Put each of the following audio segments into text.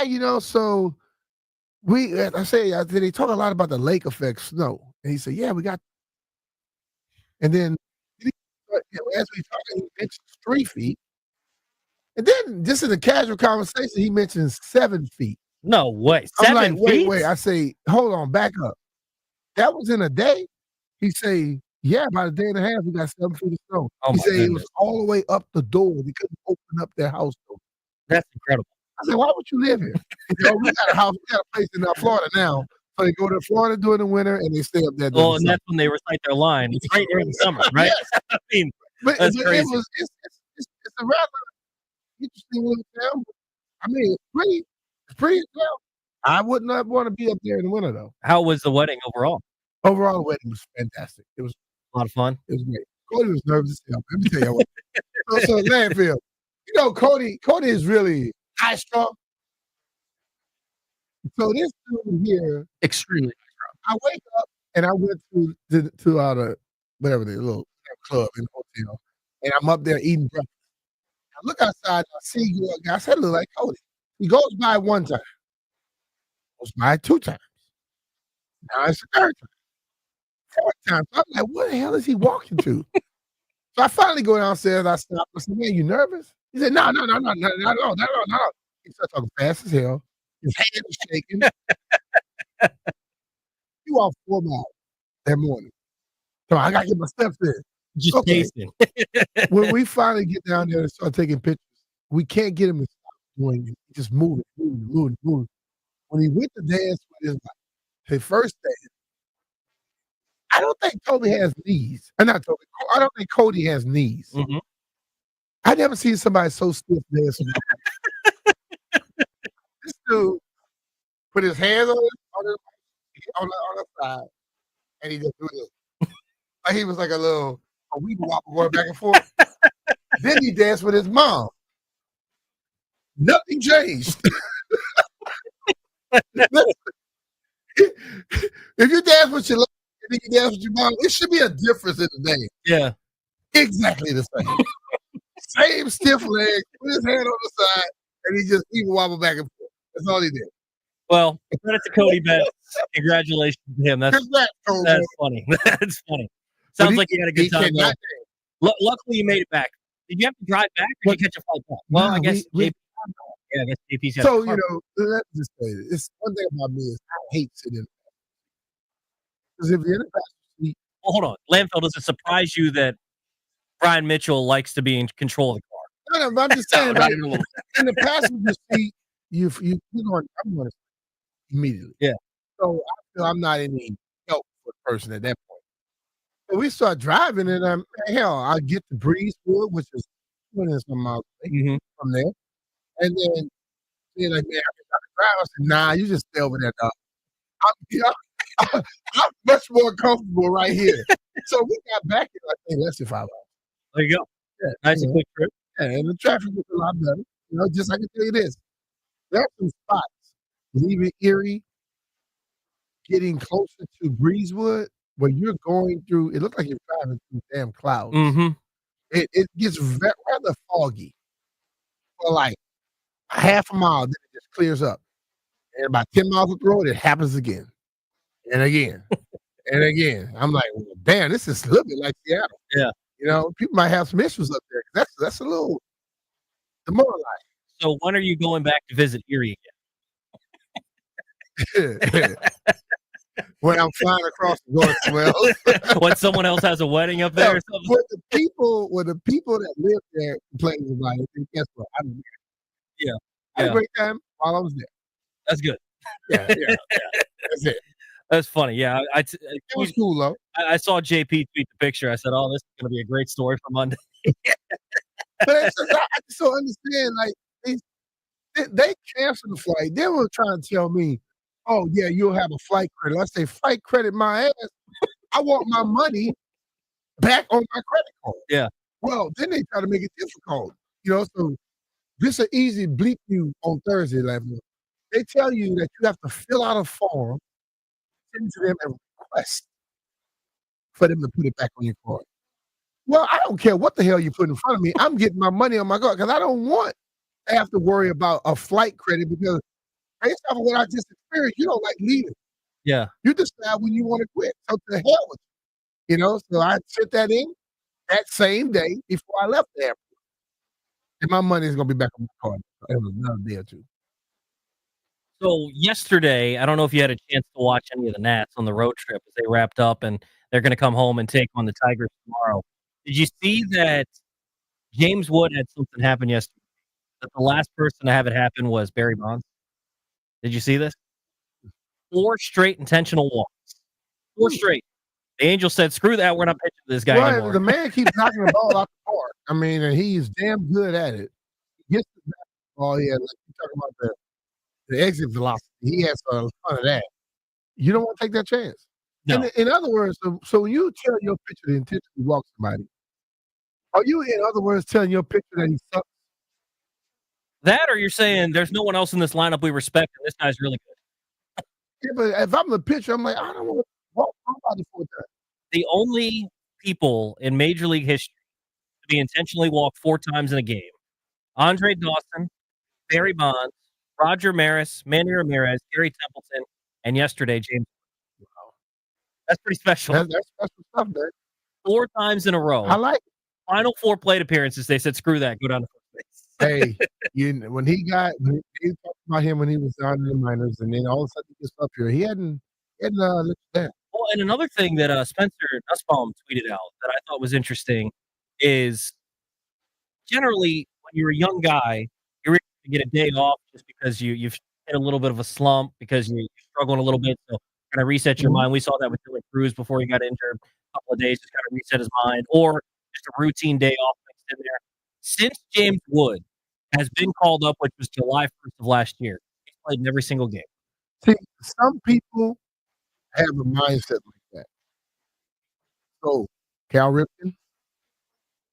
yeah, so I say, they talk a lot about the lake effect snow. And he said, yeah, we got, and then as we talking, he mentions 3 feet. And then just in a casual conversation, he mentions 7 feet. No way. I'm like, 7 feet? wait. I say, hold on, back up. That was in a day? He say, yeah, about a day and a half, we got 7 feet of snow. Oh, he my said goodness. it was all the way up the door. We couldn't open up their house door. That's incredible. I said, why would you live here? He said, we got a house, we got a place in Florida now. So they go to Florida during the winter and they stay up there. Well, and that's when they recite their line. It's right during the summer, right? Yes. I mean, but that's crazy. It's a rather interesting little town. I mean, it's pretty as hell. I would not want to be up there in the winter, though. How was the wedding overall? Overall, the wedding was fantastic. It was a lot of fun. It was great. Cody was nervous as hell. Let me tell you what. so landfill. Cody is really high strung. So this dude here, extremely high strung. I wake up and I went to whatever the little club in the hotel, and I'm up there eating breakfast. I look outside and I see you. I said, look like Cody. He goes by 1 time. Goes by 2 times. Now it's the 3rd time. 4th time. So I'm like, what the hell is he walking to? So I finally go downstairs. I stop. I said, man, you nervous? He said, no. He started talking fast as hell. His hand was shaking. He walked 4 miles that morning. So I got to get my steps in. Just pacing. When we finally get down there and start taking pictures, we can't get him to stop doing it. Just moving. When he went to dance with his first dance, I don't think Toby has knees. Not Toby. I don't think Cody has knees. Mm-hmm. I never seen somebody so stiff dancing. This dude put his hands on the side, and he just do this. Like he was like a weed whopper going back and forth. Then he danced with his mom. Nothing changed. If you dance with your and you dance with your mom, it should be a difference in the dance. Yeah. Exactly the same. Same stiff legs, put his hand on the side, and he just even wobble back and forth. That's all he did. Well, credit to Cody Betts. Congratulations to him. That's funny. That's funny. Sounds like you had a good time. Luckily, you made it back. Did you have to drive back or did you catch a flight back? Well, I guess I guess JP's had so, let's just say this. It's one thing about me is I hate sitting in because if you're in the passenger seat. Well, hold on. Landfill, does it surprise you that Brian Mitchell likes to be in control of the car? No, but I'm just saying, like, in the passenger seat, I'm going to immediately. Yeah. So I feel I'm not any help for the person at that point. So we start driving, and I get to Breezewood, which is 20 some miles away from there. And then they're like, man, I can drive. I said, nah, you just stay over there, dog. I'm much more comfortable right here. So we got back in, I think, less than 5 hours. There you go. Yeah, nice and quick trip. Yeah, and the traffic was a lot better. Just I can tell you this. There are some spots leaving Erie, getting closer to Breezewood, where you're going through, it looks like you're driving through damn clouds. Mm-hmm. It gets rather foggy for like a half a mile, then it just clears up. And about 10 miles up the road, it happens again. And again. And again. I'm like, well, damn, this is a little bit like Seattle. Yeah. People might have some issues up there. That's a little demoralizing. So when are you going back to visit Erie again? When I'm flying across the world somewhere else. When someone else has a wedding up there or something? When the people that live there complain about it, then guess what? I don't care. I had a great time while I was there. That's good. Yeah. That's it. That's funny. Yeah. It was cool, though. I saw JP tweet the picture. I said, oh, this is going to be a great story for Monday. But I just don't understand. Like, they canceled the flight. They were trying to tell me, oh, yeah, you'll have a flight credit. I say, flight credit my ass. I want my money back on my credit card. Yeah. Well, then they try to make it difficult. So this is an easy bleep you on Thursday, they tell you that you have to fill out a form, send to them and request for them to put it back on your card. Well, I don't care what the hell you put in front of me. I'm getting my money on my card because I don't want to have to worry about a flight credit because based off of what I just experienced, you don't like leaving. Yeah. You decide when you want to quit. So to hell with you. So I sent that in that same day before I left the airport. And my money is gonna be back on my card in another day or two. So yesterday, I don't know if you had a chance to watch any of the Nats on the road trip as they wrapped up, and they're going to come home and take on the Tigers tomorrow. Did you see that James Wood had something happen yesterday? That the last person to have it happen was Barry Bonds. Did you see this? 4 straight intentional walks. 4 straight. The Angels said, "Screw that, we're not pitching to this guy anymore." The man keeps knocking the ball out the park. I mean, and he's damn good at it. He gets the ball. Yeah, like you talking about the exit velocity. He has a ton of that. You don't want to take that chance. No. In other words, so when you tell your pitcher to intentionally walk somebody, are you, in other words, telling your pitcher that he sucks? That, or you're saying there's no one else in this lineup we respect, and this guy's really good. Yeah, but if I'm the pitcher, I'm like, I don't want to walk somebody for that. The only people in Major League history to be intentionally walked 4 times in a game: Andre Dawson, Barry Bonds, Roger Maris, Manny Ramirez, Gary Templeton, and yesterday, James. Wow. That's pretty special. That's special stuff, man. 4 times in a row. I like it. Final 4 plate appearances, they said, "Screw that, go down to first base." Hey, when they talked about him when he was down in the minors, and then all of a sudden he gets up here, he hadn't let you down. Well, and another thing that Spencer Nussbaum tweeted out that I thought was interesting is generally when you're a young guy, you're able to get a day off just because you've hit a little bit of a slump because you're struggling a little bit. So kind of reset your mind. We saw that with Dylan Cruz before he got injured. A couple of days just kind of reset his mind, or just a routine day off mixed in there. Since James Wood has been called up, which was July 1st of last year, he's played in every single game. See, some people have a mindset like that. So, Cal Ripken,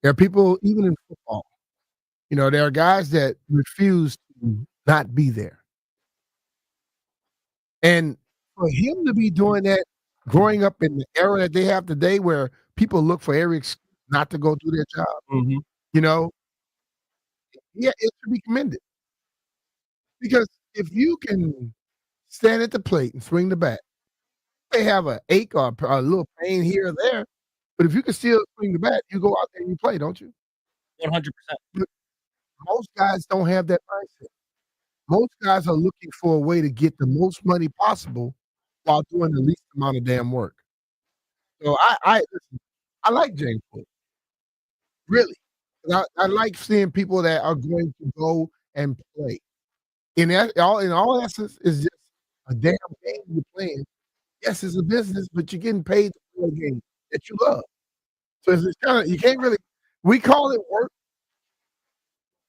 there are people, even in football, there are guys that refuse to not be there. And for him to be doing that, growing up in the era that they have today where people look for every excuse not to go do their job, yeah, it should be commended. Because if you can stand at the plate and swing the bat, they have an ache or a little pain here or there, but if you can still swing the bat, you go out there and you play, don't you? 100%. But most guys don't have that mindset. Most guys are looking for a way to get the most money possible while doing the least amount of damn work. So I like James Wood. Really. I like seeing people that are going to go and play. In all essence, it's just a damn game you're playing. Yes, it's a business, but you're getting paid to play a game that you love. So it's kind of, you can't really, we call it work.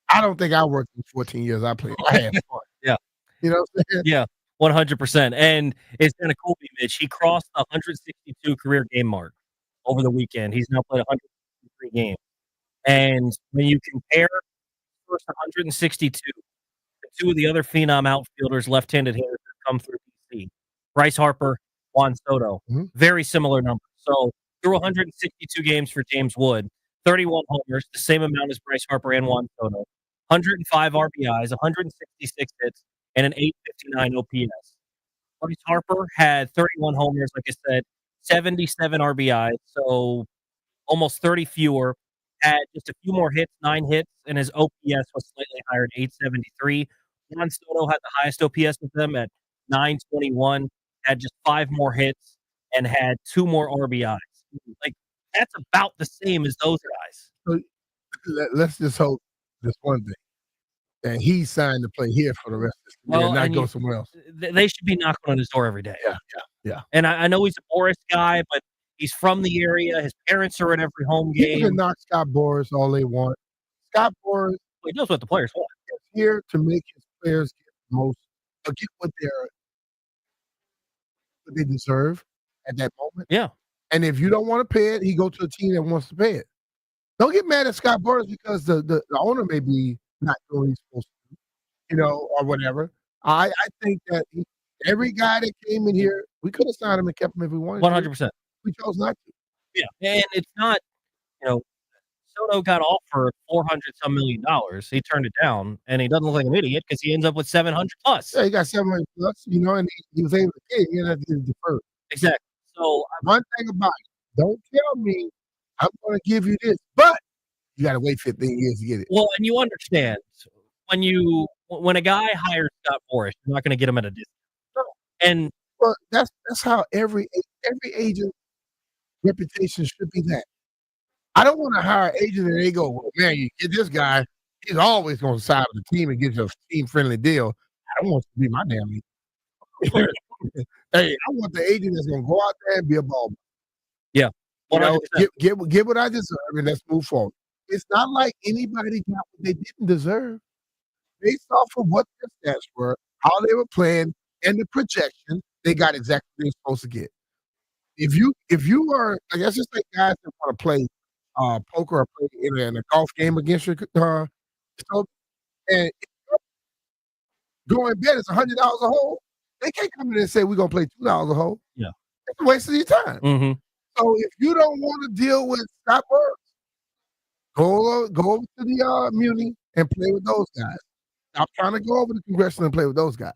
I don't think I worked in 14 years I played. I had fun. Yeah. You know what I'm saying? Yeah, 100%. And it's kind of cool, Mitch. He crossed the 162 career game mark over the weekend. He's now played 163 games. And when you compare the first 162 to 2 of the other phenom outfielders, left-handed hitters that come through DC, Bryce Harper, Juan Soto, very similar numbers. So through 162 games for James Wood, 31 homers, the same amount as Bryce Harper and Juan Soto, 105 RBIs, 166 hits, and an 859 OPS. Bryce Harper had 31 homers, like I said, 77 RBIs, so almost 30 fewer. Had just a few more hits, 9 hits, and his OPS was slightly higher at 873. Juan Soto had the highest OPS with them at 921, had just 5 more hits, and had 2 more RBIs. Like, that's about the same as those guys. So let's just hope this one thing, that he signed to play here for the rest of his career and not go somewhere else. They should be knocking on his door every day. Yeah. And I know he's a Boris guy, but he's from the area. His parents are at every home game. People can knock Scott Boras all they want. Scott Boras, he knows what the players want. He's here to make his players get the most, or get what they deserve at that moment. Yeah. And if you don't want to pay it, he go to a team that wants to pay it. Don't get mad at Scott Boras because the owner may be not doing what he's supposed to do, or whatever. I think that every guy that came in here, we could have signed him and kept him if we wanted 100%. We chose not to. Yeah. And it's not, Soto got offered 400 some million dollars. He turned it down, and he doesn't look like an idiot because he ends up with 700 plus. Yeah, he got 700 plus, and he was able to pay. He didn't have to get deferred. Exactly. So One thing about it, don't tell me I'm going to give you this, but you got to wait 15 years to get it. well, and you understand when a guy hires Scott Boras, you're not going to get him at a discount. And Well, that's how every agent reputation should be that. I don't want to hire an agent and they go, well, man, you get this guy, he's always going to side with the team and get you a team-friendly deal. I don't want you to be my damn agent. Hey, I want the agent that's going to go out there and be a ball. yeah, Get what I deserve, and let's move forward. It's not like anybody got what they didn't deserve. Based off of what their stats were, how they were playing, and the projection, they got exactly what they're supposed to get. If you are, I guess it's like guys that want to play poker or play in a golf game against your so, and going bet is $100 a hole. They can't come in and say we're gonna play $2 a hole. Yeah, it's a waste of your time. Mm-hmm. So if you don't want to deal with Scott Burns, go over to the Muni and play with those guys. Stop trying to go over to Congressional and play with those guys.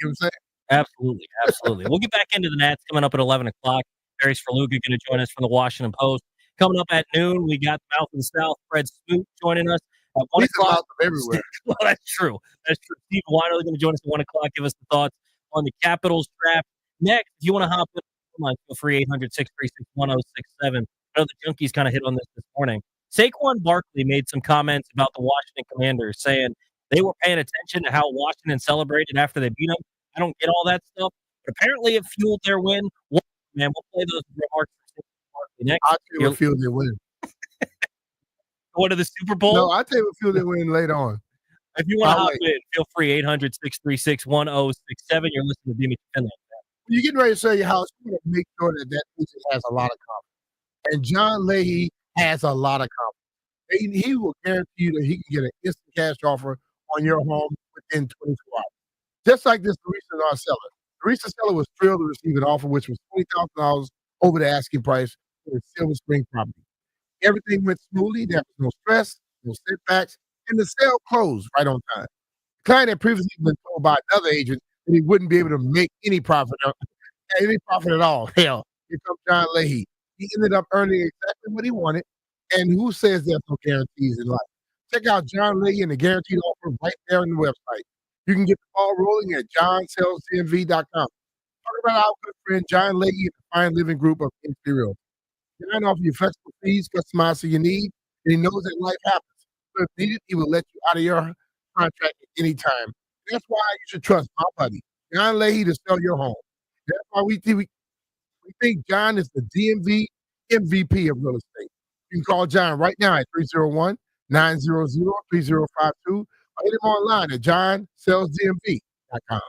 You know what I'm saying? Absolutely, absolutely. We'll get back into the Nats coming up at 11 o'clock. Barry Sverluga going to join us from the Washington Post. Coming up at noon, we got Mouth of the South, Fred Smoot joining us at 1 o'clock. Everywhere. Well, that's true. That's true. Steve Weiner going to join us at 1 o'clock. Give us the thoughts on the Capitals draft. Next, if you want to hop in, come on, feel free, 800-636-1067. I know the Junkies kind of hit on this morning. Saquon Barkley made some comments about the Washington Commanders, saying they were paying attention to how Washington celebrated after they beat them. I don't get all that stuff, but apparently it fueled their win. Man, we'll play those remarks next. I'll tell you what fueled their win. Go to the Super Bowl? No, I'll tell you what fueled their win later on. If you want to hop in, feel free, 800-636-1067. You're listening to Jimmy Finley. When you're getting ready to sell your house, you want to make sure that agent has a lot of confidence. And John Leahy has a lot of confidence. He will guarantee you that he can get an instant cash offer on your home within 24 hours. Just like this recent seller. The recent seller was thrilled to receive an offer which was $20,000 over the asking price for the Silver Spring property. Everything went smoothly. There was no stress, no setbacks, and the sale closed right on time. The client had previously been told by another agent that he wouldn't be able to make any profit at all. Hell, here comes John Leahy. He ended up earning exactly what he wanted. And who says there's no guarantees in life? Check out John Leahy and the guaranteed offer right there on the website. You can get the ball rolling at johnsellsdmv.com. Talk about our good friend John Leahy and the Fine Living Group of Imperial. John offers you flexible fees, customized to your need, and he knows that life happens. So if needed, he will let you out of your contract at any time. That's why you should trust my buddy, John Leahy, to sell your home. That's why we think John is the DMV MVP of real estate. You can call John right now at 301-900-3052 or hit him online at johnsellsdmv.com.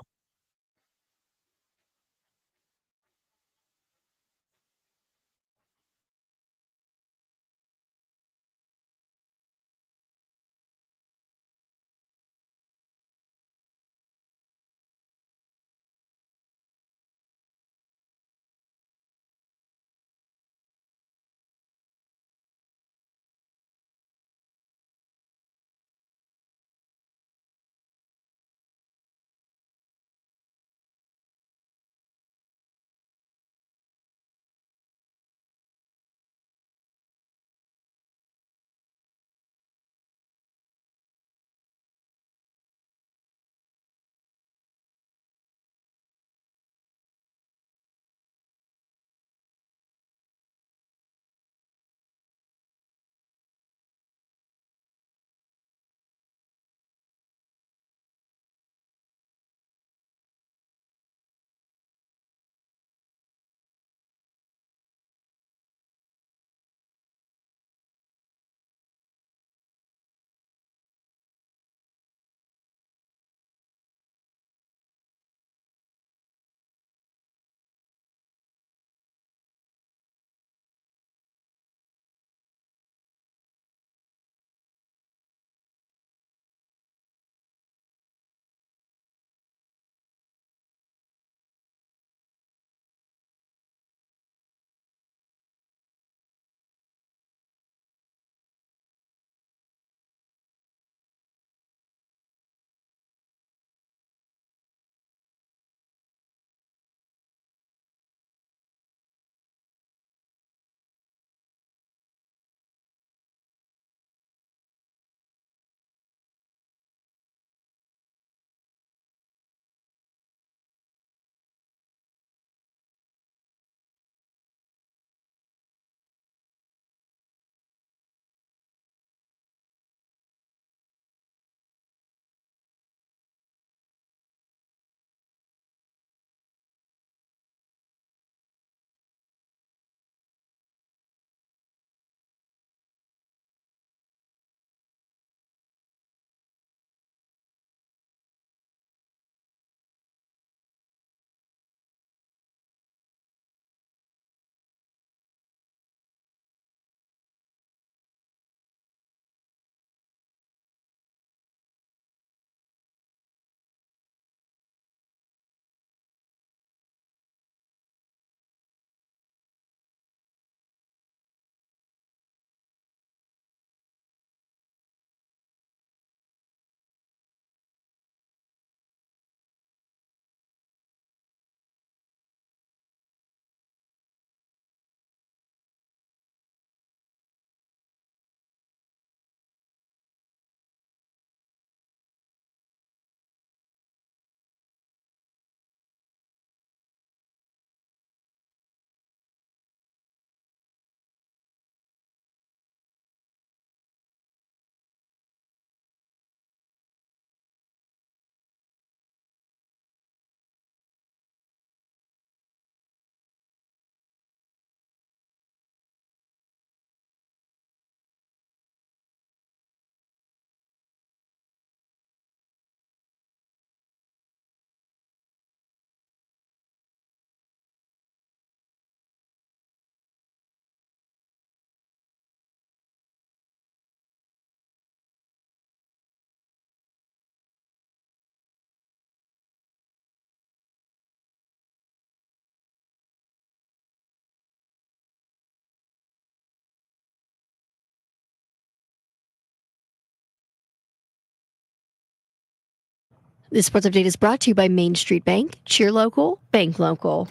This sports update is brought to you by Main Street Bank. Cheer local, bank local.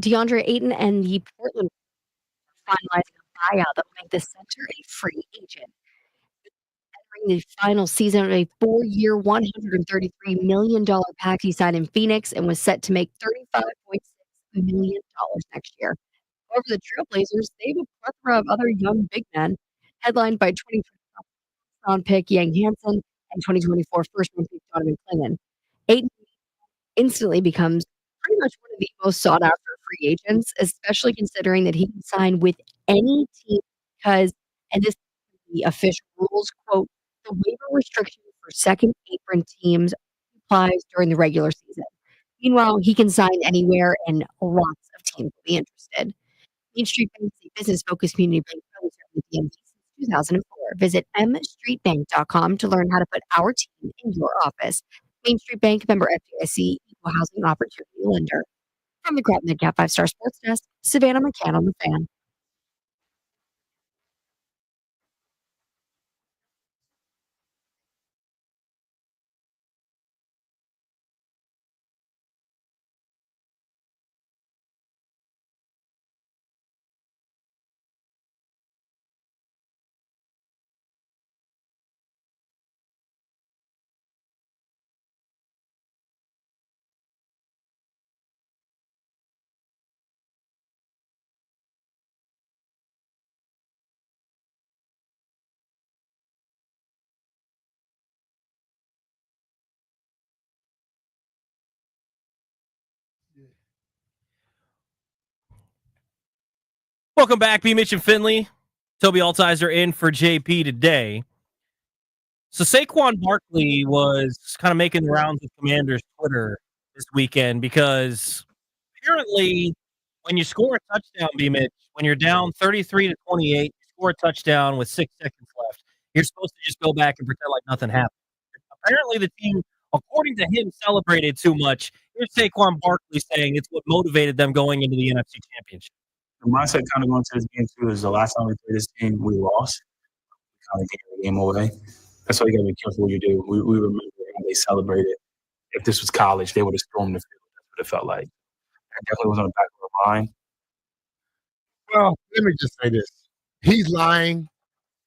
DeAndre Ayton and the Portland are finalizing a buyout that will make the center a free agent. Entering the final season of a 4-year, $133 million pact he signed in Phoenix and was set to make $35.6 million next year. However, the Trailblazers, they have a plethora of other young big men, headlined by 2020 pick Yang Hansen and 2024 first-round pick Donovan Clingan. Ayton instantly becomes pretty much one of the most sought-after free agents, especially considering that he can sign with any team because, and this is the official rules, quote, the waiver restriction for second apron teams applies during the regular season. Meanwhile, he can sign anywhere and lots of teams will be interested. Main Street Bank is a business-focused community bank serving the DMV since 2004. Visit mstreetbank.com to learn how to put our team in your office. Main Street Bank, member FDIC, equal housing opportunity lender. From the Crop Midcap 5-Star Sports Desk, Savannah McCann on the Fan. Welcome back, B. Mitch and Finley. Toby Altizer in for JP today. So Saquon Barkley was kind of making the rounds of Commanders' Twitter this weekend because apparently when you score a touchdown, B. Mitch, when you're down 33-28, you score a touchdown with 6 seconds left, you're supposed to just go back and pretend like nothing happened. Apparently the team, according to him, celebrated too much. Here's Saquon Barkley saying it's what motivated them going into the NFC Championship. The mindset kind of going to this game, too, is the last time we played this team, we lost. We kind of gave the game away. That's why you got to be careful what you do. We remember how they celebrated. If this was college, they would have stormed the field. That's what it felt like. That definitely was on the back of our mind. Well, let me just say this. He's lying.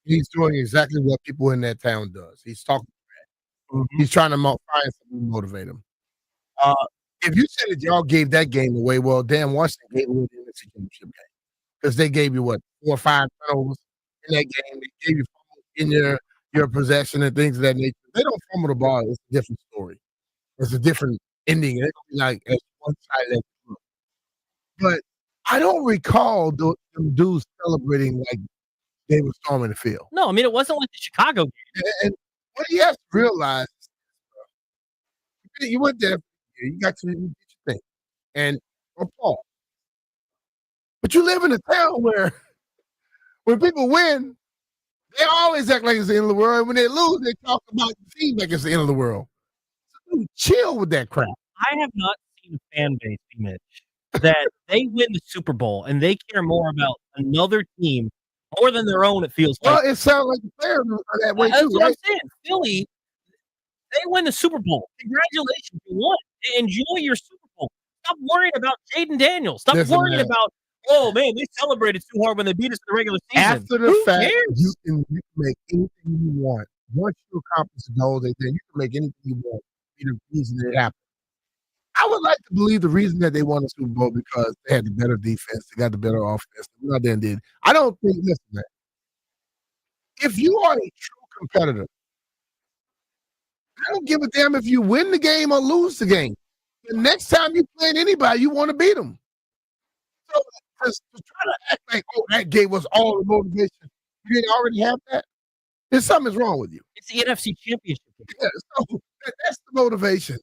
He's doing exactly what people in that town does. He's talking bad. He's trying to find something to motivate him. If you said that y'all gave that game away, well, damn, Washington gave away the NFC Championship game because they gave you, 4 or 5 turnovers in that game. They gave you fumbles in your possession and things of that nature. If they don't fumble the ball, it's a different story. It's a different ending. It's like as one side of that. But I don't recall them dudes celebrating like they were storming the field. No, I mean, it wasn't like the Chicago game. And what he has to realize, you went there, you got to do your thing, and Paul. But you live in a town where when people win, they always act like it's the end of the world. When they lose, they talk about the team like it's the end of the world. So chill with that crap. I have not seen a fan base, Mitch, that they win the Super Bowl and they care more about another team more than their own, it feels like. Well, it sounds like the players are that way That's too, what right? I'm saying. Philly, they win the Super Bowl. Congratulations, you won. Enjoy your Super Bowl. Stop worrying about Jaden Daniels. Stop worrying about, oh, man, they celebrated too hard when they beat us in the regular season. After the fact, you can make anything you want. Once you accomplish the goal, then you can make anything you want. Be the reason it happened. I would like to believe the reason that they won the Super Bowl because they had the better defense, they got the better offense. They went out there and did. I don't think, listen, man, if you are a true competitor, I don't give a damn if you win the game or lose the game. The next time you play anybody, you want to beat them. So to try to act like, oh, that gave us all the motivation, you didn't already have that, then something's wrong with you. It's the NFC Championship. Yeah, so that's the motivation.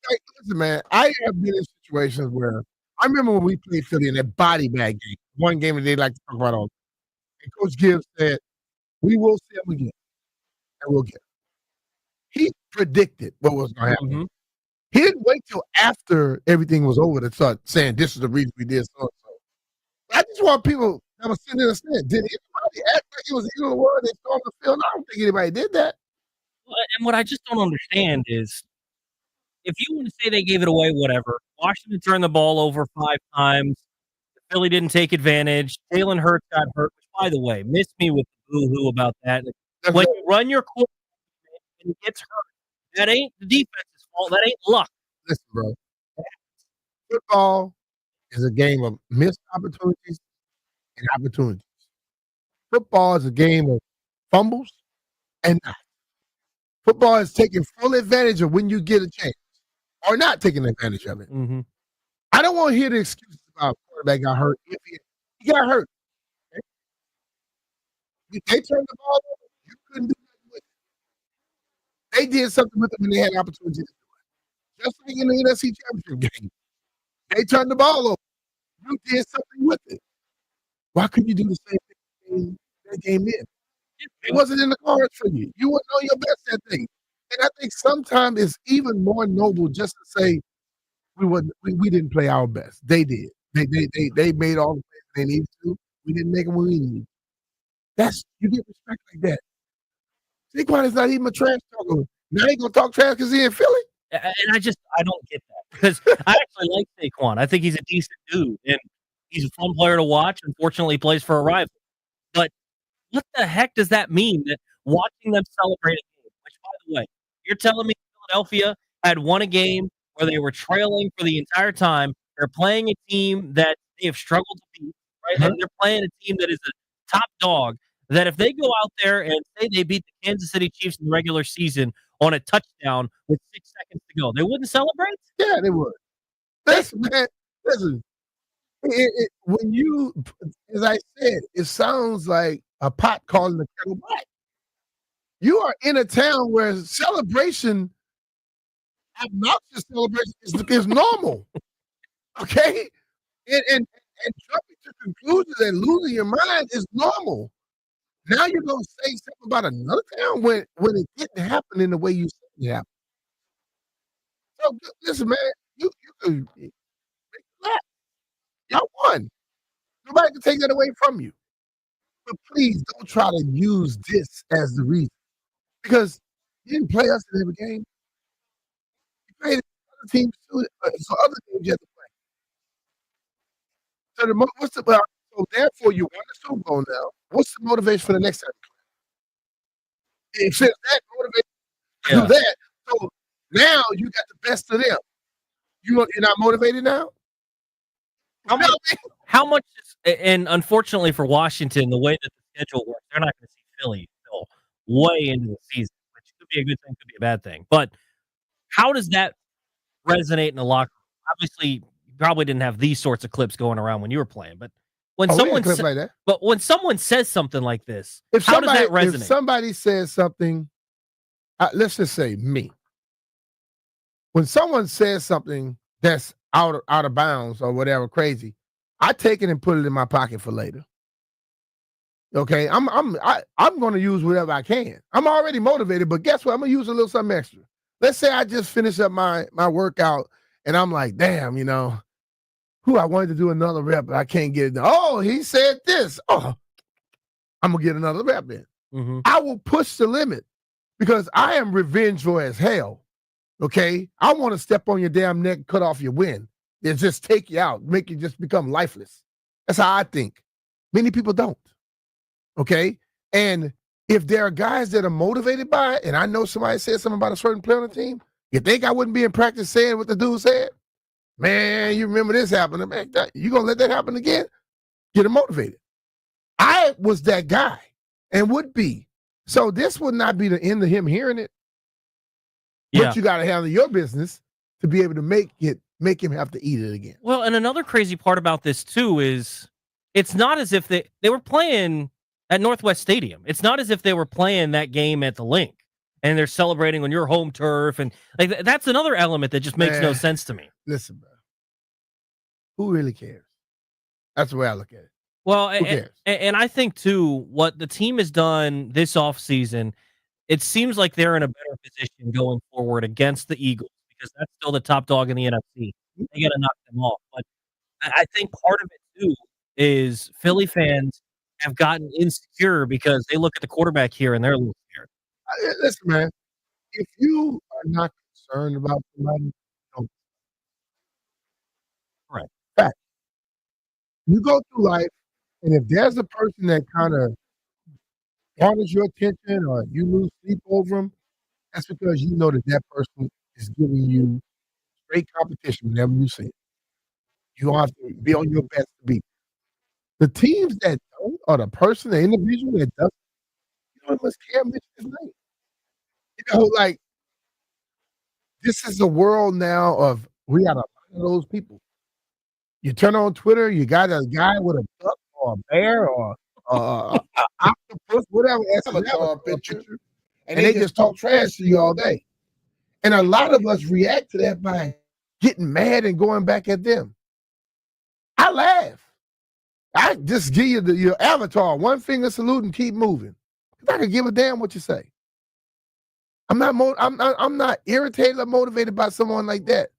Like, listen, man, I have been in situations where I remember when we played Philly in that body bag game, one game that they like to talk about all. And Coach Gibbs said, we will see him again, and we'll get him. He predicted what was going to happen. Mm-hmm. He didn't wait till after everything was over to start saying, this is the reason we did so and so. I just want people that were sitting there to understand, did anybody act like it was the end of the world? They stormed the field? I don't think anybody did that. And what I just don't understand is if you want to say they gave it away, whatever. Washington turned the ball over 5 times. Philly didn't take advantage. Jalen Hurts got hurt, which, by the way, missed me with the boo-hoo about that. When you run your quarterback and he gets hurt, that ain't the defense's fault. That ain't luck. Listen, bro. Football is a game of missed opportunities and opportunities. Football is a game of fumbles and not. Football is taking full advantage of when you get a chance or not taking advantage of it. Mm-hmm. I don't want to hear the excuses about quarterback got hurt. If he got hurt. Okay? If they turned the ball over, you couldn't do nothing with it. They did something with it when they had opportunity to do it. Just like in the NFC Championship game. They turned the ball over. You did something with it. Why couldn't you do the same thing that game in? It wasn't in the cards for you. You weren't on your best that day. And I think sometimes it's even more noble just to say we didn't play our best. They did. They made all the plays they needed to. We didn't make them when we needed. You get respect like that. Saquon is not even a trash talker. Now he gonna talk trash because he in Philly. And I don't get that because I actually like Saquon. I think he's a decent dude and he's a fun player to watch. Unfortunately, he plays for a rival. But what the heck does that mean that watching them celebrate a game, which, by the way, you're telling me Philadelphia had won a game where they were trailing for the entire time. They're playing a team that they have struggled to beat, right? Mm-hmm. And they're playing a team that is a top dog, that if they go out there and say they beat the Kansas City Chiefs in the regular season on a touchdown with 6 seconds to go, they wouldn't celebrate? Yeah, they would. Listen, man. Listen. When you, as I said, it sounds like a pot calling the kettle black. You are in a town where celebration, obnoxious celebration, is normal. Okay? And jumping to conclusions and losing your mind is normal. Now you're going to say something about another town when it didn't happen in the way you said it happened. So, listen, man, you could make a laugh. Y'all won. Nobody can take that away from you. But please don't try to use this as the reason. Because you didn't play us in every game. You played other teams too. So other teams you had to play. So therefore you won the Super Bowl now. What's the motivation for the next time? If it's that motivation to do that, so now you got the best of them. You're not motivated now? How much is, and unfortunately for Washington, the way that the schedule works, they're not going to see Philly until way into the season, which could be a good thing, could be a bad thing. But how does that resonate in the locker room? Obviously, you probably didn't have these sorts of clips going around when you were playing, but when when someone says something like this, how does that resonate? If somebody says something, let's just say me. When someone says something that's out of bounds or whatever crazy, I take it and put it in my pocket for later. Okay, I'm going to use whatever I can. I'm already motivated, but guess what? I'm going to use a little something extra. Let's say I just finished up my workout and I'm like, damn, I wanted to do another rep, but I can't get it done. Oh, he said this. Oh, I'm going to get another rep in. Mm-hmm. I will push the limit because I am revengeful as hell. Okay? I want to step on your damn neck, cut off your wind. It just take you out, make you just become lifeless. That's how I think. Many people don't. Okay? And if there are guys that are motivated by it, and I know somebody said something about a certain player on the team, you think I wouldn't be in practice saying what the dude said? Man, you remember this happening, man. You gonna let that happen again? Get him motivated. I was that guy and would be. So this would not be the end of him hearing it. Yeah. But you got to handle your business to be able to make him have to eat it again. Well, and another crazy part about this too is it's not as if they were playing at Northwest Stadium. It's not as if they were playing that game at the Link and they're celebrating on your home turf. And like that's another element that just makes no sense to me. Listen, bro. Who really cares? That's the way I look at it. Well, who cares? And I think too, what the team has done this offseason, it seems like they're in a better position going forward against the Eagles because that's still the top dog in the NFC. They got to knock them off. But I think part of it too is Philly fans have gotten insecure because they look at the quarterback here and they're a little scared. Listen, man, if you are not concerned about somebody, don't. Right. Fact. You go through life, and if there's a person that kind of garners your attention or you lose sleep over them, that's because you know that person is giving you straight competition whenever you see it. You don't have to be on your best to beat. The teams that don't, or the person, the individual that doesn't, you don't must care mention his name. Like, this is a world now of we got a lot of those people. You turn on Twitter, you got a guy with a duck or a bear or octopus, whatever avatar picture, and they just talk trash to you all day. And a lot of us react to that by getting mad and going back at them. I laugh. I just give you your avatar, one finger salute, and keep moving. I can give a damn what you say. I'm not irritated or motivated by someone like that.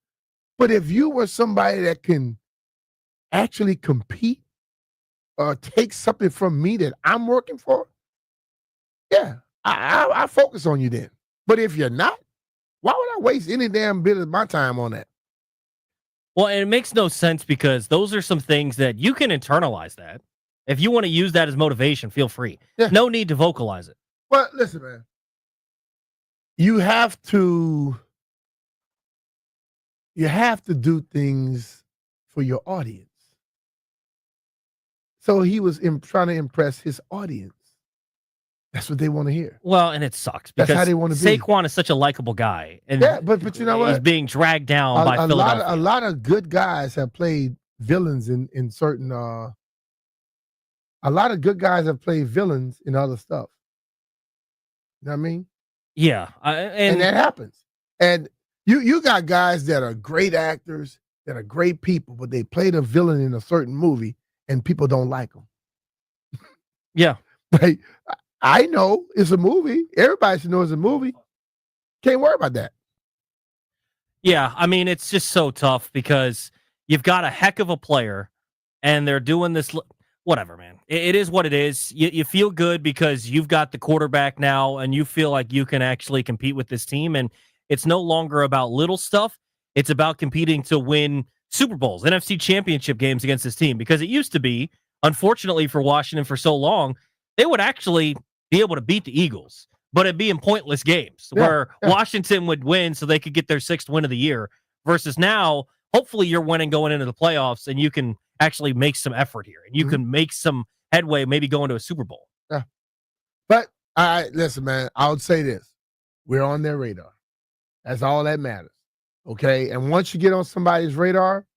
But if you were somebody that can actually compete or take something from me that I'm working for, yeah, I focus on you then. But if you're not, why would I waste any damn bit of my time on that? Well, and it makes no sense because those are some things that you can internalize that. If you want to use that as motivation, feel free. Yeah. No need to vocalize it. Well, listen, man. You have to do things for your audience. So he was trying to impress his audience. That's what they want to hear. Well, and it sucks because that's how they want to be. Saquon is such a likable guy, and yeah, but you know what? He's being dragged down by Philadelphia. A lot of good guys have played villains in certain. A lot of good guys have played villains in other stuff. You know what I mean? Yeah, and that happens. And you got guys that are great actors, that are great people, but they played a villain in a certain movie, and people don't like them. Yeah, like I know it's a movie. Everybody should know it's a movie. Can't worry about that. Yeah, I mean it's just so tough because you've got a heck of a player, and they're doing this. Whatever, man. It is what it is. You feel good because you've got the quarterback now and you feel like you can actually compete with this team. And it's no longer about little stuff. It's about competing to win Super Bowls, NFC championship games against this team. Because it used to be, unfortunately for Washington for so long, they would actually be able to beat the Eagles, but it'd be in pointless games where Washington would win so they could get their 6th win of the year versus now, hopefully you're winning going into the playoffs and you can actually make some effort here, and you can make some headway, maybe going to a Super Bowl. Yeah. But, listen, man, I would say this. We're on their radar. That's all that matters, okay? And once you get on somebody's radar,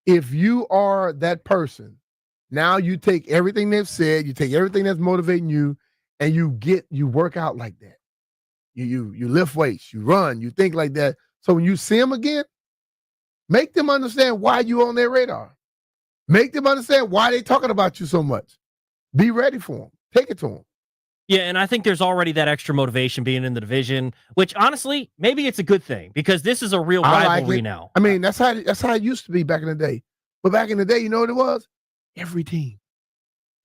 if you are that person, now you take everything they've said, you take everything that's motivating you, and you work out like that. You lift weights, you run, you think like that. So when you see them again, make them understand why you're on their radar. Make them understand why they're talking about you so much. Be ready for them. Take it to them. Yeah, and I think there's already that extra motivation being in the division, which honestly, maybe it's a good thing because this is a real rivalry now. I mean, that's how it used to be back in the day. But back in the day, you know what it was? Every team.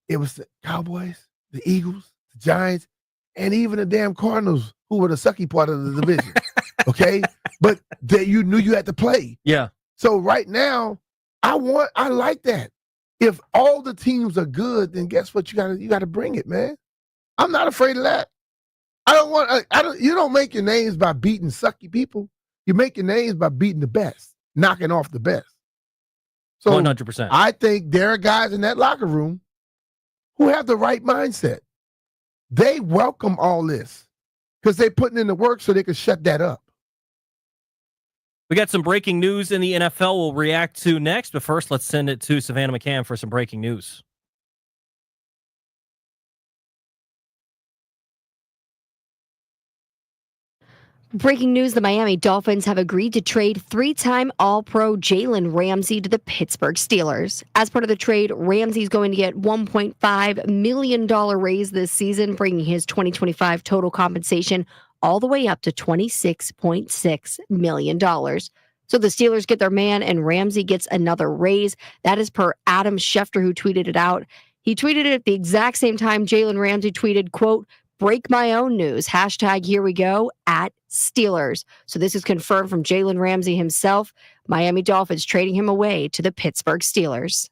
It was the Cowboys, the Eagles, the Giants, and even the damn Cardinals, who were the sucky part of the division. Okay? But you knew you had to play. Yeah. So right now, I like that. If all the teams are good, then guess what? You gotta bring it, man. I'm not afraid of that. You don't make your names by beating sucky people. You make your names by beating the best, knocking off the best. So 100%. I think there are guys in that locker room who have the right mindset. They welcome all this because they're putting in the work so they can shut that up. We got some breaking news in the NFL we'll react to next, but first let's send it to Savannah McCann for some breaking news. Breaking news, the Miami Dolphins have agreed to trade 3-time All-Pro Jalen Ramsey to the Pittsburgh Steelers. As part of the trade, Ramsey's going to get $1.5 million raise this season, bringing his 2025 total compensation all the way up to $26.6 million. So the Steelers get their man and Ramsey gets another raise. That is per Adam Schefter, who tweeted it out. He tweeted it at the exact same time Jalen Ramsey tweeted, quote, break my own news. Hashtag here we go at Steelers. So this is confirmed from Jalen Ramsey himself. Miami Dolphins trading him away to the Pittsburgh Steelers.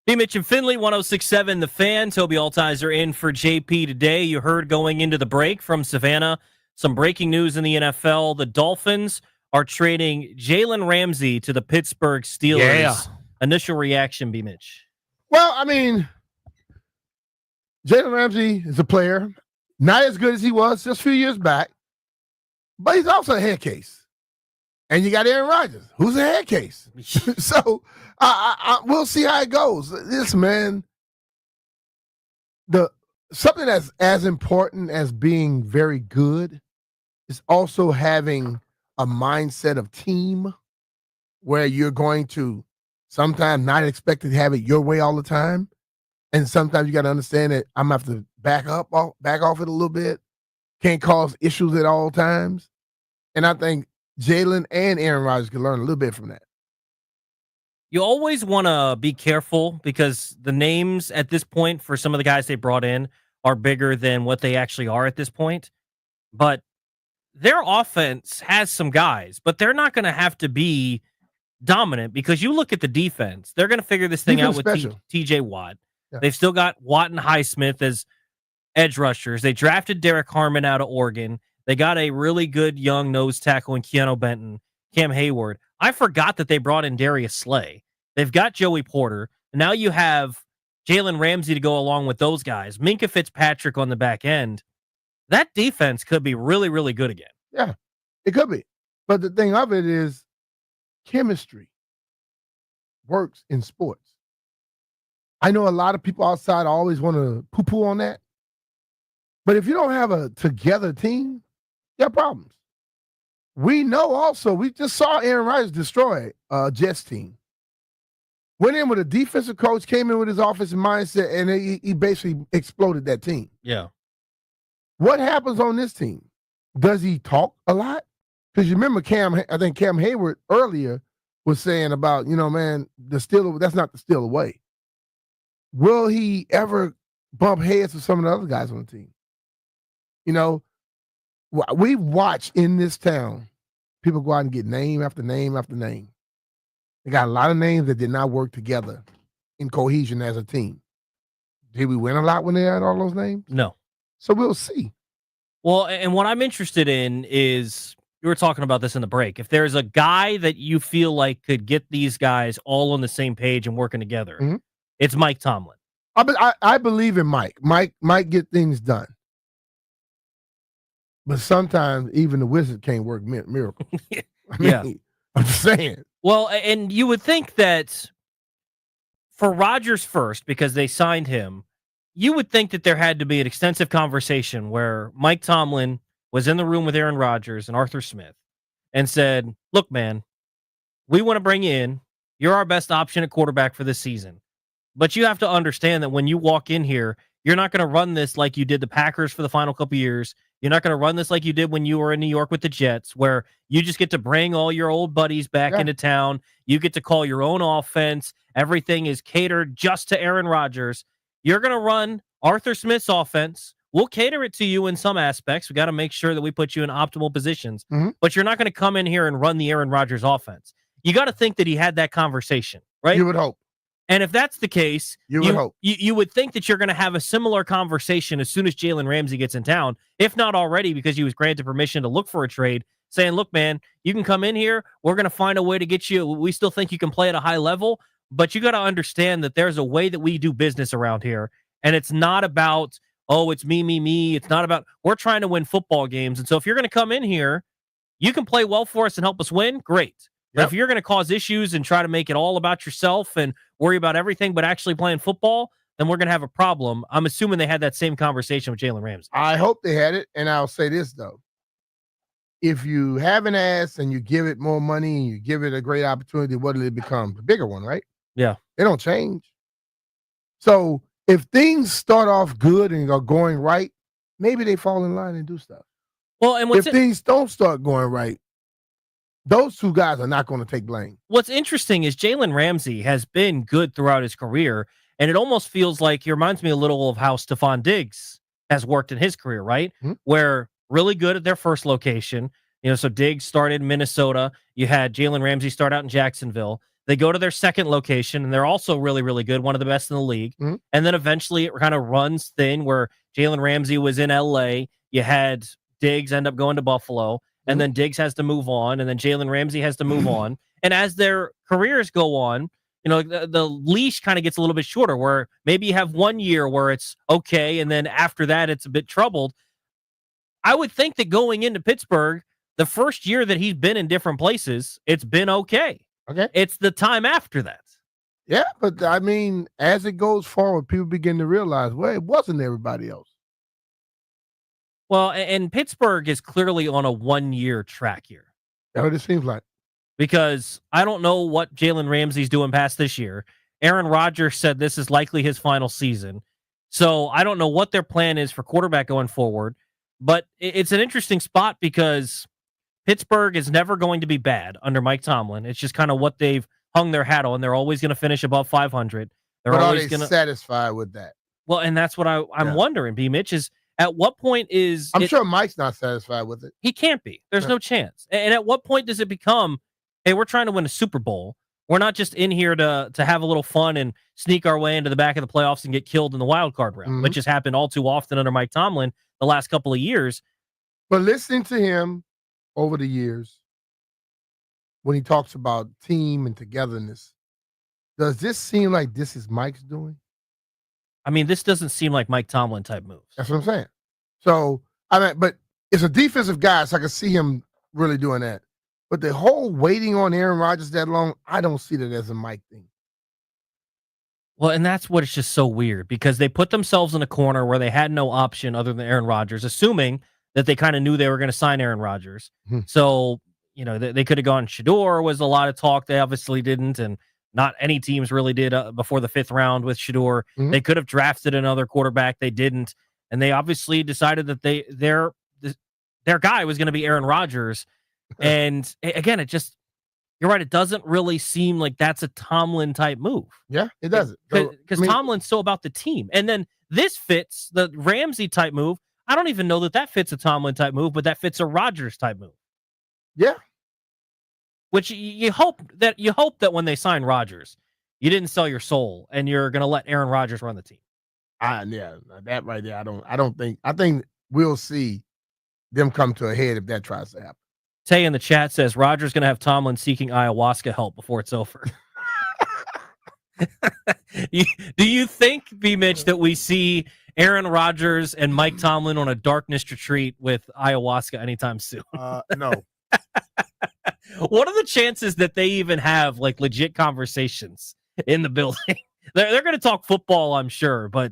Mitch and Finley, 106.7 The Fan. Toby Altizer in for JP today. You heard going into the break from Savannah some breaking news in the NFL. The Dolphins are trading Jalen Ramsey to the Pittsburgh Steelers. Yeah. Initial reaction, B. Mitch. Well, I mean, Jalen Ramsey is a player, not as good as he was just a few years back, but he's also a head case. And you got Aaron Rodgers, who's a head case. So we'll see how it goes. Listen, man, something that's as important as being very good is also having a mindset of team where you're going to sometimes not expected to have it your way all the time. And sometimes you got to understand that I'm going to have to back off it a little bit. Can't cause issues at all times. And I think Jalen and Aaron Rodgers can learn a little bit from that. You always want to be careful because the names at this point for some of the guys they brought in are bigger than what they actually are at this point. But their offense has some guys, but they're not going to have to be dominant because you look at the defense. They're going to figure this thing out with TJ Watt. Yeah. They've still got Watt and Highsmith as edge rushers. They drafted Derek Harmon out of Oregon. They got a really good young nose tackle in Keanu Benton, Cam Hayward. I forgot that they brought in Darius Slay. They've got Joey Porter. Now you have Jalen Ramsey to go along with those guys. Minkah Fitzpatrick on the back end. That defense could be really, really good again. Yeah, it could be. But the thing of it is chemistry works in sports. I know a lot of people outside always want to poo-poo on that. But if you don't have a together team, you have problems. We know also, we just saw Aaron Rodgers destroy a Jets team. Went in with a defensive coach, came in with his offensive mindset, and he basically exploded that team. Yeah. What happens on this team? Does he talk a lot? Because you remember I think Cam Hayward earlier was saying about, man, that's not the steal away. Will he ever bump heads with some of the other guys on the team? We watch in this town, people go out and get name after name after name. They got a lot of names that did not work together in cohesion as a team. Did we win a lot when they had all those names? No. So we'll see. Well, and what I'm interested in is, you were talking about this in the break, if there's a guy that you feel like could get these guys all on the same page and working together, it's Mike Tomlin. I believe in Mike. Mike get things done. But sometimes even the wizard can't work miracles. Yeah. I'm just saying. Well, and you would think that for Rodgers first, because they signed him, you would think that there had to be an extensive conversation where Mike Tomlin was in the room with Aaron Rodgers and Arthur Smith and said, look, man, we want to bring you in. You're our best option at quarterback for this season. But you have to understand that when you walk in here, you're not going to run this like you did the Packers for the final couple years. You're not going to run this like you did when you were in New York with the Jets, where you just get to bring all your old buddies back into town. You get to call your own offense. Everything is catered just to Aaron Rodgers. You're going to run Arthur Smith's offense. We'll cater it to you in some aspects. We got to make sure that we put you in optimal positions. But you're not going to come in here and run the Aaron Rodgers offense. You got to think that he had that conversation, right? You would hope. And if that's the case, you would hope. You would think that you're going to have a similar conversation as soon as Jalen Ramsey gets in town, if not already, because he was granted permission to look for a trade, saying, look, man, you can come in here. We're going to find a way to get you. We still think you can play at a high level, but you got to understand that there's a way that we do business around here. And it's not about, oh, it's me. It's not about, we're trying to win football games. And so if you're going to come in here, you can play well for us and help us win. Great. But if you're going to cause issues and try to make it all about yourself and worry about everything but actually playing football, then we're going to have a problem. I'm assuming they had that same conversation with Jalen Ramsey. I hope they had it. And I'll say this, though. If you have an ass and you give it more money and you give it a great opportunity, what will it become? The bigger one, right? Yeah. They don't change. So if things start off good and are going right, maybe they fall in line and do stuff. Well, and if things don't start going right, those two guys are not going to take blame. What's interesting is Jalen Ramsey has been good throughout his career, and it almost feels like he reminds me a little of how Stephon Diggs has worked in his career, right? Where really good at their first location. So Diggs started in Minnesota. You had Jalen Ramsey start out in Jacksonville. They go to their second location, and they're also really, really good, one of the best in the league. And then eventually it kind of runs thin where Jalen Ramsey was in L.A. You had Diggs end up going to Buffalo. And then Diggs has to move on, and then Jalen Ramsey has to move on. And as their careers go on, the leash kind of gets a little bit shorter, where maybe you have 1 year where it's okay, and then after that, it's a bit troubled. I would think that going into Pittsburgh, the first year that he's been in different places, it's been okay. Okay. It's the time after that. Yeah, but I mean, as it goes forward, people begin to realize, well, it wasn't everybody else. Well, and Pittsburgh is clearly on a 1 year track here. That's what it seems like. because I don't know what Jalen Ramsey's doing past this year. Aaron Rodgers said this is likely his final season. So I don't know what their plan is for quarterback going forward. But it's an interesting spot because Pittsburgh is never going to be bad under Mike Tomlin. It's just kind of what they've hung their hat on. They're always going to finish above 500. They're but always are they going to satisfied with that? Well, and that's what I'm wondering, B. Mitch, is at what point is I'm sure Mike's not satisfied with it. He can't be. There's no chance. And at what point does it become, hey, we're trying to win a Super Bowl. We're not just in here to have a little fun and sneak our way into the back of the playoffs and get killed in the wild card round, which has happened all too often under Mike Tomlin the last couple of years. But listening to him over the years, when he talks about team and togetherness, does this seem like this is Mike's doing? I mean, this doesn't seem like Mike Tomlin type moves. That's what I'm saying. So, but it's a defensive guy, so I can see him really doing that. But the whole waiting on Aaron Rodgers that long, I don't see that as a Mike thing. Well, and that's what it's just so weird because they put themselves in a corner where they had no option other than Aaron Rodgers, assuming that they kind of knew they were going to sign Aaron Rodgers. So, they could have gone Shador was a lot of talk. They obviously didn't, and not any teams really did before the 5th round with Shador. They could have drafted another quarterback. They didn't, and they obviously decided that their guy was going to be Aaron Rodgers. And again, you're right. It doesn't really seem like that's a Tomlin type move. Yeah, it doesn't. Because Tomlin's so about the team. And then this fits the Ramsey type move. I don't even know that fits a Tomlin type move, but that fits a Rodgers type move. Yeah. Which you hope that when they sign Rodgers, you didn't sell your soul and you're going to let Aaron Rodgers run the team. That right there. I think we'll see them come to a head if that tries to happen. Tay in the chat says Rodgers going to have Tomlin seeking ayahuasca help before it's over. Do you think, B. Mitch, that we see Aaron Rodgers and Mike Tomlin on a darkness retreat with ayahuasca anytime soon? No. What are the chances that they even have like legit conversations in the building? They're going to talk football, I'm sure, but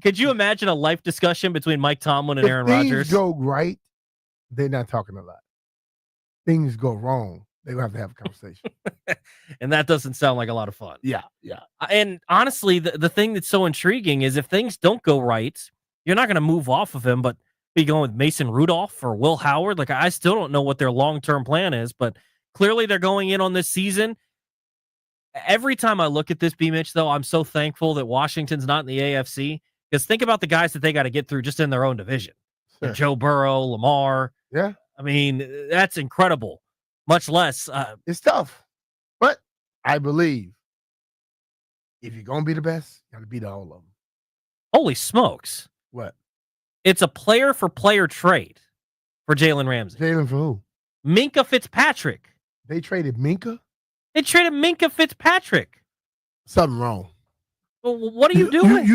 could you imagine a life discussion between Mike Tomlin and Aaron Rodgers? Things go right, they're not talking a lot. Things go wrong, they're going to have a conversation. And that doesn't sound like a lot of fun. Yeah. And honestly, the thing that's so intriguing is if things don't go right, you're not going to move off of him, but be going with Mason Rudolph or Will Howard. Like, I still don't know what their long-term plan is, but clearly they're going in on this season. Every time I look at this, B. Mitch, though, I'm so thankful that Washington's not in the AFC, because think about the guys that they got to get through just in their own division. Sure. Joe Burrow, Lamar. Yeah. I mean, that's incredible. Much less. It's tough, but I believe if you're going to be the best, you got to beat all of them. Holy smokes. What? It's a player-for-player trade for Jalen Ramsey. Jalen for who? Minkah Fitzpatrick. They traded Minkah? They traded Minkah Fitzpatrick. Something wrong. Well, what are you doing?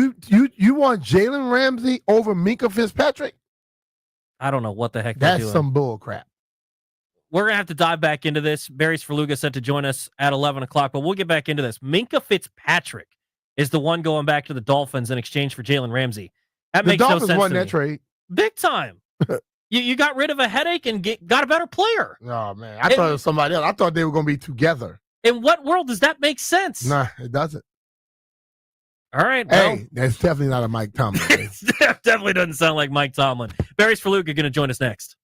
You want Jalen Ramsey over Minkah Fitzpatrick? I don't know what the heck they're doing. That's some bull crap. We're going to have to dive back into this. Barry's Faluga said to join us at 11 o'clock, but we'll get back into this. Minkah Fitzpatrick is the one going back to the Dolphins in exchange for Jalen Ramsey. That makes no sense. The Dolphins won that trade. Big time. You got rid of a headache and got a better player. Oh, man. I thought it was somebody else. I thought they were going to be together. In what world does that make sense? Nah, it doesn't. All right. Hey, that's definitely not a Mike Tomlin. It definitely doesn't sound like Mike Tomlin. Barry's Faluga going to join us next.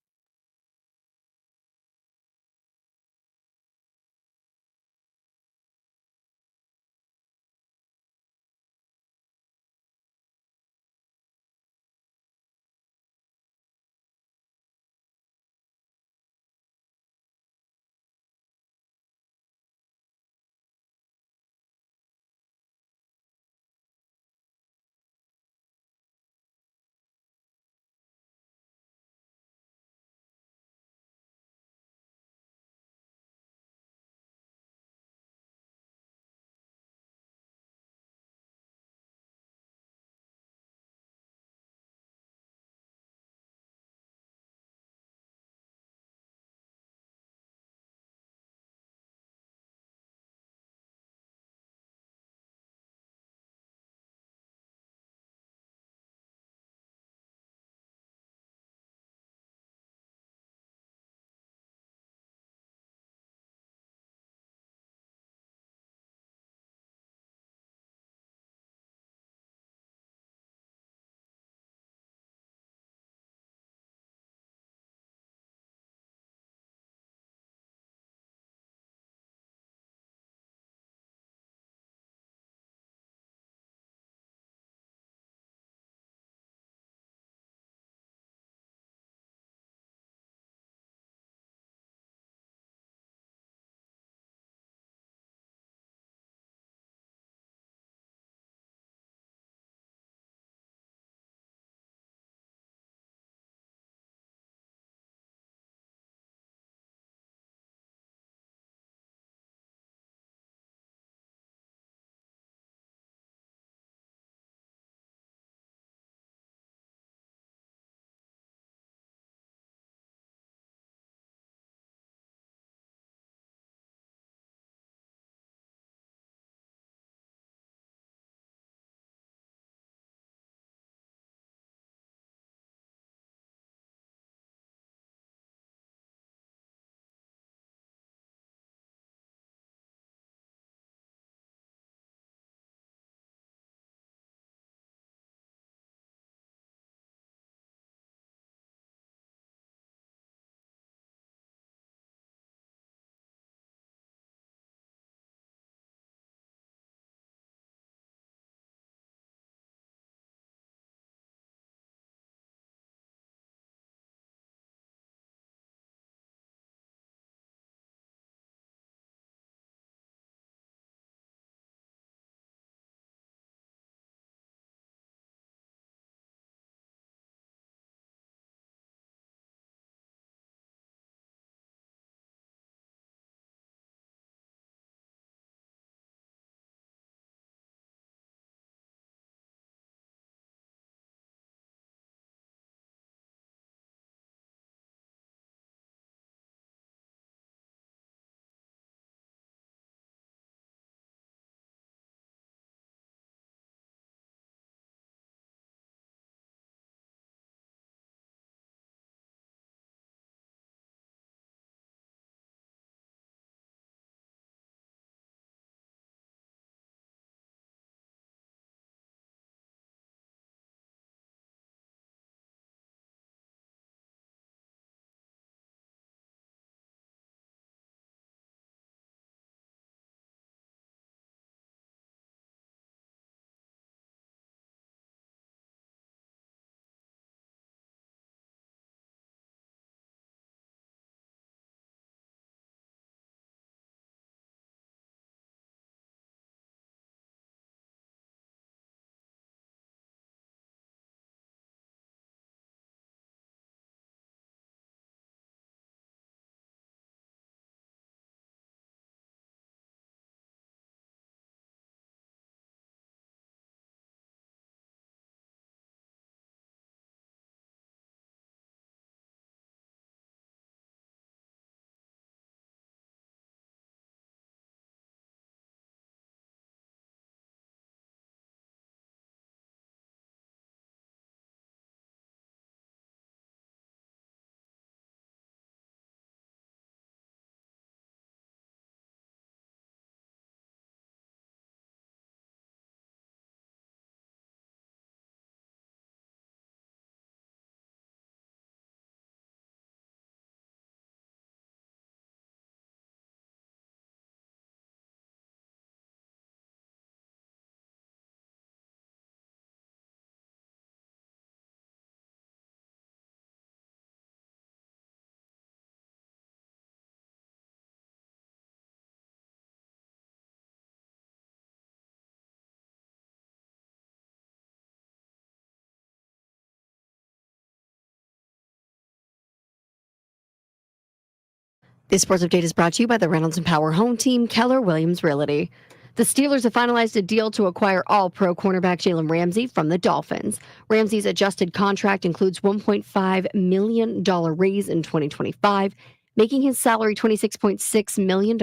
This sports update is brought to you by the Reynolds and Power Home Team, Keller Williams Realty. The Steelers have finalized a deal to acquire All-Pro cornerback Jalen Ramsey from the Dolphins. Ramsey's adjusted contract includes $1.5 million raise in 2025, making his salary $26.6 million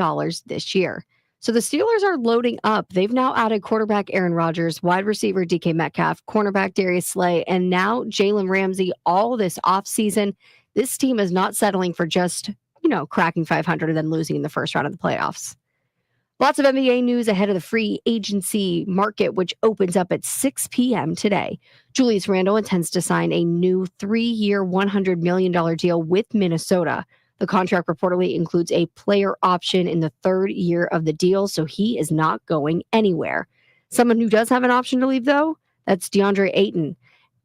this year. So the Steelers are loading up. They've now added quarterback Aaron Rodgers, wide receiver DK Metcalf, cornerback Darius Slay, and now Jalen Ramsey all this offseason. This team is not settling for just cracking 500 and then losing in the first round of the playoffs. Lots of NBA news ahead of the free agency market, which opens up at 6 p.m. today. Julius Randle intends to sign a new 3-year, $100 million deal with Minnesota. The contract reportedly includes a player option in the third year of the deal, so he is not going anywhere. Someone who does have an option to leave, though, that's DeAndre Ayton.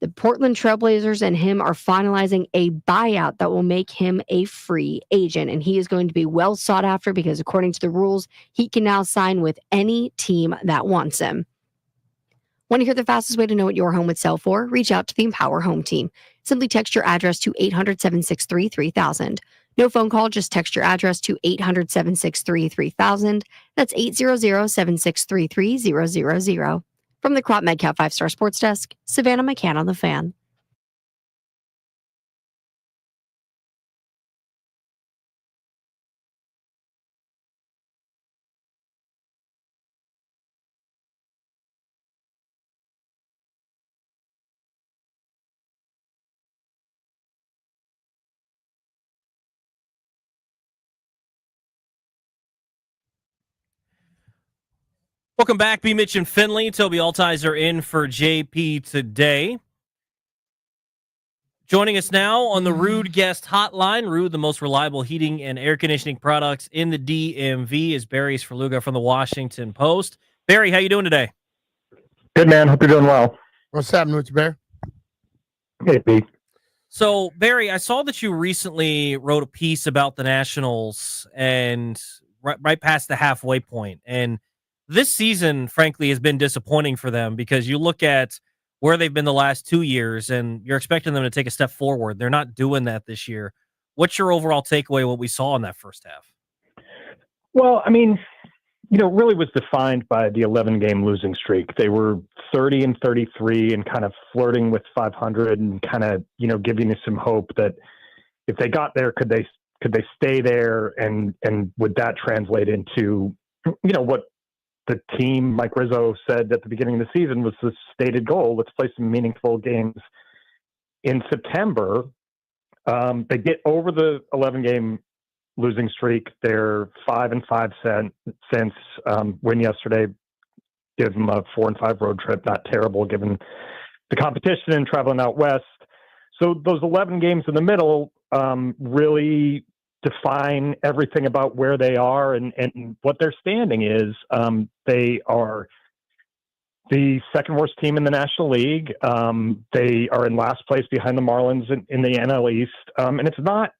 The Portland Trailblazers and him are finalizing a buyout that will make him a free agent, and he is going to be well sought after because according to the rules, he can now sign with any team that wants him. Want to hear the fastest way to know what your home would sell for? Reach out to the Empower Home Team. Simply text your address to 800-763-3000. No phone call, just text your address to 800-763-3000. That's 800-763-3000. From the Crop Medcap 5-Star Sports Desk, Savannah McCann on the Fan. Welcome back, B. Mitch and Finley. Toby Altizer in for JP today. Joining us now on the Rude Guest Hotline, Rude, the most reliable heating and air conditioning products in the DMV, is Barry Svrluga from the Washington Post. Barry, how you doing today? Good, man. Hope you're doing well. What's happening with you, Bear? Hey, Pete. So, Barry, I saw that you recently wrote a piece about the Nationals and right past the halfway point. And this season, frankly, has been disappointing for them because you look at where they've been the last 2 years and you're expecting them to take a step forward. They're not doing that this year. What's your overall takeaway, what we saw in that first half? Well, I mean, really was defined by the 11-game losing streak. They were 30-33 and kind of flirting with 500 and kind of, giving us some hope that if they got there, could they stay there and would that translate into, what the team, Mike Rizzo, said at the beginning of the season was the stated goal. Let's play some meaningful games. In September, they get over the 11-game losing streak. They're 5-5 since win yesterday. Give them a 4-5 road trip. Not terrible given the competition and traveling out west. So those 11 games in the middle really define everything about where they are and what their standing is. They are the second worst team in the National League. They are in last place behind the Marlins in the NL East. And it's not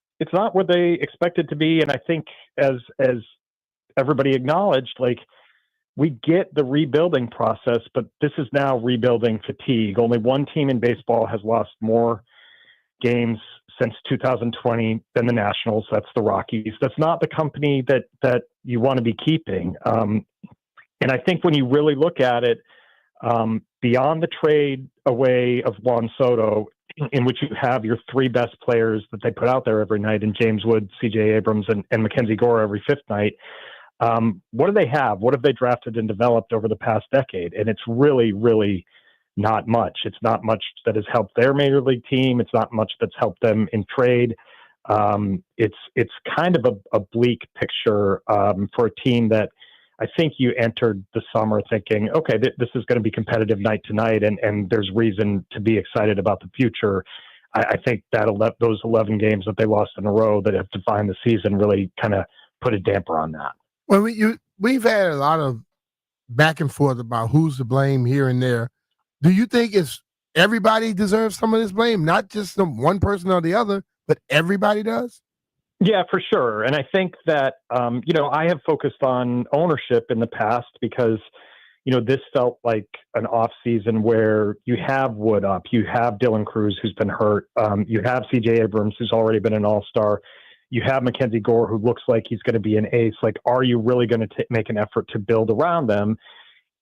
where they expected to be. And I think as everybody acknowledged, like, we get the rebuilding process, but this is now rebuilding fatigue. Only one team in baseball has lost more games since 2020 than the Nationals. That's the Rockies. That's not the company that you want to be keeping. And I think when you really look at it, beyond the trade away of Juan Soto, in which you have your three best players that they put out there every night in James Wood, CJ Abrams, and Mackenzie Gore every fifth night, what do they have? What have they drafted and developed over the past decade? And it's really, really not much. It's not much that has helped their major league team. It's not much that's helped them in trade. It's kind of a bleak picture for a team that I think you entered the summer thinking, okay, this is going to be competitive night to night, and there's reason to be excited about the future. I think that those 11 games that they lost in a row that have defined the season really kind of put a damper on that. Well, we've had a lot of back and forth about who's to blame here and there. Do you think everybody deserves some of this blame, not just one person or the other, but everybody does? Yeah, for sure. And I think that, I have focused on ownership in the past because, this felt like an off season where you have Wood up, you have Dylan Cruz who's been hurt, you have CJ Abrams who's already been an all-star. You have Mackenzie Gore, who looks like he's going to be an ace. Like, are you really going to make an effort to build around them?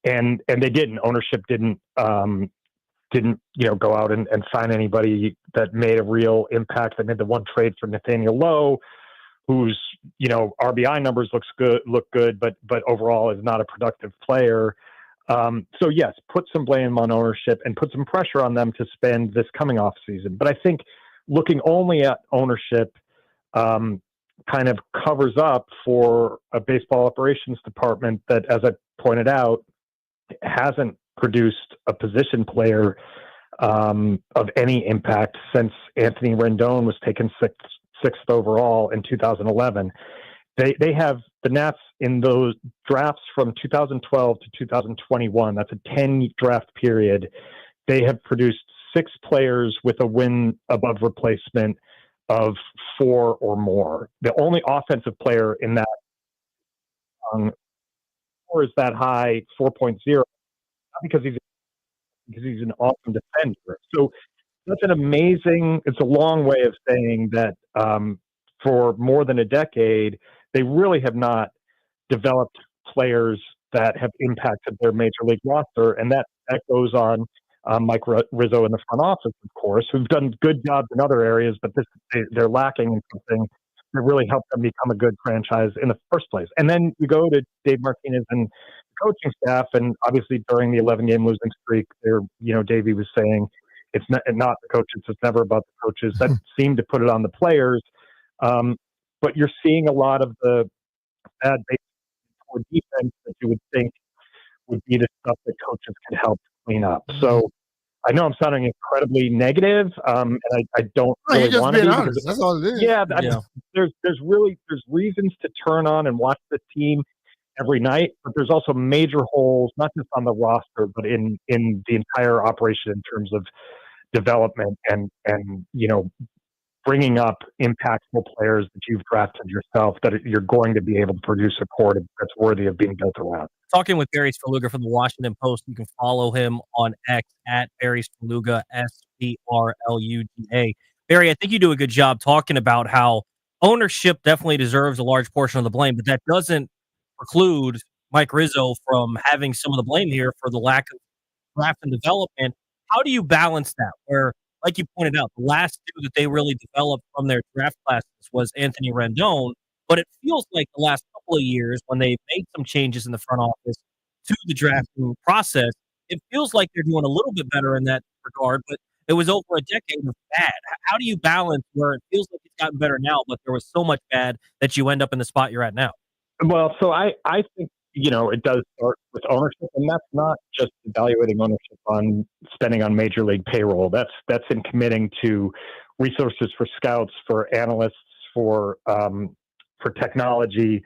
And they didn't. Ownership didn't go out and sign anybody that made a real impact. They made the one trade for Nathaniel Lowe, whose RBI numbers look good, but overall is not a productive player. So yes, put some blame on ownership and put some pressure on them to spend this coming off season. But I think looking only at ownership kind of covers up for a baseball operations department that, as I pointed out, hasn't produced a position player of any impact since Anthony Rendon was taken sixth overall in 2011. They have the Nats in those drafts from 2012 to 2021. That's a 10 draft period. They have produced 6 players with a win above replacement of 4 or more. The only offensive player in that score is that high, 4.0, not because he's an awesome defender. So that's an amazing. It's a long way of saying that for more than a decade, they really have not developed players that have impacted their major league roster, and that goes on Mike Rizzo in the front office, of course, who've done good jobs in other areas, but they're lacking in something that really helped them become a good franchise in the first place. And then you go to Dave Martinez and the coaching staff, and obviously during the 11-game losing streak, Davey was saying it's not the coaches, it's never about the coaches. That seemed to put it on the players. But you're seeing a lot of the bad baseball defense that you would think would be the stuff that coaches could help clean up. So I know I'm sounding incredibly negative, and I don't really want to be. Honest. That's all it is. Yeah. There's reasons to turn on and watch the team every night, but there's also major holes, not just on the roster, but in the entire operation in terms of development and bringing up impactful players that you've drafted yourself that you're going to be able to produce a core that's worthy of being built around. Talking with Barry Svrluga from the Washington Post. You can follow him on X at Barry Svrluga, Svrluga. Barry, I think you do a good job talking about how ownership definitely deserves a large portion of the blame, but that doesn't preclude Mike Rizzo from having some of the blame here for the lack of draft and development. How do you balance that? Where, like you pointed out, the last 2 that they really developed from their draft classes was Anthony Rendon, but it feels like the last couple of years when they've made some changes in the front office to the drafting process, it feels like they're doing a little bit better in that regard, but it was over a decade of bad. How do you balance where it feels like it's gotten better now, but there was so much bad that you end up in the spot you're at now? Well, so I think, it does start with ownership, and that's not just evaluating ownership on spending on major league payroll. That's in committing to resources for scouts, for analysts, for technology,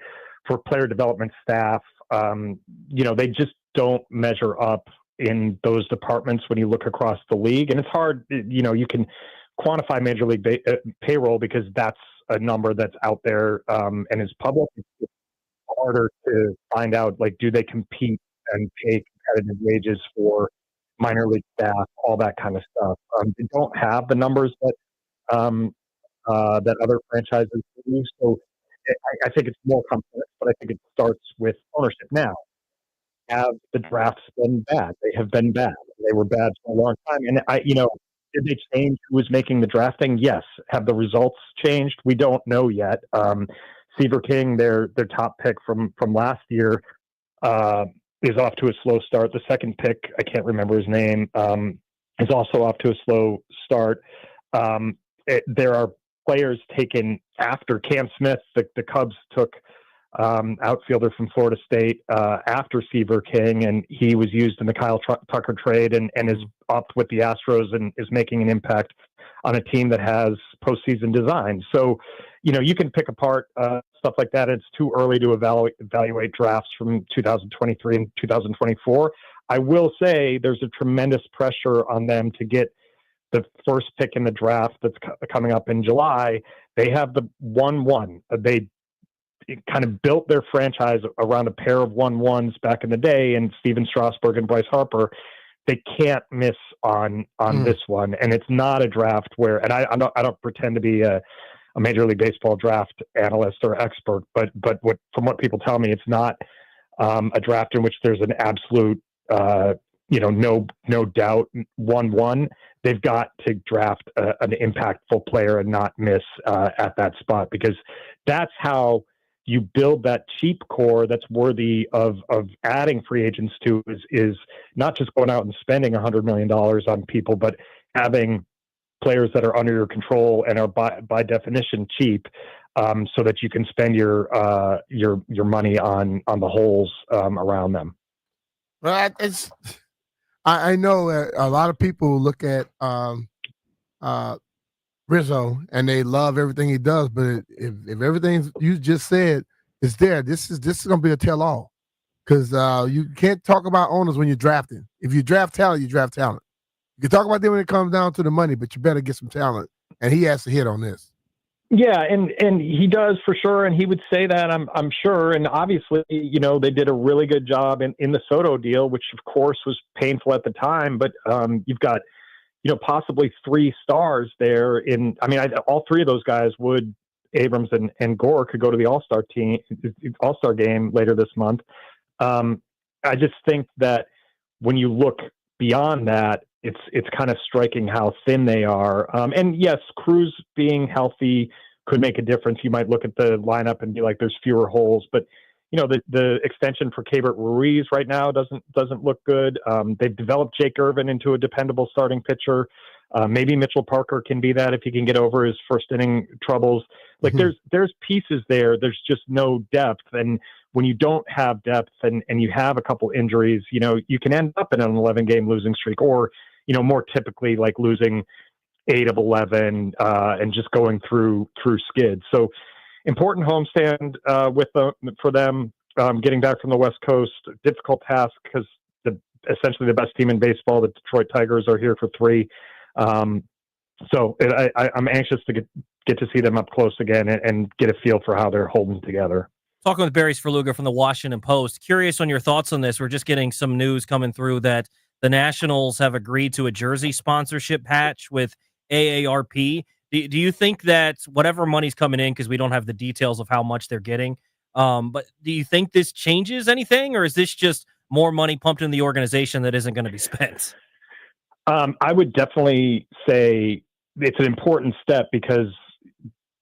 for player development staff. They just don't measure up in those departments when you look across the league, and it's hard. You can quantify major league payroll because that's a number that's out there and is public. It's harder to find out, like, do they compete and pay competitive wages for minor league staff, all that kind of stuff. They don't have the numbers that other franchises do. So I think it's more complex, but I think it starts with ownership. Now, have the drafts been bad? They have been bad. They were bad for a long time. And did they change who was making the drafting? Yes. Have the results changed? We don't know yet. Seaver King, their top pick from last year, is off to a slow start. The second pick, I can't remember his name, is also off to a slow start. There are players taken after Cam Smith. The Cubs took outfielder from Florida State after Seaver King, and he was used in the Kyle Tucker trade and is up with the Astros and is making an impact on a team that has postseason design. So, you can pick apart stuff like that. It's too early to evaluate drafts from 2023 and 2024. I will say there's a tremendous pressure on them to get the first pick in the draft that's coming up in July. They have the 1-1. They kind of built their franchise around a pair of 1-1s back in the day, and Steven Strasburg and Bryce Harper. They can't miss on this one, and it's not a draft where. And I don't pretend to be a a Major League Baseball draft analyst or expert, but from what people tell me, it's not a draft in which there's an absolute, no doubt 1-1. They've got to draft an impactful player and not miss at that spot, because that's how you build that cheap core that's worthy of adding free agents to, is not just going out and spending $100 million on people, but having players that are under your control and are by definition cheap, so that you can spend your money on the holes around them. Well, I know that a lot of people look at Rizzo and they love everything he does, but if everything you just said is there, this is going to be a tell-all, because you can't talk about owners when you're drafting. If you draft talent, you draft talent. You can talk about them when it comes down to the money, but you better get some talent, and he has to hit on this. Yeah, and he does for sure, and he would say that, I'm sure. And obviously, they did a really good job in the Soto deal, which of course was painful at the time. But you've got, possibly 3 stars there. All 3 of those guys would, Abrams and Gore, could go to the All-Star game later this month. I just think that when you look beyond that, it's kind of striking how thin they are. And yes, Cruz being healthy could make a difference. You might look at the lineup and be like, there's fewer holes, but the extension for Keibert Ruiz right now doesn't look good. They've developed Jake Irvin into a dependable starting pitcher. Maybe Mitchell Parker can be that if he can get over his first inning troubles. Like there's pieces there. There's just no depth. And when you don't have depth and you have a couple injuries, you can end up in an 11-game losing streak, or more typically like losing 8 of 11 and just going through skids. So important homestand for them, getting back from the West Coast. Difficult task because essentially the best team in baseball, the Detroit Tigers, are here for 3. So I'm anxious to get to see them up close again and get a feel for how they're holding together. Talking with Barry Svrluga from the Washington Post. Curious on your thoughts on this. We're just getting some news coming through that the Nationals have agreed to a jersey sponsorship patch with AARP. Do you think that whatever money's coming in, because we don't have the details of how much they're getting, but do you think this changes anything, or is this just more money pumped in the organization that isn't going to be spent? I would definitely say it's an important step, because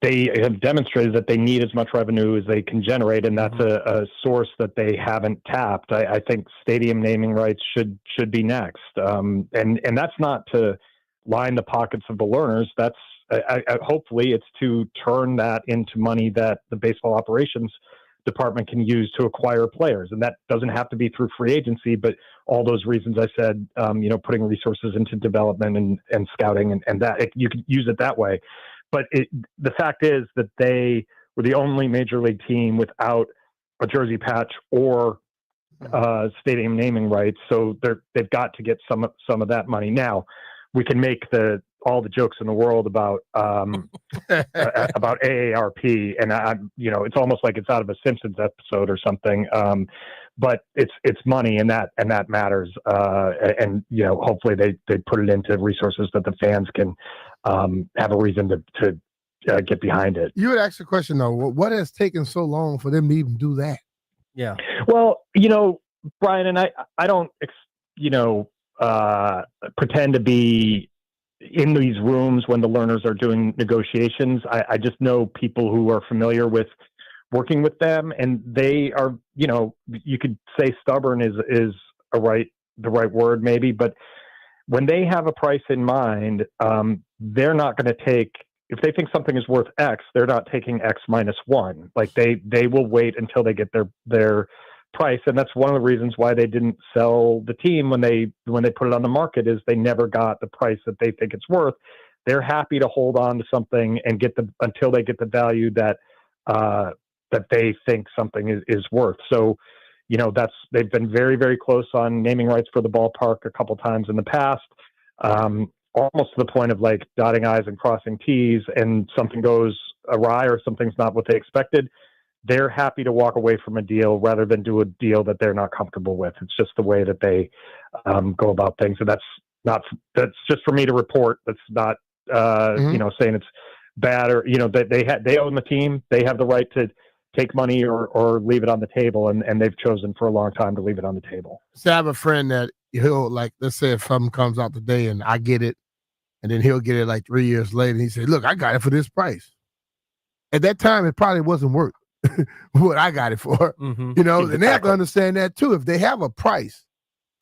they have demonstrated that they need as much revenue as they can generate, and that's a source that they haven't tapped. I think stadium naming rights should be next, and that's not to line the pockets of the learners. That's hopefully it's to turn that into money that the baseball operations department can use to acquire players, and that doesn't have to be through free agency, but all those reasons I said, putting resources into development and scouting, and that you could use it that way. But the fact is that they were the only major league team without a jersey patch or stadium naming rights, so they've got to get some of that money. Now, we can make all the jokes in the world about AARP, and it's almost like it's out of a Simpsons episode or something. But it's money, and that matters. And hopefully they put it into resources that the fans can have a reason to get behind it. You would ask the question though: what has taken so long for them to even do that? Yeah. Well, Brian, and I don't, pretend to be in these rooms when the learners are doing negotiations. I just know people who are familiar with working with them, and they are, you could say stubborn is the right word maybe, but when they have a price in mind, they're not going to take, if they think something is worth X, they're not taking X minus 1. Like they will wait until they get their price. And that's one of the reasons why they didn't sell the team when they put it on the market, is they never got the price that they think it's worth. They're happy to hold on to something and until they get the value that they think something is worth. So, they've been very, very close on naming rights for the ballpark a couple times in the past, almost to the point of like dotting I's and crossing T's, and something goes awry or something's not what they expected. They're happy to walk away from a deal rather than do a deal that they're not comfortable with. It's just the way that they go about things. And that's just for me to report. That's not, saying it's bad or they own the team. They have the right to take money or leave it on the table, and they've chosen for a long time to leave it on the table. So I have a friend that he'll let's say if something comes out today and I get it, and then he'll get it like 3 years later. And he said, "Look, I got it for this price." At that time, it probably wasn't worth what I got it for. Mm-hmm. And they have to understand that too. If they have a price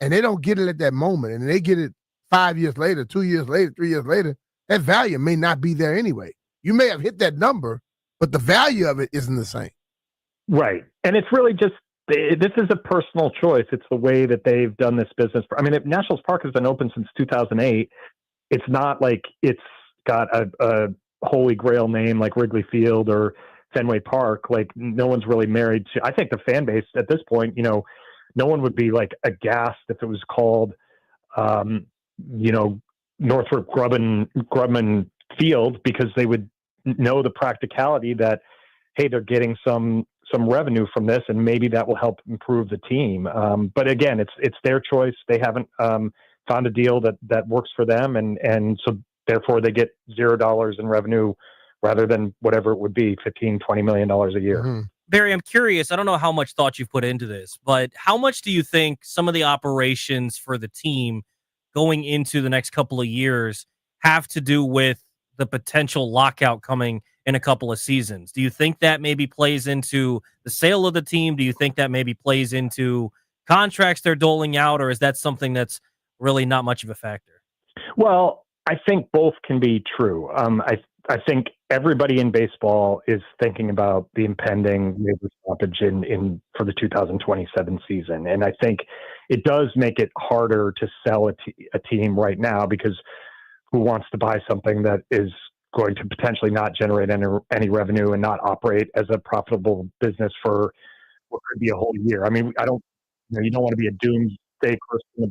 and they don't get it at that moment, and they get it 5 years later, 2 years later, 3 years later, that value may not be there anyway. You may have hit that number, but the value of it isn't the same. Right. And it's really just, this is a personal choice. It's the way that they've done this business. I mean, if Nationals Park has been open since 2008. It's not like it's got a holy grail name like Wrigley Field or Fenway Park. Like, no one's really married to, I think the fan base at this point, no one would be like aghast if it was called, Northrop Grumman Field, because they would know the practicality that, hey, they're getting some revenue from this, and maybe that will help improve the team. But again, it's their choice. They haven't found a deal that works for them, and so therefore they get $0 in revenue rather than whatever it would be, $15-20 million a year. Mm-hmm. Barry, I'm curious. I don't know how much thought you've put into this, but how much do you think some of the operations for the team going into the next couple of years have to do with the potential lockout coming in a couple of seasons? Do you think that maybe plays into the sale of the team? Do you think that maybe plays into contracts they're doling out, or is that something that's really not much of a factor? Well, I think both can be true. I think everybody in baseball is thinking about the impending labor stoppage for the 2027 season. And I think it does make it harder to sell a team right now, because who wants to buy something that is going to potentially not generate any revenue and not operate as a profitable business for what could be a whole year? I mean, you don't want to be a doomsday person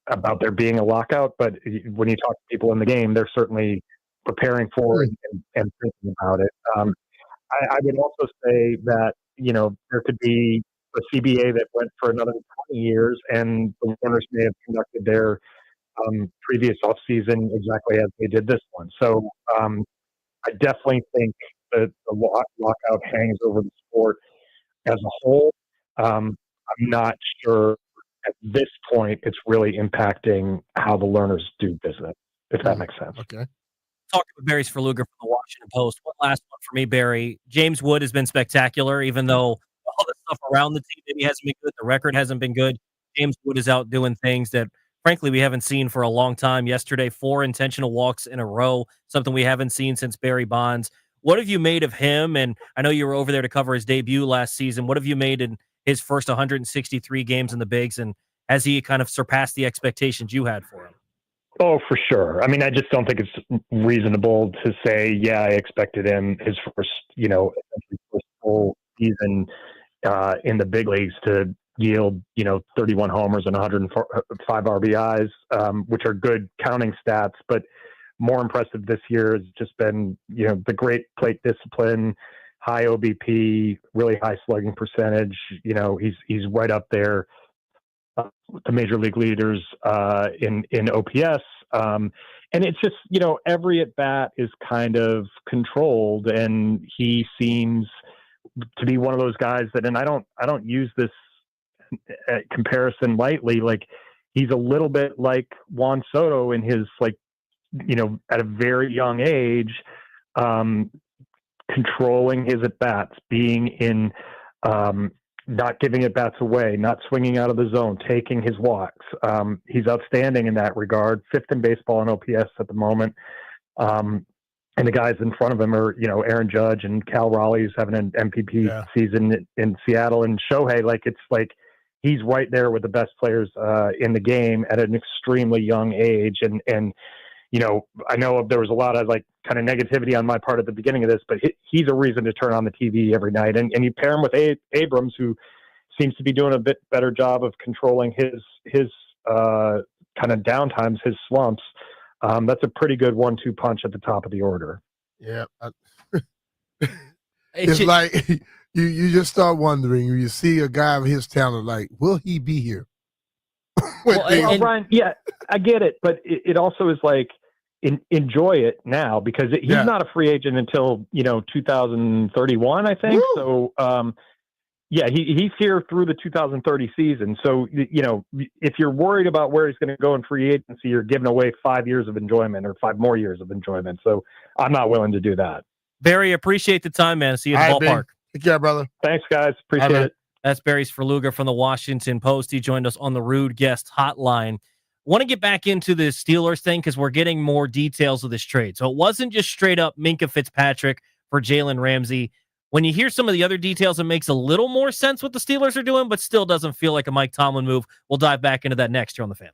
about there being a lockout, but when you talk to people in the game, they're certainly preparing for it and thinking about it. I would also say that, there could be a CBA that went for another 20 years, and the owners may have conducted their previous offseason exactly as they did this one. So I definitely think that the lockout hangs over the sport as a whole. I'm not sure at this point it's really impacting how the learners do business, if that makes sense. Okay. Talking with Barry Svrluga from the Washington Post. One last one for me, Barry. James Wood has been spectacular, even though all the stuff around the team maybe hasn't been good. The record hasn't been good. James Wood is out doing things that, frankly, we haven't seen for a long time. Yesterday, 4 intentional walks in a row, something we haven't seen since Barry Bonds. What have you made of him? And I know you were over there to cover his debut last season. What have you made in his first 163 games in the bigs? And has he kind of surpassed the expectations you had for him? Oh, for sure. I mean, I just don't think it's reasonable to say, yeah, I expected him his first full season in the big leagues to yield, 31 homers and 105 RBIs, which are good counting stats. But more impressive this year has just been, the great plate discipline, high OBP, really high slugging percentage. He's right up there with the major league leaders in OPS. And it's just, every at bat is kind of controlled, and he seems to be one of those guys that, and I don't use this comparison lightly. Like, he's a little bit like Juan Soto in his, at a very young age, controlling his at bats, being in, not giving at bats away, not swinging out of the zone, taking his walks. He's outstanding in that regard. 5th in baseball in OPS at the moment. And the guys in front of him are, Aaron Judge and Cal Raleigh, who's having an MVP season in Seattle, and Shohei. It's like he's right there with the best players in the game at an extremely young age. And I know there was a lot of kind of negativity on my part at the beginning of this, but he's a reason to turn on the TV every night. And you pair him with Abrams, who seems to be doing a bit better job of controlling his kind of downtimes, his slumps. That's a pretty good 1-2 punch at the top of the order. Yeah. It's like you just start wondering, you see a guy of his talent, will he be here? Well, Ryan, yeah, I get it. But it also is enjoy it now because he's not a free agent until 2031, I think. Woo! So he's here through the 2030 season. So if you're worried about where he's going to go in free agency, you're giving away 5 years of enjoyment or 5 more years of enjoyment. So I'm not willing to do that. Barry, appreciate the time, man. See you at the ballpark. Take care, brother. Thanks, guys. Appreciate it. That's Barry Svrluga from the Washington Post. He joined us on the Rude Guest Hotline. Want to get back into the Steelers thing because we're getting more details of this trade. So it wasn't just straight up Minkah Fitzpatrick for Jalen Ramsey. When you hear some of the other details, it makes a little more sense what the Steelers are doing, but still doesn't feel like a Mike Tomlin move. We'll dive back into that next year on The Fan.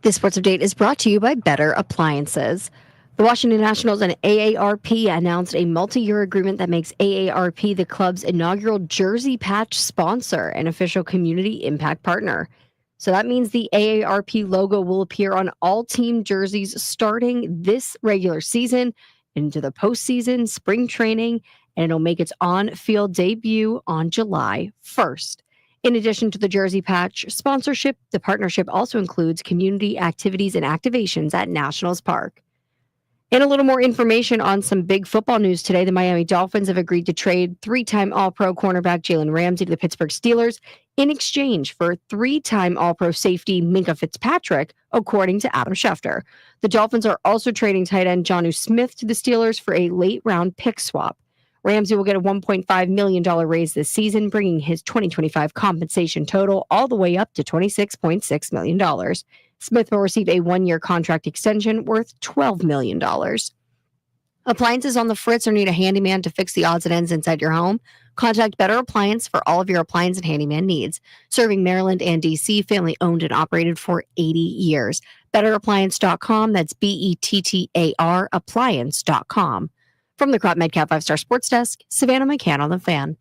This sports update is brought to you by Better Appliances. The Washington Nationals and AARP announced a multi-year agreement that makes AARP the club's inaugural jersey patch sponsor and official community impact partner. So that means the AARP logo will appear on all team jerseys starting this regular season into the postseason, spring training, and it'll make its on-field debut on July 1st. In addition to the jersey patch sponsorship, the partnership also includes community activities and activations at Nationals Park. And a little more information on some big football news today. The Miami Dolphins have agreed to trade three-time All-Pro cornerback Jalen Ramsey to the Pittsburgh Steelers in exchange for three-time All-Pro safety Minkah Fitzpatrick, according to Adam Schefter. The Dolphins are also trading tight end Jonnu Smith to the Steelers for a late-round pick swap. Ramsey will get a $1.5 million raise this season, bringing his 2025 compensation total all the way up to $26.6 million. Smith will receive a one-year contract extension worth $12 million. Appliances on the fritz or need a handyman to fix the odds and ends inside your home? Contact Better Appliance for all of your appliance and handyman needs. Serving Maryland and D.C., family owned and operated for 80 years. BetterAppliance.com, that's BETTAR appliance.com. From the Crop Medcap 5-Star Sports Desk, Savannah McCann on the Fan.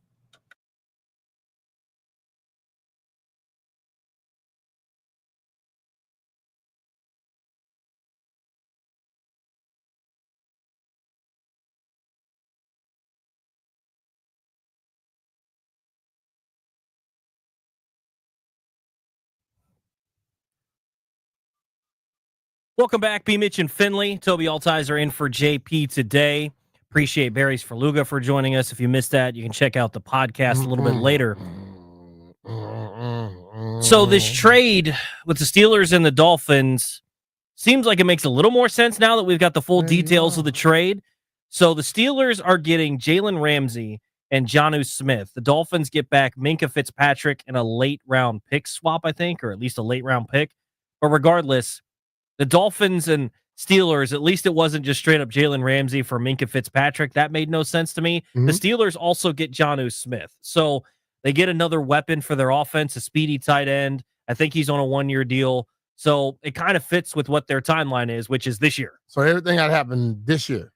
Welcome back, B. Mitch and Finley. Toby Altizer in for JP today. Appreciate Barry's Faluga for joining us. If you missed that, you can check out the podcast a little bit later. So this trade with the Steelers and the Dolphins seems like it makes a little more sense now that we've got the full details of the trade. So the Steelers are getting Jalen Ramsey and Jonnu Smith. The Dolphins get back Minkah Fitzpatrick and a late-round pick swap, I think, or at least a late-round pick. But regardless, the Dolphins and Steelers, at least it wasn't just straight up Jalen Ramsey for Minkah Fitzpatrick. That made no sense to me. Mm-hmm. The Steelers also get Jonnu Smith. So they get another weapon for their offense, a speedy tight end. I think he's on a one-year deal. So it kind of fits with what their timeline is, which is this year. So everything that happened this year.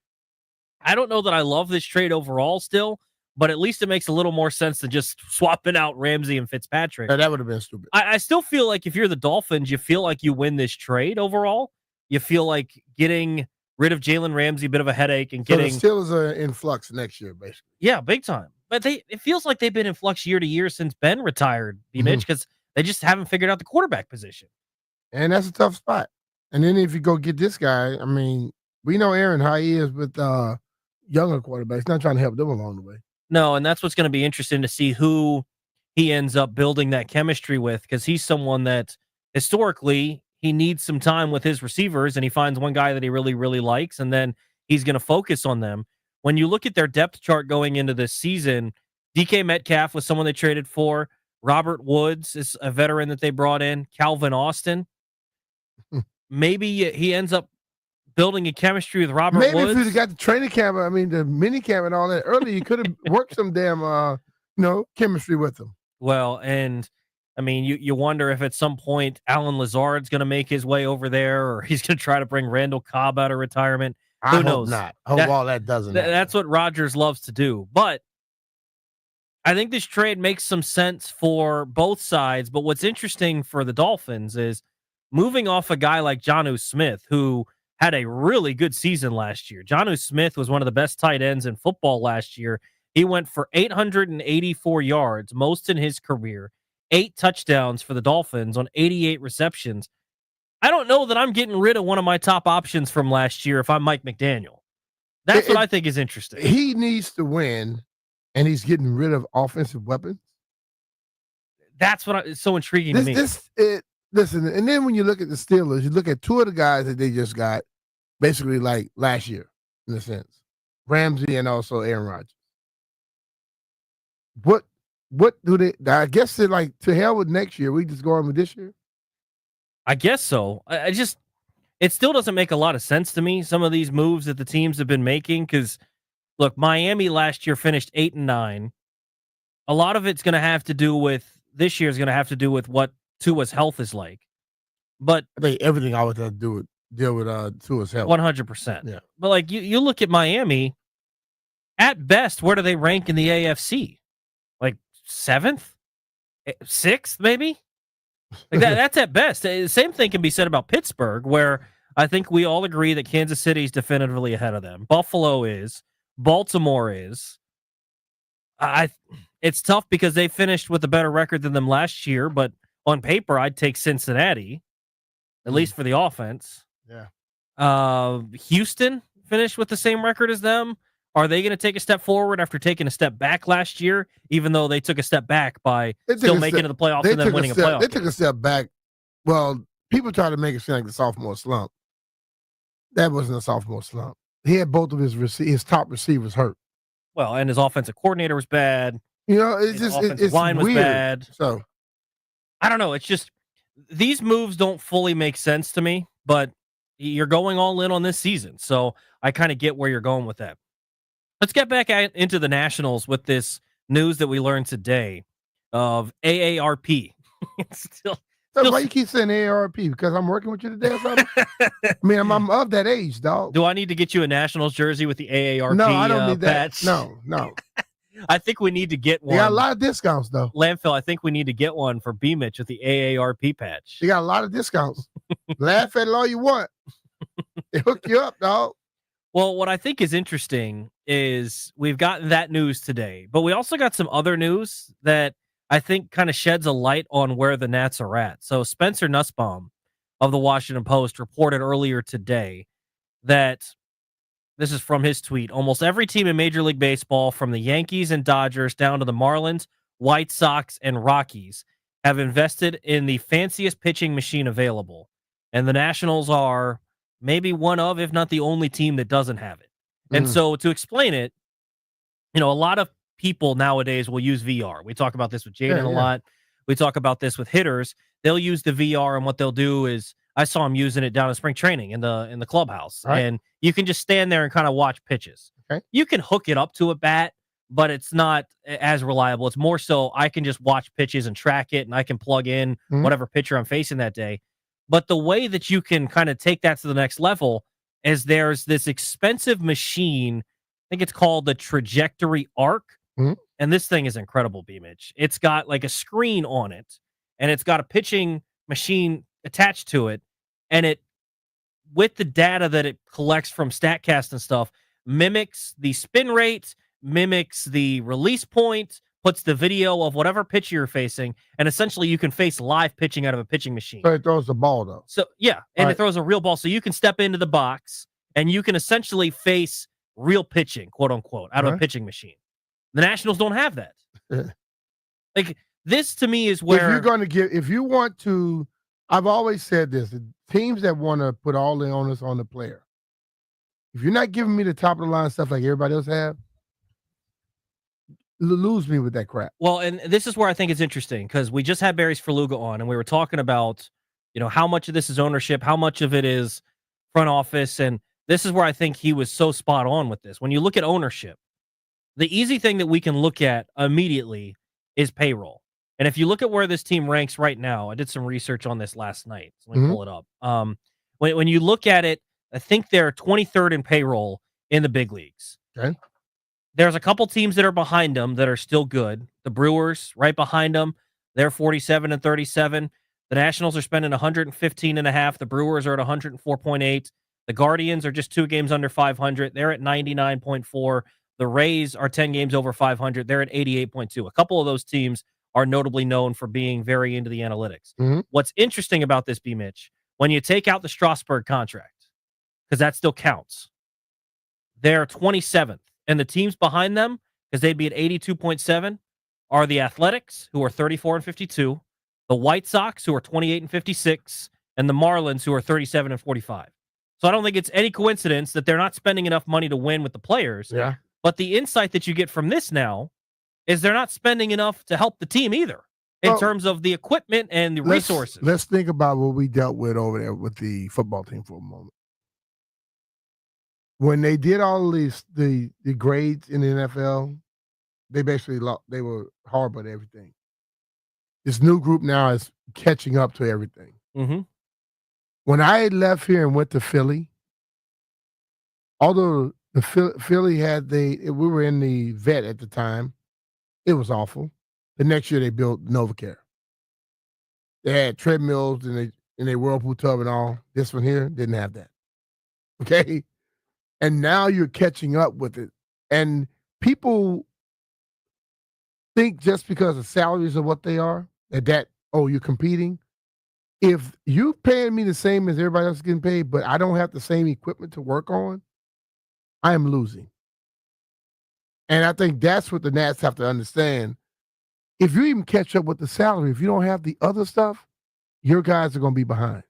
I don't know that I love this trade overall still, but at least it makes a little more sense than just swapping out Ramsey and Fitzpatrick. Yeah, that would have been stupid. I still feel like if you're the Dolphins, you feel like you win this trade overall. You feel like getting rid of Jalen Ramsey, a bit of a headache, and getting... So the Steelers are in flux next year, basically. Yeah, big time. But it feels like they've been in flux year to year since Ben retired, Mitch, because they just haven't figured out the quarterback position. And that's a tough spot. And then if you go get this guy, I mean, we know Aaron, how he is with younger quarterbacks, not trying to help them along the way. No, and that's what's going to be interesting to see who he ends up building that chemistry with, because he's someone that historically he needs some time with his receivers, and he finds one guy that he really, really likes, and then he's going to focus on them. When you look at their depth chart going into this season, DK Metcalf was someone they traded for. Robert Woods is a veteran that they brought in. Calvin Austin. Maybe he ends up building a chemistry with Robert Woods. Maybe if you got the training camp, I mean, the mini camp and all that earlier, you could have worked some damn, chemistry with them. Well, and I mean, you wonder if at some point Alan Lazard's going to make his way over there, or he's going to try to bring Randall Cobb out of retirement. Who knows? Not. I hope all that doesn't. That's what Rodgers loves to do. But I think this trade makes some sense for both sides. But what's interesting for the Dolphins is moving off a guy like Jonnu Smith, who had a really good season last year. Jonnu Smith was one of the best tight ends in football last year. He went for 884 yards, most in his career, 8 touchdowns for the Dolphins on 88 receptions. I don't know that I'm getting rid of one of my top options from last year if I'm Mike McDaniel. That's what I think is interesting. He needs to win, and he's getting rid of offensive weapons. That's what is so intriguing to me. Listen, and then when you look at the Steelers, you look at two of the guys that they just got, basically like last year, in a sense, Ramsey and also Aaron Rodgers. What do they? I guess they're like, to hell with next year. We just go on with this year. I guess so. It still doesn't make a lot of sense to me, some of these moves that the teams have been making, because look, Miami last year finished 8-9. A lot of it's going to have to do with this year's going to have to do with what Tua's health is like. But I think everything always has to deal with Tua's health. 100%. Yeah. But like you look at Miami, at best, where do they rank in the AFC? Like 7th? 6th, maybe? Like that's at best. The same thing can be said about Pittsburgh, where I think we all agree that Kansas City is definitively ahead of them. Buffalo is. Baltimore is. It's tough because they finished with a better record than them last year, but on paper, I'd take Cincinnati, at least for the offense. Yeah. Houston finished with the same record as them. Are they going to take a step forward after taking a step back last year, even though they took a step back by still making it to the playoffs and then winning a playoff They took a step back. Well, people try to make it seem like the sophomore slump. That wasn't a sophomore slump. He had both of his top receivers hurt. Well, and his offensive coordinator was bad. You know, it's line was weird. bad. So I don't know. It's just these moves don't fully make sense to me, but you're going all in on this season. So I kind of get where you're going with that. Let's get back into the Nationals with this news that we learned today of AARP. Why you keep saying AARP? Because I'm working with you today or something? I mean, I'm of that age, dog. Do I need to get you a Nationals jersey with the AARP? No, I don't need patch? that. No. I think we need to get one. They got a lot of discounts, though. Landfill, I think we need to get one for B-Mitch with the AARP patch. They got a lot of discounts. Laugh at it all you want. They hook you up, dog. Well, what I think is interesting is we've gotten that news today, but we also got some other news that I think kind of sheds a light on where the Nats are at. So Spencer Nussbaum of the Washington Post reported earlier today that, this is from his tweet, almost every team in Major League Baseball, from the Yankees and Dodgers down to the Marlins, White Sox, and Rockies, have invested in the fanciest pitching machine available. And the Nationals are maybe one of, if not the only team that doesn't have it. And so to explain it, a lot of people nowadays will use VR. We talk about this with Jaden a lot. We talk about this with hitters. They'll use the VR, and what they'll do is, I saw him using it down in spring training in the clubhouse. Right. And you can just stand there and kind of watch pitches. Okay. You can hook it up to a bat, but it's not as reliable. It's more so I can just watch pitches and track it, and I can plug in whatever pitcher I'm facing that day. But the way that you can kind of take that to the next level is there's this expensive machine. I think it's called the Trajectory Arc. And this thing is incredible, B-Mitch. It's got like a screen on it, and it's got a pitching machine attached to it. And it, with the data that it collects from StatCast and stuff, mimics the spin rate, mimics the release point, puts the video of whatever pitch you're facing, and essentially you can face live pitching out of a pitching machine. So it throws the ball, though. So, yeah, and it throws a real ball. So you can step into the box, and you can essentially face real pitching, quote unquote, out of a pitching machine. The Nationals don't have that. Like, this to me is where... If you want to, I've always said this, teams that want to put all the onus on the player, if you're not giving me the top of the line stuff like everybody else have, lose me with that crap. Well, and this is where I think it's interesting, because we just had Barry Svrluga on, and we were talking about, how much of this is ownership, how much of it is front office, and this is where I think he was so spot on with this. When you look at ownership, the easy thing that we can look at immediately is payroll. And if you look at where this team ranks right now, I did some research on this last night. So let me pull it up. When you look at it, I think they're 23rd in payroll in the big leagues. Okay. There's a couple teams that are behind them that are still good. The Brewers, right behind them, they're 47 and 37. The Nationals are spending 115.5. The Brewers are at 104.8. The Guardians are just 2 games under 500. They're at 99.4. The Rays are 10 games over 500. They're at 88.2. A couple of those teams are notably known for being very into the analytics. What's interesting about this, B-Mitch, when you take out the Strasburg contract, because that still counts, they're 27th. And the teams behind them, because they'd be at 82.7, are the Athletics, who are 34 and 52, the White Sox, who are 28 and 56, and the Marlins, who are 37 and 45. So I don't think it's any coincidence that they're not spending enough money to win with the players. Yeah. But the insight that you get from this now is they're not spending enough to help the team either, in terms of the equipment and the resources. Let's think about what we dealt with over there with the football team for a moment. When they did all these the grades in the NFL, they basically they were horrible at everything. This new group now is catching up to everything. When I left here and went to Philly, although the Philly had we were in the vet at the time, it was awful. The next year they built NovaCare. They had treadmills in a whirlpool tub and all. This one here didn't have that. Okay? And now you're catching up with it. And people think just because the salaries are what they are, you're competing. If you're paying me the same as everybody else is getting paid, but I don't have the same equipment to work on, I am losing. And I think that's what the Nats have to understand. If you even catch up with the salary, if you don't have the other stuff, your guys are going to be behind.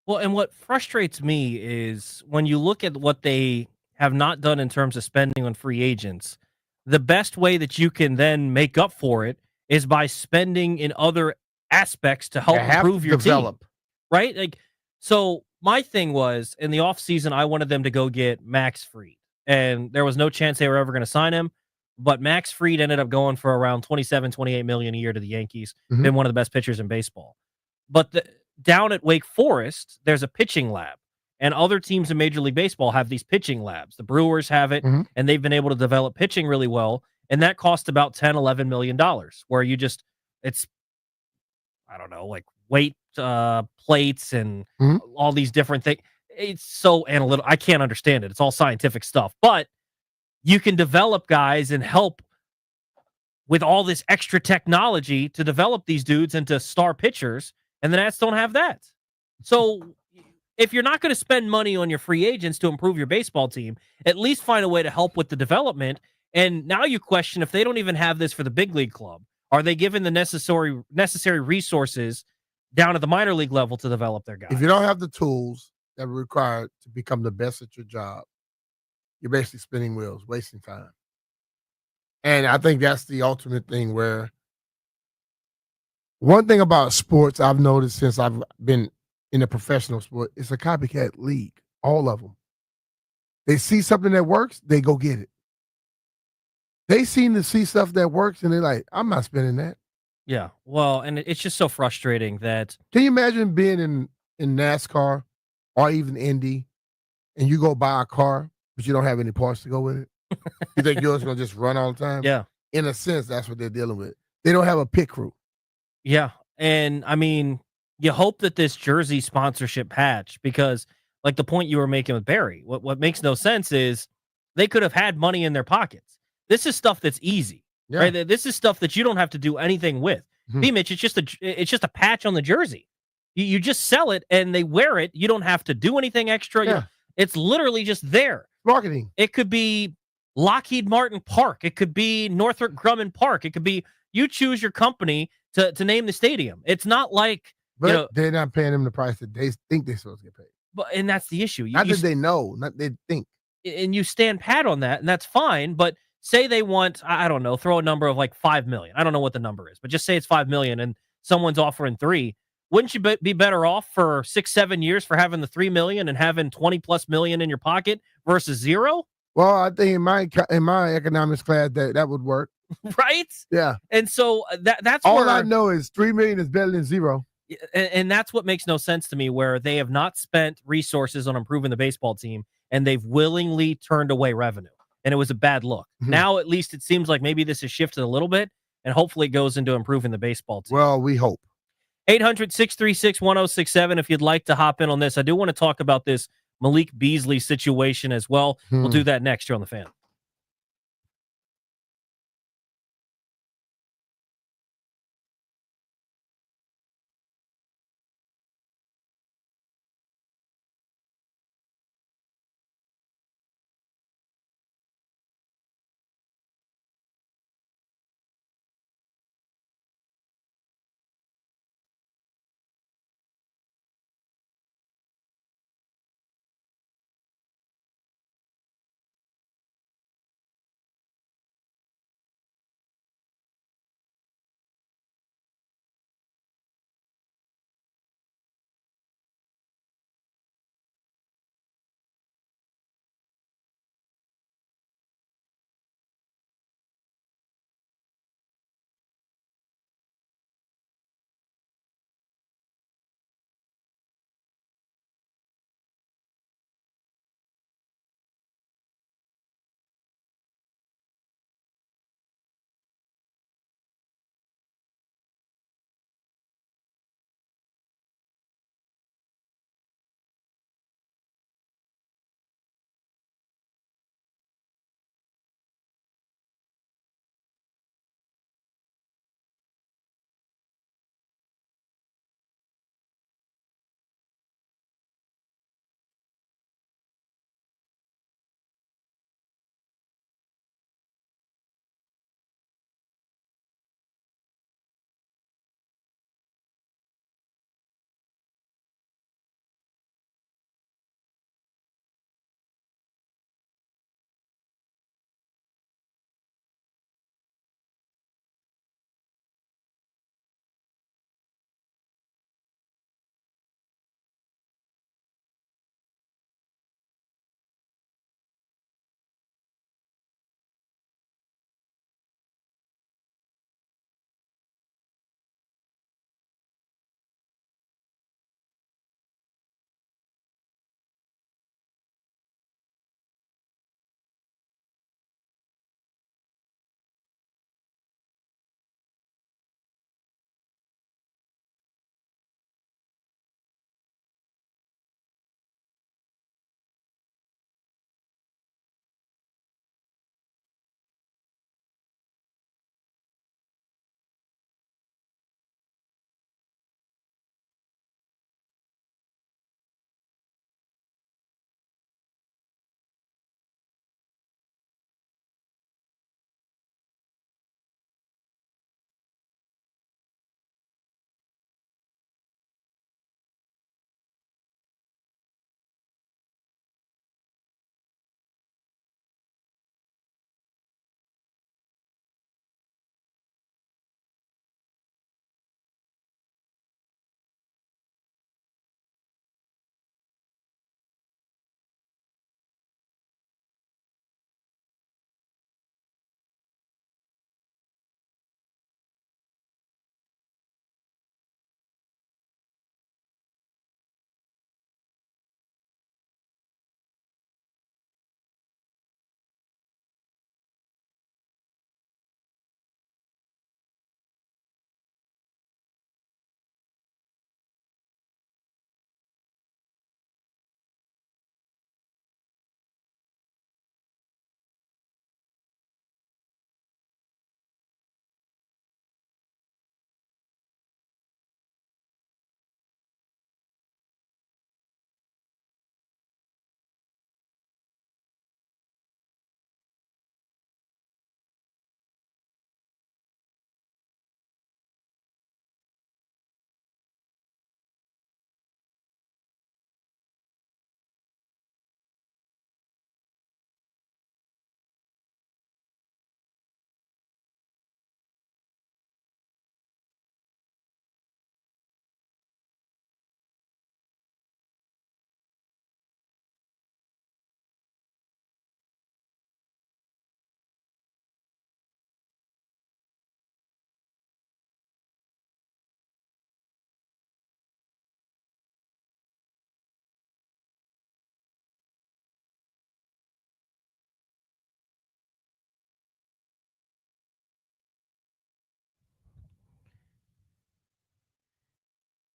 Well, and what frustrates me is when you look at what they have not done in terms of spending on free agents, the best way that you can then make up for it is by spending in other aspects to help improve your team. Right? Like, so my thing was in the offseason, I wanted them to go get Max Fried, and there was no chance they were ever going to sign him. But Max Fried ended up going for around $27-28 million a year to the Yankees. Mm-hmm. Been one of the best pitchers in baseball. But down at Wake Forest, there's a pitching lab, and other teams in Major League Baseball have these pitching labs. The Brewers have it, mm-hmm. and they've been able to develop pitching really well. And that cost about $10-11 million, where it's, I don't know, like weight plates and mm-hmm. all these different things. It's so analytical. I can't understand it. It's all scientific stuff. But you can develop guys and help with all this extra technology to develop these dudes into star pitchers, and the Nats don't have that. So if you're not going to spend money on your free agents to improve your baseball team, at least find a way to help with the development. And now you question if they don't even have this for the big league club, are they given the necessary resources down at the minor league level to develop their guys? If you don't have the tools that are required to become the best at your job, you're basically spinning wheels, wasting time. And I think that's the ultimate thing where one thing about sports I've noticed since I've been in a professional sport, it's a copycat league, all of them. They see something that works, they go get it. They seem to see stuff that works, and they're like, I'm not spending that. Yeah, well, and it's just so frustrating that... Can you imagine being in NASCAR or even Indy, and you go buy a car, but you don't have any parts to go with it? You think yours is going to just run all the time? Yeah. In a sense, that's what they're dealing with. They don't have a pit crew. Yeah, and I mean, you hope that this jersey sponsorship hatch, because like the point you were making with Barry, what makes no sense is they could have had money in their pockets. This is stuff that's easy, right? This is stuff that you don't have to do anything with. Mm-hmm. Mitch, it's just a patch on the jersey. You just sell it and they wear it. You don't have to do anything extra. Yeah. It's literally just there. Marketing. It could be Lockheed Martin Park. It could be Northrop Grumman Park. It could be, you choose your company to name the stadium. It's not like, but they're not paying them the price that they think they're supposed to get paid. But and that's the issue. Not that they know, not they think. And you stand pat on that, and that's fine. But say they want, I don't know, throw a number of like $5 million. I don't know what the number is, but just say it's $5 million, and someone's offering $3 million. Wouldn't you be better off for 6-7 years for having the $3 million and having $20+ million in your pocket versus $0? Well, I think in my economics class that would work. Right? Yeah. And so that's all I know is $3 million is better than $0. And that's what makes no sense to me, where they have not spent resources on improving the baseball team, and they've willingly turned away revenue. And it was a bad look. Mm-hmm. Now, at least it seems like maybe this has shifted a little bit, and hopefully it goes into improving the baseball team. Well, we hope. 800-636-1067 if you'd like to hop in on this. I do want to talk about this Malik Beasley situation as well. We'll do that next here on The Fan.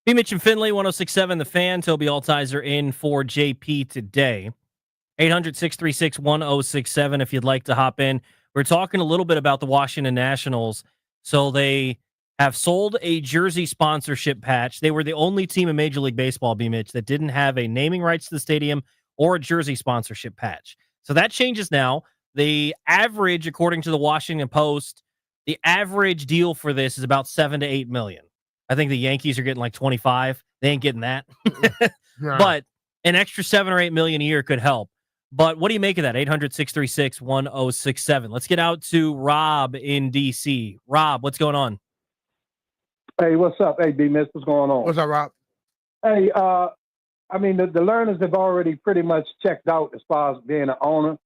B. Mitch and Finley, 106.7 The Fan. Toby Altizer in for JP today. 800-636-1067 if you'd like to hop in. We're talking a little bit about the Washington Nationals. So they have sold a jersey sponsorship patch. They were the only team in Major League Baseball, B. Mitch, that didn't have a naming rights to the stadium or a jersey sponsorship patch. So that changes now. The average, according to the Washington Post, the average deal for this is about $7 to $8 million. I think the Yankees are getting like 25. They ain't getting that. Yeah. But an extra $7 or $8 million a year could help. But what do you make of that? 800-636-1067. Let's get out to Rob in D.C. Rob, what's going on? Hey, what's up? Hey, B-Miss, what's going on? What's up, Rob? Hey, I mean, the learners have already pretty much checked out as far as being an owner.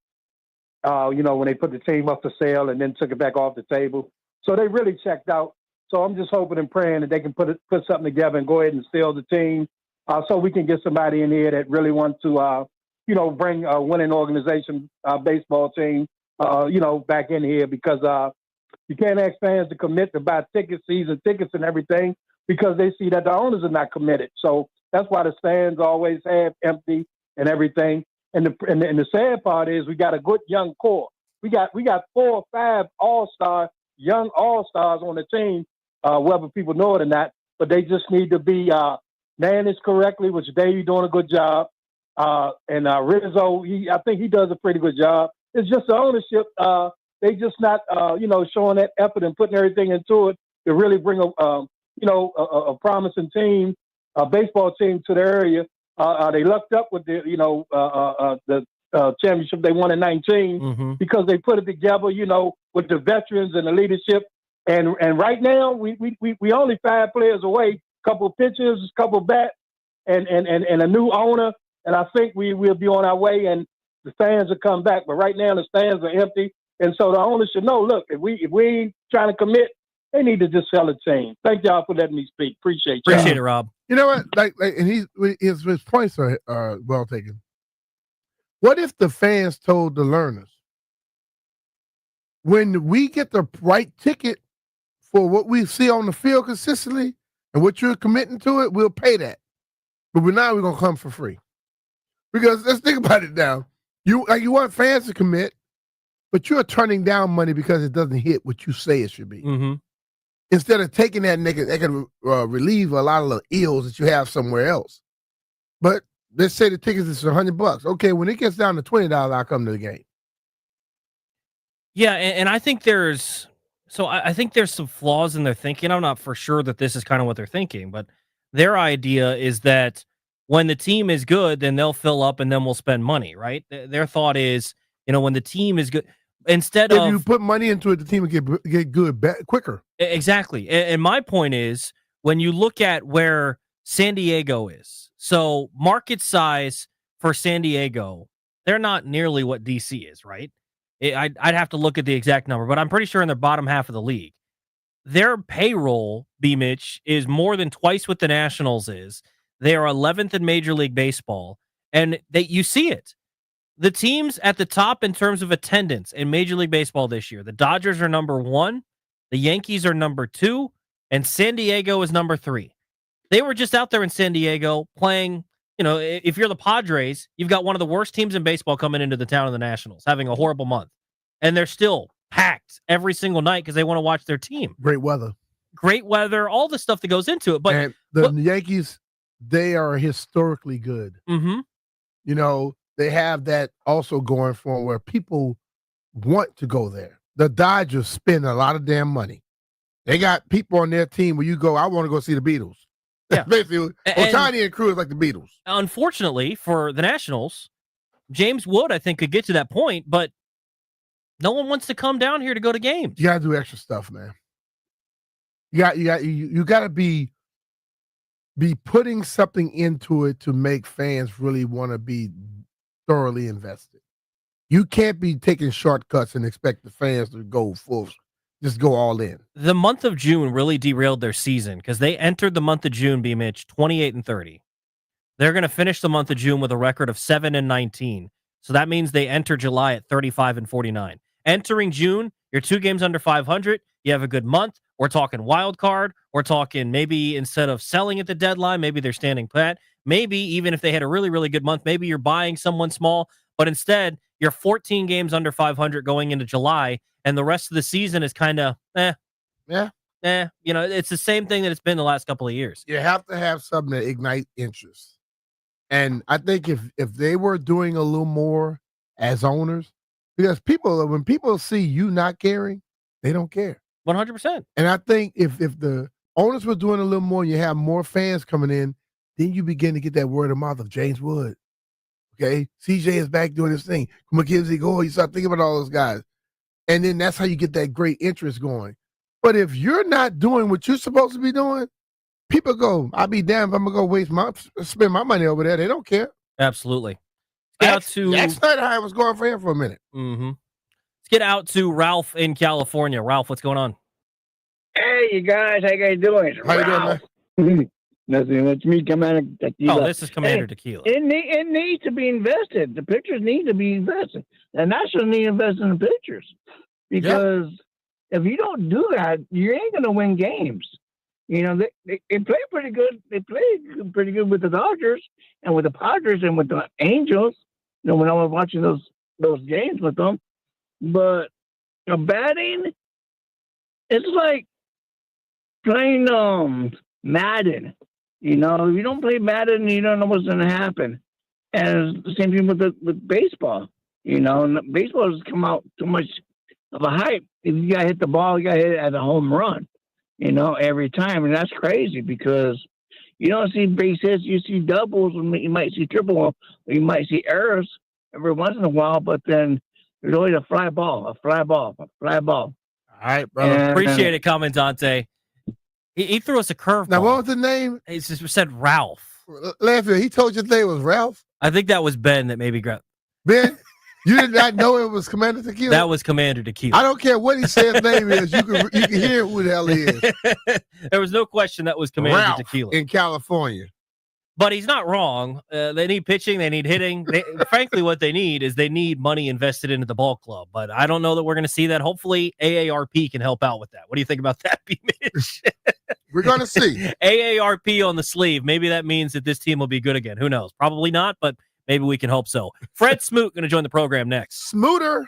When they put the team up for sale and then took it back off the table. So they really checked out. So I'm just hoping and praying that they can put something together and go ahead and sell the team so we can get somebody in here that really wants to, bring a winning organization, baseball team, back in here because you can't ask fans to commit to buy tickets, season tickets and everything because they see that the owners are not committed. So that's why the stands always have empty and everything. And the sad part is we got a good young core. We got 4 or 5 young all-stars on the team, whether people know it or not, but they just need to be managed correctly, which Davey doing a good job. And Rizzo, I think he does a pretty good job. It's just the ownership. They just not, showing that effort and putting everything into it to really bring a promising team, a baseball team to the area. They lucked up with the championship they won in 19 because they put it together, with the veterans and the leadership. And right now we only 5 players away, couple pitchers, couple bats, and a new owner. And I think we'll be on our way and the fans will come back. But right now the stands are empty. And so the owner should know, look, if we ain't trying to commit, they need to just sell a team. Thank y'all for letting me speak. Appreciate it, Rob. You know what? And his points are well taken. What if the fans told the learners, when we get the right ticket for what we see on the field consistently and what you're committing to it, we'll pay that. But we're going to come for free. Because let's think about it now. You want fans to commit, but you're turning down money because it doesn't hit what you say it should be. Mm-hmm. Instead of taking that nigga, they can relieve a lot of the ills that you have somewhere else. But let's say the tickets is $100. Okay, when it gets down to $20, I'll come to the game. Yeah, and I think there's some flaws in their thinking. I'm not for sure that this is kind of what they're thinking, but their idea is that when the team is good, then they'll fill up and then we'll spend money, right? Their thought is, when the team is good, if you put money into it, the team will get good quicker. Exactly. And my point is, when you look at where San Diego is, so market size for San Diego, they're not nearly what DC is, right? I'd have to look at the exact number, but I'm pretty sure in the bottom half of the league. Their payroll, B-Mitch, is more than twice what the Nationals is. They are 11th in Major League Baseball, and you see it. The teams at the top in terms of attendance in Major League Baseball this year, the Dodgers are number 1, the Yankees are number 2, and San Diego is number 3. They were just out there in San Diego playing, if you're the Padres, you've got one of the worst teams in baseball coming into the town of the Nationals, having a horrible month. And they're still packed every single night because they want to watch their team. Great weather, all the stuff that goes into it. But and the Yankees, they are historically good. Mm-hmm. They have that also going for them where people want to go there. The Dodgers spend a lot of damn money. They got people on their team where you go, I want to go see the Beatles. Yeah. Basically, Ohtani and crew is like the Beatles. Unfortunately for the Nationals, James Wood, I think, could get to that point, but no one wants to come down here to go to games. You got to do extra stuff, man. You got to be putting something into it to make fans really want to be thoroughly invested. You can't be taking shortcuts and expect the fans to go just go all in. The month of June really derailed their season because they entered the month of June, B-Mitch, 28-30. They're going to finish the month of June with a record of 7-19. So that means they enter July at 35-49. Entering June, you're 2 games under 500. You have a good month. We're talking wild card. We're talking maybe instead of selling at the deadline, maybe they're standing pat. Maybe even if they had a really, really good month, maybe you're buying someone small, but instead you're 14 games under 500 going into July, and the rest of the season is kind of Yeah. It's the same thing that it's been the last couple of years. You have to have something that ignite interest. And I think if they were doing a little more as owners, because when people see you not caring, they don't care. 100%. And I think if the owners were doing a little more, and you have more fans coming in, then you begin to get that word of mouth of James Wood. Okay, CJ is back doing his thing. McKenzie, go. You start thinking about all those guys, and then that's how you get that great interest going. But if you're not doing what you're supposed to be doing, people go, I'll be damned if I'm gonna go spend my money over there. They don't care. Absolutely. That's not how it was going for him for a minute. Mm-hmm. Let's get out to Ralph in California. Ralph, what's going on? Hey, you guys. How you guys doing? How you doing, man? Nothing. It's me, Commander Tequila. Oh, this is Commander Tequila. It needs to be invested. The pitchers need to be invested. The Nationals need to invest in the pitchers. Because if you don't do that, you ain't going to win games. You know, they play pretty good. They play pretty good with the Dodgers and with the Padres and with the Angels. You know, when I was watching those games with them. But batting, it's like playing Madden. You know, if you don't play Madden, you don't know what's going to happen. And it's the same thing with baseball. You know, and baseball has come out too much of a hype. If you got to hit the ball, you got to hit it at a home run. You know, every time. And that's crazy because you don't see base hits. You see doubles, and you might see triple, or you might see errors every once in a while, but then there's always a fly ball. All right, brother. Appreciate it, Commandante. He threw us a curveball. Now, what was the name? He just said Ralph. Landfill, he told you the name was Ralph? I think that was Ben that maybe grabbed. Ben? You did not know it was Commander Tequila? That was Commander Tequila. I don't care what he said his name is. You can hear who the hell he is. There was no question that was Commander Ralph Tequila. in California. But he's not wrong. They need pitching. They need hitting. Frankly, what they need is they need money invested into the ball club. But I don't know that we're going to see that. Hopefully, AARP can help out with that. What do you think about that, B-Mitch? We're going to see. AARP on the sleeve. Maybe that means that this team will be good again. Who knows? Probably not, but maybe we can hope so. Fred Smoot going to join the program next. Smooter.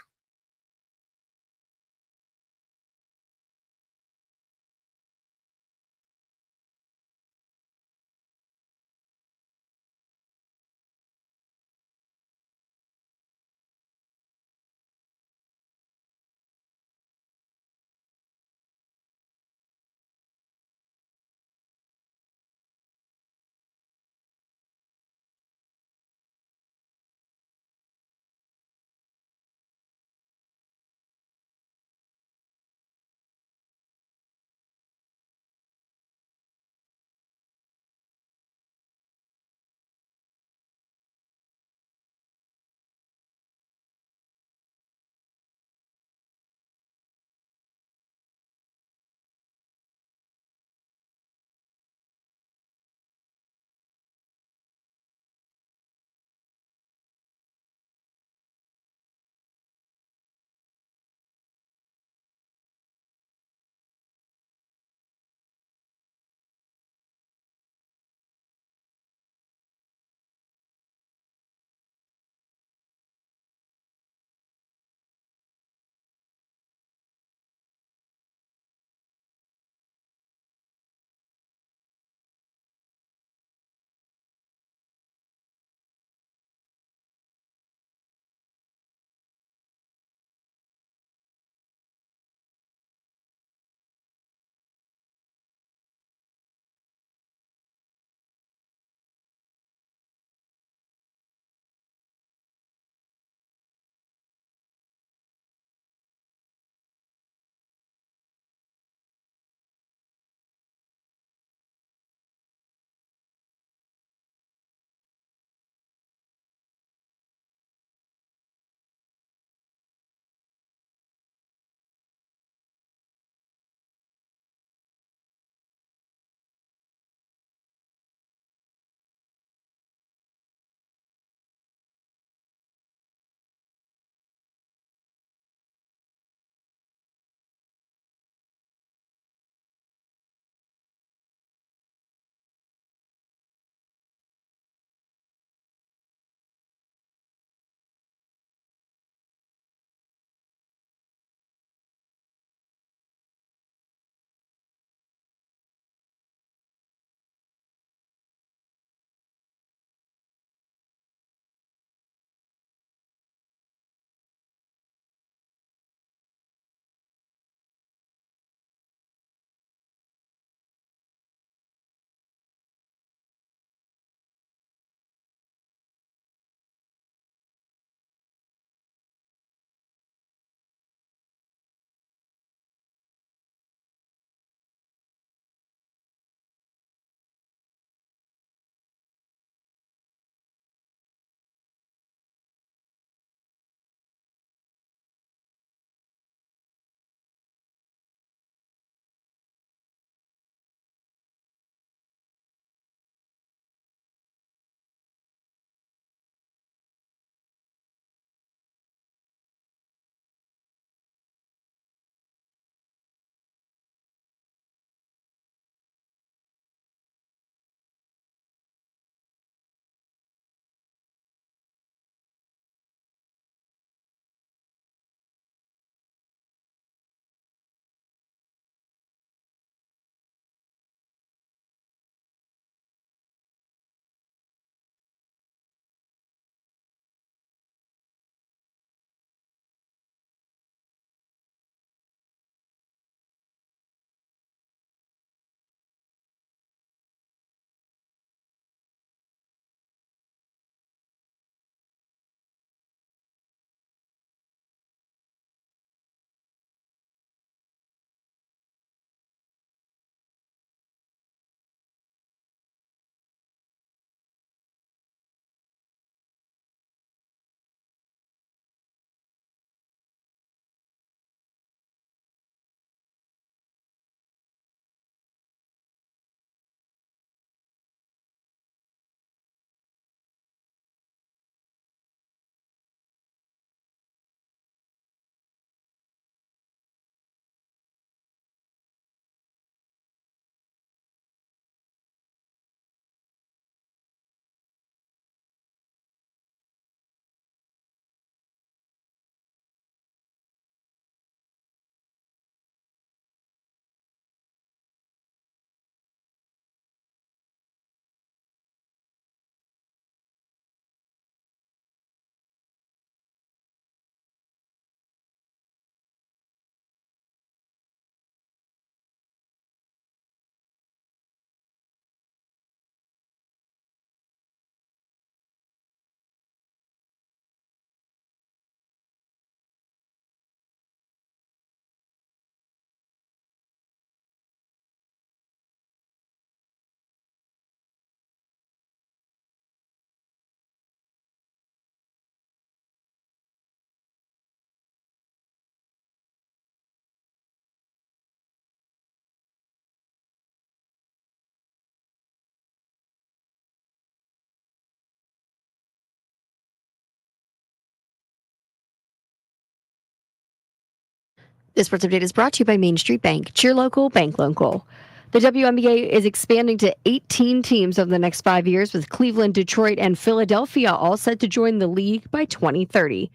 This sports update is brought to you by Main Street Bank. Cheer local, bank local. The WNBA is expanding to 18 teams over the next 5 years, with Cleveland, Detroit, and Philadelphia all set to join the league by 2030.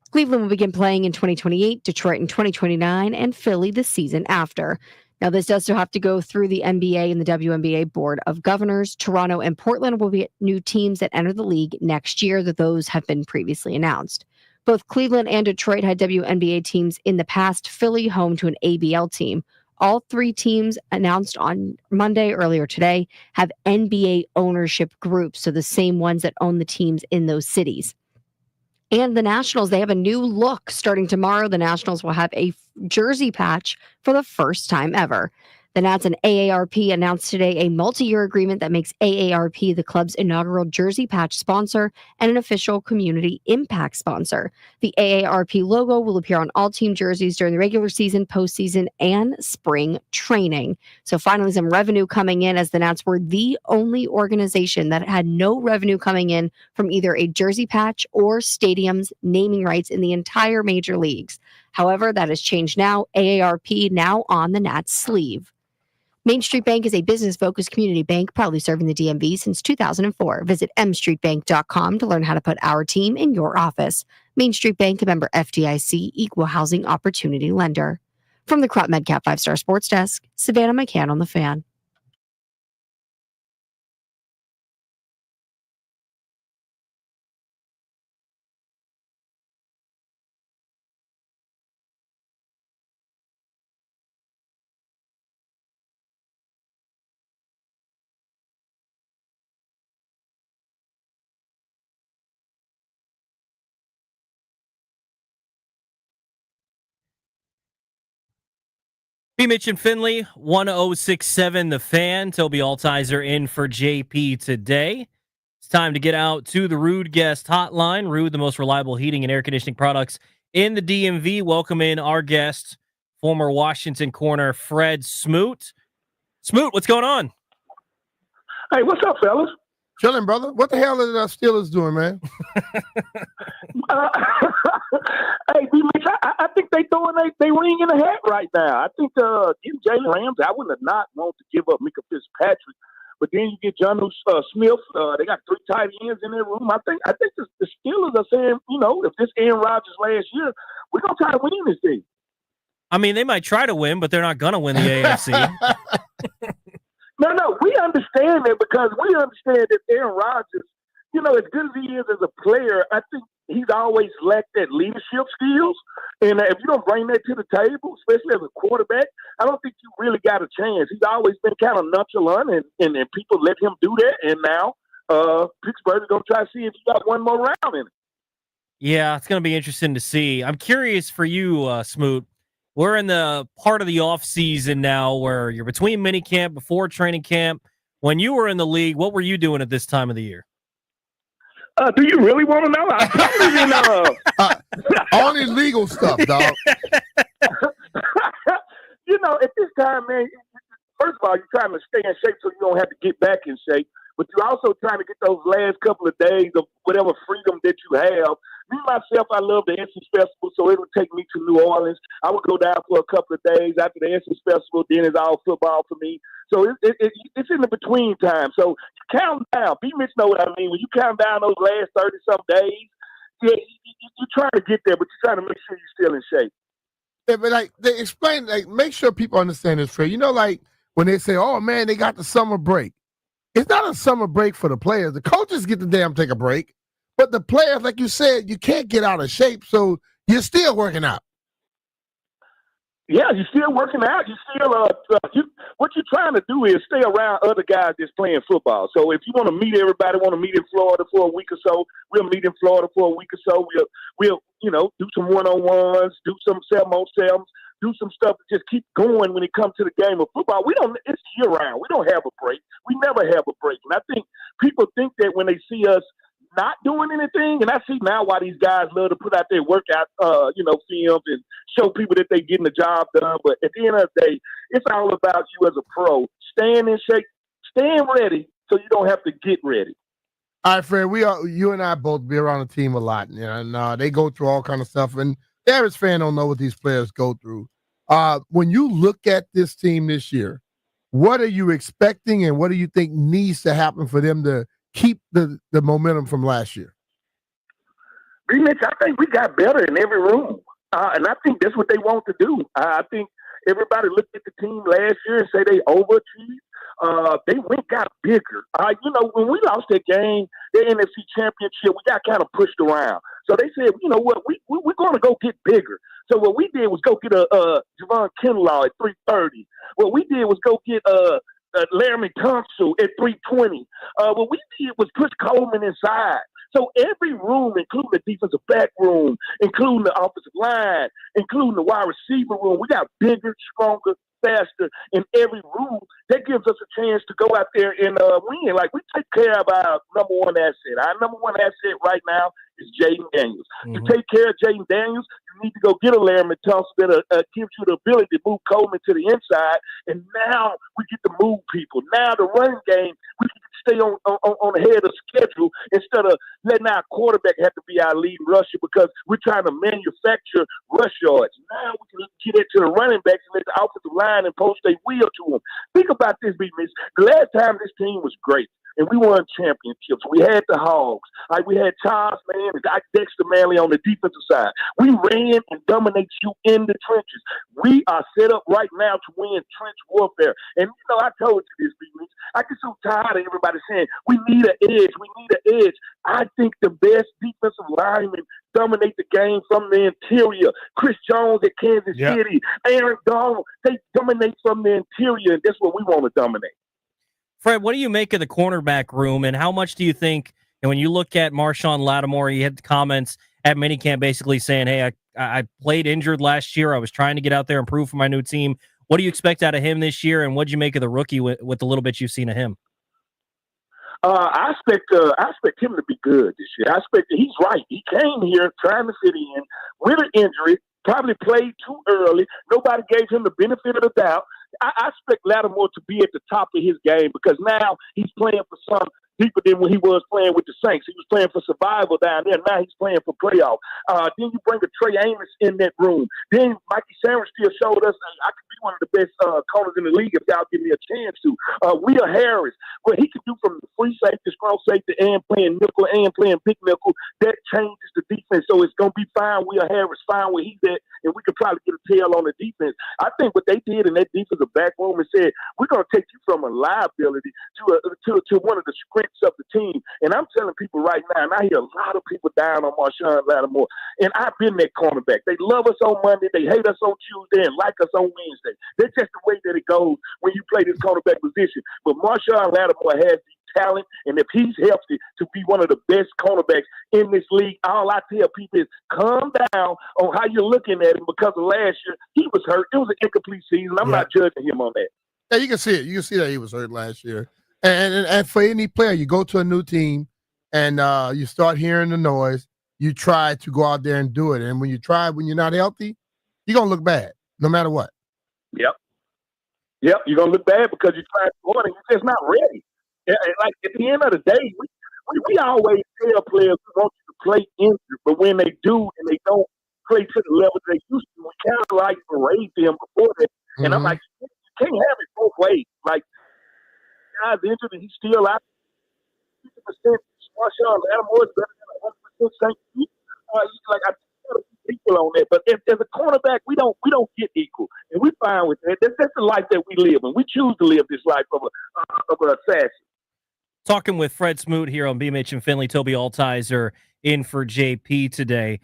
Cleveland will begin playing in 2028, Detroit in 2029, and Philly the season after. Now, this does still have to go through the NBA and the WNBA Board of Governors. Toronto and Portland will be new teams that enter the league next year, that those have been previously announced. Both Cleveland and Detroit had WNBA teams in the past, Philly home to an ABL team. All three teams announced on Monday, earlier today, have NBA ownership groups, so the same ones that own the teams in those cities. And the Nationals, they have a new look starting tomorrow. The Nationals will have a jersey patch for the first time ever. The Nats and AARP announced today a multi-year agreement that makes AARP the club's inaugural jersey patch sponsor and an official community impact sponsor. The AARP logo will appear on all team jerseys during the regular season, postseason, and spring training. So finally, some revenue coming in, as the Nats were the only organization that had no revenue coming in from either a jersey patch or stadiums naming rights in the entire major leagues. However, that has changed now. AARP now on the Nats sleeve. Main Street Bank is a business-focused community bank proudly serving the DMV since 2004. Visit mstreetbank.com to learn how to put our team in your office. Main Street Bank, a member FDIC, equal housing opportunity lender. From the Crop MedCap 5-Star Sports Desk, Savannah McCann on the Fan. B. Mitch and Finley, 1067 The Fan. Toby Altizer in for JP today. It's time to get out to the Rude Guest Hotline. Rude, the most reliable heating and air conditioning products in the DMV. Welcome in our guest, former Washington corner, Fred Smoot. Smoot, what's going on? Hey, what's up, fellas? Chilling, brother. What the hell are the Steelers doing, man? Hey, B. Mitch, I think they throwing they ring in the hat right now. I think getting Jalen Ramsey, I wouldn't have not wanted to give up Mika Fitzpatrick, but then you get John Smith. They got 3 tight ends in their room. I think the Steelers are saying, if this Aaron Rodgers last year, we're gonna try to win this thing. I mean, they might try to win, but they're not gonna win the AFC. No, we understand that, because we understand that Aaron Rodgers, as good as he is as a player, I think he's always lacked that leadership skills. And if you don't bring that to the table, especially as a quarterback, I don't think you really got a chance. He's always been kind of nonchalant, and people let him do that. And now Pittsburgh is going to try to see if he got one more round in it. Yeah, it's going to be interesting to see. I'm curious for you, Smoot. We're in the part of the offseason now where you're between minicamp, before training camp. When you were in the league, what were you doing at this time of the year? Do you really want to know? I probably only legal stuff, dog. At this time, man, first of all, you're trying to stay in shape so you don't have to get back in shape. But you're also trying to get those last couple of days of whatever freedom that you have. Me, myself, I love the Essence Festival, so it would take me to New Orleans. I would go down for a couple of days after the Essence Festival. Then it's all football for me. So it's in the between time. So you count down. B-Mitch know what I mean. When you count down those last 30-some days, you're trying to get there, but you're trying to make sure you're still in shape. Yeah, but they explain, make sure people understand this, Fred. When they say, oh, man, they got the summer break. It's not a summer break for the players. The coaches get to damn take a break. But the players, like you said, you can't get out of shape, so you're still working out. Yeah, you're still working out. You still what you're trying to do is stay around other guys that's playing football. So if you want to meet everybody, want to meet in Florida for a week or so, we'll meet in Florida for a week or so. We'll do some one-on-ones, do some 7-on-7s, do some stuff to just keep going when it comes to the game of football. It's year-round. We don't have a break. We never have a break. And I think people think that when they see us not doing anything, and I see now why these guys love to put out their workout, films and show people that they're getting the job done. But at the end of the day, it's all about you as a pro, staying in shape, staying ready, so you don't have to get ready. All right, Fred, you and I both be around the team a lot, and they go through all kind of stuff. And the average fan don't know what these players go through. When you look at this team this year, what are you expecting and what do you think needs to happen for them to keep the momentum from last year? Mitch, I think we got better in every room. And I think that's what they want to do. I think everybody looked at the team last year and say they overachieved. They got bigger. When we lost that game, the NFC Championship, we got kind of pushed around. So they said, you know what, we're going to go get bigger. So what we did was go get Javon Kinlaw at 330. What we did was go get Laramie Tunsil at 320. What we did was push Coleman inside. So every room, including the defensive back room, including the offensive line, including the wide receiver room, we got bigger, stronger, faster in every room. That gives us a chance to go out there and win. Like, we take care of our number one asset. Our number one asset right now is Jaden Daniels. Mm-hmm. To take care of Jaden Daniels, you need to go get a Laramie Tunsil that gives you the ability to move Coleman to the inside. And now we get to move people. Now the running game, we can stay on ahead of schedule instead of letting our quarterback have to be our lead rusher because we're trying to manufacture rush yards. Now we can get it to the running backs and let the offensive line impose their will to them. Think about this, B-Mitch. The last time this team was great, and we won championships. We had the Hogs. We had Charles Mann and Dexter Manley on the defensive side. We ran and dominated you in the trenches. We are set up right now to win trench warfare. And, I told you this, B-Mitch. I get so tired of everybody saying, we need an edge. We need an edge. I think the best defensive linemen dominate the game from the interior. Chris Jones at Kansas City, Aaron Donald, they dominate from the interior, and that's what we want to dominate. Fred, what do you make of the cornerback room, and how much do you think, and when you look at Marshawn Lattimore, he had comments at minicamp basically saying, hey, I played injured last year. I was trying to get out there and prove for my new team. What do you expect out of him this year, and what do you make of the rookie with the little bit you've seen of him? I expect him to be good this year. I expect that he's right. He came here trying to fit in with an injury, probably played too early. Nobody gave him the benefit of the doubt. I expect Lattimore to be at the top of his game because now he's playing for some deeper than when he was playing with the Saints. He was playing for survival down there. Now he's playing for playoff. Then you bring a Trey Amos in that room. Then Mikey Sanders still showed us I could be one of the best corners in the league if y'all give me a chance to. Will Harris, what he could do from the free safety, strong safety, and playing nickel and playing big nickel, that changes the defense. So it's going to be fine. Will Harris, fine where he's at, and we could probably get a tail on the defense. I think what they did in that defensive back room is said, we're going to take you from a liability to one of the strengths of the team. And I'm telling people right now, and I hear a lot of people down on Marshawn Lattimore, and I've been that cornerback. They love us on Monday, they hate us on Tuesday, and like us on Wednesday. That's just the way that it goes when you play this cornerback position. But Marshawn Lattimore has the talent, and if he's healthy to be one of the best cornerbacks in this league, all I tell people is calm down on how you're looking at him because of last year. He was hurt. It was an incomplete season. I'm not judging him on that. Yeah, you can see it. You can see that he was hurt last year. And for any player, you go to a new team and you start hearing the noise, you try to go out there and do it. And when you're not healthy, you're going to look bad no matter what. Yep, you're going to look bad because you're trying to go and you're just not ready. And like at the end of the day, we always tell players we want you to play injured, but when they do and they don't play to the level they used to, we kind of like berate them before that. Mm-hmm. And I'm like, you can't have it both ways. Like, guy's injured and he's still out. 50% Marshawn Lattimore is better than 100% St. Pete. Like, I tell people on that, but as a cornerback, we don't get equal, and we're fine with that. That's the life that we live, and we choose to live this life of an assassin. Talking with Fred Smoot here on BMH and Finley, Toby Altizer in for JP today.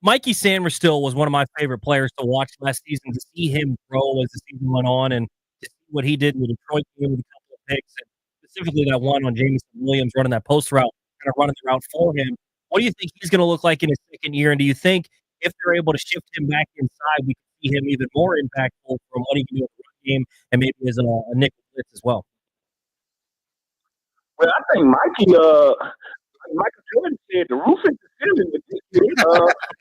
Mikey Sanders still was one of my favorite players to watch last season, to see him grow as the season went on and to see what he did in the Detroit game with a couple of picks, and specifically that one on Jameson Williams running that post route, kind of running the route for him. What do you think he's going to look like in his second year? And do you think if they're able to shift him back inside, we can see him even more impactful from what he can do in the run game and maybe as a nickel blitz as well? Well, I think Michael Jordan said the roof is the ceiling with this year.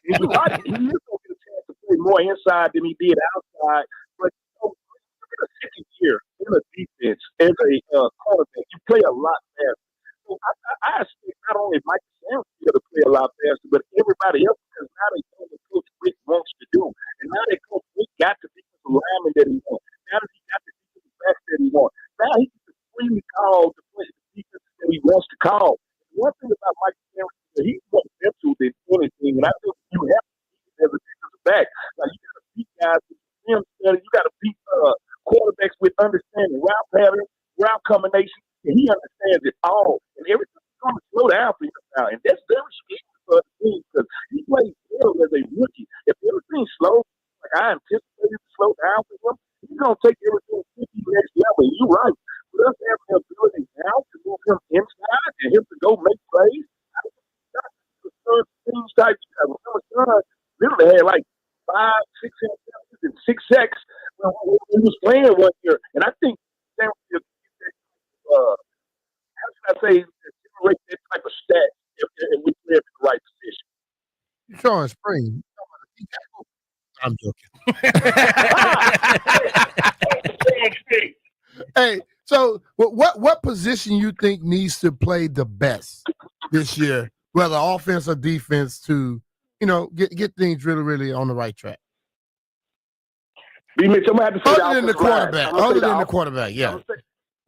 He's right. He is going to get a chance to play more inside than he did outside. But in a second year in a defense as a quarterback, you play a lot faster. So I expect not only Michael Sanders to play a lot faster, but everybody else, because now they know what Coach Rick wants to do. And now that Coach Rick got to offensive lineman that he wants. Now that he got the defensive backs that he wants. Now he can freely call the defense that he wants to call. One thing about Mike Henry, he's more mental than anything, and I think you have to beat as a defensive back. Like, you got to beat guys with film study. You got to beat quarterbacks with understanding route patterns, route combinations, and he understands it all. And everything's going to slow down for him now, and that's very scary for the team because he plays well as a rookie. If everything slows, like I anticipated to slow down for him, he's going to take everything to the next level. And you're right. With us having the ability now to move him inside and him to go make plays, I think the third teams type. Remember, Son literally had like 5, 6 interceptions and 6 sacks when he was playing one year. And I think how should I say, generate that type of stat if we play in the right position. You're showing spring. I'm joking. Hey, so what position you think needs to play the best this year, whether offense or defense, to get things really, really on the right track? Other than the quarterback, yeah.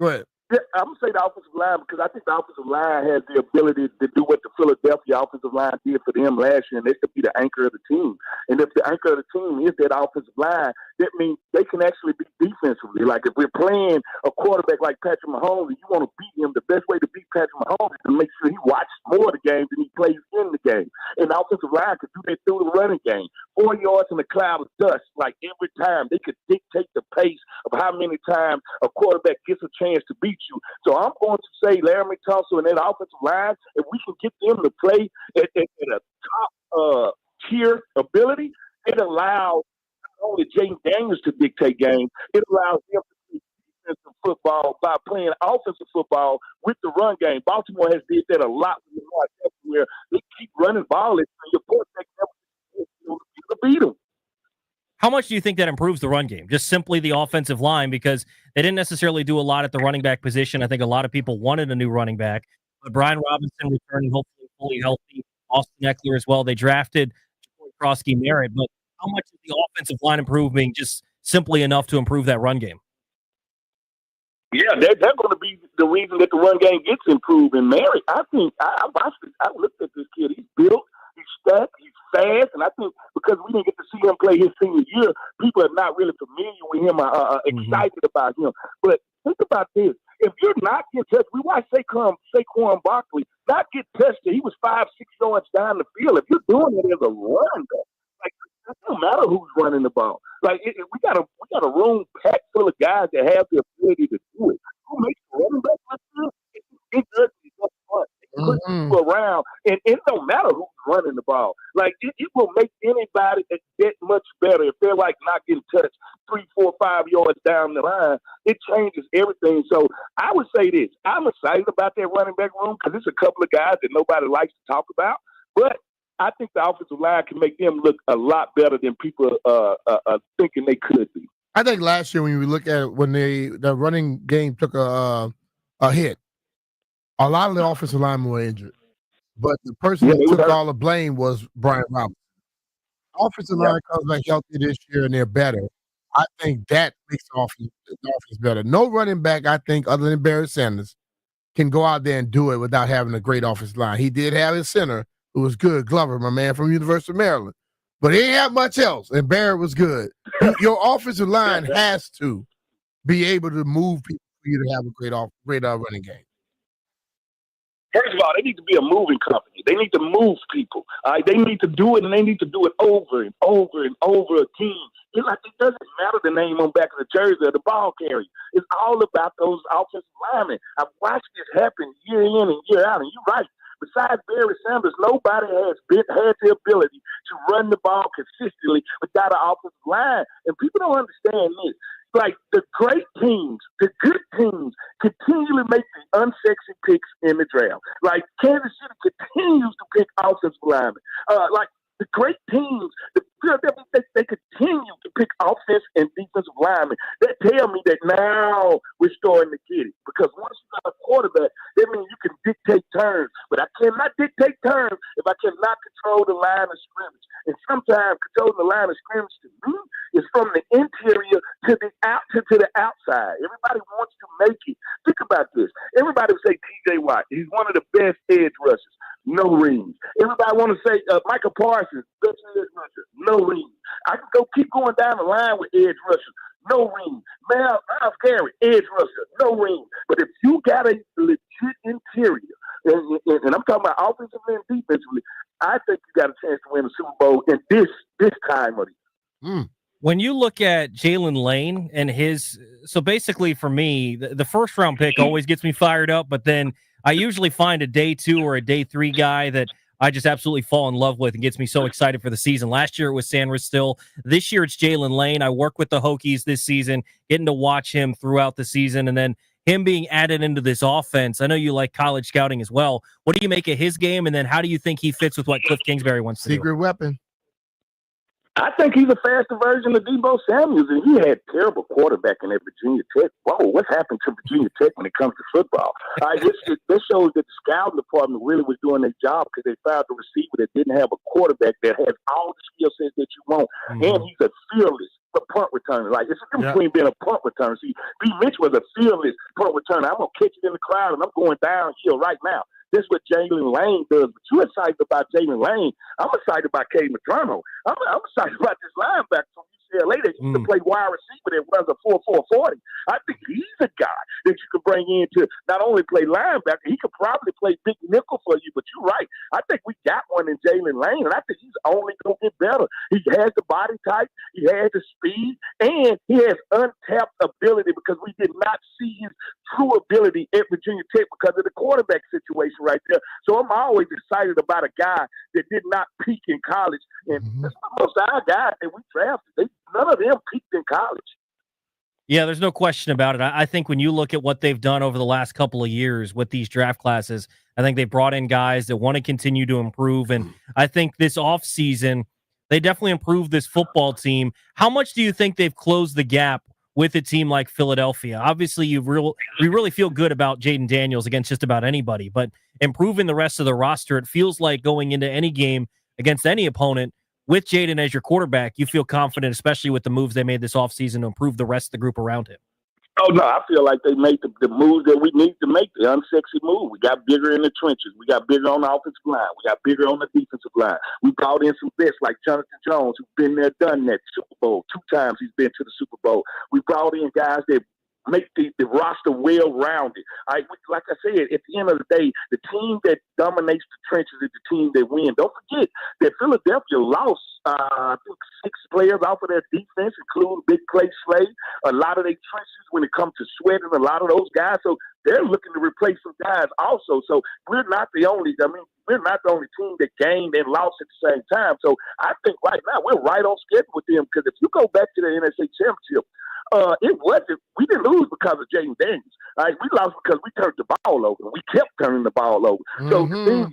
Go ahead. Yeah, I'm going to say the offensive line because I think the offensive line has the ability to do what the Philadelphia offensive line did for them last year, and they could be the anchor of the team. And if the anchor of the team is that offensive line, that means they can actually be defensively. Like if we're playing a quarterback like Patrick Mahomes and you want to beat him, the best way to beat Patrick Mahomes is to make sure he watches more of the game than he plays in the game. And the offensive line could do that through the running game. 4 yards in a cloud of dust, like every time. They could dictate the pace of how many times a quarterback gets a chance to beat you. So I'm going to say Larry Tunsil and that offensive line, if we can get them to play at a top tier ability, it allows not only Jaden Daniels to dictate games, it allows them to play defensive football by playing offensive football with the run game. Baltimore has did that a lot with where they keep running ball and your quarterback never to beat them. How much do you think that improves the run game? Just simply the offensive line, because they didn't necessarily do a lot at the running back position. I think a lot of people wanted a new running back, but Brian Robinson returning hopefully fully healthy. Austin Eckler as well. They drafted Krosky Merritt, but how much is the offensive line improving just simply enough to improve that run game? Yeah, they're going to be the reason that the run game gets improved. And Merritt, I think I looked at this kid. He's built. He's stacked, he's fast, and I think because we didn't get to see him play his senior year, people are not really familiar with him, excited about him. But think about this. If you're not getting touched, we watched Saquon Barkley not get touched. He was 5, 6 yards down the field. If you're doing it as a running back, like, it don't matter who's running the ball. Like, we got a room packed full of guys that have the ability to do it. Who makes the running back look good? It does. Put people around, and it don't matter who's running the ball. Like it will make anybody that much better if they're like not getting touched 3, 4, 5 yards down the line. It changes everything. So I would say this: I'm excited about that running back room because it's a couple of guys that nobody likes to talk about, but I think the offensive line can make them look a lot better than people are thinking they could be. I think last year when we look at when the running game took a hit, a lot of the offensive linemen were injured, but the person that took all the blame was Brian Robinson. Offensive line comes back healthy this year and they're better. I think that makes the offense better. No running back, I think, other than Barry Sanders, can go out there and do it without having a great offensive line. He did have his center, who was good, Glover, my man from University of Maryland, but he didn't have much else, and Barry was good. Your offensive line has to be able to move people for you to have a great running game. First of all, they need to be a moving company. They need to move people. They need to do it, and they need to do it over and over and over again. It doesn't matter the name on the back of the jersey or the ball carrier. It's all about those offensive linemen. I've watched this happen year in and year out, and you're right. Besides Barry Sanders, nobody has had the ability to run the ball consistently without an offensive line. And people don't understand this. Like the great teams, the good teams continually make the unsexy picks in the draft. Like Kansas City continues to pick offensive linemen. Like the great teams, they continue to pick offense and defensive linemen. That tell me that now we're starting to get it. Because once you got a quarterback, that means you can dictate turns. But I cannot dictate turns if I cannot control the line of scrimmage. And sometimes controlling the line of scrimmage to me It's from the interior to the outside. Everybody wants to make it. Think about this. Everybody would say T.J. Watt. He's one of the best edge rushers. No rings. Everybody want to say Michael Parsons, best edge rusher. No rings. I can keep going down the line with edge rushers. No rings. Miles Garrett, edge rusher. No rings. But if you got a legit interior, and I'm talking about offensively and defensively, I think you got a chance to win the Super Bowl in this time of the year. When you look at Jalen Lane and so basically for me, the first round pick always gets me fired up, but then I usually find a day 2 or a day 3 guy that I just absolutely fall in love with and gets me so excited for the season. Last year it was Sanders Still. This year it's Jalen Lane. I work with the Hokies this season, getting to watch him throughout the season, and then him being added into this offense. I know you like college scouting as well. What do you make of his game, and then how do you think he fits with what Cliff Kingsbury wants to do? Secret weapon. I think he's a faster version of Deebo Samuels, and he had terrible quarterbacking at Virginia Tech. Whoa, what's happened to Virginia Tech when it comes to football? This shows that the scouting department really was doing their job because they found the receiver that didn't have a quarterback that has all the skill sets that you want, and he's a fearless punt returner. Like, it's a difference between being a punt returner. See, B. Mitch was a fearless punt returner. I'm going to catch it in the crowd, and I'm going downhill right now. That's what Jalen Lane does. But you're excited about Jalen Lane. I'm excited about Cade McDermott. I'm excited about this linebacker from UCLA that used to play wide receiver that runs a 4.40. I think he's a guy that you could bring in to not only play linebacker, he could probably play big nickel for you. But you're right. I think we got one in Jalen Lane, and I think he's only going to get better. He has the body type, he has the speed, and he has untapped ability because we did not see his true ability at Virginia Tech because of the quarterback situation right there. So I'm always excited about a guy that did not peak in college. And most of our guys that we drafted, none of them peaked in college. Yeah, there's no question about it. I think when you look at what they've done over the last couple of years with these draft classes, I think they brought in guys that want to continue to improve. And I think this offseason, they definitely improved this football team. How much do you think they've closed the gap with a team like Philadelphia? Obviously, we really feel good about Jaden Daniels against just about anybody, but improving the rest of the roster, it feels like going into any game against any opponent with Jaden as your quarterback, you feel confident, especially with the moves they made this offseason to improve the rest of the group around him. Oh, no, I feel like they made the moves that we need to make, the unsexy move. We got bigger in the trenches. We got bigger on the offensive line. We got bigger on the defensive line. We brought in some vets like Jonathan Jones, who's been there, done that. Super Bowl. 2 times he's been to the Super Bowl. We brought in guys that make the roster well-rounded. Like I said, at the end of the day, the team that dominates the trenches is the team that wins. Don't forget that Philadelphia lost, I think, 6 players off of their defense, including Big Clay Slade, a lot of their trenches when it comes to sweating, a lot of those guys. So they're looking to replace some guys also. So we're not the only team that gained and lost at the same time. So I think right now we're right on schedule with them because if you go back to the NSA championship, we didn't lose because of Jaden Daniels. Right? We lost because we turned the ball over. We kept turning the ball over. So the thing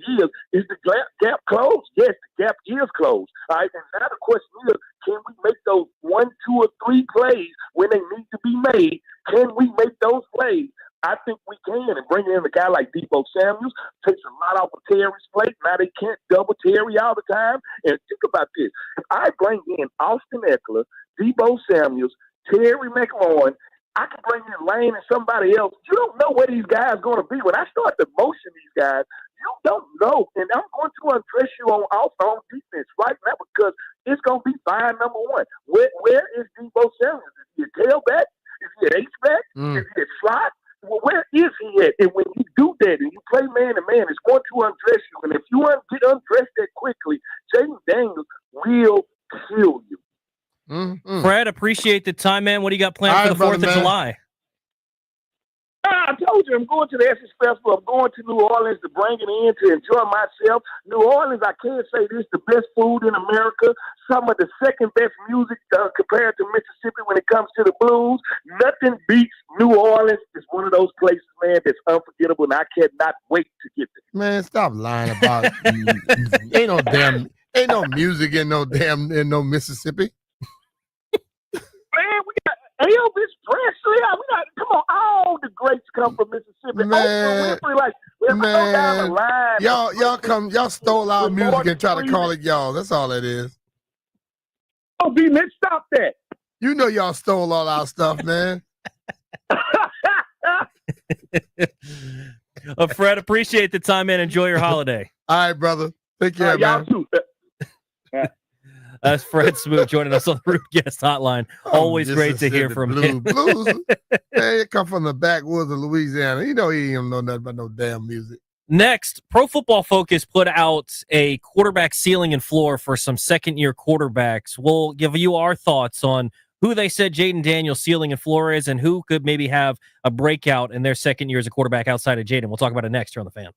is the gap closed? Yes, the gap is closed. All right, and now the question is, can we make those 1, 2, or 3 plays when they need to be made? Can we make those plays? I think we can, and bringing in a guy like Deebo Samuels takes a lot off of Terry's plate. Now they can't double Terry all the time. And think about this. If I bring in Austin Eckler, Deebo Samuels, Terry McLaurin, I can bring in Lane and somebody else. You don't know where these guys are going to be. When I start to motion these guys, you don't know. And I'm going to undress you on defense right now because it's going to be fine, number one. Where is Deebo Samuels? Is he a tailback? Is he an H-back? Is he a slot? Well, where is he at? And when you do that and you play man-to-man, it's going to undress you. And if you get undressed that quickly, Jaden Daniels will kill you. Fred, appreciate the time, man. What do you got planned for the 4th of July? I told you I'm going to the Essence Festival. I'm going to New Orleans to bring it in to enjoy myself. New Orleans, I can't say this, the best food in America. Some of the second best music compared to Mississippi when it comes to the blues. Nothing beats New Orleans. It's one of those places, man, that's unforgettable, and I cannot wait to get there. Man, stop lying about it. Ain't no music in no Mississippi. Man, we got Elvis Presley. Come on, all the greats come from Mississippi. Man, down the line. y'all stole our music and try to call it y'all. That's all it is. Oh, B-Mitch, stop that. You know y'all stole all our stuff, man. Fred, appreciate the time, man. Enjoy your holiday. All right, brother. Take care, y'all man. too. That's Fred Smoot joining us on the Root Guest Hotline. Always great to hear from him. Blues. Man, it come from the backwoods of Louisiana. You know he ain't know nothing about no damn music. Next, Pro Football Focus put out a quarterback ceiling and floor for some second-year quarterbacks. We'll give you our thoughts on who they said Jaden Daniels' ceiling and floor is and who could maybe have a breakout in their second year as a quarterback outside of Jaden. We'll talk about it next here on The Fan.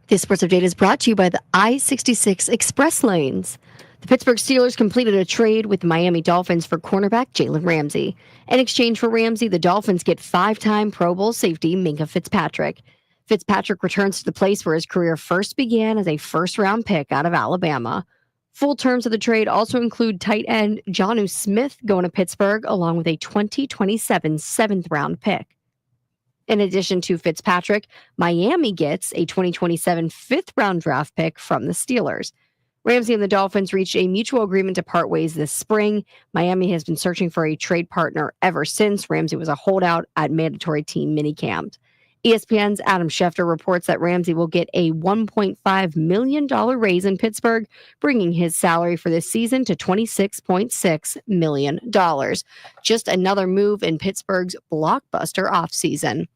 This sports update is brought to you by the I-66 Express Lanes. The Pittsburgh Steelers completed a trade with the Miami Dolphins for cornerback Jalen Ramsey. In exchange for Ramsey, the Dolphins get 5-time Pro Bowl safety Minkah Fitzpatrick. Fitzpatrick returns to the place where his career first began as a first-round pick out of Alabama. Full terms of the trade also include tight end Jonnu Smith going to Pittsburgh, along with a 2027 seventh-round pick. In addition to Fitzpatrick, Miami gets a 2027 fifth-round draft pick from the Steelers. Ramsey and the Dolphins reached a mutual agreement to part ways this spring. Miami has been searching for a trade partner ever since. Ramsey was a holdout at mandatory team minicamp. ESPN's Adam Schefter reports that Ramsey will get a $1.5 million raise in Pittsburgh, bringing his salary for this season to $26.6 million. Just another move in Pittsburgh's blockbuster offseason.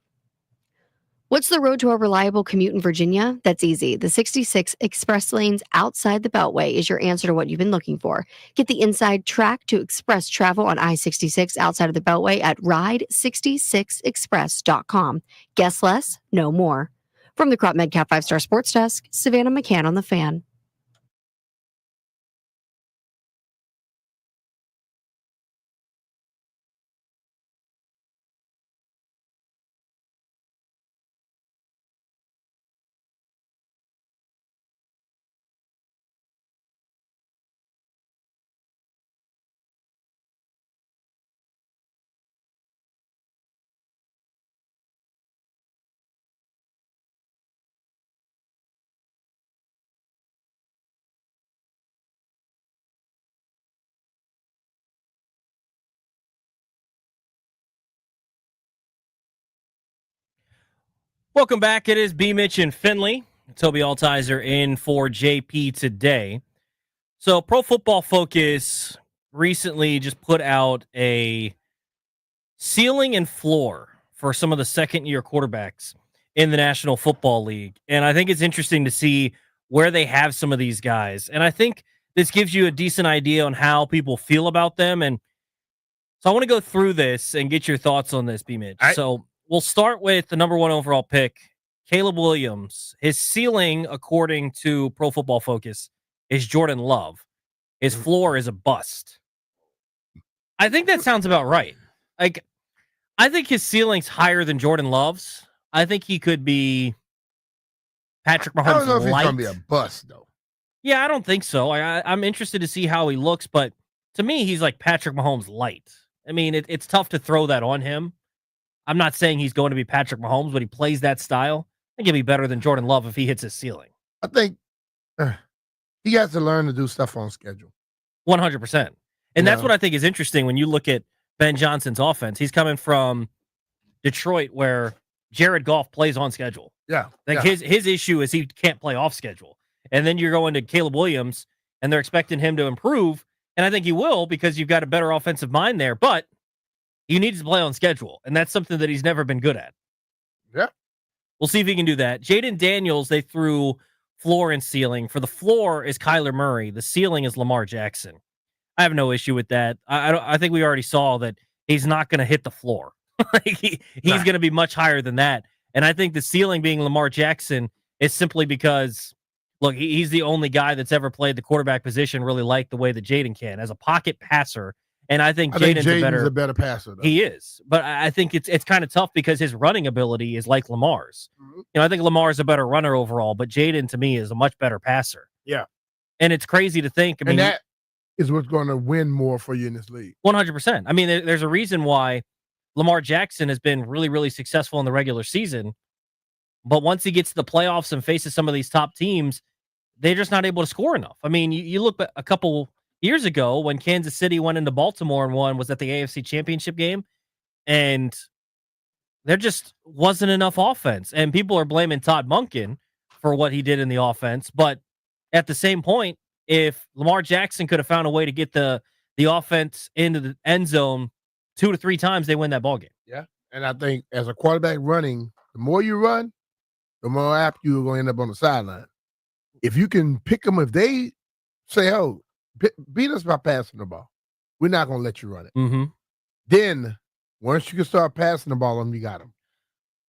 What's the road to a reliable commute in Virginia? That's easy. The 66 Express Lanes outside the Beltway is your answer to what you've been looking for. Get the inside track to express travel on I-66 outside of the Beltway at ride66express.com. Guess less, know more. From the Crop MedCap 5-Star Sports Desk, Savannah McCann on the Fan. Welcome back. It is B. Mitch and Finley. Toby Altizer in for JP today. So Pro Football Focus recently just put out a ceiling and floor for some of the second-year quarterbacks in the National Football League. And I think it's interesting to see where they have some of these guys. And I think this gives you a decent idea on how people feel about them. And so I want to go through this and get your thoughts on this, B. Mitch. So we'll start with the number 1 overall pick, Caleb Williams. His ceiling, according to Pro Football Focus, is Jordan Love. His floor is a bust. I think that sounds about right. Like, I think his ceiling's higher than Jordan Love's. I think he could be Patrick Mahomes. I don't know if he's light. going to be a bust, though. Yeah, I don't think so. I'm interested to see how he looks, but to me, he's like Patrick Mahomes light. I mean, it's tough to throw that on him. I'm not saying he's going to be Patrick Mahomes, but he plays that style. I think he'll be better than Jordan Love if he hits his ceiling. I think he has to learn to do stuff on schedule. 100%. And that's what I think is interesting when you look at Ben Johnson's offense. He's coming from Detroit, where Jared Goff plays on schedule. Yeah. Like his issue is he can't play off schedule. And then you're going to Caleb Williams, and they're expecting him to improve. And I think he will, because you've got a better offensive mind there. But he needs to play on schedule, and that's something that he's never been good at. Yeah. We'll see if he can do that. Jaden Daniels, they threw floor and ceiling. For the floor is Kyler Murray. The ceiling is Lamar Jackson. I have no issue with that. I think we already saw that he's not going to hit the floor. He's going to be much higher than that. And I think the ceiling being Lamar Jackson is simply because, look, he's the only guy that's ever played the quarterback position really like the way that Jaden can as a pocket passer. And I think Jaden's a better passer, though. He is. But I think it's kind of tough because his running ability is like Lamar's. Mm-hmm. You know, I think Lamar's a better runner overall, but Jaden, to me, is a much better passer. Yeah. And it's crazy to think. I mean, that is what's going to win more for you in this league. 100%. I mean, there's a reason why Lamar Jackson has been really, really successful in the regular season. But once he gets to the playoffs and faces some of these top teams, they're just not able to score enough. I mean, you look at a couple years ago when Kansas City went into Baltimore and won, was at the AFC Championship game, and there just wasn't enough offense. And people are blaming Todd Monken for what he did in the offense. But at the same point, if Lamar Jackson could have found a way to get the offense into the end zone 2 to 3 times, they win that ball game. Yeah. And I think as a quarterback running, the more you run, the more apt you're going to end up on the sideline. If you can pick them, if they say, oh, beat us by passing the ball, we're not going to let you run it. Mm-hmm. Then once you can start passing the ball, you got them.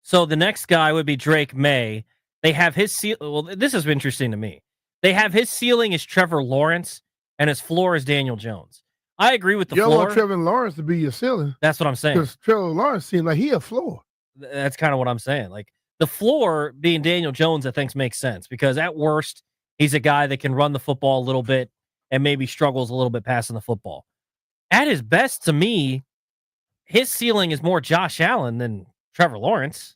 So the next guy would be Drake May. They have his ceiling. Well, this is interesting to me. They have his ceiling is Trevor Lawrence, and his floor is Daniel Jones. I agree with the you floor. You don't want Trevor Lawrence to be your ceiling. That's what I'm saying. Because Trevor Lawrence seems like he a floor. That's kind of what I'm saying. Like the floor being Daniel Jones, I think makes sense because at worst, he's a guy that can run the football a little bit and maybe struggles a little bit passing the football. At his best, to me, his ceiling is more Josh Allen than Trevor Lawrence.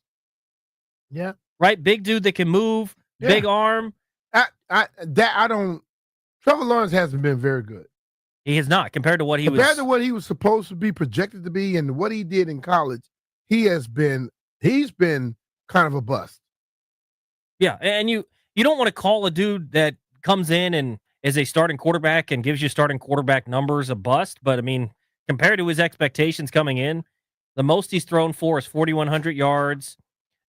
Yeah. Right? Big dude that can move, big arm. Trevor Lawrence hasn't been very good. He has not compared to what he compared to what he was supposed to be projected to be and what he did in college. He's been kind of a bust. Yeah, and you don't want to call a dude that comes in and is a starting quarterback and gives you starting quarterback numbers a bust, but I mean, compared to his expectations coming in, the most he's thrown for is 4,100 yards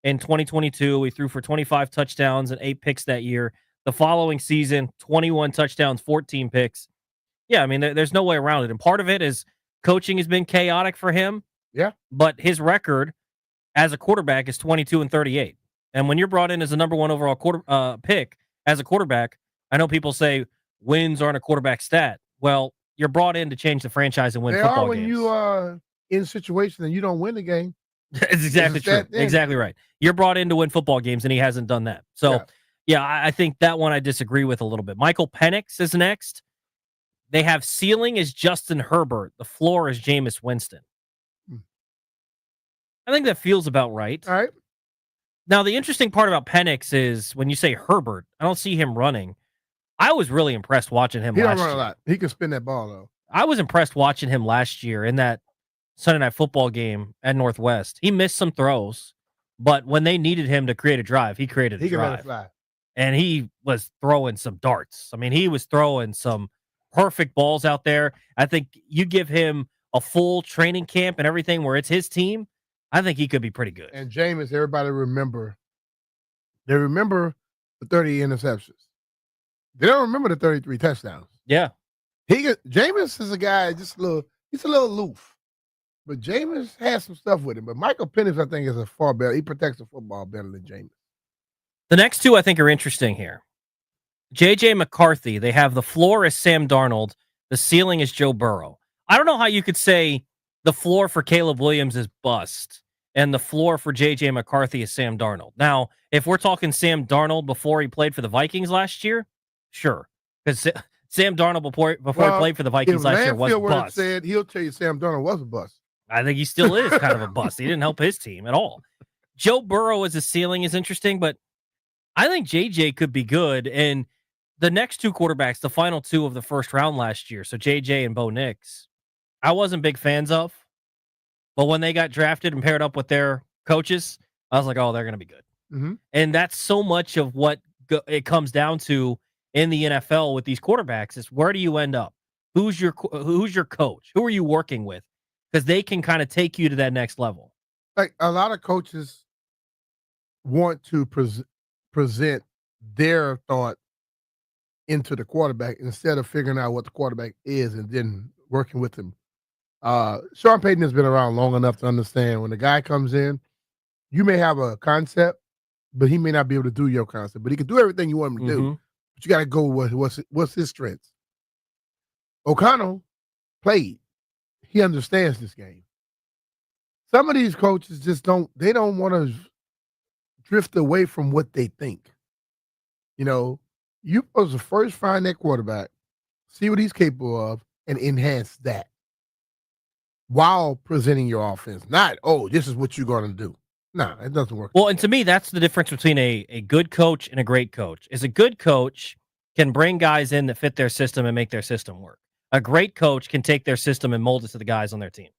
in 2022. He threw for 25 touchdowns and 8 picks that year. The following season, 21 touchdowns, 14 picks. Yeah, I mean, there's no way around it. And part of it is coaching has been chaotic for him. Yeah. But his record as a quarterback is 22-38. And when you're brought in as a number 1 overall pick as a quarterback, I know people say wins aren't a quarterback stat. Well, you're brought in to change the franchise and win football games. When you are in a situation and you don't win the game. It's exactly true. Exactly right. You're brought in to win football games, and he hasn't done that. So, yeah, I think that one I disagree with a little bit. Michael Penix is next. They have ceiling is Justin Herbert. The floor is Jameis Winston. I think that feels about right. All right. Now, the interesting part about Penix is when you say Herbert, I don't see him running. I was really impressed watching him last year. He don't run a lot. He can spin that ball, though. I was impressed watching him last year in that Sunday Night Football game at Northwest. He missed some throws, but when they needed him to create a drive, he created a drive. Can let it fly. And he was throwing some darts. I mean, he was throwing some perfect balls out there. I think you give him a full training camp and everything where it's his team, I think he could be pretty good. And Jameis, everybody remember the 30 interceptions. They don't remember the 33 touchdowns. Yeah. Jameis is a guy he's a little aloof. But Jameis has some stuff with him. But Michael Penix, I think, is a far better. He protects the football better than Jameis. The next two I think are interesting here. J.J. McCarthy, they have the floor is Sam Darnold. The ceiling is Joe Burrow. I don't know how you could say the floor for Caleb Williams is bust and the floor for J.J. McCarthy is Sam Darnold. Now, if we're talking Sam Darnold before he played for the Vikings last year, sure. Because Sam Darnold before he played for the Vikings last year was a bust. Said, he'll tell you Sam Darnold was a bust. I think he still is kind of a bust. He didn't help his team at all. Joe Burrow as a ceiling is interesting, but I think JJ could be good. And the next two quarterbacks, the final two of the first round last year, so JJ and Bo Nix, I wasn't big fans of. But when they got drafted and paired up with their coaches, I was like, oh, they're going to be good. Mm-hmm. And that's so much of what it comes down to in the NFL with these quarterbacks is where do you end up? Who's your coach? Who are you working with? Because they can kind of take you to that next level. Like a lot of coaches want to present their thought into the quarterback instead of figuring out what the quarterback is and then working with him. Sean Payton has been around long enough to understand when the guy comes in, you may have a concept, but he may not be able to do your concept. But he can do everything you want him to do. But you got to go with what's his strengths. O'Connell played. He understands this game. Some of these coaches just don't want to drift away from what they think. You know, you're supposed to first find that quarterback, see what he's capable of, and enhance that while presenting your offense. Not, oh, this is what you're going to do. No, it doesn't work. Well, and to me, that's the difference between a good coach and a great coach. Is a good coach can bring guys in that fit their system and make their system work. A great coach can take their system and mold it to the guys on their team.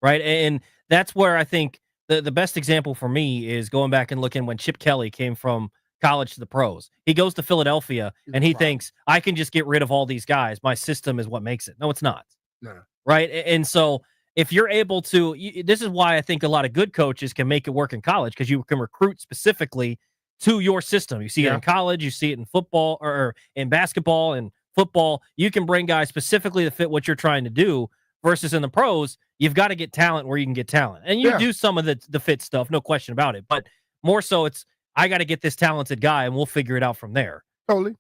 Right? And that's where I think the best example for me is going back and looking when Chip Kelly came from college to the pros. He goes to Philadelphia and he thinks, I can just get rid of all these guys. My system is what makes it. No, it's not. No. Right? And so if you're able to, this is why I think a lot of good coaches can make it work in college because you can recruit specifically to your system. You see it in college, you see it in football or in basketball and football. You can bring guys specifically to fit what you're trying to do versus in the pros, you've got to get talent where you can get talent. And you do some of the fit stuff, no question about it. But more so I got to get this talented guy, and we'll figure it out from there. Totally.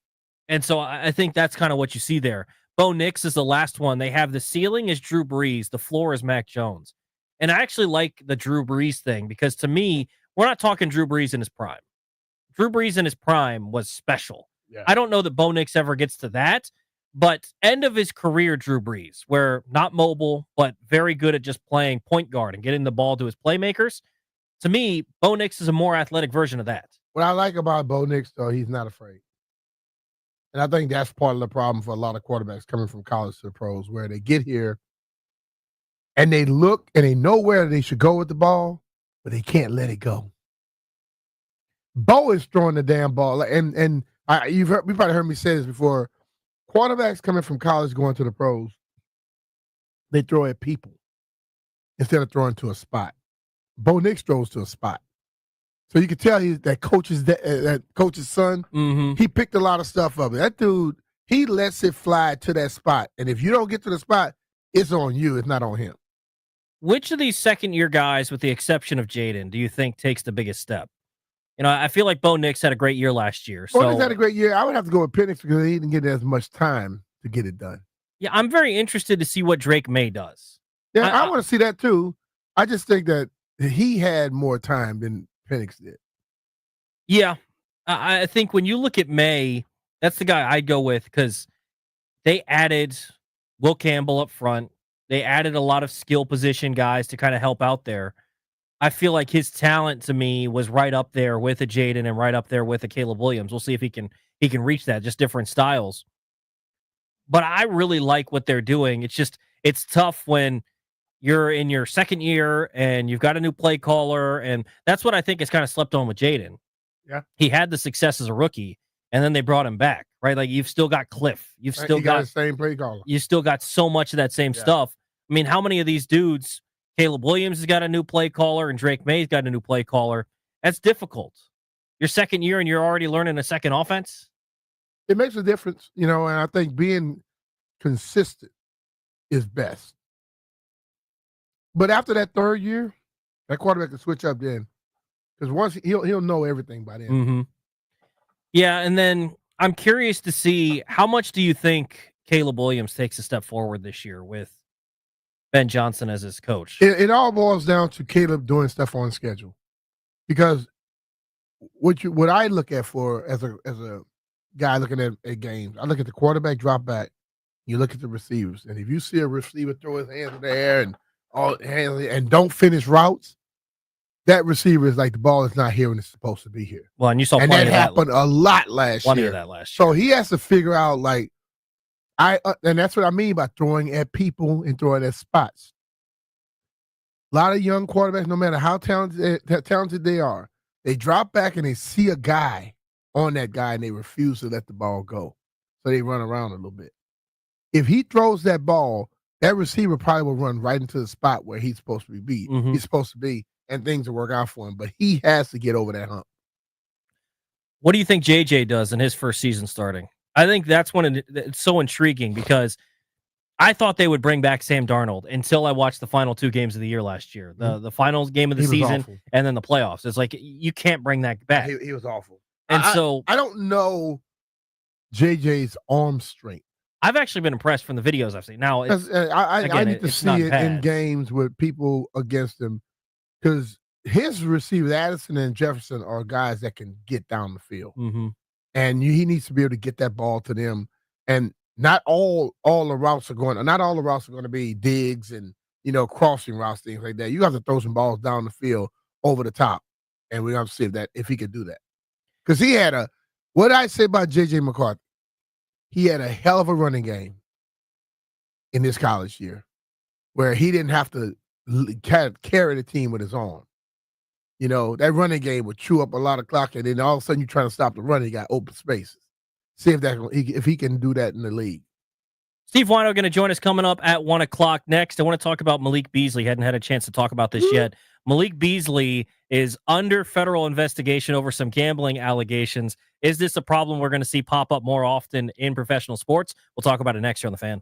And so I think that's kind of what you see there. Bo Nix is the last one. They have the ceiling is Drew Brees, the floor is Mac Jones. And I actually like the Drew Brees thing because to me, we're not talking Drew Brees in his prime. Drew Brees in his prime was special. Yeah. I don't know that Bo Nix ever gets to that, but end of his career, Drew Brees, where not mobile, but very good at just playing point guard and getting the ball to his playmakers. To me, Bo Nix is a more athletic version of that. What I like about Bo Nix, though, he's not afraid. And I think that's part of the problem for a lot of quarterbacks coming from college to the pros, where they get here and they look and they know where they should go with the ball, but they can't let it go. Bo is throwing the damn ball, and you probably heard me say this before. Quarterbacks coming from college going to the pros, they throw at people instead of throwing to a spot. Bo Nix throws to a spot, so you can tell he's that coach's son. Mm-hmm. He picked a lot of stuff up. That dude, he lets it fly to that spot, and if you don't get to the spot, it's on you. It's not on him. Which of these second-year guys, with the exception of Jaden, do you think takes the biggest step? You know, I feel like Bo Nix had a great year last year. Bo Nix had a great year. I would have to go with Penix because he didn't get as much time to get it done. Yeah, I'm very interested to see what Drake May does. Yeah, I want to see that too. I just think that he had more time than Penix did. Yeah, I think when you look at May, that's the guy I'd go with because they added Will Campbell up front. They added a lot of skill position guys to kind of help out there. I feel like his talent to me was right up there with a Jaden and right up there with a Caleb Williams. We'll see if he can reach that, just different styles. But I really like what they're doing. It's tough when you're in your second year and you've got a new play caller, and that's what I think is kind of slept on with Jaden. Yeah. He had the success as a rookie, and then they brought him back, right? Like you've still got Cliff. You've still got the same play caller. You still got so much of that same stuff. I mean, how many of these dudes, Caleb Williams has got a new play caller and Drake May's got a new play caller? That's difficult. Your second year and you're already learning a second offense? It makes a difference, and I think being consistent is best. But after that third year, that quarterback can switch up then. Because once he'll know everything by then. Mm-hmm. Yeah, and then I'm curious to see how much do you think Caleb Williams takes a step forward this year with Ben Johnson as his coach? It all boils down to Caleb doing stuff on schedule. Because what I look at for as a guy looking at games, I look at the quarterback drop back, you look at the receivers, and if you see a receiver throw his hands in the air and don't finish routes, that receiver is like the ball is not here when it's supposed to be here. Well, and you saw and plenty that of that happened a lot last plenty year. Of that last year. So he has to figure out and that's what I mean by throwing at people and throwing at spots. A lot of young quarterbacks, no matter how talented they are, they drop back and they see a guy on that guy and they refuse to let the ball go. So they run around a little bit. If he throws that ball, that receiver probably will run right into the spot where he's supposed to be. Mm-hmm. He's supposed to be, and things will work out for him. But he has to get over that hump. What do you think JJ does in his first season starting? I think that's when it's so intriguing because I thought they would bring back Sam Darnold until I watched the final 2 games of the year last year. The final game of the season and then the playoffs. It's like you can't bring that back. He was awful. And I don't know JJ's arm strength. I've actually been impressed from the videos I've seen. Now, I need to see it in games with people against him because his receivers, Addison and Jefferson, are guys that can get down the field. Mm-hmm. And he needs to be able to get that ball to them. And not all the routes are going to be digs and crossing routes, things like that. You have to throw some balls down the field over the top, and we have to see if he could do that. Because he had what I say about JJ McCarthy, he had a hell of a running game in his college year, where he didn't have to carry the team with his arm. That running game would chew up a lot of clock, and then all of a sudden you're trying to stop the run, he got open spaces. See if he can do that in the league. Steve Wino going to join us coming up at 1:00 next. I want to talk about Malik Beasley. Hadn't had a chance to talk about this yet. Malik Beasley is under federal investigation over some gambling allegations. Is this a problem we're going to see pop up more often in professional sports? We'll talk about it next year on The Fan.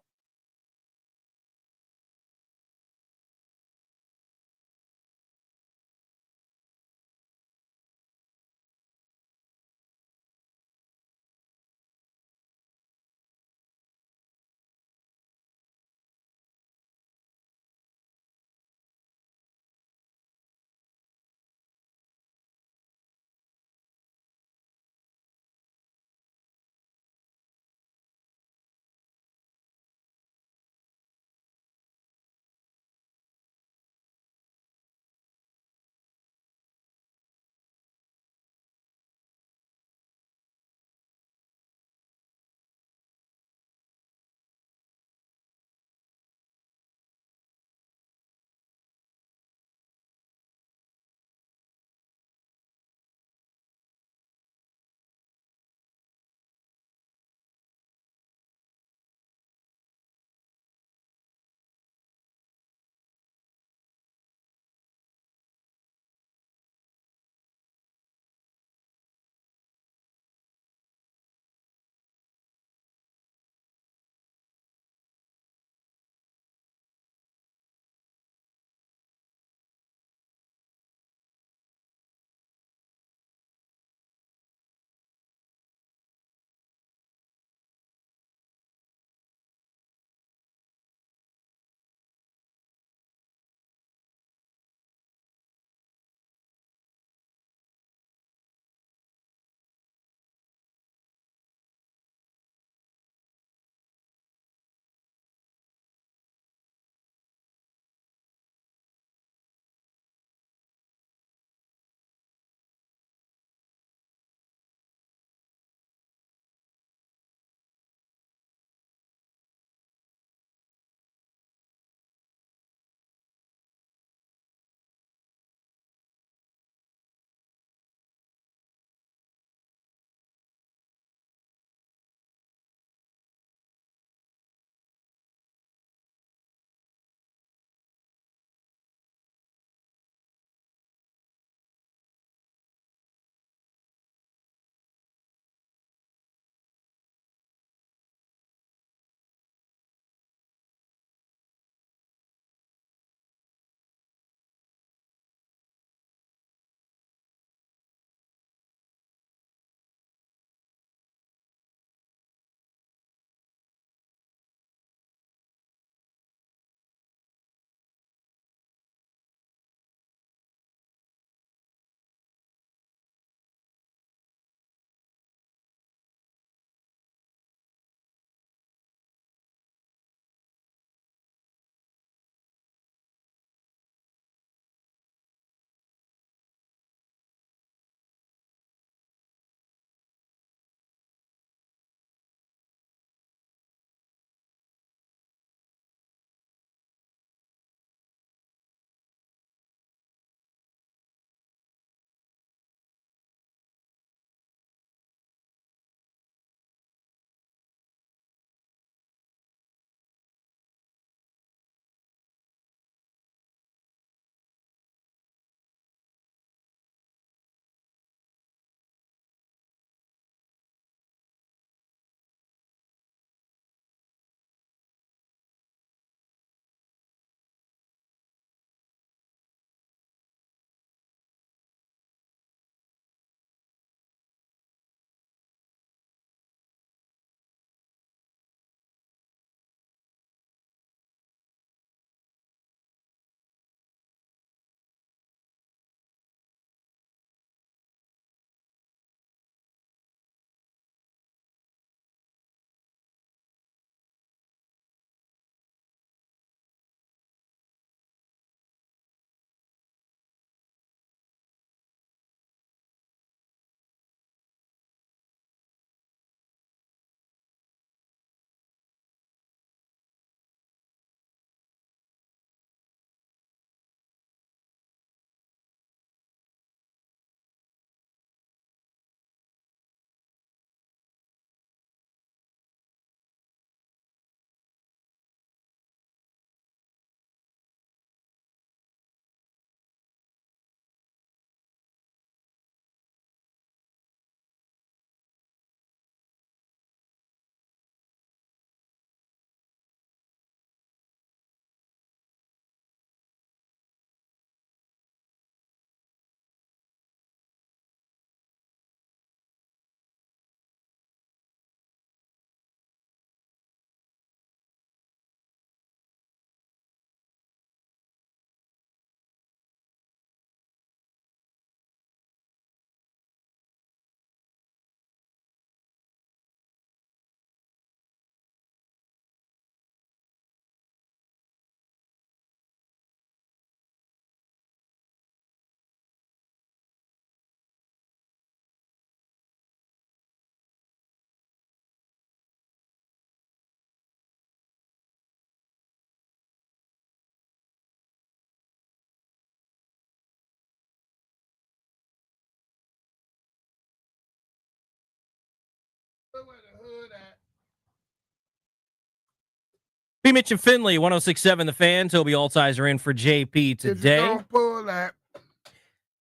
B. Mitch and Finley, 106.7 The Fan. Toby Altizer in for JP today.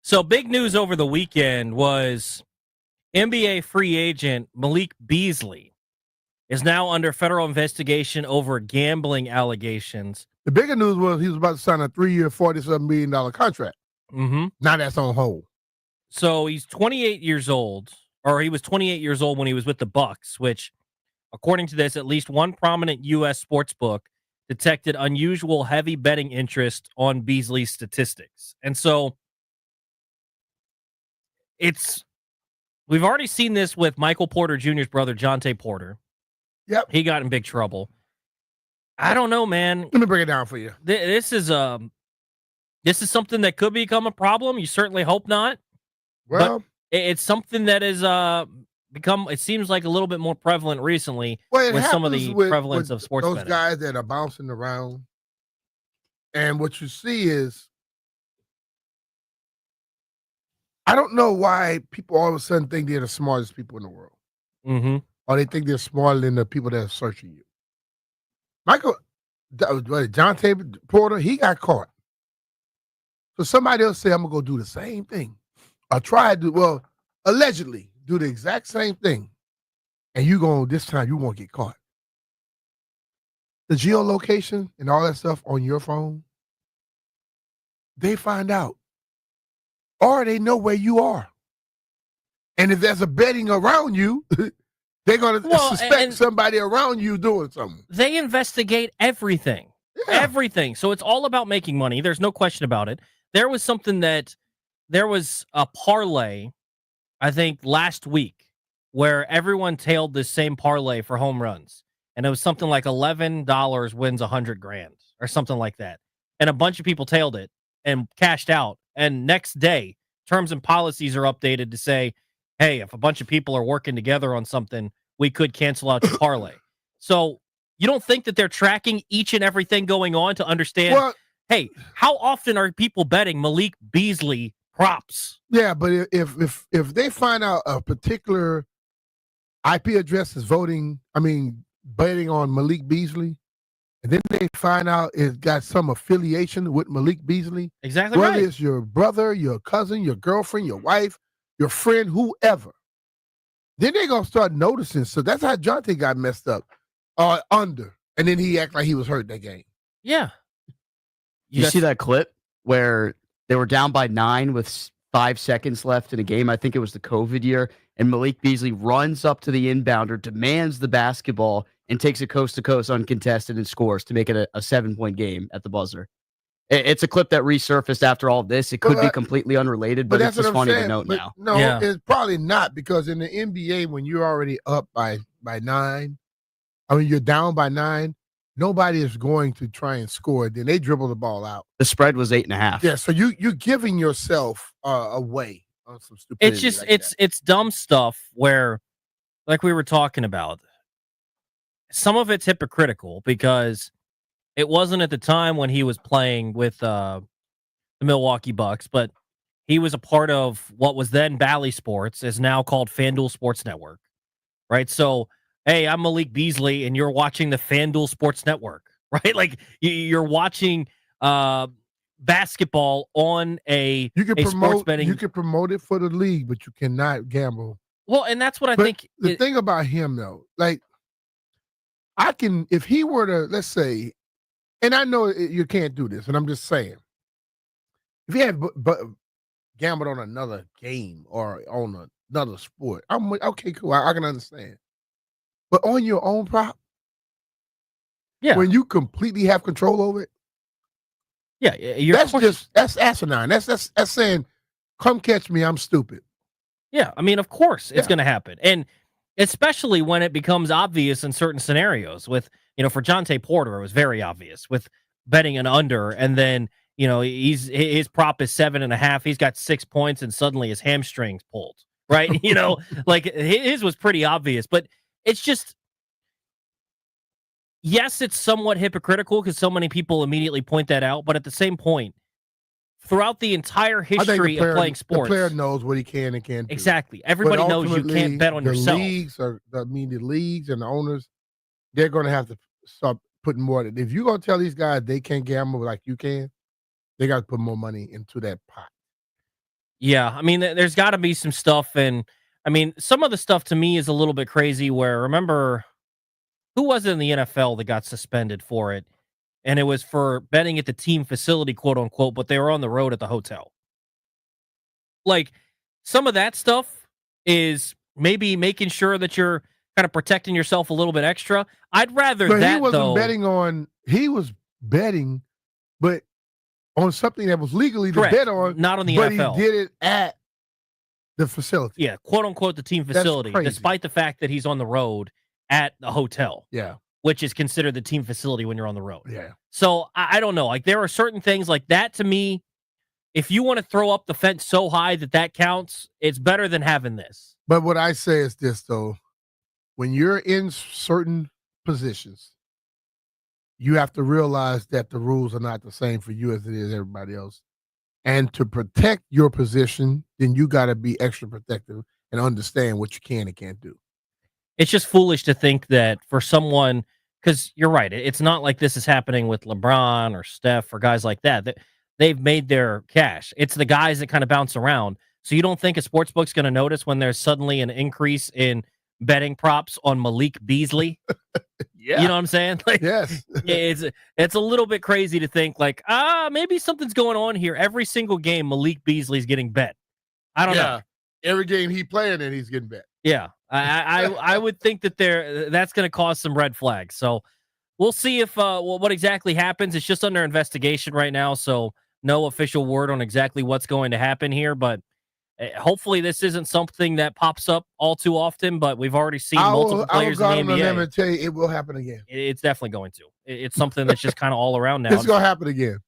So big news over the weekend was NBA free agent Malik Beasley is now under federal investigation over gambling allegations. The bigger news was he was about to sign a 3-year, $47 million contract. Mm-hmm. Now that's on hold. So he's 28 years old, or he was 28 years old when he was with the Bucks, which, according to this, at least one prominent U.S. sportsbook detected unusual heavy betting interest on Beasley's statistics. And so we've already seen this with Michael Porter Jr.'s brother, Jonte Porter. Yep. He got in big trouble. I don't know, man. Let me break it down for you. This is something that could become a problem. You certainly hope not. Well, but it's something that is become, it seems like, a little bit more prevalent recently with some of the prevalence of sports those betting. Guys that are bouncing around. And what you see is, I don't know why people all of a sudden think they're the smartest people in the world. Mm-hmm. Or they think they're smarter than the people that are searching you. Jonte Porter, he got caught. So somebody else say, I'm going to go do the same thing. Or allegedly do the exact same thing. And this time you won't get caught. The geolocation and all that stuff on your phone, they find out. Or they know where you are. And if there's a betting around you, they're going to suspect somebody around you doing something. They investigate everything. Yeah. Everything. So it's all about making money. There's no question about it. There was a parlay, I think, last week where everyone tailed this same parlay for home runs. And it was something like $11 wins $100,000 or something like that. And a bunch of people tailed it and cashed out. And next day, terms and policies are updated to say, hey, if a bunch of people are working together on something, we could cancel out your parlay. So you don't think that they're tracking each and everything going on to understand, hey, how often are people betting Malik Beasley props? Yeah, but if they find out a particular IP address is betting on Malik Beasley, and then they find out it's got some affiliation with Malik Beasley. Exactly whether right. It's your brother, your cousin, your girlfriend, your wife, your friend, whoever. Then they're going to start noticing. So that's how Jonte got messed up. Under. And then he acted like he was hurt that game. Yeah. You see that clip where they were down by 9 with 5 seconds left in a game? I think it was the COVID year. And Malik Beasley runs up to the inbounder, demands the basketball, and takes it coast to coast uncontested and scores to make it a 7-point game at the buzzer. It's a clip that resurfaced after all of this. It could be completely unrelated, but it's just funny to note now. No, it's probably not, because in the NBA, when you're already up by 9, you're down by 9, nobody is going to try and score. Then they dribble the ball out. The spread was 8.5. Yeah, so you're giving yourself away on some stupidity. It's just it's dumb stuff where, like we were talking about, some of it's hypocritical because it wasn't at the time when he was playing with the Milwaukee Bucks, but he was a part of what was then Bally Sports, is now called FanDuel Sports Network, right? So, hey, I'm Malik Beasley, and you're watching the FanDuel Sports Network, right? Like you're watching basketball on a sports betting. You can promote it for the league, but you cannot gamble. Well, and that's what I think. The thing about him, though, like if he were to, let's say, and I know you can't do this, and I'm just saying, if he had gambled on another game or on another sport, I'm okay, cool. I can understand. But on your own prop, when you completely have control over it, that's asinine. That's saying, come catch me, I'm stupid. Yeah, of course it's going to happen, and especially when it becomes obvious in certain scenarios. With for Jonte Porter, it was very obvious with betting an under, and then his prop is 7.5. He's got 6 points, and suddenly his hamstrings pulled. Right? Like his was pretty obvious, but it's just, yes, it's somewhat hypocritical because so many people immediately point that out. But at the same point, throughout the entire history of playing sports, the player knows what he can and can't do. Exactly. Everybody knows you can't bet on yourself. The leagues and the owners, they're going to have to start putting more. If you're gonna tell these guys they can't gamble like you can, they got to put more money into that pot. Yeah, I mean, there's got to be some stuff, and I mean, some of the stuff to me is a little bit crazy. Where remember, who was it in the NFL that got suspended for it? And it was for betting at the team facility, quote unquote, but they were on the road at the hotel. Like, some of that stuff is maybe making sure that you're kind of protecting yourself a little bit extra. I'd rather But that he wasn't though. betting on. He was betting, but on something that was legally to Correct. bet on, Not on the but NFL. he did it at the facility. Yeah, quote unquote, the team That's facility, crazy. despite the fact that he's on the road at the hotel. Yeah. Which is considered the team facility when you're on the road. Yeah. So I don't know. Like, there are certain things like that to me. If you want to throw up the fence so high that counts, it's better than having this. But what I say is this, though. When you're in certain positions, you have to realize that the rules are not the same for you as it is everybody else. And to protect your position, then you got to be extra protective and understand what you can and can't do. It's just foolish to think that for someone, because you're right, it's not like this is happening with LeBron or Steph or guys like that. They've made their cash. It's the guys that kind of bounce around. So you don't think a sportsbook's going to notice when there's suddenly an increase in betting props on Malik Beasley? Yeah. You know what I'm saying? Like, yes. It's a little bit crazy to think like, maybe something's going on here. Every single game, Malik Beasley's getting bet. I don't know. Every game he playing in, he's getting bet. Yeah. I would think that that's going to cause some red flags. So we'll see if what exactly happens. It's just under investigation right now, so no official word on exactly what's going to happen here. But hopefully, this isn't something that pops up all too often. But we've already seen multiple players in the NBA. I'm going to tell you, it will happen again. It's definitely going to. It's something that's just kind of all around now. It's going to happen again.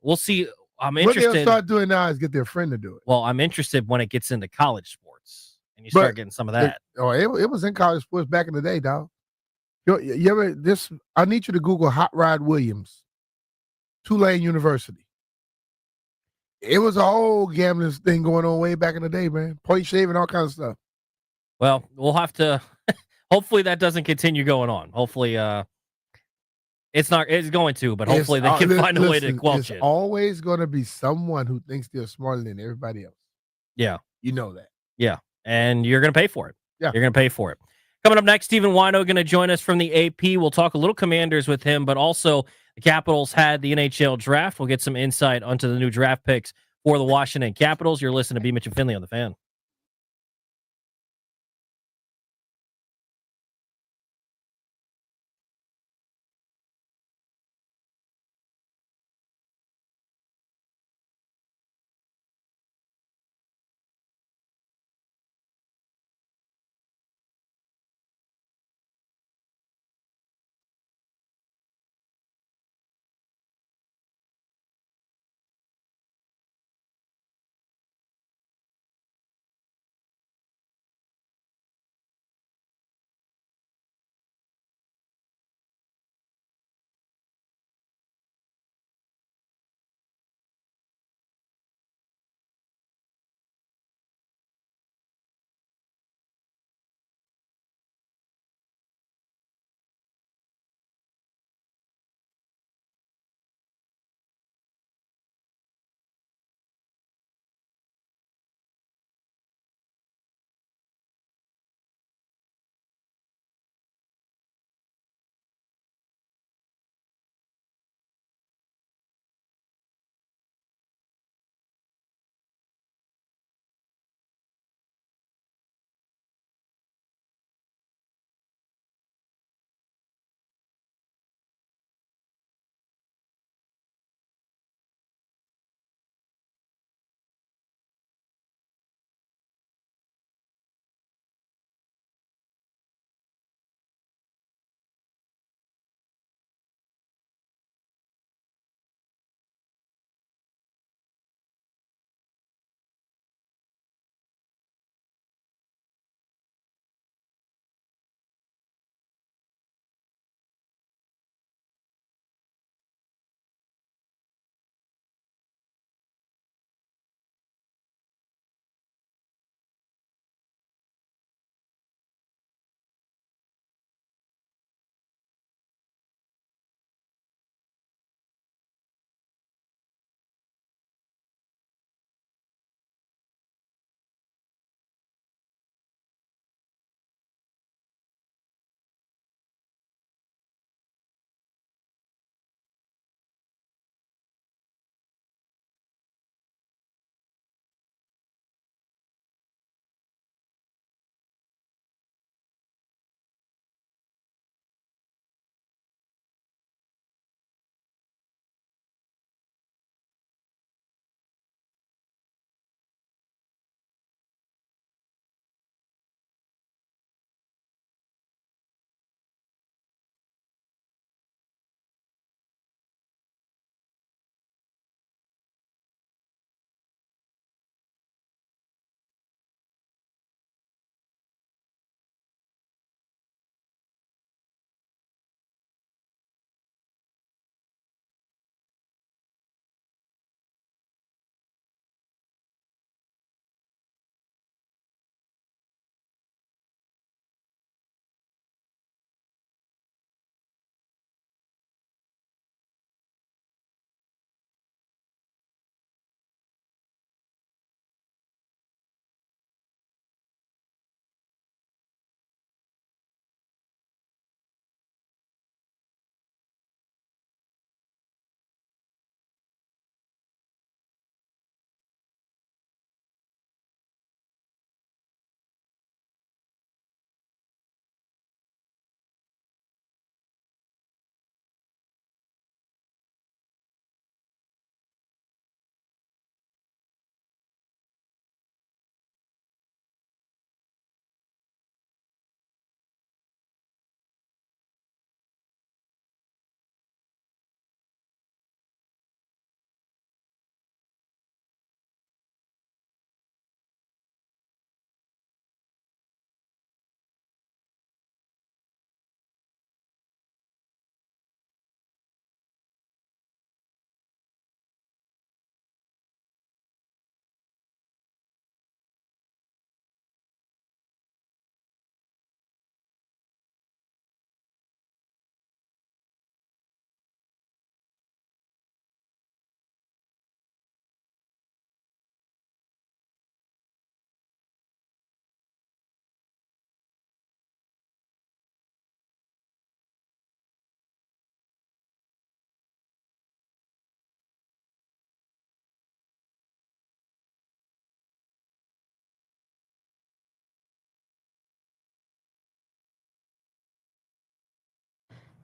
We'll see. I'm What interested. What they'll start doing now is get their friend to do it. Well, I'm interested when it gets into college sports. And you start getting some of that. It was in college sports back in the day, dog. You ever this? I need you to Google Hot Rod Williams, Tulane University. It was a whole gambling thing going on way back in the day, man. Point shaving, all kinds of stuff. Well, we'll have to. Hopefully, that doesn't continue going on. Hopefully, it's not. It's going to, but hopefully, they can find a way to quench it. There's always going to be someone who thinks they're smarter than everybody else. Yeah, you know that. Yeah. And you're going to pay for it. Yeah. You're going to pay for it. Coming up next, Stephen Wino going to join us from the AP. We'll talk a little Commanders with him, but also the Capitals had the NHL draft. We'll get some insight onto the new draft picks for the Washington Capitals. You're listening to B. Mitch and Finley on The Fan.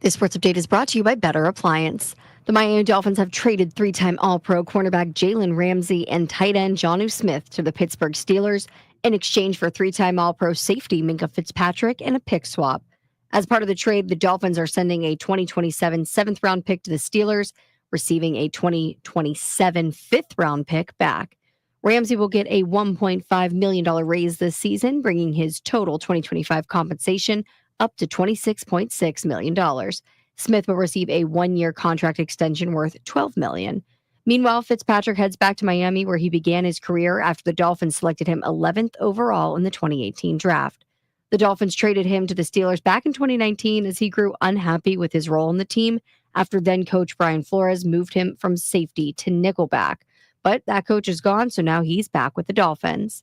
This sports update is brought to you by Better Appliance. The Miami Dolphins have traded three-time All-Pro cornerback Jalen Ramsey and tight end Jonnu Smith to the Pittsburgh Steelers in exchange for three-time All-Pro safety Minkah Fitzpatrick and a pick swap. As part of the trade, the Dolphins are sending a 2027 seventh-round pick to the Steelers, receiving a 2027 fifth-round pick back. Ramsey will get a $1.5 million raise this season, bringing his total 2025 compensation up to $26.6 million. Smith will receive a one-year contract extension worth $12 million. Meanwhile, Fitzpatrick heads back to Miami, where he began his career after the Dolphins selected him 11th overall in the 2018 draft. The Dolphins traded him to the Steelers back in 2019 as he grew unhappy with his role in the team after then-coach Brian Flores moved him from safety to nickelback. But that coach is gone, so now he's back with the Dolphins.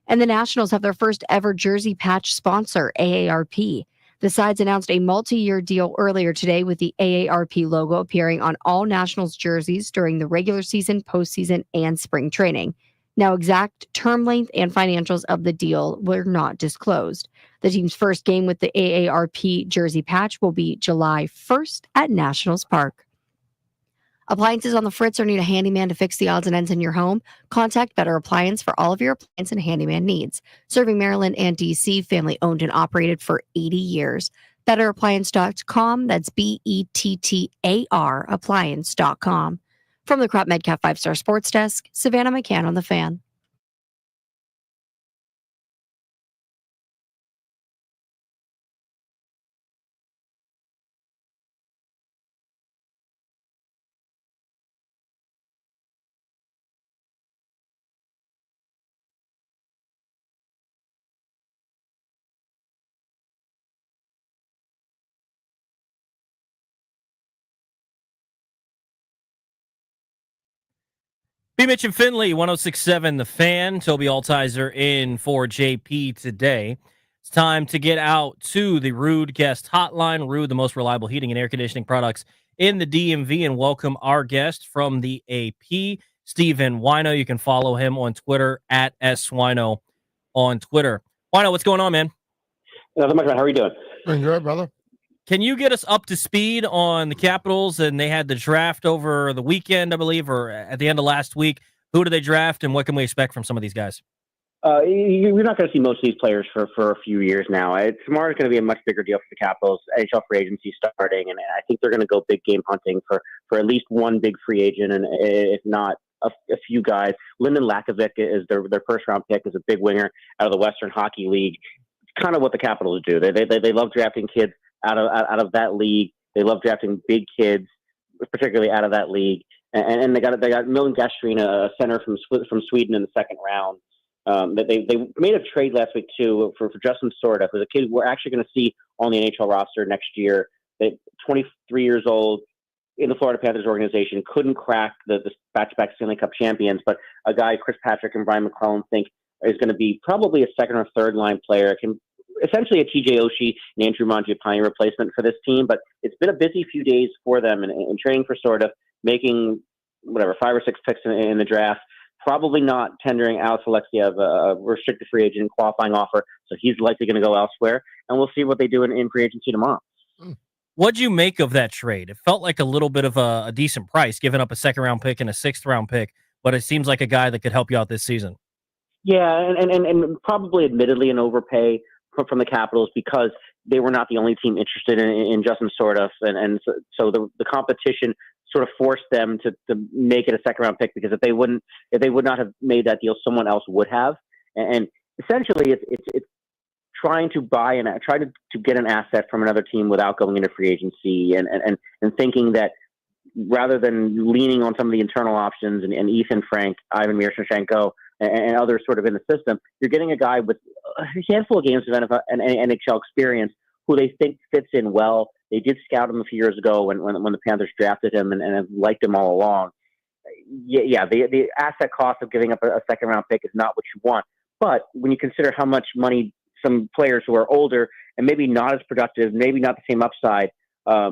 And the Nationals have their first ever jersey patch sponsor, AARP. The sides announced a multi-year deal earlier today with the AARP logo appearing on all Nationals jerseys during the regular season, postseason, and spring training. Now, exact term length and financials of the deal were not disclosed. The team's first game with the AARP jersey patch will be July 1st at Nationals Park. Appliances on the fritz or need a handyman to fix the odds and ends in your home? Contact Better Appliance for all of your appliance and handyman needs. Serving Maryland and D.C., family owned and operated for 80 years. BetterAppliance.com, that's BETTAR appliance.com. From the Crop Medcalf 5-Star Sports Desk, Savannah McCann on the Fan. B. Mitch and Finley, 106.7 The Fan. Toby Altizer in for JP today. It's time to get out to the Rude Guest Hotline. Rude, the most reliable heating and air conditioning products in the DMV, and welcome our guest from the AP, Stephen Wino. You can follow him on Twitter at SWino on Twitter. Wino, what's going on, man? Nothing much, man. How are you doing? Doing good, brother. Can you get us up to speed on the Capitals? And they had the draft over the weekend, I believe, or at the end of last week. Who did they draft, and what can we expect from some of these guys? You're not going to see most of these players for a few years now. Tomorrow is going to be a much bigger deal for the Capitals. NHL free agency starting, and I think they're going to go big game hunting for at least one big free agent, and if not a few guys. Lyndon Lakovic is their first round pick, is a big winger out of the Western Hockey League. It's kind of what the Capitals do. They love drafting kids out of that league. They love drafting big kids, particularly out of that league. And they got Milan Gastrin, a center from Sweden, in the second round. They made a trade last week too for Justin Sorda, who's a kid we're actually going to see on the NHL roster next year. 23 years old, in the Florida Panthers organization, couldn't crack the back-to-back Stanley Cup champions, but a guy Chris Patrick and Brian McClellan think is going to be probably a second or third line player. Can essentially a TJ Oshie and Andrew Mangiapane replacement for this team, but it's been a busy few days for them in training for Sorda, making 5 or 6 picks in the draft. Probably not tendering Alex Alexiev a restricted free agent qualifying offer, so he's likely going to go elsewhere. And we'll see what they do in free agency tomorrow. What'd you make of that trade? It felt like a little bit of a decent price, giving up a second-round pick and a sixth-round pick, but it seems like a guy that could help you out this season. Yeah, and probably admittedly an overpay from the Capitals because they were not the only team interested in Justin Sorda, and so the competition sort of forced them to make it a second-round pick, because if they would not have made that deal, someone else would have. And essentially, it's trying to to get an asset from another team without going into free agency, and thinking that rather than leaning on some of the internal options and Ethan Frank, Ivan Miroshnichenko, and others sort of in the system, you're getting a guy with a handful of games of NFL and NHL experience who they think fits in well. They did scout him a few years ago when the Panthers drafted him and have liked him all along. Yeah, the asset cost of giving up a second-round pick is not what you want. But when you consider how much money some players who are older and maybe not as productive, maybe not the same upside, are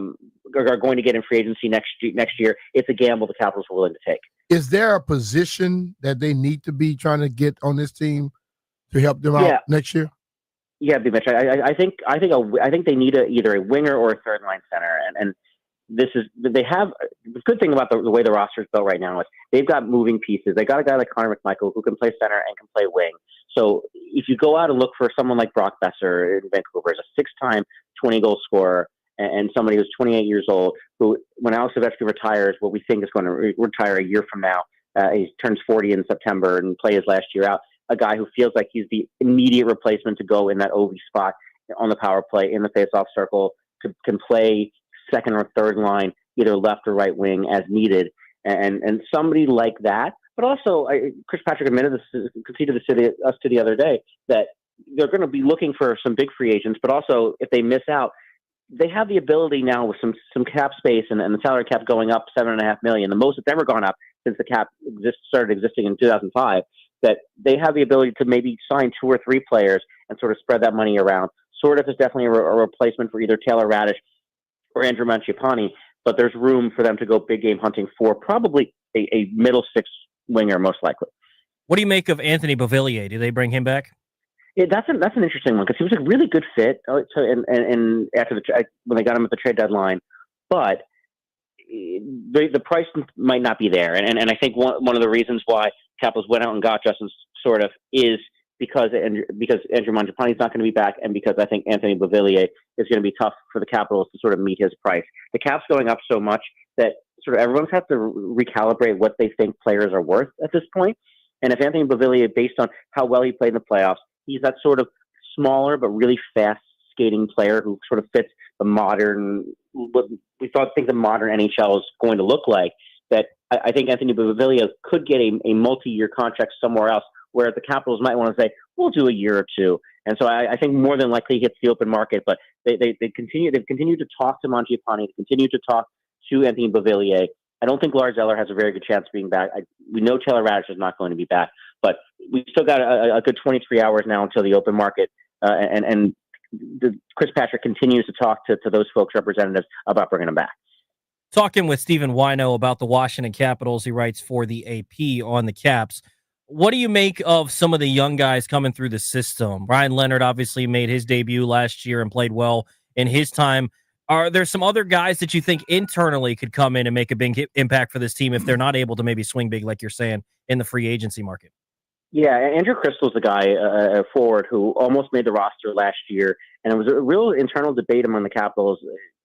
going to get in free agency next year, it's a gamble the Capitals are willing to take. Is there a position that they need to be trying to get on this team to help them out next year? Yeah, Mitch. I think they need either a winger or a third line center, and they have the good thing about the way the roster is built right now is they've got moving pieces. They got a guy like Connor McMichael who can play center and can play wing. So if you go out and look for someone like Brock Besser in Vancouver, is a 6-time 20-goal scorer and somebody who's 28 years old, who when Alex Ovechkin retires, what we think is going to retire a year from now, he turns 40 in September and play his last year out. A guy who feels like he's the immediate replacement to go in that OV spot on the power play in the faceoff circle, can play second or third line, either left or right wing as needed, and somebody like that. But also, Chris Patrick conceded this to us the other day that they're going to be looking for some big free agents. But also, if they miss out, they have the ability now with some cap space and the salary cap going up $7.5 million, the most it's ever gone up since the cap started existing in 2005. That they have the ability to maybe sign 2 or 3 players and sort of spread that money around. Sort of is definitely a replacement for either Taylor Radish or Andrew Mangiapane, but there's room for them to go big game hunting for probably a middle 6 winger, most likely. What do you make of Anthony Beauvillier? Do they bring him back? Yeah, that's an interesting one because he was a really good fit and after when they got him at the trade deadline, but the price might not be there. And I think one of the reasons why Capitals went out and got Justin sort of is because Andrew Mangiapane is not going to be back, and because I think Anthony Beauvillier is going to be tough for the Capitals to sort of meet his price. The cap's going up so much that sort of everyone's had to recalibrate what they think players are worth at this point. And if Anthony Beauvillier, based on how well he played in the playoffs, he's that sort of smaller but really fast skating player who sort of fits the modern, what we think the modern NHL is going to look like, that I think Anthony Beauvillier could get a multi-year contract somewhere else, where the Capitals might want to say, we'll do a year or 2. And so I think more than likely he hits the open market, but they've continued to talk to Mangiapane, continue to talk to Anthony Beauvillier. I don't think Lars Eller has a very good chance of being back. We know Taylor Radish is not going to be back, but we've still got a good 23 hours now until the open market. And Chris Patrick continues to talk to those folks, representatives, about bringing them back. Talking with Stephen Wino about the Washington Capitals, he writes for the AP on the Caps. What do you make of some of the young guys coming through the system? Ryan Leonard obviously made his debut last year and played well in his time. Are there some other guys that you think internally could come in and make a big impact for this team if they're not able to maybe swing big, like you're saying, in the free agency market? Yeah, Andrew Crystal's the guy, a forward, who almost made the roster last year. And it was a real internal debate among the Capitals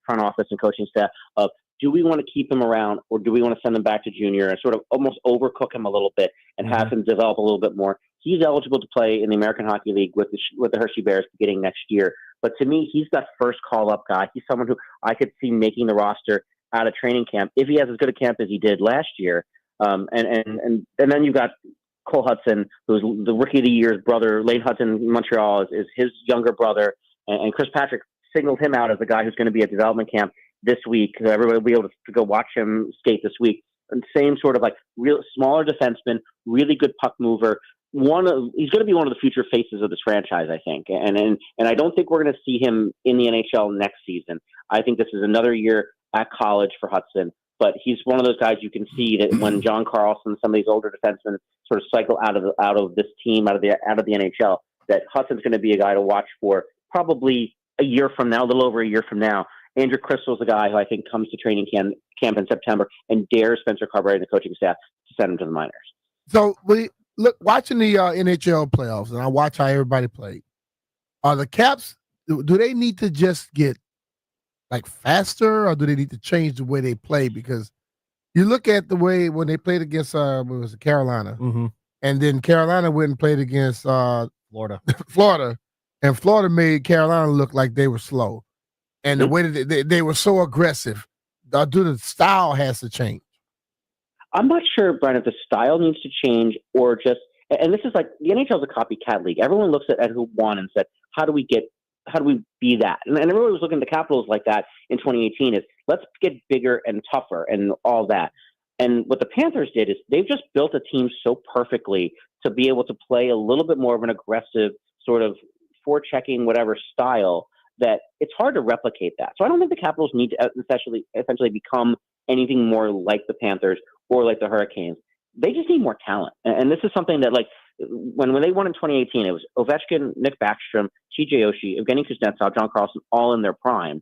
front office and coaching staff of, do we want to keep him around or do we want to send him back to junior and sort of almost overcook him a little bit and have him develop a little bit more? He's eligible to play in the American Hockey League with the Hershey Bears beginning next year. But to me, he's that first call-up guy. He's someone who I could see making the roster out of training camp if he has as good a camp as he did last year. And then you've got Cole Hudson, who's the Rookie of the Year's brother. Lane Hudson in Montreal is his younger brother. And Chris Patrick signaled him out as the guy who's going to be at development camp this week. So everybody will be able to go watch him skate this week. And same sort of like real smaller defenseman, really good puck mover. He's going to be one of the future faces of this franchise, I think. And I don't think we're going to see him in the NHL next season. I think this is another year at college for Hudson. But he's one of those guys you can see that when John Carlson, some of these older defensemen sort of cycle out of this team, out of the NHL, that Hudson's going to be a guy to watch for probably a year from now, a little over a year from now. Andrew Crystal's a guy who I think comes to training camp in September and dares Spencer Carberry and the coaching staff to send him to the minors. So look, watching the NHL playoffs, and I watch how everybody played. Are the Caps, do they need to just get like faster, or do they need to change the way they play? Because you look at the way when they played against Carolina, and then Carolina went and played against Florida, and Florida made Carolina look like they were slow, and the way that they were so aggressive. The style has to change. I'm not sure, Brian, if the style needs to change or just, and this is like, the NHL is a copycat league. Everyone looks at who won and said, how do we be that? And everyone was looking at the Capitals like that in 2018 is, let's get bigger and tougher and all that. And what the Panthers did is they've just built a team so perfectly to be able to play a little bit more of an aggressive sort of forechecking whatever style that it's hard to replicate that. So I don't think the Capitals need to essentially become anything more like the Panthers or like the Hurricanes. They just need more talent. And this is something that, like, when they won in 2018, it was Ovechkin, Nick Backstrom, TJ Oshie, Evgeny Kuznetsov, John Carlson, all in their prime.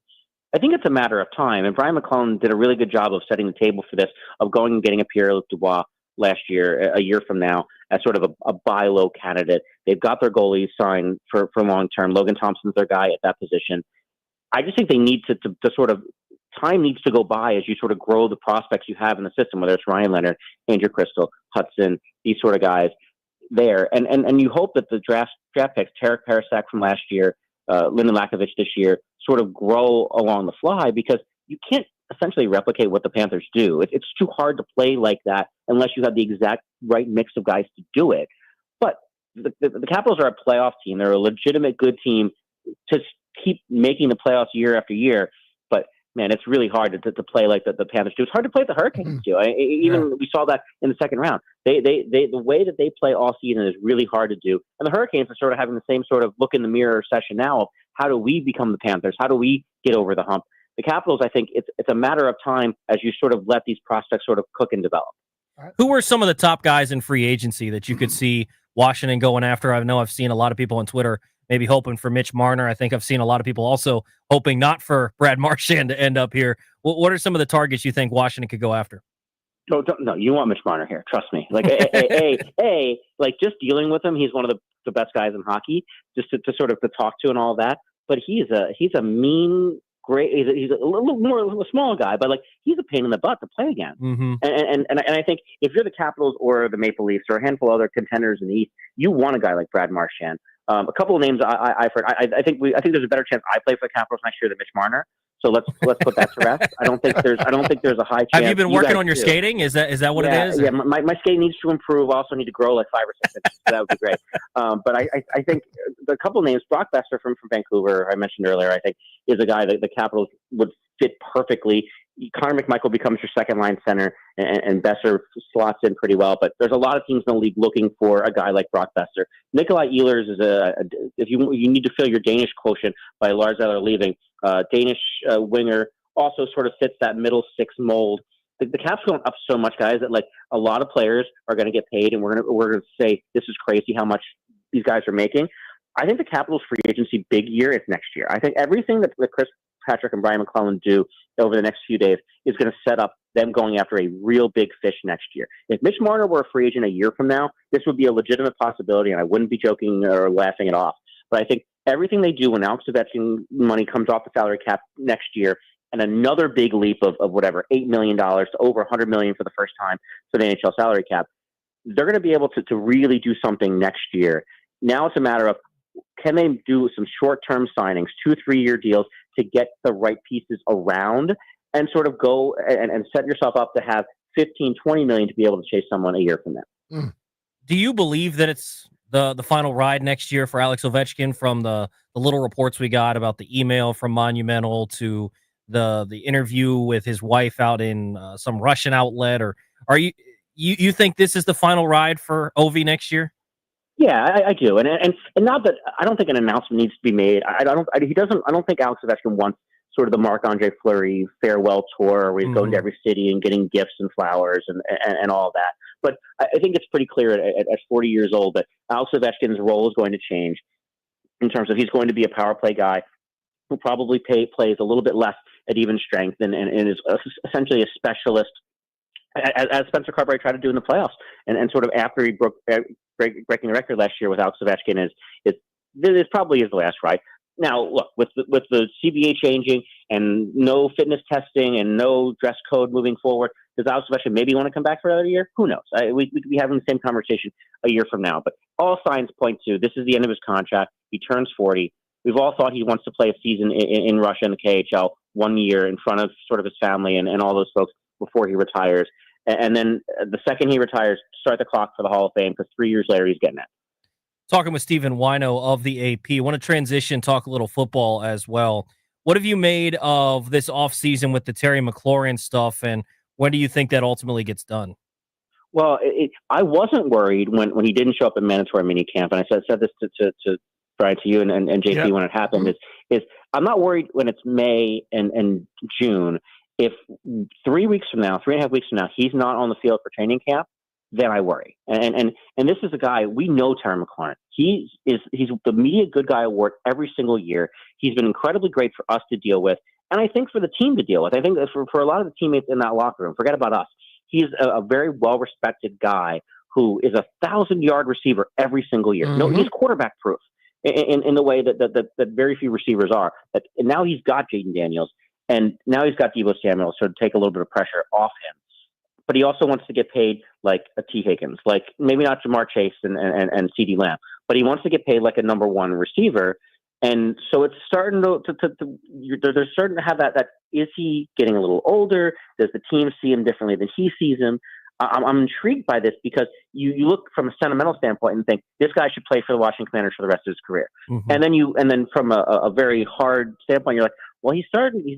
I think it's a matter of time, and Brian McClellan did a really good job of setting the table for this, of going and getting a Pierre-Luc Dubois last year, a year from now, as sort of a buy low candidate. They've got their goalies signed for long term. Logan Thompson's their guy at that position. I just think they need to sort of, time needs to go by as you sort of grow the prospects you have in the system, whether it's Ryan Leonard, Andrew Crystal, Hudson, these sort of guys there. And you hope that the draft picks, Tarek Parasak from last year, Lyndon Lakovich this year, sort of grow along the fly, because you can't essentially replicate what the Panthers do. It's too hard to play like that unless you have the exact right mix of guys to do it. But the Capitals are a playoff team. They're a legitimate good team to keep making the playoffs year after year. But man, it's really hard to play like the Panthers do. It's hard to play the Hurricanes do. We saw that in the second round. The way that they play all season is really hard to do. And the Hurricanes are sort of having the same sort of look in the mirror session now of how do we become the Panthers? How do we get over the hump? The Capitals, I think it's a matter of time as you sort of let these prospects sort of cook and develop. Who were some of the top guys in free agency that you could see Washington going after? I know I've seen a lot of people on Twitter maybe hoping for Mitch Marner. I think I've seen a lot of people also hoping not for Brad Marchand to end up here. What are some of the targets you think Washington could go after? No, you want Mitch Marner here. Trust me. Like, like just dealing with him, he's one of the best guys in hockey, just to sort of to talk to and all that. But he's a mean, great. He's a little more of a small guy, but like he's a pain in the butt to play against. Mm-hmm. And I think if you're the Capitals or the Maple Leafs or a handful of other contenders in the East, you want a guy like Brad Marchand. A couple of names I've heard. I think there's a better chance I play for the Capitals next year than Mitch Marner. So let's put that to rest. I don't think there's a high chance. Have you been working on your skating? Is that what it is? Yeah, my skating needs to improve. I also need to grow like 5 or 6 inches. So that would be great. But I think the couple of names, Brock Besser from Vancouver, I mentioned earlier, I think is a guy that the Capitals would fit perfectly. Connor McMichael becomes your second line center, and Besser slots in pretty well. But there's a lot of teams in the league looking for a guy like Brock Besser. Nikolai Ehlers is if you need to fill your Danish quotient by Lars Eller leaving. Danish winger also sort of fits that middle six mold. The cap's going up so much, guys, that like a lot of players are going to get paid, and we're gonna say this is crazy how much these guys are making. I think the Capitals' free agency big year is next year. I think everything that Chris Patrick and Brian McClellan do over the next few days is going to set up them going after a real big fish next year. If Mitch Marner were a free agent a year from now, this would be a legitimate possibility, and I wouldn't be joking or laughing it off. But I think everything they do when Alex Ovechkin money comes off the salary cap next year, and another big leap of whatever, $8 million to over $100 million for the first time for the NHL salary cap, they're going to be able to really do something next year. Now it's a matter of, can they do some short-term signings, 2-3 year deals to get the right pieces around and sort of go and set yourself up to have 15, 20 million to be able to chase someone a year from now. Do you believe that it's the final ride next year for Alex Ovechkin, from the little reports we got about the email from Monumental to the interview with his wife out in some Russian outlet? Or are you think this is the final ride for Ovi next year? Yeah, I do, and not that I don't think an announcement needs to be made. I don't think Alex Ovechkin wants sort of the Marc-Andre Fleury farewell tour where he's going to every city and getting gifts and flowers and all of that. But I think it's pretty clear at 40 years old that Alex Ovechkin's role is going to change in terms of he's going to be a power play guy who probably plays a little bit less at even strength and is essentially a specialist, as Spencer Cartwright tried to do in the playoffs, and sort of after he broke breaking the record last year with Alex Ovechkin this probably is the last ride. Now, look, with the CBA changing and no fitness testing and no dress code moving forward, does Alex Ovechkin maybe want to come back for another year? Who knows? We could be having the same conversation a year from now. But all signs point to this is the end of his contract. He turns 40. We've all thought he wants to play a season in Russia in the KHL 1 year in front of sort of his family and all those folks before he retires. And then the second he retires, start the clock for the Hall of Fame, because 3 years later he's getting it. Talking with Stephen Wino of the AP. I want to transition, talk a little football as well. What have you made of this offseason with the Terry McLaurin stuff, and when do you think that ultimately gets done? Well, I wasn't worried when he didn't show up in mandatory minicamp, and I said this to Brian, to you and JP when it happened, is I'm not worried when it's May and June. If 3 weeks from now, 3.5 weeks from now, he's not on the field for training camp, then I worry. And this is a guy, we know Terry McLaurin. He's the Media Good Guy Award every single year. He's been incredibly great for us to deal with, and I think for the team to deal with. I think that for a lot of the teammates in that locker room, forget about us. He's a very well-respected guy who is a 1,000-yard receiver every single year. No, he's quarterback proof in the way that very few receivers are. And now he's got Jaden Daniels, and now he's got Deebo Samuel, so to take a little bit of pressure off him. But he also wants to get paid like a T. Higgins, like maybe not Jamar Chase and CeeDee Lamb, but he wants to get paid like a number one receiver. And so it's starting they're starting to have that. Is he getting a little older? Does the team see him differently than he sees him? I'm intrigued by this because you look from a sentimental standpoint and think this guy should play for the Washington Commanders for the rest of his career. And then from a very hard standpoint, you're like, well, he's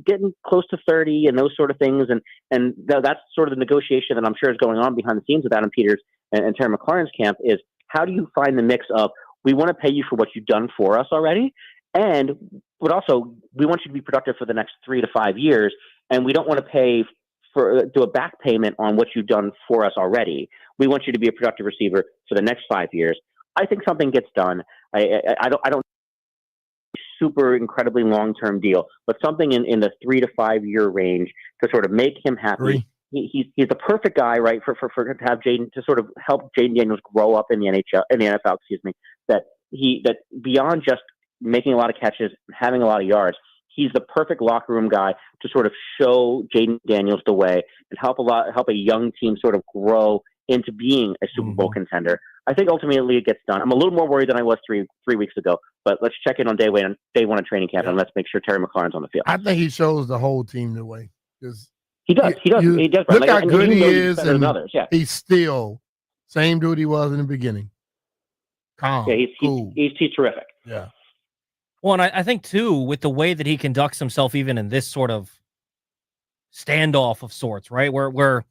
getting close to 30 and those sort of things. And that's sort of the negotiation that I'm sure is going on behind the scenes with Adam Peters and Terry McLaurin's camp is how do you find the mix of we want to pay you for what you've done for us already, but also we want you to be productive for the next 3 to 5 years, and we don't want to do a back payment on what you've done for us already. We want you to be a productive receiver for the next 5 years. I think something gets done. I don't super incredibly long-term deal, but something in the 3 to 5 year range to sort of make him happy. He's the perfect guy, right? For to have Jaden to sort of help Jaden Daniels grow up in the NFL, excuse me, that beyond just making a lot of catches, having a lot of yards, he's the perfect locker room guy to sort of show Jaden Daniels the way and help a young team sort of grow into being a Super Bowl contender. I think ultimately it gets done. I'm a little more worried than I was three weeks ago, but let's check in on day one of training camp and let's make sure Terry McLaurin's on the field. I think he shows the whole team the way. He does. Look how good he is, and others. Yeah. He's still same dude he was in the beginning. Calm, yeah, cool. He's terrific. Yeah. Well, and I think too, with the way that he conducts himself, even in this sort of standoff of sorts, right, where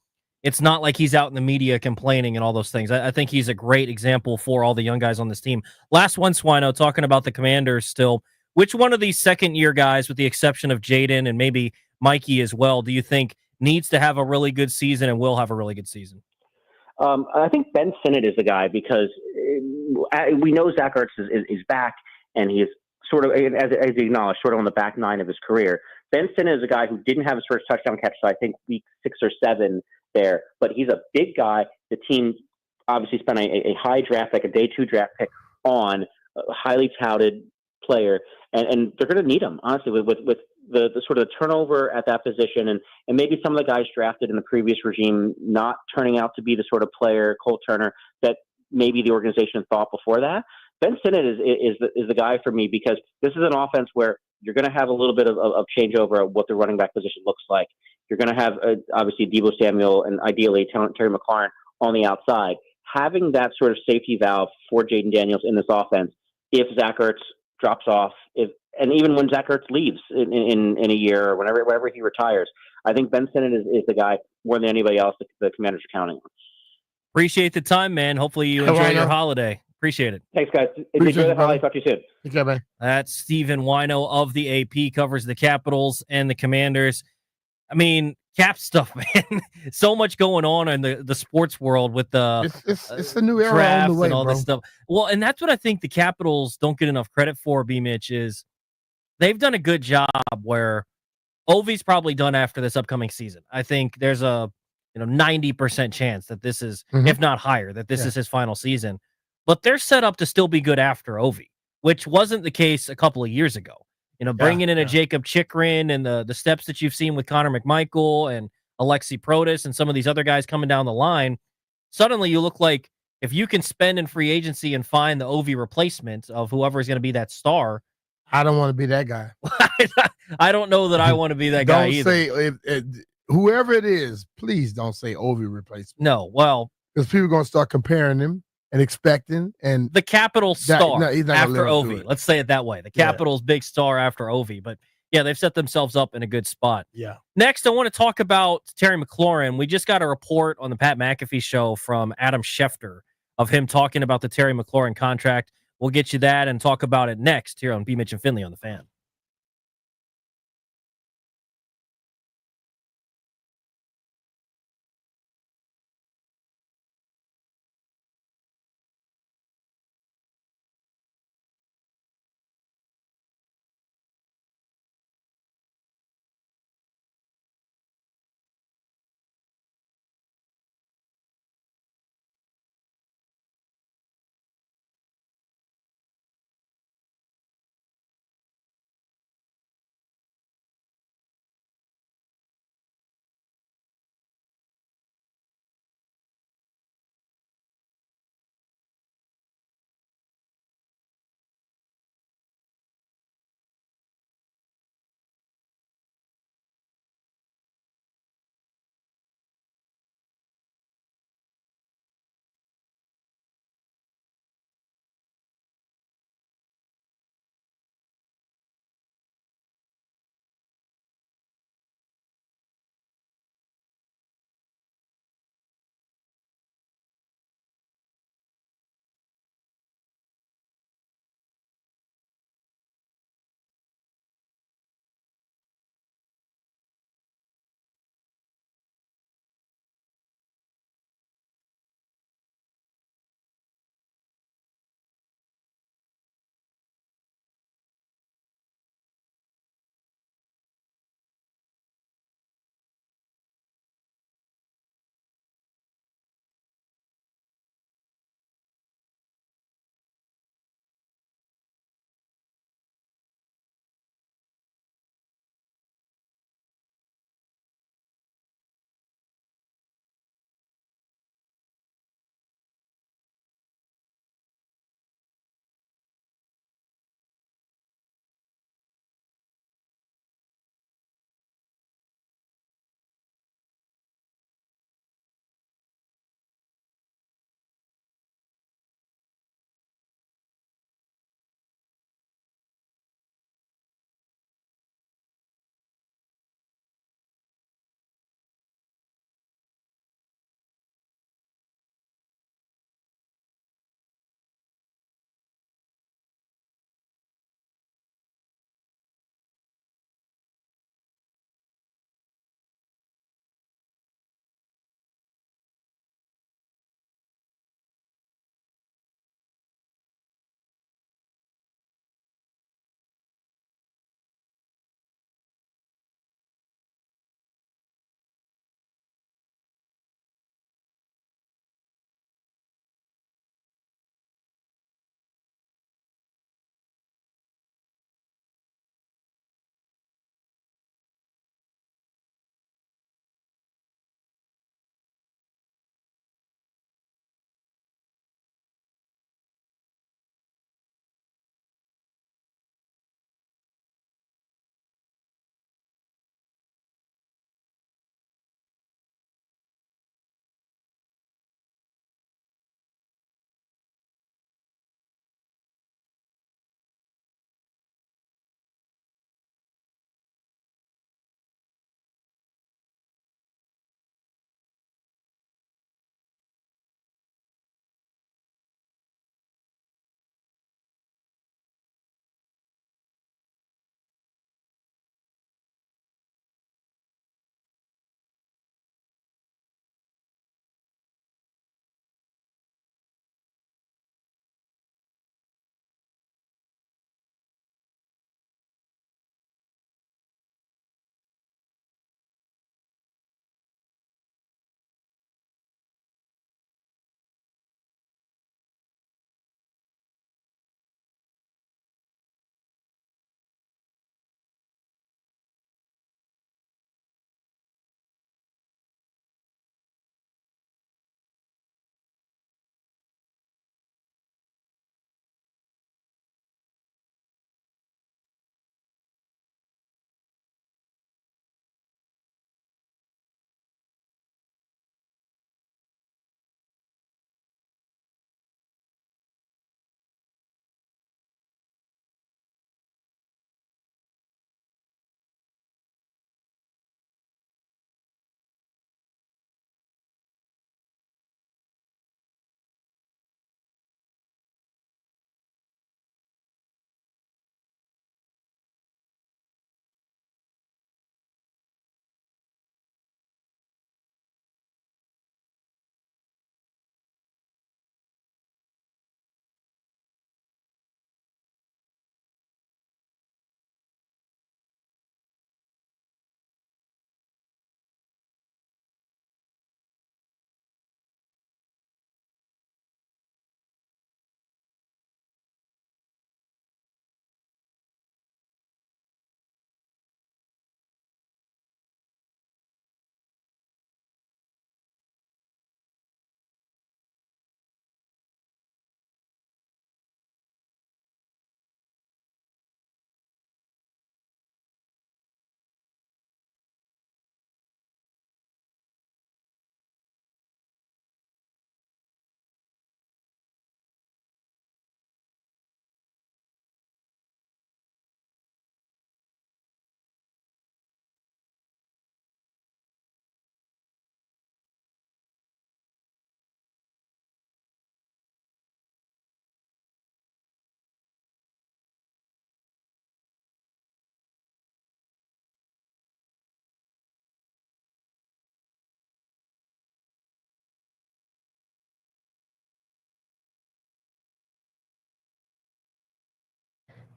it's not like he's out in the media complaining and all those things. I think he's a great example for all the young guys on this team. Last one, Swino, talking about the Commanders still. Which one of these second-year guys, with the exception of Jaden and maybe Mikey as well, do you think needs to have a really good season and will have a really good season? I think Ben Sinnott is the guy because we know Zach Ertz is back, and he is sort of, as he acknowledged, sort of on the back nine of his career. Ben Sinnott is a guy who didn't have his first touchdown catch, so I think week 6 or 7 there, but he's a big guy. The team obviously spent a high draft, like a day 2 draft pick on a highly touted player, and they're going to need him, honestly, with the sort of turnover at that position and maybe some of the guys drafted in the previous regime not turning out to be the sort of player, Cole Turner, that maybe the organization thought before that. Ben Sinnott is the guy for me because this is an offense where you're going to have a little bit of changeover of what the running back position looks like. You're going to have, obviously, Deebo Samuel and ideally Terry McLaurin on the outside. Having that sort of safety valve for Jaden Daniels in this offense, if Zach Ertz drops off, and even when Zach Ertz leaves in a year or whenever he retires, I think Ben Sinnott is the guy more than anybody else the Commanders are counting on. Appreciate the time, man. Hopefully you enjoy your holiday. Appreciate it. Thanks, guys. Enjoy the holiday. Talk to you soon. Okay, man. That's Stephen Wino of the AP, covers the Capitals and the Commanders. I mean, cap stuff, man. So much going on in the sports world with the it's a new era on the way, and all bro. this stuff. Well, and that's what I think the Capitals don't get enough credit for, B-Mitch, is they've done a good job where Ovi's probably done after this upcoming season. I think there's a 90% chance that this is, if not higher, that this is his final season. But they're set up to still be good after Ovi, which wasn't the case a couple of years ago. Bringing in a Jacob Chikrin and the steps that you've seen with Connor McMichael and Alexi Protas and some of these other guys coming down the line, suddenly you look like if you can spend in free agency and find the Ovi replacement of whoever is going to be that star. I don't want to be that guy. I don't know that I want to be that guy either. Don't say whoever it is, please don't say Ovi replacement. No, well, because people are going to start comparing him and expecting, and the Capitals star after Ovi. Let's say it that way. The Capitals big star after Ovi. But yeah, they've set themselves up in a good spot. Yeah. Next, I want to talk about Terry McLaurin. We just got a report on the Pat McAfee show from Adam Schefter of him talking about the Terry McLaurin contract. We'll get you that and talk about it next here on B. Mitch and Finley on the Fan.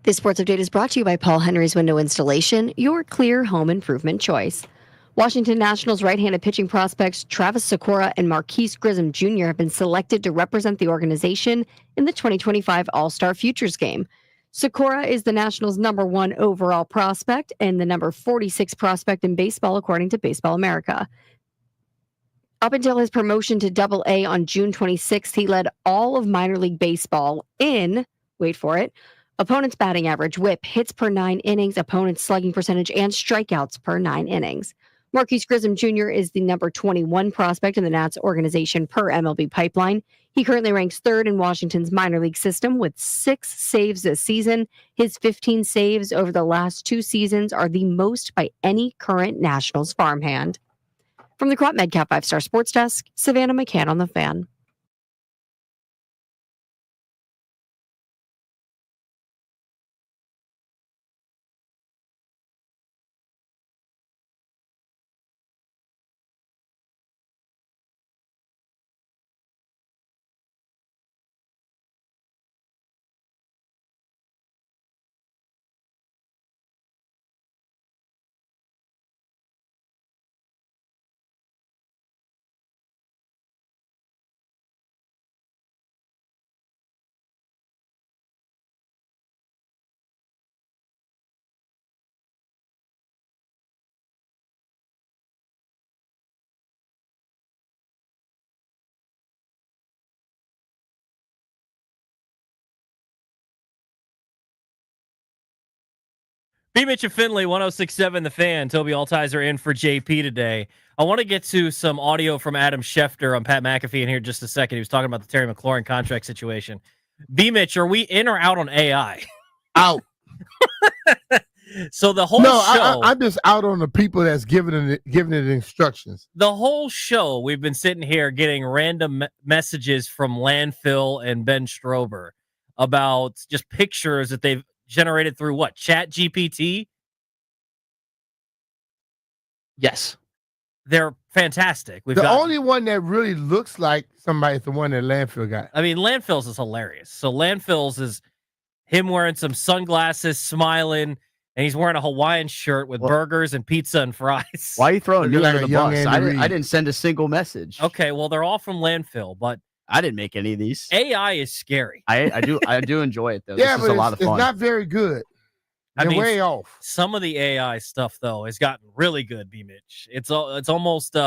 This sports update is brought to you by Paul Henry's Window Installation, your clear home improvement choice. Washington Nationals right-handed pitching prospects Travis Sakura and Marquise Grissom Jr. have been selected to represent the organization in the 2025 All-Star Futures Game. Sakura is the Nationals' #1 overall prospect and the number 46 prospect in baseball, according to Baseball America. Up until his promotion to Double-A on June 26th, he led all of minor league baseball in, wait for it, opponent's batting average, whip, hits per 9 innings, opponent's slugging percentage, and strikeouts per 9 innings. Marquise Grissom Jr. is the number 21 prospect in the Nats organization per MLB Pipeline. He currently ranks 3rd in Washington's minor league system with 6 saves this season. His 15 saves over the last 2 seasons are the most by any current Nationals farmhand. From the Crop MedCap 5-Star Sports Desk, Savannah McCann on the Fan. B. Mitch and Finley, 106.7 The Fan. Toby Altizer in for JP today. I want to get to some audio from Adam Schefter on Pat McAfee in here in just a second. He was talking about the Terry McLaurin contract situation. B. Mitch, are we in or out on AI? Out. So the whole show... I'm just out on the people that's giving it instructions. The whole show, we've been sitting here getting random messages from Landfill and Ben Strober about just pictures that they've generated through what? Chat GPT? Yes. They're fantastic. Only one that really looks like somebody is the one that Landfill got. I mean, Landfill's is hilarious. So Landfill's is him wearing some sunglasses, smiling, and he's wearing a Hawaiian shirt with burgers and pizza and fries. Why are you throwing me under the bus? I didn't send a single message. Okay, well, they're all from Landfill, but I didn't make any of these. AI is scary. I do enjoy it, though. Yeah, this is a lot of fun. It's not very good. They're way off. Some of the AI stuff, though, has gotten really good, B. Mitch. It's almost you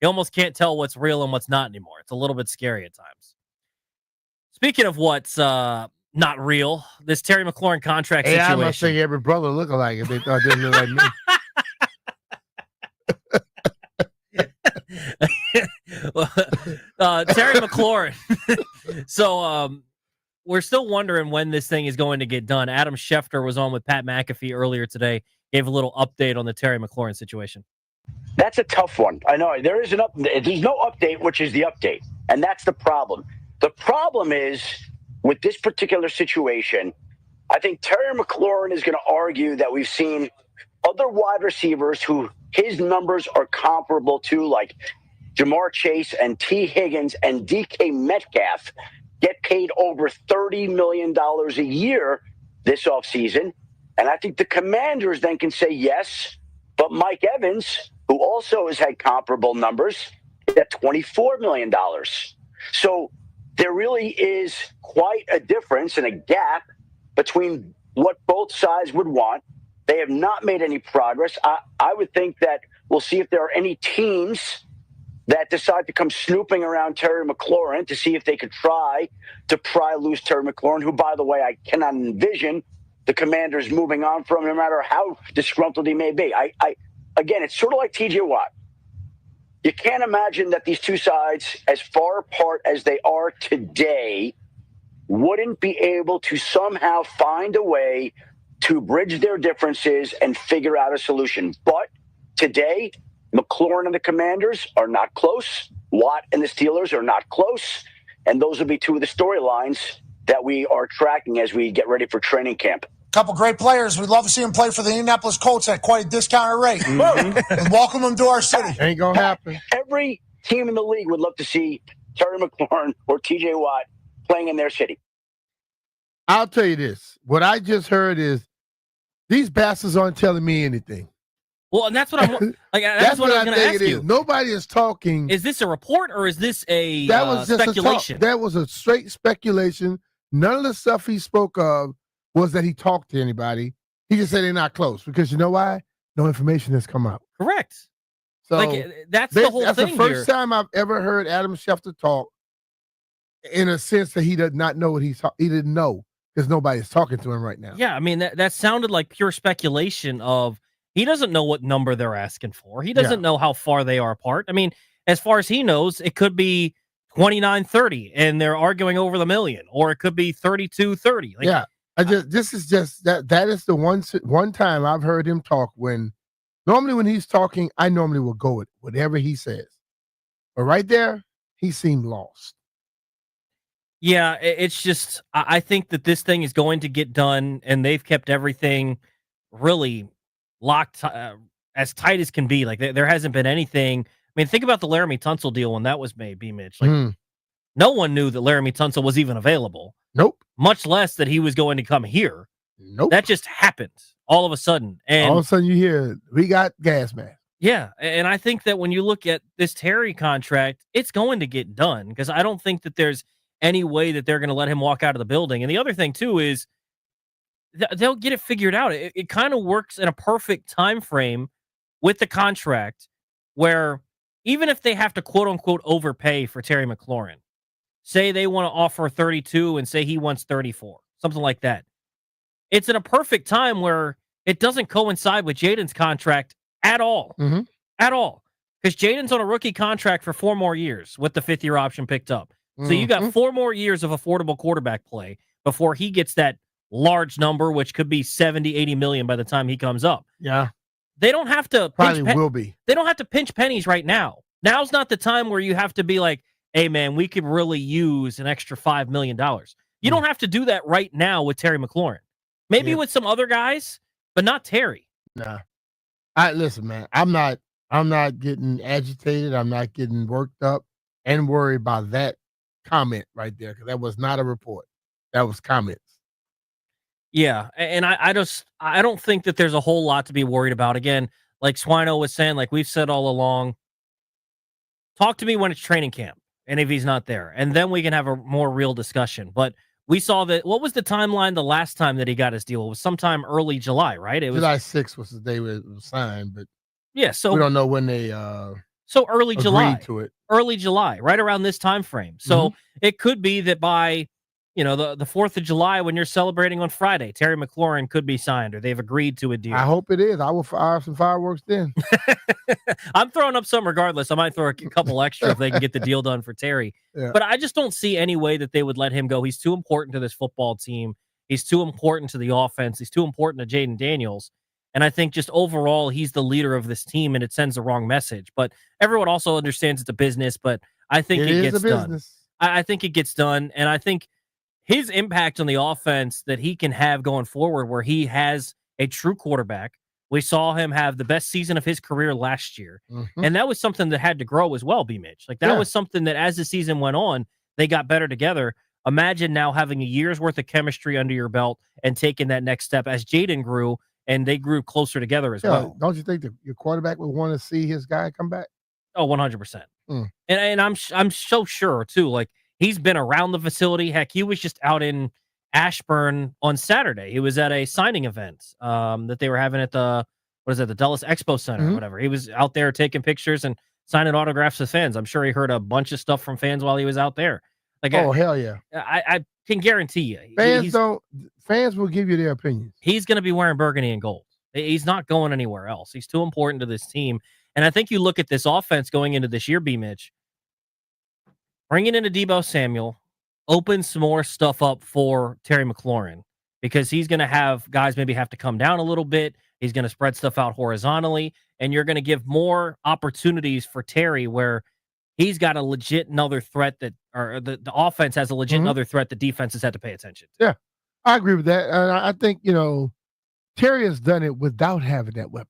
almost can't tell what's real and what's not anymore. It's a little bit scary at times. Speaking of what's not real, this Terry McLaurin contract situation. I must think every brother look alike if they thought they looked like me. Terry McLaurin. So we're still wondering when this thing is going to get done. Adam Schefter was on with Pat McAfee earlier today, gave a little update on the Terry McLaurin situation. That's a tough one. I know there's no update, which is the update. And that's the problem. The problem is with this particular situation, I think Terry McLaurin is going to argue that we've seen other wide receivers who his numbers are comparable to, like Jamar Chase and T. Higgins and DK Metcalf, get paid over $30 million a year this offseason. And I think the Commanders then can say yes, but Mike Evans, who also has had comparable numbers, is at $24 million. So there really is quite a difference and a gap between what both sides would want. They have not made any progress. I would think that we'll see if there are any teams that decide to come snooping around Terry McLaurin to see if they could try to pry loose Terry McLaurin, who, by the way, I cannot envision the Commanders moving on from, no matter how disgruntled he may be. Again, it's sort of like TJ Watt. You can't imagine that these two sides, as far apart as they are today, wouldn't be able to somehow find a way to bridge their differences and figure out a solution. But today, McLaurin and the Commanders are not close. Watt and the Steelers are not close. And those will be two of the storylines that we are tracking as we get ready for training camp. Couple great players. We'd love to see them play for the Indianapolis Colts at quite a discounted rate. And welcome them to our city. Ain't going to happen. Every team in the league would love to see Terry McLaurin or TJ Watt playing in their city. I'll tell you this. What I just heard is these bastards aren't telling me anything. Well, and that's what I'm like. That's what I was going to ask you. Nobody is talking. Is this a report or is this a that was just speculation? That was a straight speculation. None of the stuff he spoke of was that he talked to anybody. He just said they're not close because you know why? No information has come out. Correct. So that's the whole thing. That's the first time I've ever heard Adam Schefter talk in a sense that he did not know what he didn't know because nobody's talking to him right now. Yeah, I mean that sounded like pure speculation of he doesn't know what number they're asking for. He doesn't know how far they are apart. I mean, as far as he knows, it could be 29-30 and they're arguing over the million, or it could be 32-30. This is just that is the one time I've heard him talk when normally when he's talking, I normally will go with whatever he says. But right there, he seemed lost. Yeah, it's just I think that this thing is going to get done, and they've kept everything really locked as tight as can be. Like there hasn't been anything. I mean, think about the Laramie Tunsil deal when that was made, B-Mitch. Like no one knew that Laramie Tunsil was even available. Nope. Much less that he was going to come here. Nope. That just happened all of a sudden. And all of a sudden you hear, we got gas man. Yeah, and I think that when you look at this Terry contract, it's going to get done because I don't think that there's any way that they're going to let him walk out of the building. And the other thing, too, is they'll get it figured out. It kind of works in a perfect time frame with the contract where even if they have to quote-unquote overpay for Terry McLaurin, say they want to offer 32 and say he wants 34, something like that. It's in a perfect time where it doesn't coincide with Jaden's contract at all. At all. Because Jaden's on a rookie contract for 4 more years with the 5th-year option picked up. So you got 4 more years of affordable quarterback play before he gets that large number, which could be 70, 80 million by the time he comes up. Yeah. They don't have to probably will be. They don't have to pinch pennies right now. Now's not the time where you have to be like, hey man, we could really use an extra $5 million. You don't have to do that right now with Terry McLaurin. Maybe with some other guys, but not Terry. Nah. Listen, man, I'm not getting agitated. I'm not getting worked up and worried about that comment right there because that was not a report. That was comments. Yeah, and I don't think that there's a whole lot to be worried about. Again, like Swino was saying, like we've said all along, talk to me when it's training camp and if he's not there, and then we can have a more real discussion. But we saw that. What was the timeline the last time that he got his deal? It was sometime early July, right? It was July 6th was the day it was signed, but so we don't know when they so early July to it. Early July, right around this time frame. So it could be that by the 4th of July when you're celebrating on Friday, Terry McLaurin could be signed or they've agreed to a deal. I hope it is. I will fire some fireworks then. I'm throwing up some regardless. I might throw a couple extra if they can get the deal done for Terry. Yeah. But I just don't see any way that they would let him go. He's too important to this football team. He's too important to the offense. He's too important to Jaden Daniels. And I think just overall, he's the leader of this team, and it sends the wrong message. But everyone also understands it's a business, but I think it gets done. I think it gets done, and I think his impact on the offense that he can have going forward, where he has a true quarterback. We saw him have the best season of his career last year, and that was something that had to grow as well, B-Mitch. Like that was something that as the season went on, they got better together. Imagine now having a year's worth of chemistry under your belt and taking that next step as Jaden grew, and they grew closer together as well. Don't you think that your quarterback would want to see his guy come back? Oh, 100%. And I'm so sure too. Like he's been around the facility. Heck, he was just out in Ashburn on Saturday. He was at a signing event that they were having at the Dulles Expo Center or whatever. He was out there taking pictures and signing autographs with fans. I'm sure he heard a bunch of stuff from fans while he was out there. Like, hell yeah! I can guarantee you, fans will give you their opinions. He's going to be wearing burgundy and gold. He's not going anywhere else. He's too important to this team. And I think you look at this offense going into this year, B-Mitch, bringing in a Deebo Samuel, open some more stuff up for Terry McLaurin because he's going to have guys maybe have to come down a little bit. He's going to spread stuff out horizontally, and you're going to give more opportunities for Terry where he's got a legit another threat that, or the offense has a legit another threat that defenses had to pay attention to. Yeah, I agree with that. And I think, Terry has done it without having that weapon.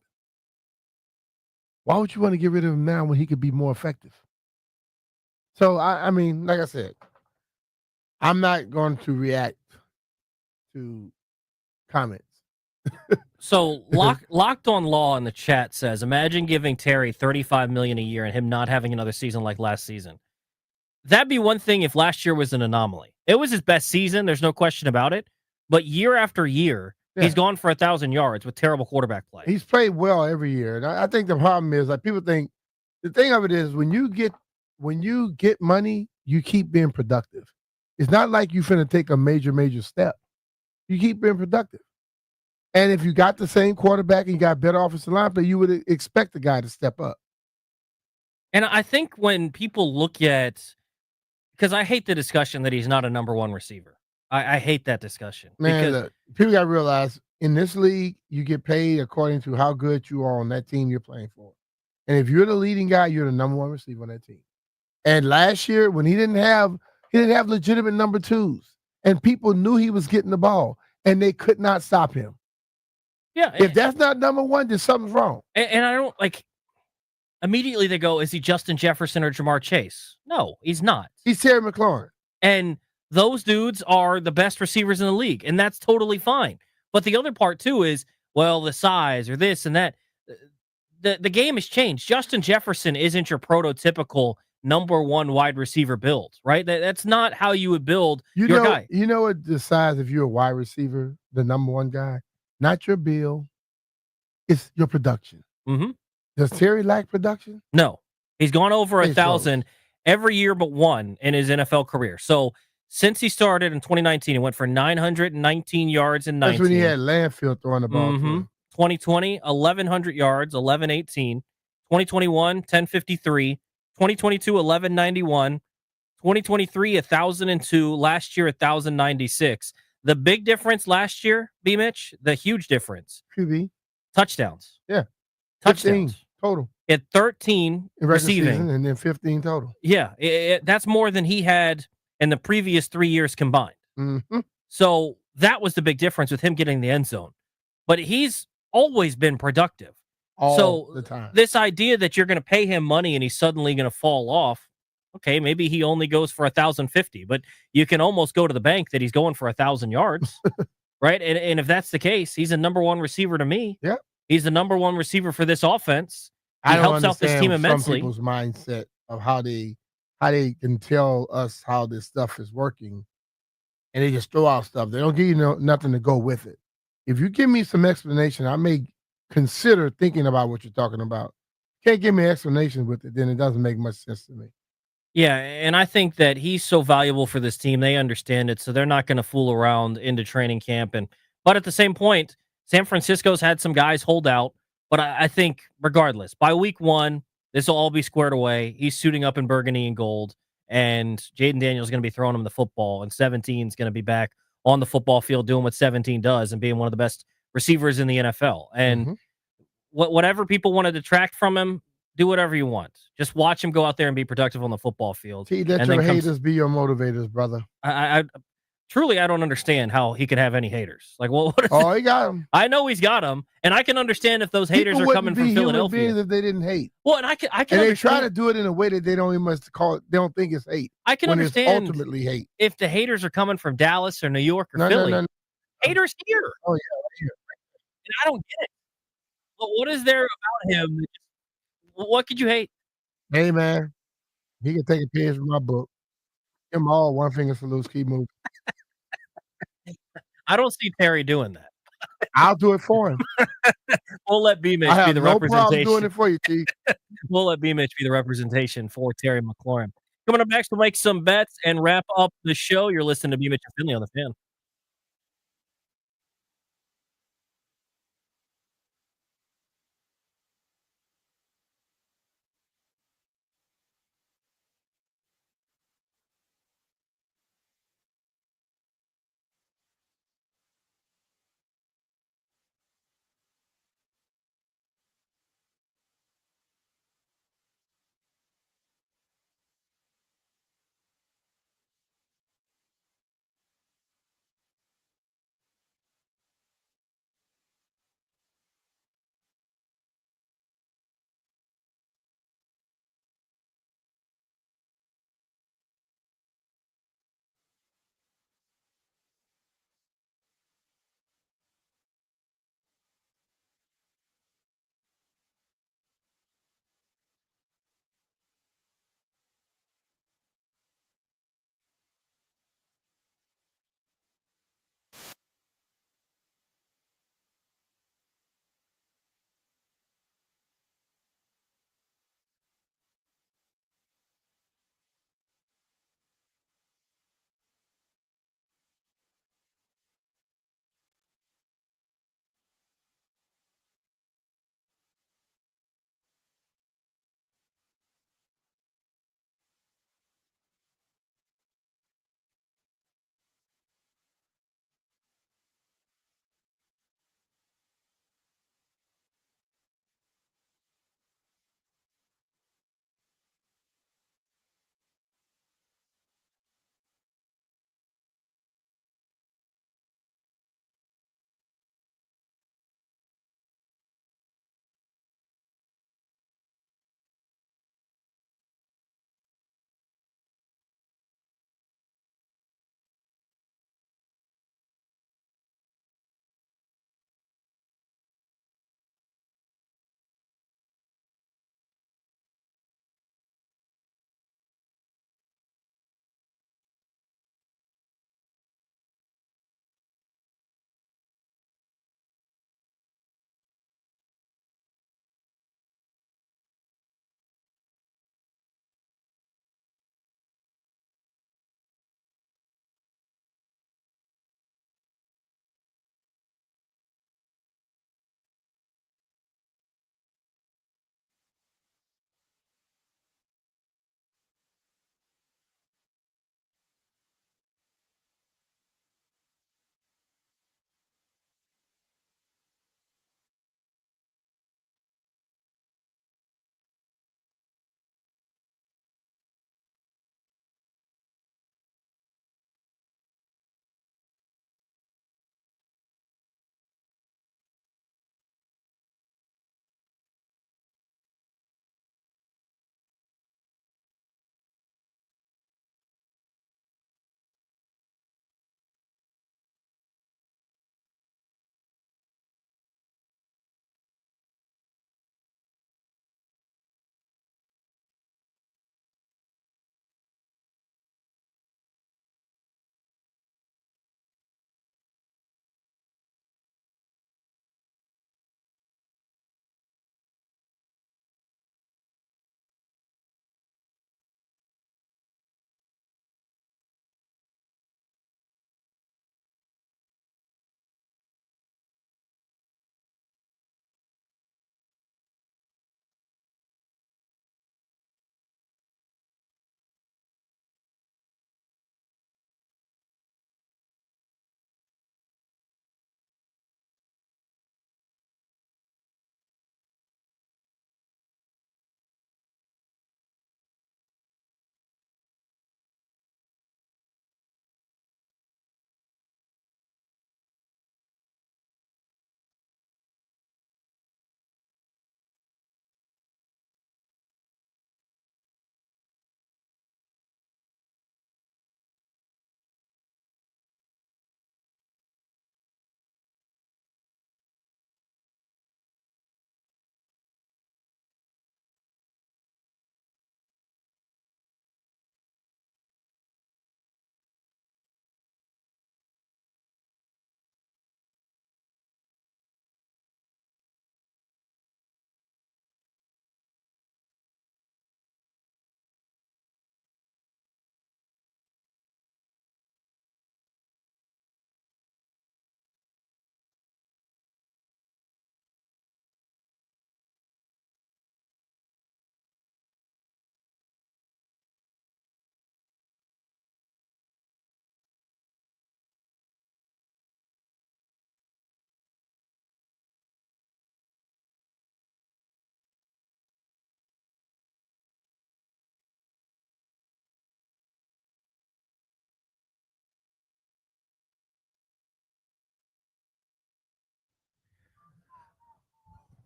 Why would you want to get rid of him now when he could be more effective? So, I mean, like I said, I'm not going to react to comments. So locked on law in the chat says, imagine giving Terry $35 million a year and him not having another season like last season. That'd be one thing if last year was an anomaly. It was his best season. There's no question about it. But year after year, he's gone for 1,000 yards with terrible quarterback play. He's played well every year. And I think the problem is, like, people think, the thing of it is, when you get money, you keep being productive. It's not like you finna take a major step. You keep being productive. And if you got the same quarterback and you got better offensive line play, you would expect the guy to step up. And I think when people look at, because I hate the discussion that he's not a number one receiver. I hate that discussion. Man, because look, people got to realize, in this league, you get paid according to how good you are on that team you're playing for. And if you're the leading guy, you're the number one receiver on that team. And last year, when he didn't have legitimate number twos, and people knew he was getting the ball, and they could not stop him. Yeah. If that's not number one, then something's wrong. And I don't, like, immediately they go, is he Justin Jefferson or Jamar Chase? No, he's not. He's Terry McLaurin. And those dudes are the best receivers in the league, and that's totally fine. But the other part, too, is, well, the size or this and that. The game has changed. Justin Jefferson isn't your prototypical number one wide receiver build, right? That's not how you would build your guy. You know what decides if you're a wide receiver, the number one guy? Not your bill. It's your production. Mm-hmm. Does Terry lack production? No. He's gone over 1,000 every year but one in his NFL career. So since he started in 2019, he went for 919 yards in 19. That's when he had Landfill throwing the ball. Mm-hmm. 2020, 1,100 yards, 1,118. 2021, 1,053. 2022, 1,191. 2023, 1,002. Last year, 1,096. The big difference last year, B. Mitch, the huge difference. QB. Touchdowns. Yeah. Touchdowns. 15 total. At 13 in receiving. Season, and then 15 total. Yeah. That's more than he had in the previous 3 years combined. Mm-hmm. So that was the big difference with him getting the end zone. But he's always been productive. All the time. This idea that you're going to pay him money and he's suddenly going to fall off, okay, maybe he only goes for 1,050, but you can almost go to the bank that he's going for 1,000 yards, right? And if that's the case, he's a number one receiver to me. Yeah, he's the number one receiver for this offense. He helps out this team immensely. Some people's mindset of how they can tell us how this stuff is working, and they just throw out stuff. They don't give you nothing to go with it. If you give me some explanation, I may consider thinking about what you're talking about. Can't give me an explanation with it, then it doesn't make much sense to me. Yeah, and I think that he's so valuable for this team. They understand it, so they're not going to fool around into training camp. But at the same point, San Francisco's had some guys hold out. But I think, regardless, by week one, this will all be squared away. He's suiting up in burgundy and gold, and Jaden Daniels is going to be throwing him the football, and 17 is going to be back on the football field doing what 17 does and being one of the best receivers in the NFL. And whatever people want to detract from him, do whatever you want. Just watch him go out there and be productive on the football field. Let your haters be your motivators, brother. I truly, I don't understand how he could have any haters. Like, well, he got them. I know he's got them, and I can understand if those haters are coming from Philadelphia. If they didn't hate. Well, and I can. And they try to do it in a way that they don't even call it. They don't think it's hate. I can understand. It's ultimately hate. If the haters are coming from Dallas or New York or Philly, no. Haters here. Oh yeah, and I don't get it. But what is there about him? What could you hate? Hey man, he can take a page from my book. Give him all one finger salutes. Keep moving. I don't see Terry doing that. I'll do it for him. We'll let B-Mitch be the no representation. problem doing it for you, T. We'll let B-Mitch be the representation for Terry McLaurin. Coming up next, we'll make some bets and wrap up the show. You're listening to B-Mitch and Finley on the Fan.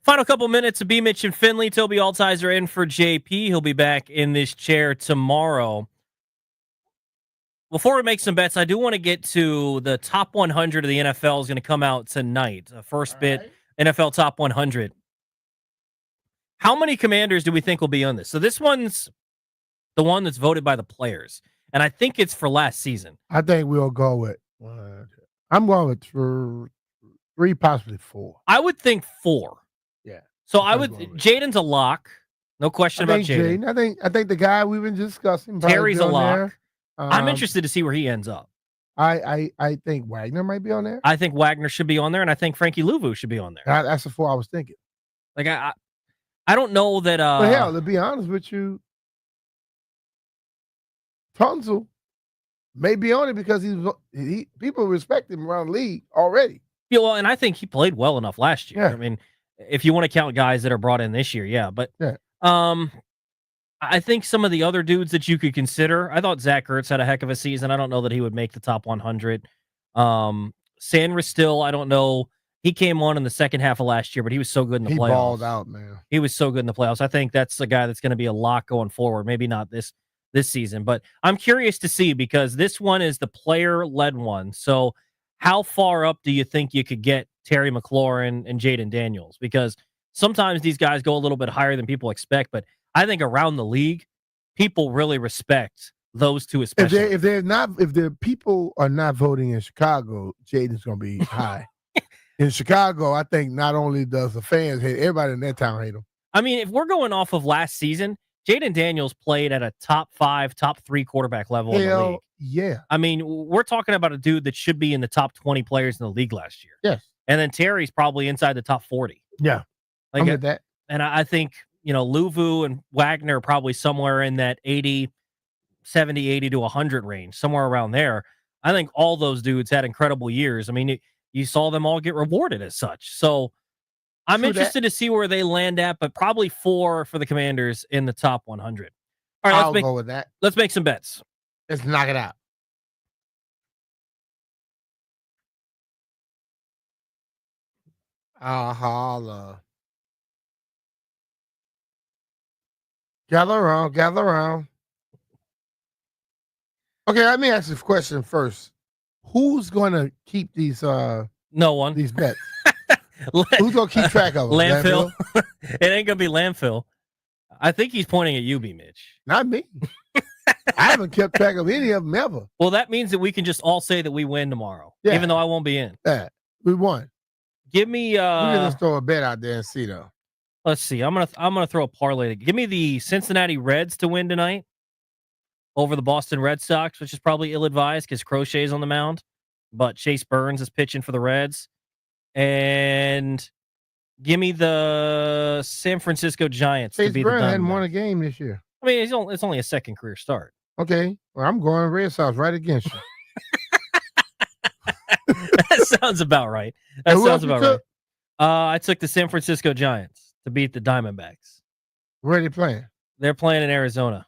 Final couple minutes of B. Mitch and Finley. Toby Altizer in for JP. He'll be back in this chair tomorrow. Before we make some bets, I do want to get to the top 100 of the NFL is going to come out tonight. First bit, NFL top 100. How many Commanders do we think will be on this? So this one's the one that's voted by the players, and I think it's for last season. I think we'll go with I'm going with 3, possibly 4. I would think 4. Yeah. So Jaden's a lock. No question about Jaden. I think the guy we've been discussing. Terry's a lock. There. I'm interested to see where he ends up. I think Wagner might be on there. I think Wagner should be on there, and I think Frankie Louvu should be on there. That's the 4 I was thinking. Like I don't know that. But hell, to be honest with you, Tunzel may be on it because people respect him around the league already. Yeah, well, and I think he played well enough last year. Yeah. I mean, if you want to count guys that are brought in this year, yeah. But I think some of the other dudes that you could consider, I thought Zach Ertz had a heck of a season. I don't know that he would make the top 100. Sandra still, I don't know. He came on in the second half of last year, but he was so good in the playoffs. He balled out, man. He was so good in the playoffs. I think that's a guy that's going to be a lock going forward. Maybe not this season, but I'm curious to see because this one is the player-led one. So how far up do you think you could get Terry McLaurin and Jaden Daniels? Because sometimes these guys go a little bit higher than people expect, but I think around the league, people really respect those two especially. If the people are not voting in Chicago, Jaden's going to be high. In Chicago, I think not only does the fans hate, everybody in that town hate him. I mean, if we're going off of last season, Jaden Daniels played at a top 5, top 3 quarterback level in the league. Yeah. I mean, we're talking about a dude that should be in the top 20 players in the league last year. Yes. And then Terry's probably inside the top 40. Yeah. Like, I'm with that. And I think, Louvu and Wagner are probably somewhere in that 70, 80 to 100 range, somewhere around there. I think all those dudes had incredible years. I mean, you saw them all get rewarded as such. So I'm interested to see where they land at, but probably 4 for the Commanders in the top 100. All right, I'll go with that. Let's make some bets. Let's knock it out. Holla. Gather around. Okay, let me ask this question first. Who's going to keep these no one. These bets? Who's going to keep track of them? Landfill? It ain't going to be Landfill. I think he's pointing at you, B. Mitch. Not me. I haven't kept track of any of them ever. Well, that means that we can just all say that we win tomorrow, even though I won't be in. Yeah, we won. Give me we can just throw a bet out there and see though. Let's see. I'm gonna throw a parlay. Give me the Cincinnati Reds to win tonight over the Boston Red Sox, which is probably ill-advised because Crochet's on the mound, but Chase Burns is pitching for the Reds. And give me the San Francisco Giants Chase to be Burns the hadn't won a game this year. I mean, it's only a second career start. Okay. Well, I'm going Red Sox right against you. That sounds about right. That sounds about right. I took the San Francisco Giants to beat the Diamondbacks. Where are they playing? They're playing in Arizona.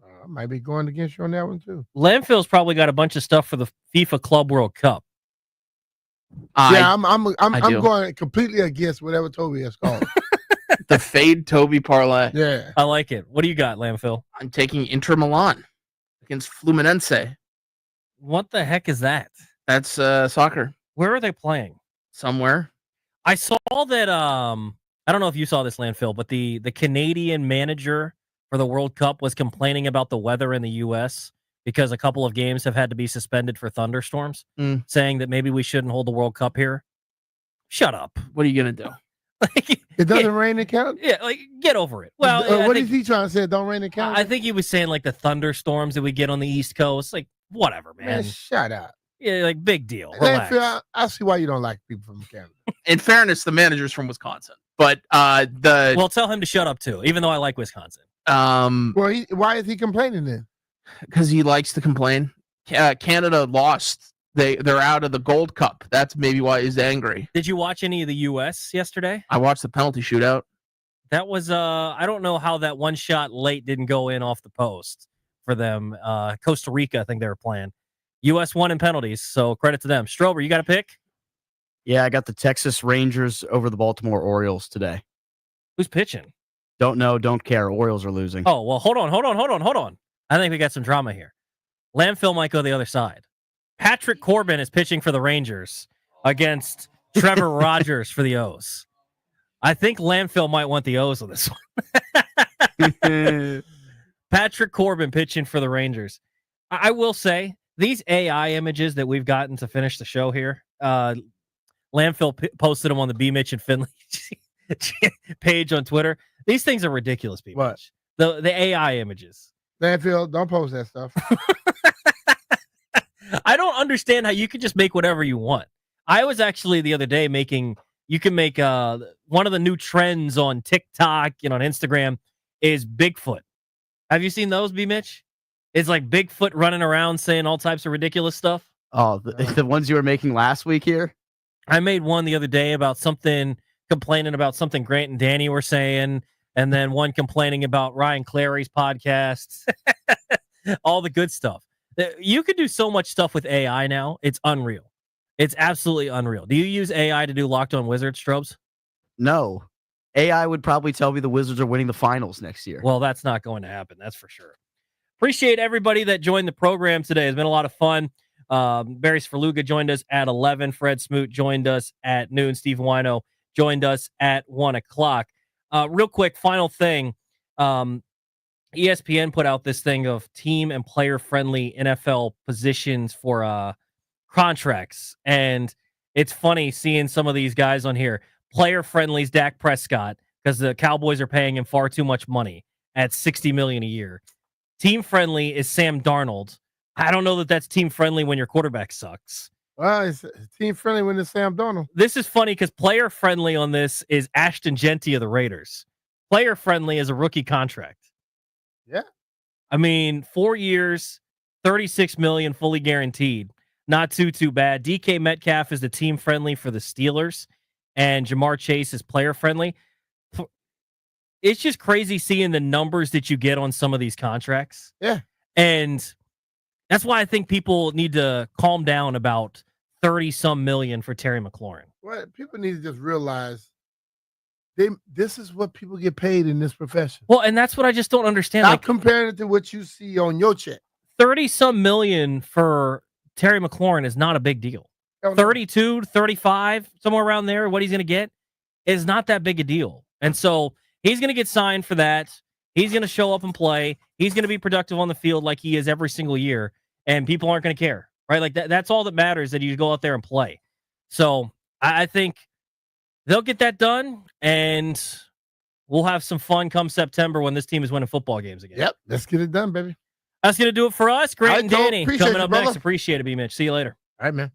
I might be going against you on that one too. Landfill's probably got a bunch of stuff for the FIFA Club World Cup. I'm going completely against whatever Toby has called. The fade Toby parlay. Yeah. I like it. What do you got, Landfill? I'm taking Inter Milan against Fluminense. What the heck is that? That's soccer. Where are they playing? Somewhere. I saw that I don't know if you saw this, Landfill, but the Canadian manager for the World Cup was complaining about the weather in the US because a couple of games have had to be suspended for thunderstorms, saying that maybe we shouldn't hold the World Cup here. Shut up. What are you going to do? It doesn't rain in Canada? Yeah, get over it. Well, what is he trying to say? Don't rain in Canada? I think he was saying the thunderstorms that we get on the East Coast. Whatever, man. Shut up. Yeah, big deal. Relax. I see why you don't like people from Canada. In fairness, the manager's from Wisconsin, but well, tell him to shut up too. Even though I like Wisconsin. Why is he complaining then? Because he likes to complain. Canada lost. They're out of the Gold Cup. That's maybe why he's angry. Did you watch any of the U.S. yesterday? I watched the penalty shootout. That was I don't know how that one shot late didn't go in off the post for them. Costa Rica, I think they were playing. U.S. won in penalties, so credit to them. Strober, you got a pick? Yeah, I got the Texas Rangers over the Baltimore Orioles today. Who's pitching? Don't know, don't care. Orioles are losing. Oh, well, hold on. I think we got some drama here. Landfill might go the other side. Patrick Corbin is pitching for the Rangers against Trevor Rogers for the O's. I think Landfill might want the O's on this one. Patrick Corbin pitching for the Rangers. I will say, these AI images that we've gotten to finish the show here, Landfill posted them on the B. Mitch and Finley page on Twitter. These things are ridiculous, people. What? The AI images. Landfill, don't post that stuff. I don't understand how you can just make whatever you want. I was actually the other day you can make one of the new trends on TikTok and on Instagram is Bigfoot. Have you seen those, B. Mitch? It's like Bigfoot running around saying all types of ridiculous stuff. Oh, the ones you were making last week here? I made one the other day about something, complaining about something Grant and Danny were saying, and then one complaining about Ryan Clary's podcast. All the good stuff. You could do so much stuff with AI now. It's unreal. It's absolutely unreal. Do you use AI to do Locked On Wizards, Strobes? No. AI would probably tell me the Wizards are winning the finals next year. Well, that's not going to happen. That's for sure. Appreciate everybody that joined the program today. It's been a lot of fun. Barry Sverluga joined us at 11. Fred Smoot joined us at noon. Steve Wino joined us at 1 o'clock. Real quick, final thing. ESPN put out this thing of team and player-friendly NFL positions for contracts. And it's funny seeing some of these guys on here. Player-friendly is Dak Prescott because the Cowboys are paying him far too much money at $60 million a year. Team-friendly is Sam Darnold. I don't know that that's team-friendly when your quarterback sucks. Well, it's team-friendly when it's Sam Darnold. This is funny because player-friendly on this is Ashton Genty of the Raiders. Player-friendly is a rookie contract. Yeah. I mean, 4 years, $36 million fully guaranteed. Not too bad. DK Metcalf is the team friendly for the Steelers, and Jamar Chase is player friendly. It's just crazy seeing the numbers that you get on some of these contracts. Yeah. And that's why I think people need to calm down about 30-some million for Terry McLaurin. Well, people need to just realize this is what people get paid in this profession. Well, and that's what I just don't understand. Stop comparing it to what you see on your check. 30-some million for Terry McLaurin is not a big deal. 32, 35, somewhere around there, what he's going to get is not that big a deal. And so he's going to get signed for that. He's going to show up and play. He's going to be productive on the field like he is every single year, and people aren't going to care, right? Like that's all that matters, that you go out there and play. So I think they'll get that done, and we'll have some fun come September when this team is winning football games again. Yep, let's get it done, baby. That's going to do it for us. Grant and Danny coming up brother. next. Appreciate it, B. Mitch. See you later. All right, man.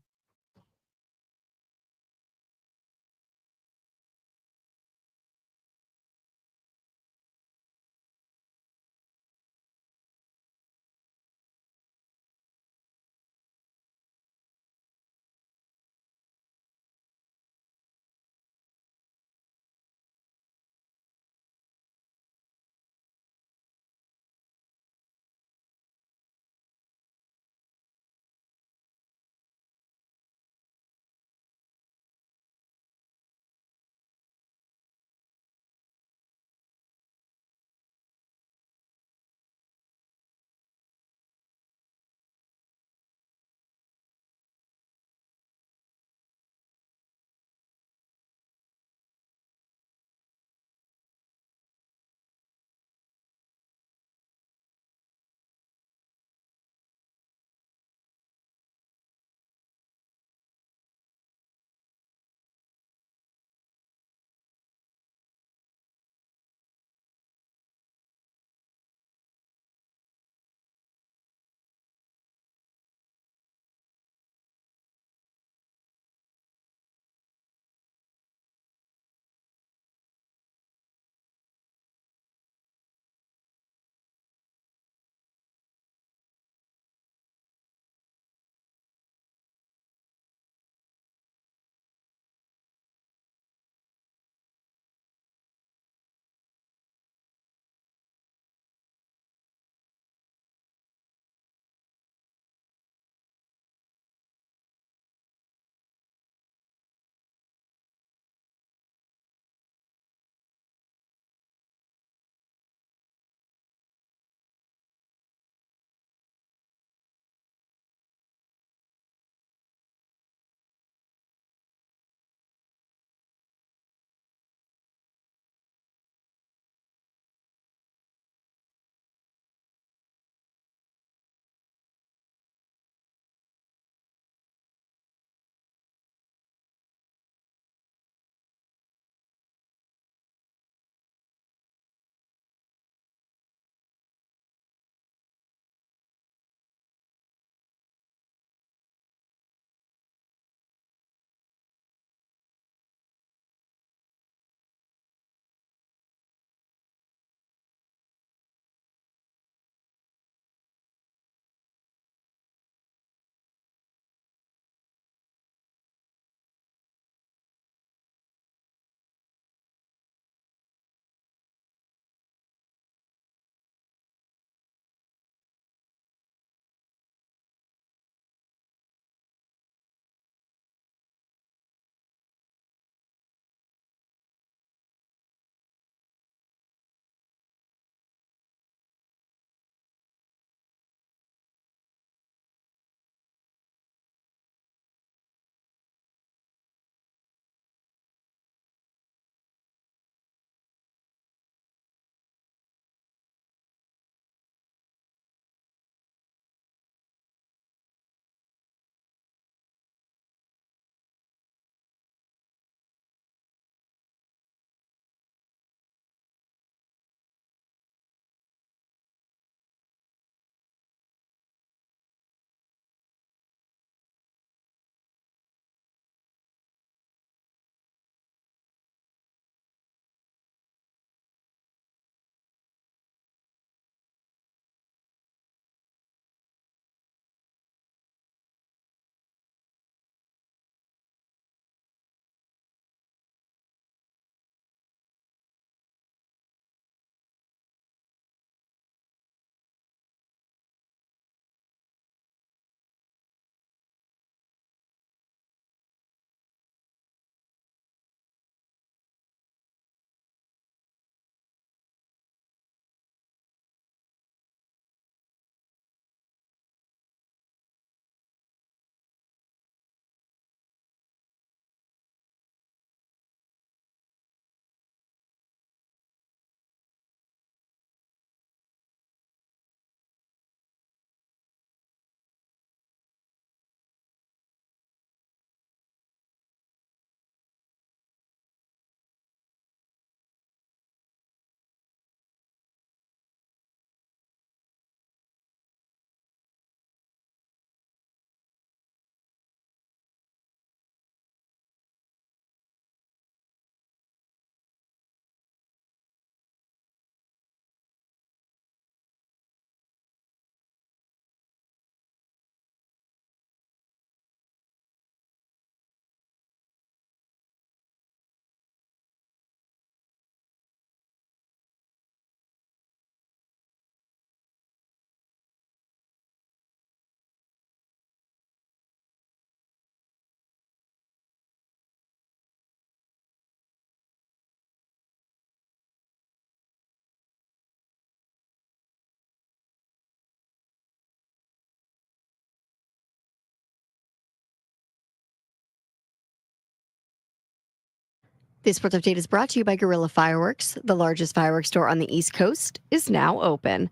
This sports update is brought to you by Guerrilla Fireworks. The largest fireworks store on the East Coast is now open.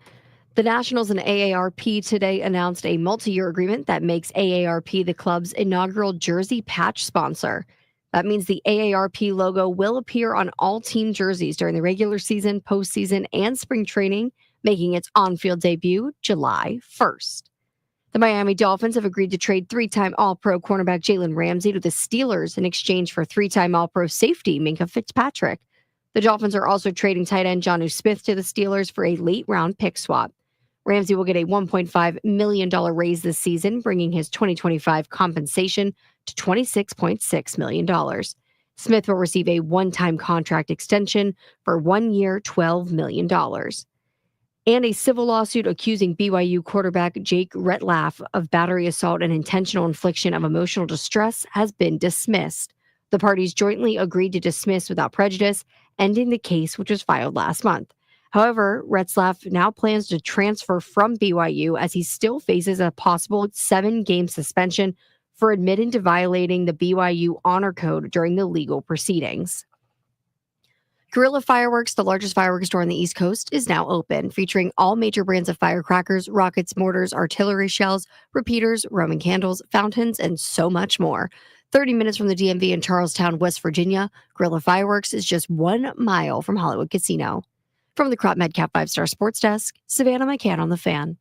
The Nationals and AARP today announced a multi-year agreement that makes AARP the club's inaugural jersey patch sponsor. That means the AARP logo will appear on all team jerseys during the regular season, postseason, and spring training, making its on-field debut July 1st. The Miami Dolphins have agreed to trade three-time All-Pro cornerback Jalen Ramsey to the Steelers in exchange for three-time All-Pro safety Minkah Fitzpatrick. The Dolphins are also trading tight end Jonnu Smith to the Steelers for a late-round pick swap. Ramsey will get a $1.5 million raise this season, bringing his 2025 compensation to $26.6 million. Smith will receive a one-time contract extension for 1 year, $12 million. And a civil lawsuit accusing BYU quarterback Jake Retlaff of battery assault and intentional infliction of emotional distress has been dismissed. The parties jointly agreed to dismiss without prejudice, ending the case, which was filed last month. However, Retlaff now plans to transfer from BYU as he still faces a possible 7-game suspension for admitting to violating the BYU honor code during the legal proceedings. Guerrilla Fireworks, the largest fireworks store on the East Coast, is now open, featuring all major brands of firecrackers, rockets, mortars, artillery shells, repeaters, Roman candles, fountains, and so much more. 30 minutes from the DMV in Charlestown, West Virginia, Guerrilla Fireworks is just 1 mile from Hollywood Casino. From the Crop Medcap 5-Star Sports Desk, Savannah McCann on the Fan.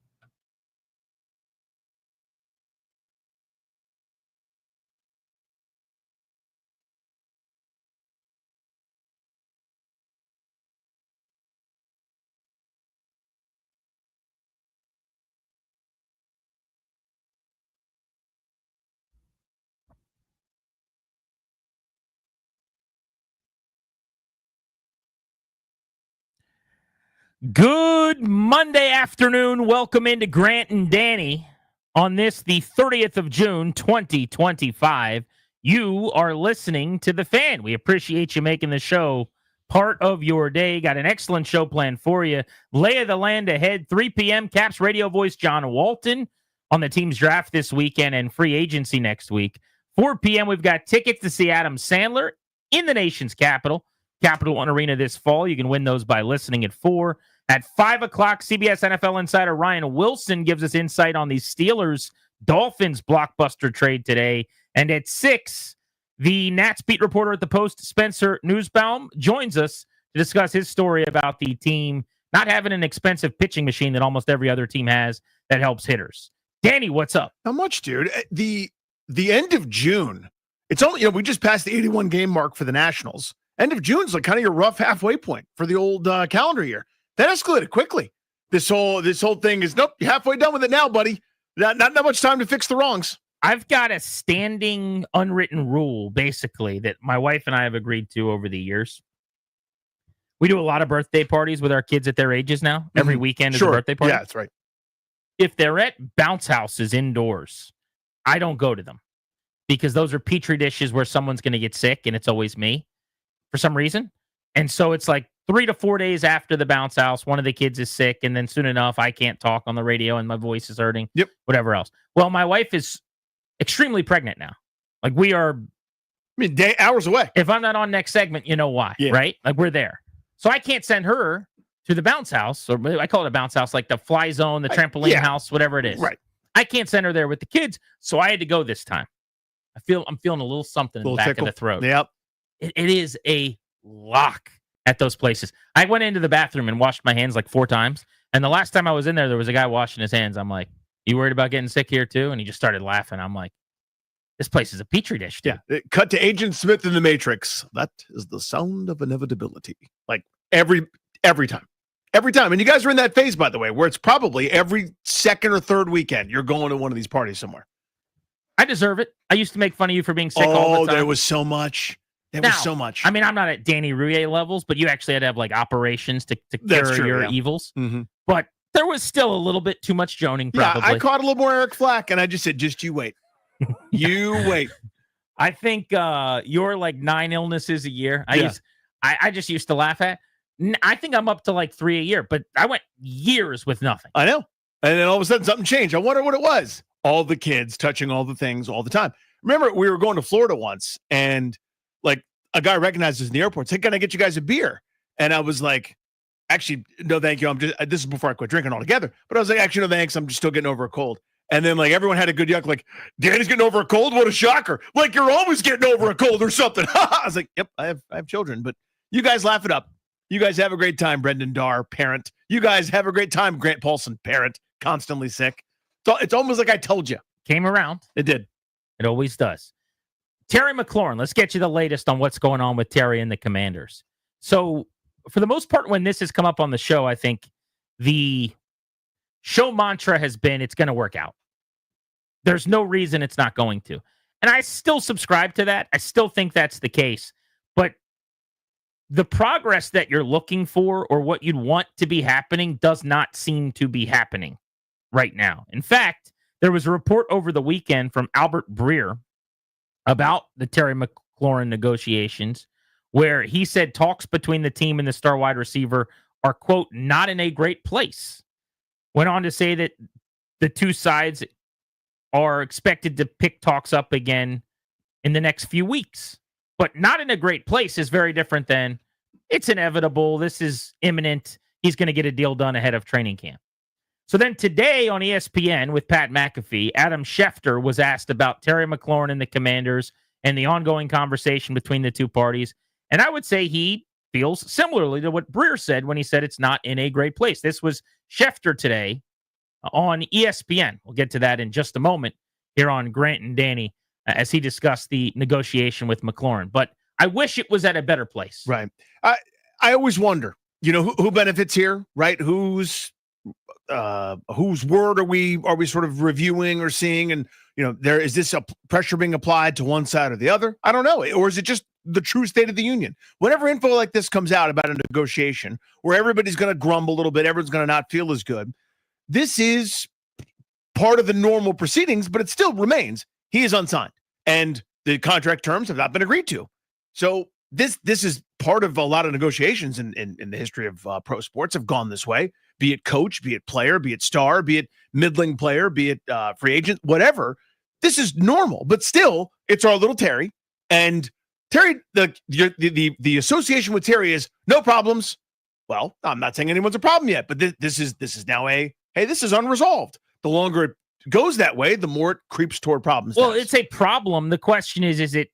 Good Monday afternoon. Welcome into Grant and Danny on this, the 30th of June, 2025. You are listening to The Fan. We appreciate you making the show part of your day. Got an excellent show planned for you. Lay of the land ahead, 3 p.m. Caps radio voice John Walton on the team's draft this weekend and free agency next week. 4 p.m. we've got tickets to see Adam Sandler in the nation's capital. Capital One Arena this fall. You can win those by listening at 4. At 5 o'clock, CBS NFL insider Ryan Wilson gives us insight on the Steelers-Dolphins blockbuster trade today. And at 6, the Nats beat reporter at the Post, Spencer Newsbaum, joins us to discuss his story about the team not having an expensive pitching machine that almost every other team has that helps hitters. Danny, what's up? Not much, dude. The end of June, it's only, we just passed the 81 game mark for the Nationals. End of June is like kind of your rough halfway point for the old calendar year. That escalated quickly. This whole thing is, nope, you're halfway done with it now, buddy. Not much time to fix the wrongs. I've got a standing unwritten rule, basically, that my wife and I have agreed to over the years. We do a lot of birthday parties with our kids at their ages now. Every weekend is a birthday party. Yeah, that's right. If they're at bounce houses indoors, I don't go to them because those are petri dishes where someone's going to get sick, and it's always me for some reason. And so it's like 3 to 4 days after the bounce house, one of the kids is sick, and then soon enough, I can't talk on the radio and my voice is hurting. Yep. Whatever else. Well, my wife is extremely pregnant now. Like we are, hours away. If I'm not on next segment, you know why, right? Like we're there. So I can't send her to the bounce house, or I call it a bounce house, like the fly zone, the trampoline house, whatever it is. Right. I can't send her there with the kids, so I had to go this time. I'm feeling a little something in the back of the throat. Yep. It is a lock at those places. I went into the bathroom and washed my hands like 4 times. And the last time I was in there was a guy washing his hands. I'm like, you worried about getting sick here too? And he just started laughing. I'm like, this place is a petri dish, dude. Yeah. Cut to Agent Smith in the Matrix. That is the sound of inevitability. Like every time. Every time. And you guys are in that phase, by the way, where it's probably every second or third weekend you're going to one of these parties somewhere. I deserve it. I used to make fun of you for being sick all the time. There was so much. I mean, I'm not at Danny Rouillet levels, but you actually had to have like operations to cure your evils. Mm-hmm. But there was still a little bit too much joning, probably. Yeah, I caught a little more Eric Flack, and I just said, just you wait. You wait. I think you're like 9 illnesses a year. I just used to laugh at. I think I'm up to like 3 a year, but I went years with nothing. I know. And then all of a sudden something changed. I wonder what it was. All the kids touching all the things all the time. Remember, we were going to Florida once, and like a guy recognized us in the airport. Said, "Can I get you guys a beer?" And I was like, "Actually, no, thank you. I'm just this is before I quit drinking altogether." But I was like, "Actually, no, thanks. I'm just still getting over a cold." And then like everyone had a good yuck. Like, Danny's getting over a cold. What a shocker! Like you're always getting over a cold or something. I was like, "Yep, I have children." But you guys laugh it up. You guys have a great time, Brendan Darr, parent. You guys have a great time, Grant Paulson, parent, constantly sick. So it's almost like I told you. Came around. It did. It always does. Terry McLaurin, let's get you the latest on what's going on with Terry and the Commanders. So for the most part, when this has come up on the show, I think the show mantra has been it's going to work out. There's no reason it's not going to. And I still subscribe to that. I still think that's the case. But the progress that you're looking for or what you'd want to be happening does not seem to be happening right now. In fact, there was a report over the weekend from Albert Breer about the Terry McLaurin negotiations where he said talks between the team and the star wide receiver are, quote, not in a great place. Went on to say that the two sides are expected to pick talks up again in the next few weeks. But not in a great place is very different than it's inevitable. This is imminent. He's going to get a deal done ahead of training camp. So then today on ESPN with Pat McAfee, Adam Schefter was asked about Terry McLaurin and the Commanders and the ongoing conversation between the two parties. And I would say he feels similarly to what Breer said when he said it's not in a great place. This was Schefter today on ESPN. We'll get to that in just a moment here on Grant and Danny as he discussed the negotiation with McLaurin. But I wish it was at a better place. Right. I always wonder, who benefits here, right? Whose word are we sort of reviewing or seeing? And, there is this pressure being applied to one side or the other? I don't know. Or is it just the true state of the union? Whenever info like this comes out about a negotiation where everybody's going to grumble a little bit, everyone's going to not feel as good. This is part of the normal proceedings, but it still remains. He is unsigned and the contract terms have not been agreed to. So this is part of a lot of negotiations in the history of pro sports have gone this way, be it coach, be it player, be it star, be it middling player, be it free agent, whatever. This is normal, but still it's our little Terry. And Terry, the association with Terry is no problems. Well, I'm not saying anyone's a problem yet, but this is now hey, this is unresolved. The longer it goes that way, the more it creeps toward problems. Well, it's a problem. The question is it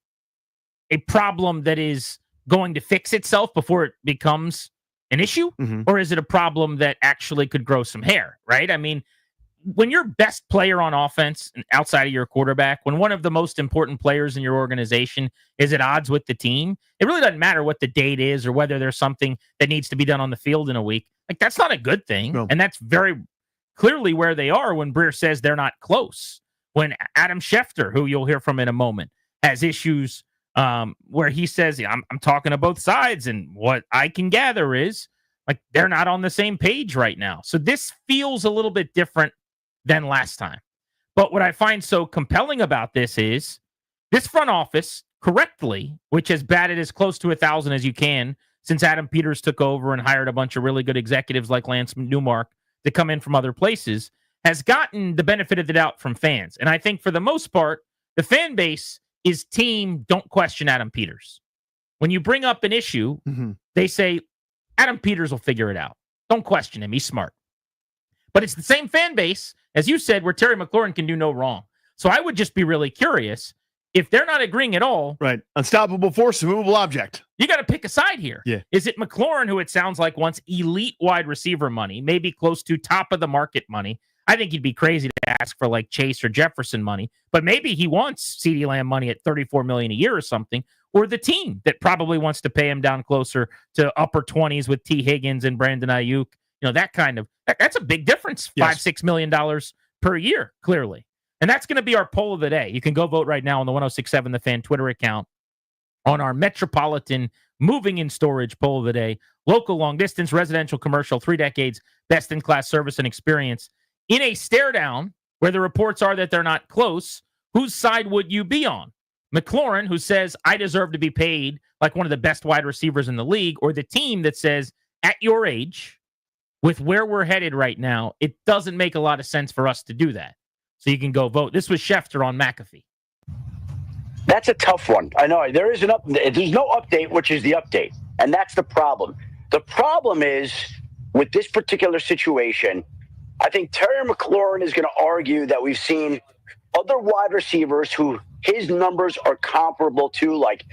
a problem that is going to fix itself before it becomes an issue? Mm-hmm. Or is it a problem that actually could grow some hair, right? I mean, when your best player on offense and outside of your quarterback, when one of the most important players in your organization is at odds with the team, it really doesn't matter what the date is or whether there's something that needs to be done on the field in a week. Like, that's not a good thing. No. And that's very clearly where they are when Breer says they're not close. When Adam Schefter, who you'll hear from in a moment, has issues where he says, I'm talking to both sides, and what I can gather is like they're not on the same page right now. So this feels a little bit different than last time. But what I find so compelling about this is this front office correctly, which has batted as close to 1,000 as you can since Adam Peters took over and hired a bunch of really good executives like Lance Newmark to come in from other places, has gotten the benefit of the doubt from fans. And I think for the most part, the fan base is team don't question Adam Peters. When you bring up an issue, they say, Adam Peters will figure it out. Don't question him. He's smart. But it's the same fan base, as you said, where Terry McLaurin can do no wrong. So I would just be really curious if they're not agreeing at all. Right. Unstoppable force, immovable object. You got to pick a side here. Yeah. Is it McLaurin, who it sounds like wants elite wide receiver money, maybe close to top of the market money? I think he'd be crazy to ask for like Chase or Jefferson money, but maybe he wants CeeDee Lamb money at $34 million a year or something, or the team that probably wants to pay him down closer to upper 20s with T. Higgins and Brandon Ayuk. That kind of, that's a big difference. Yes. $5-6 million per year, clearly. And that's going to be our poll of the day. You can go vote right now on the 1067 The Fan Twitter account on our Metropolitan Moving and Storage poll of the day. Local, long distance, residential, commercial, 3 decades, best in class service and experience. In a stare down where the reports are that they're not close, whose side would you be on? McLaurin, who says, I deserve to be paid like one of the best wide receivers in the league, or the team that says, at your age, with where we're headed right now, it doesn't make a lot of sense for us to do that. So you can go vote. This was Schefter on McAfee. That's a tough one. I know there's no update, which is the update. And that's the problem. The problem is with this particular situation, I think Terry McLaurin is going to argue that we've seen other wide receivers who his numbers are comparable to, like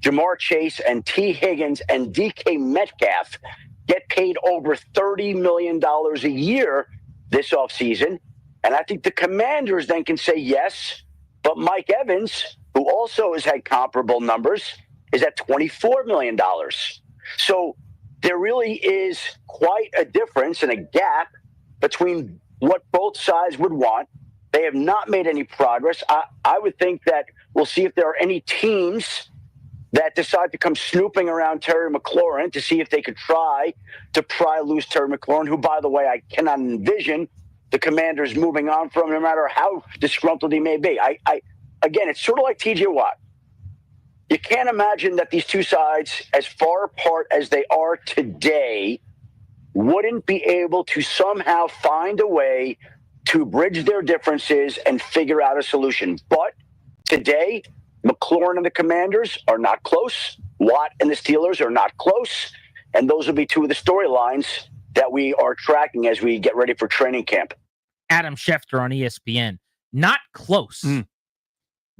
Jamar Chase and T. Higgins and DK Metcalf, get paid over $30 million a year this offseason. And I think the Commanders then can say yes, but Mike Evans, who also has had comparable numbers, is at $24 million. So there really is quite a difference and a gap between what both sides would want. They have not made any progress. I would think that we'll see if there are any teams that decide to come snooping around Terry McLaurin to see if they could try to pry loose Terry McLaurin, who, by the way, I cannot envision the Commanders moving on from, no matter how disgruntled he may be. Again, it's sort of like TJ Watt. You can't imagine that these two sides, as far apart as they are today, wouldn't be able to somehow find a way to bridge their differences and figure out a solution. But today, McLaurin and the Commanders are not close. Watt and the Steelers are not close. And those will be two of the storylines that we are tracking as we get ready for training camp. Adam Schefter on ESPN. Not close.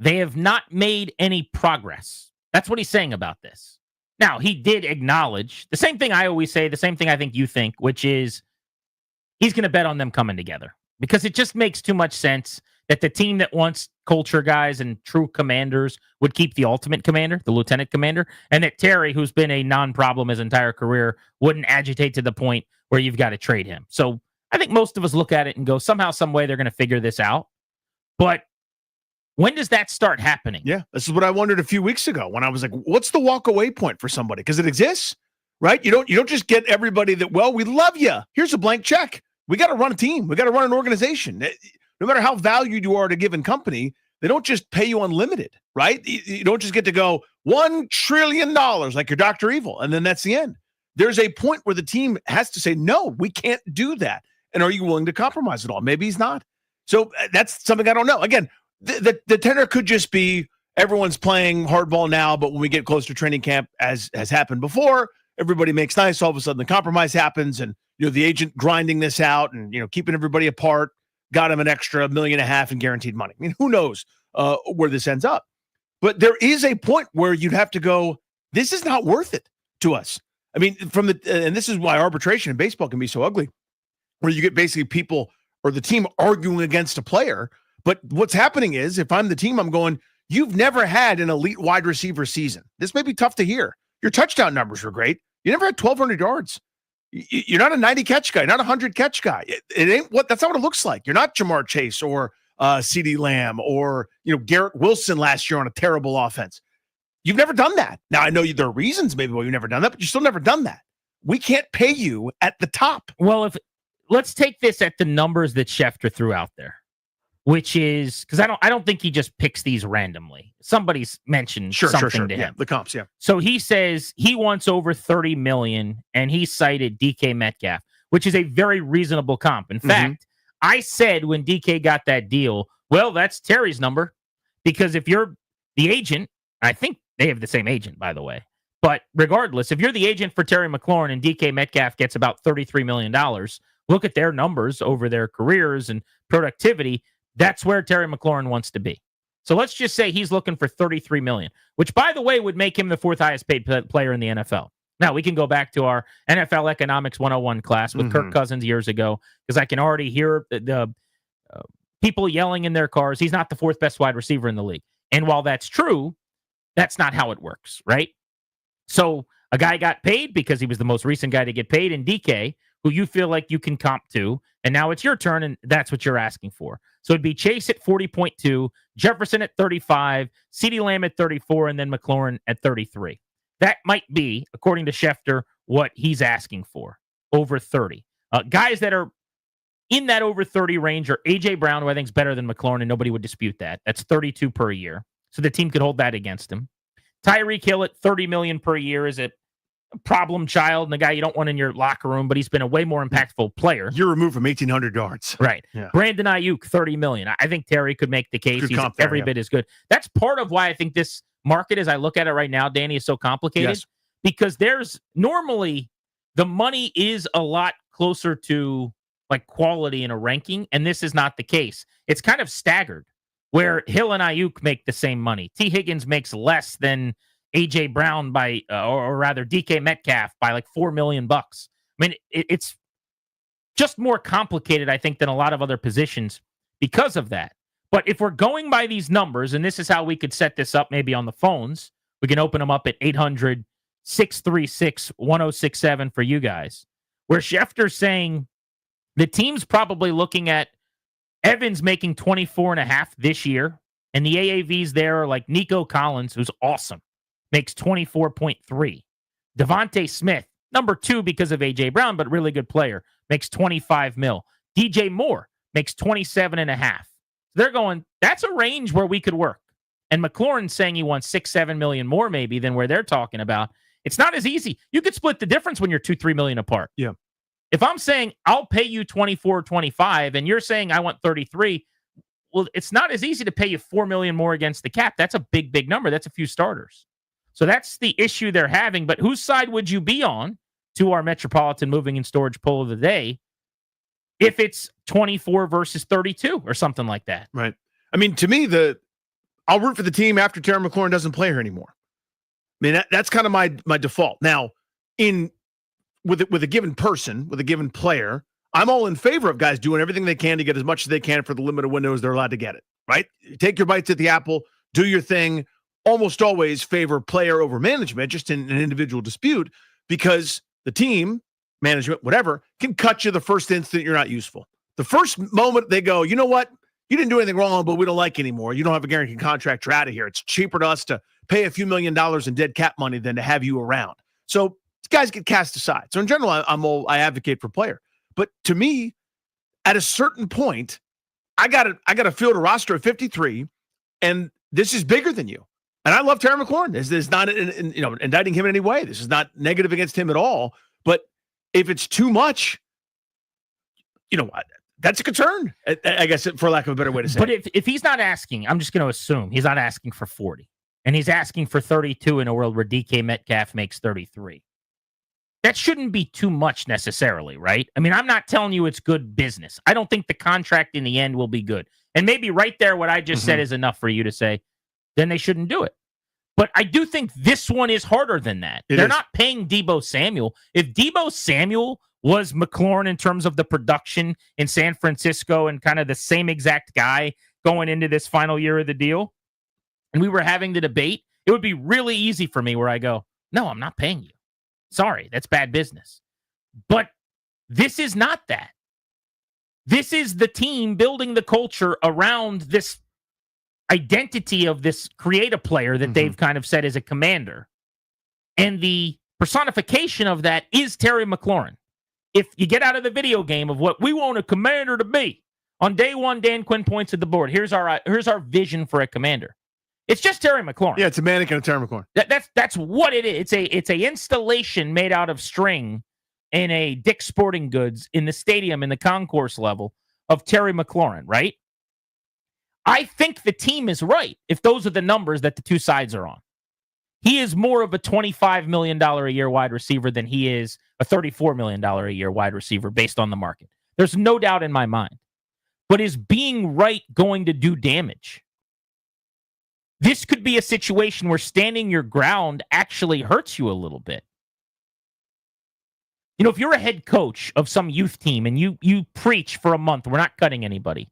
They have not made any progress. That's what he's saying about this. Now, he did acknowledge the same thing I always say, the same thing I think you think, which is he's going to bet on them coming together because it just makes too much sense that the team that wants culture guys and true commanders would keep the ultimate commander, the lieutenant commander, and that Terry, who's been a non-problem his entire career, wouldn't agitate to the point where you've got to trade him. So I think most of us look at it and go, somehow, some way, they're going to figure this out. But when does that start happening? Yeah, this is what I wondered a few weeks ago when I was like, what's the walk away point for somebody? Because it exists, right? You don't just get everybody that, well, we love you. Here's a blank check. We got to run a team. We got to run an organization. No matter how valued you are at a given company, they don't just pay you unlimited, right? You don't just get to go $1 trillion like you're Dr. Evil, and then that's the end. There's a point where the team has to say, no, we can't do that. And are you willing to compromise at all? Maybe he's not. So that's something I don't know. Again, the tenor could just be everyone's playing hardball now, but when we get close to training camp, as has happened before, everybody makes nice. All of a sudden, the compromise happens, and the agent grinding this out and keeping everybody apart got him an extra $1.5 million in guaranteed money. I mean, who knows where this ends up? But there is a point where you'd have to go, this is not worth it to us. I mean, and this is why arbitration in baseball can be so ugly, where you get basically people or the team arguing against a player. But what's happening is, if I'm the team, I'm going, you've never had an elite wide receiver season. This may be tough to hear. Your touchdown numbers were great. You never had 1,200 yards. You're not a 90 catch guy, not a 100 catch guy. It ain't that's not what it looks like. You're not Jamar Chase or CeeDee Lamb or Garrett Wilson last year on a terrible offense. You've never done that. Now, I know there are reasons maybe why you've never done that, but you've still never done that. We can't pay you at the top. Well, let's take this at the numbers that Schefter threw out there, which is because I don't think he just picks these randomly. Somebody's mentioned something to him. The comps, yeah. So he says he wants over $30 million, and he cited DK Metcalf, which is a very reasonable comp. In fact, I said when DK got that deal, well, that's Terry's number, because if you're the agent, I think they have the same agent, by the way. But regardless, if you're the agent for Terry McLaurin and DK Metcalf gets about $33 million, look at their numbers over their careers and productivity. That's where Terry McLaurin wants to be. So let's just say he's looking for $33 million, which, by the way, would make him the fourth highest paid player in the NFL. Now, we can go back to our NFL Economics 101 class with Kirk Cousins years ago, because I can already hear the people yelling in their cars, he's not the fourth best wide receiver in the league. And while that's true, that's not how it works, right? So a guy got paid because he was the most recent guy to get paid in DK, who you feel like you can comp to, and now it's your turn, and that's what you're asking for. So it'd be Chase at 40.2, Jefferson at 35, CeeDee Lamb at 34, and then McLaurin at 33. That might be, according to Schefter, what he's asking for, over 30. Guys that are in that over 30 range are A.J. Brown, who I think is better than McLaurin, and nobody would dispute that. That's 32 per year. So the team could hold that against him. Tyreek Hill at $30 million per year is at problem child and the guy you don't want in your locker room, but he's been a way more impactful player. You're removed from 1,800 yards. Right. Yeah. Brandon Ayuk, $30 million. I think Terry could make the case. He's every bit as good. That's part of why I think this market, as I look at it right now, Danny, is so complicated. Yes. Because there's normally the money is a lot closer to like quality in a ranking, and this is not the case. It's kind of staggered where Hill and Ayuk make the same money. T. Higgins makes less than A.J. Brown by, or rather DK Metcalf by like $4 million. I mean, it's just more complicated, I think, than a lot of other positions because of that. But if we're going by these numbers, and this is how we could set this up maybe on the phones, we can open them up at 800-636-1067 for you guys, where Schefter's saying the team's probably looking at Evans making 24.5 this year, and the AAVs there are like Nico Collins, who's awesome, makes 24.3. Devontae Smith, number 2 because of A.J. Brown, but really good player, makes 25 mil. DJ Moore makes 27.5. They're going, that's a range where we could work. And McLaurin's saying he wants $6-7 million more maybe than where they're talking about. It's not as easy. You could split the difference when you're $2-3 million apart. Yeah. If I'm saying I'll pay you 24, 25, and you're saying I want 33, well, it's not as easy to pay you $4 million more against the cap. That's a big, big number. That's a few starters. So that's the issue they're having. But whose side would you be on to our Metropolitan Moving and Storage poll of the day if it's 24 versus 32 or something like that? Right. I mean, to me, I'll root for the team after Terry McLaurin doesn't play here anymore. I mean, that's kind of my default. Now, with a given person, with a given player, I'm all in favor of guys doing everything they can to get as much as they can for the limited windows they're allowed to get it, right? Take your bites at the apple, do your thing. Almost always favor player over management, just in an individual dispute, because the team, management, whatever, can cut you the first instant you're not useful. The first moment they go, you know what? You didn't do anything wrong, but we don't like you anymore. You don't have a guaranteed contract. You're out of here. It's cheaper to us to pay a few $1 million in dead cap money than to have you around. So guys get cast aside. So in general, I advocate for player. But to me, at a certain point, I got to field a roster of 53, and this is bigger than you. And I love Terry McLaurin. This is not indicting him in any way. This is not negative against him at all. But if it's too much, that's a concern, I guess, for lack of a better way to say but it. But if he's not asking, I'm just going to assume he's not asking for 40. And he's asking for 32 in a world where DK Metcalf makes 33. That shouldn't be too much necessarily, right? I mean, I'm not telling you it's good business. I don't think the contract in the end will be good. And maybe right there, what I just said is enough for you to say, then they shouldn't do it. But I do think this one is harder than that. They're not paying Deebo Samuel. If Deebo Samuel was McLaurin in terms of the production in San Francisco and kind of the same exact guy going into this final year of the deal, and we were having the debate, it would be really easy for me where I go, no, I'm not paying you. Sorry, that's bad business. But this is not that. This is the team building the culture around this identity of this creative player that they've kind of said is a commander. And the personification of that is Terry McLaurin. If you get out of the video game of what we want a commander to be, on day one, Dan Quinn points at the board. Here's our vision for a commander. It's just Terry McLaurin. Yeah, it's a mannequin of Terry McLaurin. That's what it is. It's a installation made out of string in a Dick's Sporting Goods in the stadium in the concourse level of Terry McLaurin, right? I think the team is right if those are the numbers that the two sides are on. He is more of a $25 million a year wide receiver than he is a $34 million a year wide receiver based on the market. There's no doubt in my mind. But is being right going to do damage? This could be a situation where standing your ground actually hurts you a little bit. You know, if you're a head coach of some youth team and you preach for a month, we're not cutting anybody.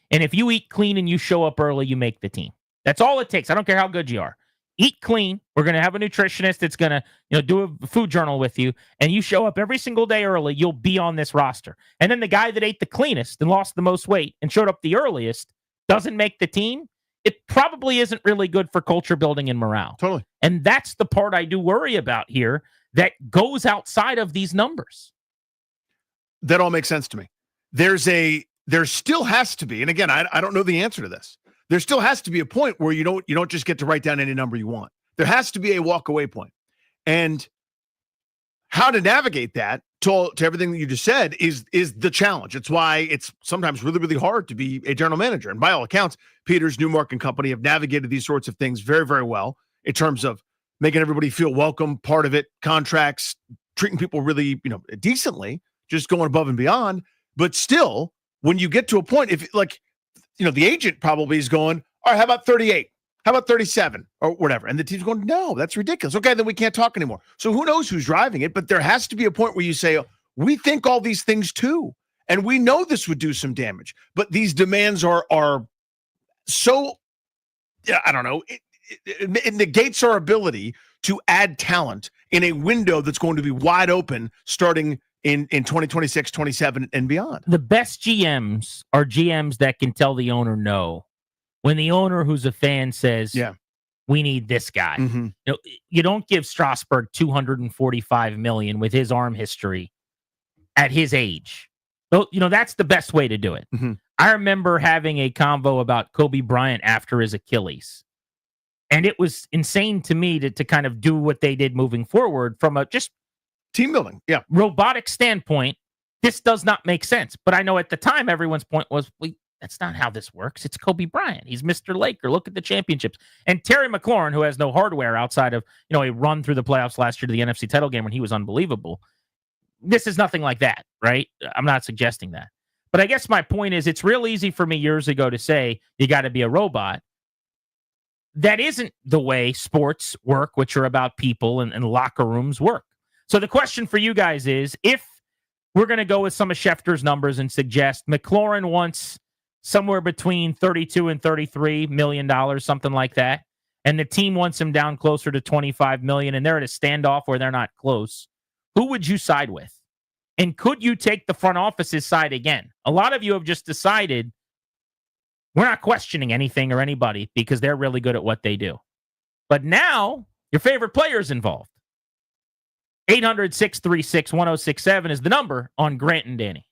And if you eat clean and you show up early, you make the team. That's all it takes. I don't care how good you are. Eat clean. We're going to have a nutritionist that's going to, do a food journal with you. And you show up every single day early, you'll be on this roster. And then the guy that ate the cleanest and lost the most weight and showed up the earliest doesn't make the team. It probably isn't really good for culture building and morale. Totally. And that's the part I do worry about here that goes outside of these numbers. That all makes sense to me. There still has to be, and again, I don't know the answer to this. There still has to be a point where you don't just get to write down any number you want. There has to be a walk away point. And how to navigate that to everything that you just said is the challenge. It's why it's sometimes really, really hard to be a general manager. And by all accounts, Peters, Newmark, and company have navigated these sorts of things very, very well in terms of making everybody feel welcome, part of it, contracts, treating people really, decently, just going above and beyond. But still, when you get to a point, if the agent probably is going, all right, how about 38? How about 37 or whatever? And the team's going, no, that's ridiculous. Okay, then we can't talk anymore. So who knows who's driving it? But there has to be a point where you say, we think all these things too. And we know this would do some damage. But these demands are so, I don't know, it negates our ability to add talent in a window that's going to be wide open starting in 2026, 27, and beyond. The best GMs are GMs that can tell the owner no. When the owner, who's a fan, says, we need this guy. Mm-hmm. You don't give Strasburg $245 million with his arm history at his age. That's the best way to do it. Mm-hmm. I remember having a convo about Kobe Bryant after his Achilles. And it was insane to me to kind of do what they did moving forward from a just team building, robotic standpoint. This does not make sense. But I know at the time, everyone's point was, that's not how this works. It's Kobe Bryant. He's Mr. Laker. Look at the championships. And Terry McLaurin, who has no hardware outside of, a run through the playoffs last year to the NFC title game when he was unbelievable. This is nothing like that, right? I'm not suggesting that. But I guess my point is it's real easy for me years ago to say you got to be a robot. That isn't the way sports work, which are about people and locker rooms work. So the question for you guys is, if we're going to go with some of Schefter's numbers and suggest McLaurin wants somewhere between $32 and $33 million, something like that, and the team wants him down closer to $25 million, and they're at a standoff where they're not close, who would you side with? And could you take the front office's side again? A lot of you have just decided we're not questioning anything or anybody because they're really good at what they do. But now your favorite player's involved. 800-636-1067 is the number on Grant and Danny.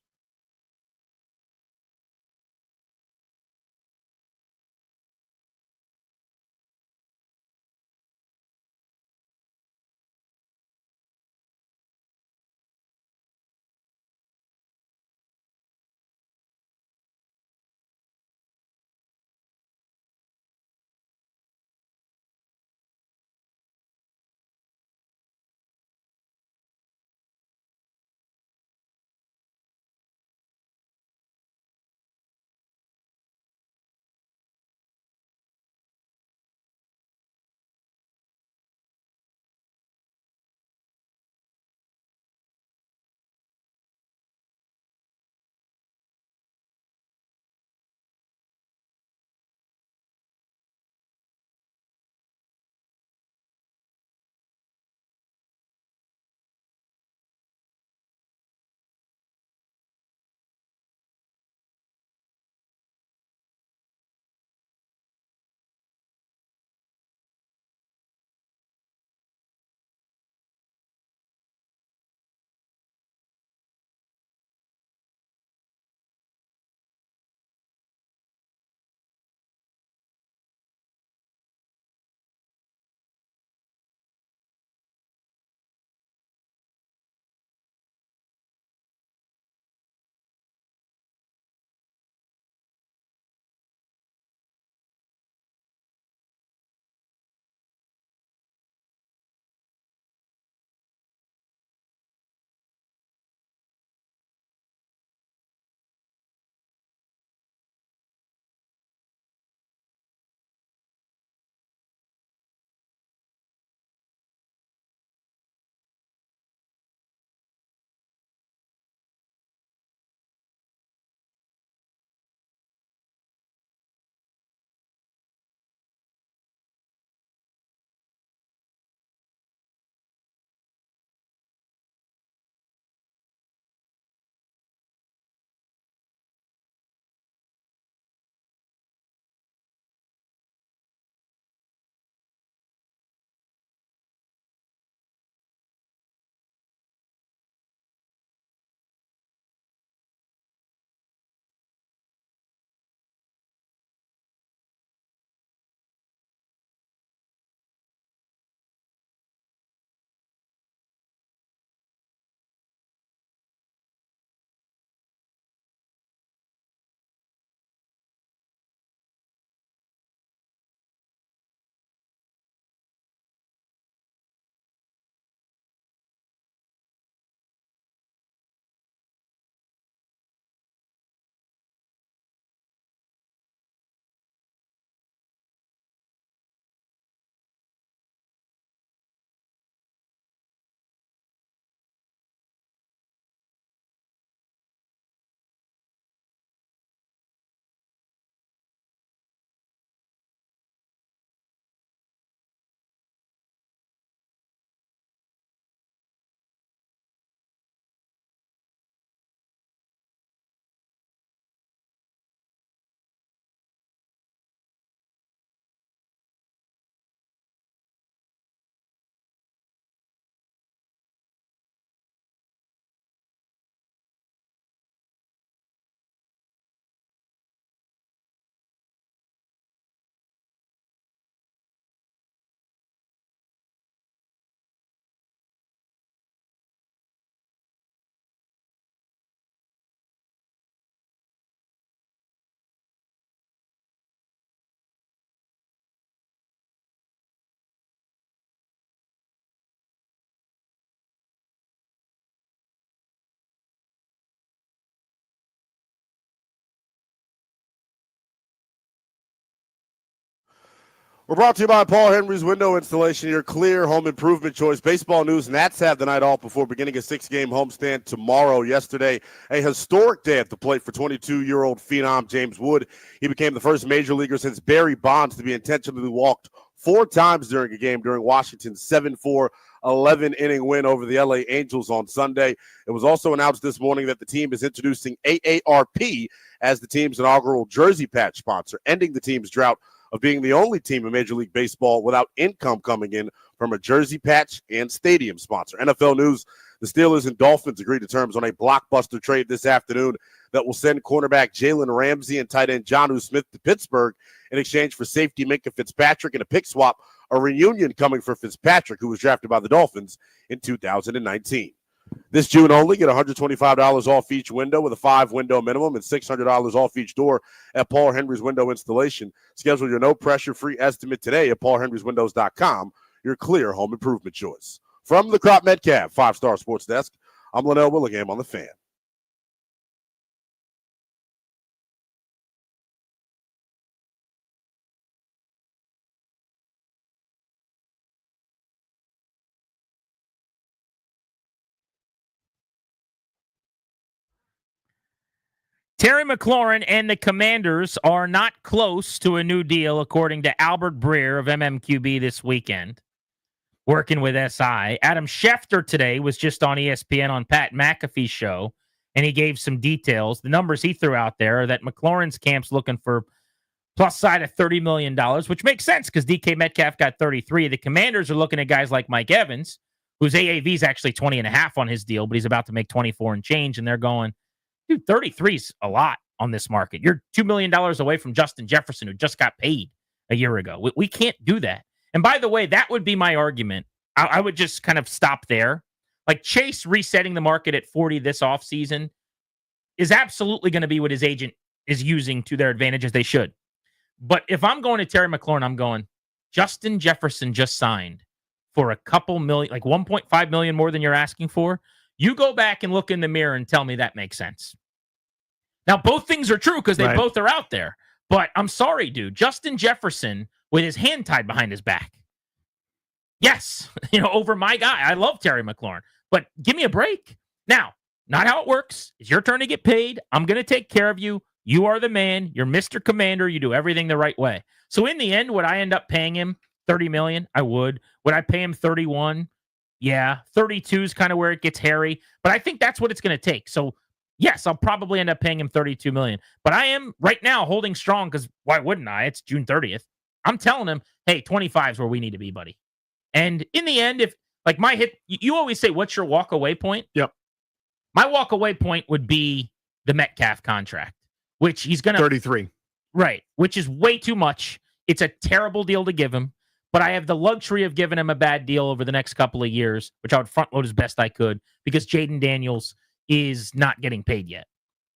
We're brought to you by Paul Henry's Window Installation, your clear home improvement choice. Baseball news, Nats have the night off before beginning a 6-game homestand tomorrow. Yesterday, a historic day at the plate for 22-year-old phenom James Wood. He became the first major leaguer since Barry Bonds to be intentionally walked 4 times during a game during Washington's 7-4 11-inning win over the LA Angels on Sunday. It was also announced this morning that the team is introducing AARP as the team's inaugural jersey patch sponsor, ending the team's drought of being the only team in Major League Baseball without income coming in from a jersey patch and stadium sponsor. NFL news, the Steelers and Dolphins agreed to terms on a blockbuster trade this afternoon that will send cornerback Jalen Ramsey and tight end Jonnu Smith to Pittsburgh in exchange for safety Minkah Fitzpatrick and a pick swap, a reunion coming for Fitzpatrick, who was drafted by the Dolphins in 2019. This June only, get $125 off each window with a 5-window minimum and $600 off each door at Paul Henry's Window Installation. Schedule your no-pressure free estimate today at paulhenryswindows.com, your clear home improvement choice. From the Crop Metcalf 5-Star Sports Desk, I'm Linnell Willingham on The Fan. Terry McLaurin and the Commanders are not close to a new deal, according to Albert Breer of MMQB this weekend, working with SI. Adam Schefter today was just on ESPN on Pat McAfee's show, and he gave some details. The numbers he threw out there are that McLaurin's camp's looking for plus side of $30 million, which makes sense because DK Metcalf got 33. The Commanders are looking at guys like Mike Evans, whose AAV is actually 20.5 on his deal, but he's about to make 24 and change, and they're going, dude, 33's a lot on this market. You're $2 million away from Justin Jefferson, who just got paid a year ago. We can't do that. And by the way, that would be my argument. I would just kind of stop there. Like Chase resetting the market at 40 this offseason is absolutely going to be what his agent is using to their advantage, as they should. But if I'm going to Terry McLaurin, I'm going, Justin Jefferson just signed for a couple million, like 1.5 million more than you're asking for. You go back and look in the mirror and tell me that makes sense. Now, both things are true because they both are out there. But I'm sorry, dude. Justin Jefferson with his hand tied behind his back. Yes, over my guy. I love Terry McLaurin. But give me a break. Now, not how it works. It's your turn to get paid. I'm going to take care of you. You are the man. You're Mr. Commander. You do everything the right way. So in the end, would I end up paying him $30 million? I would. Would I pay him 31? Yeah, 32 is kind of where it gets hairy, but I think that's what it's going to take. So, yes, I'll probably end up paying him $32 million. But I am right now holding strong because why wouldn't I? It's June 30th. I'm telling him, hey, 25 is where we need to be, buddy. And in the end, if like my hit, you always say, what's your walk away point? Yep. My walk away point would be the Metcalf contract, which he's going to 33. Right, which is way too much. It's a terrible deal to give him. But I have the luxury of giving him a bad deal over the next couple of years, which I would front load as best I could because Jaden Daniels is not getting paid yet.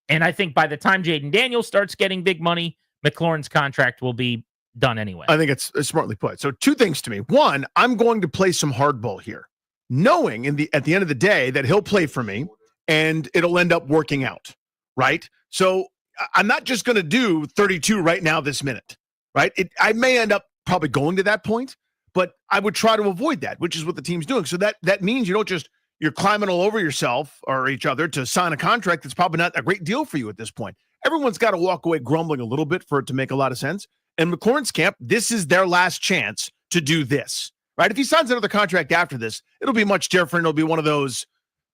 And I think by the time Jaden Daniels starts getting big money, McLaurin's contract will be done anyway. I think it's smartly put. So 2 things to me. One, I'm going to play some hardball here, knowing at the end of the day that he'll play for me and it'll end up working out, right? So I'm not just going to do 32 right now this minute, right? I may end up probably going to that point, but I would try to avoid that, which is what the team's doing. So that means you're climbing all over yourself or each other to sign a contract that's probably not a great deal for you at this point. Everyone's got to walk away grumbling a little bit for it to make a lot of sense. And McLaurin's camp, this is their last chance to do this, right? If he signs another contract after this, it'll be much different. It'll be one of those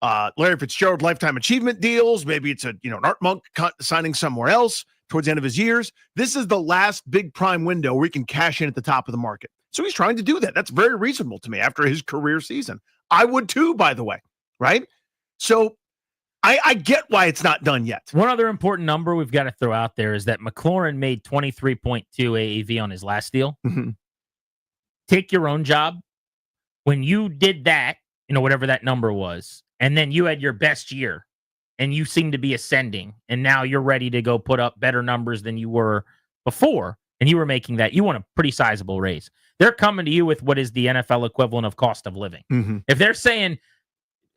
Larry Fitzgerald lifetime achievement deals. Maybe it's an Art Monk signing somewhere else towards the end of his years. This is the last big prime window where he can cash in at the top of the market. So he's trying to do that. That's very reasonable to me after his career season. I would too, by the way, right? So I get why it's not done yet. One other important number we've got to throw out there is that McLaurin made 23.2 AAV on his last deal. Mm-hmm. Take your own job. When you did that, whatever that number was, and then you had your best year, and you seem to be ascending, and now you're ready to go put up better numbers than you were before, and you were making that, you want a pretty sizable raise. They're coming to you with what is the NFL equivalent of cost of living. Mm-hmm. If they're saying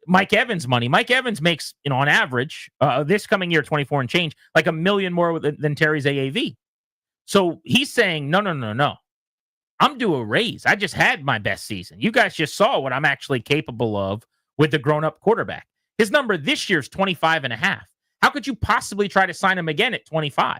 Mike Evans money, Mike Evans makes, on average, this coming year, 24 and change, like $1 million more than Terry's AAV. So he's saying, no. I'm due a raise. I just had my best season. You guys just saw what I'm actually capable of with the grown-up quarterback. His number this year is 25.5. How could you possibly try to sign him again at 25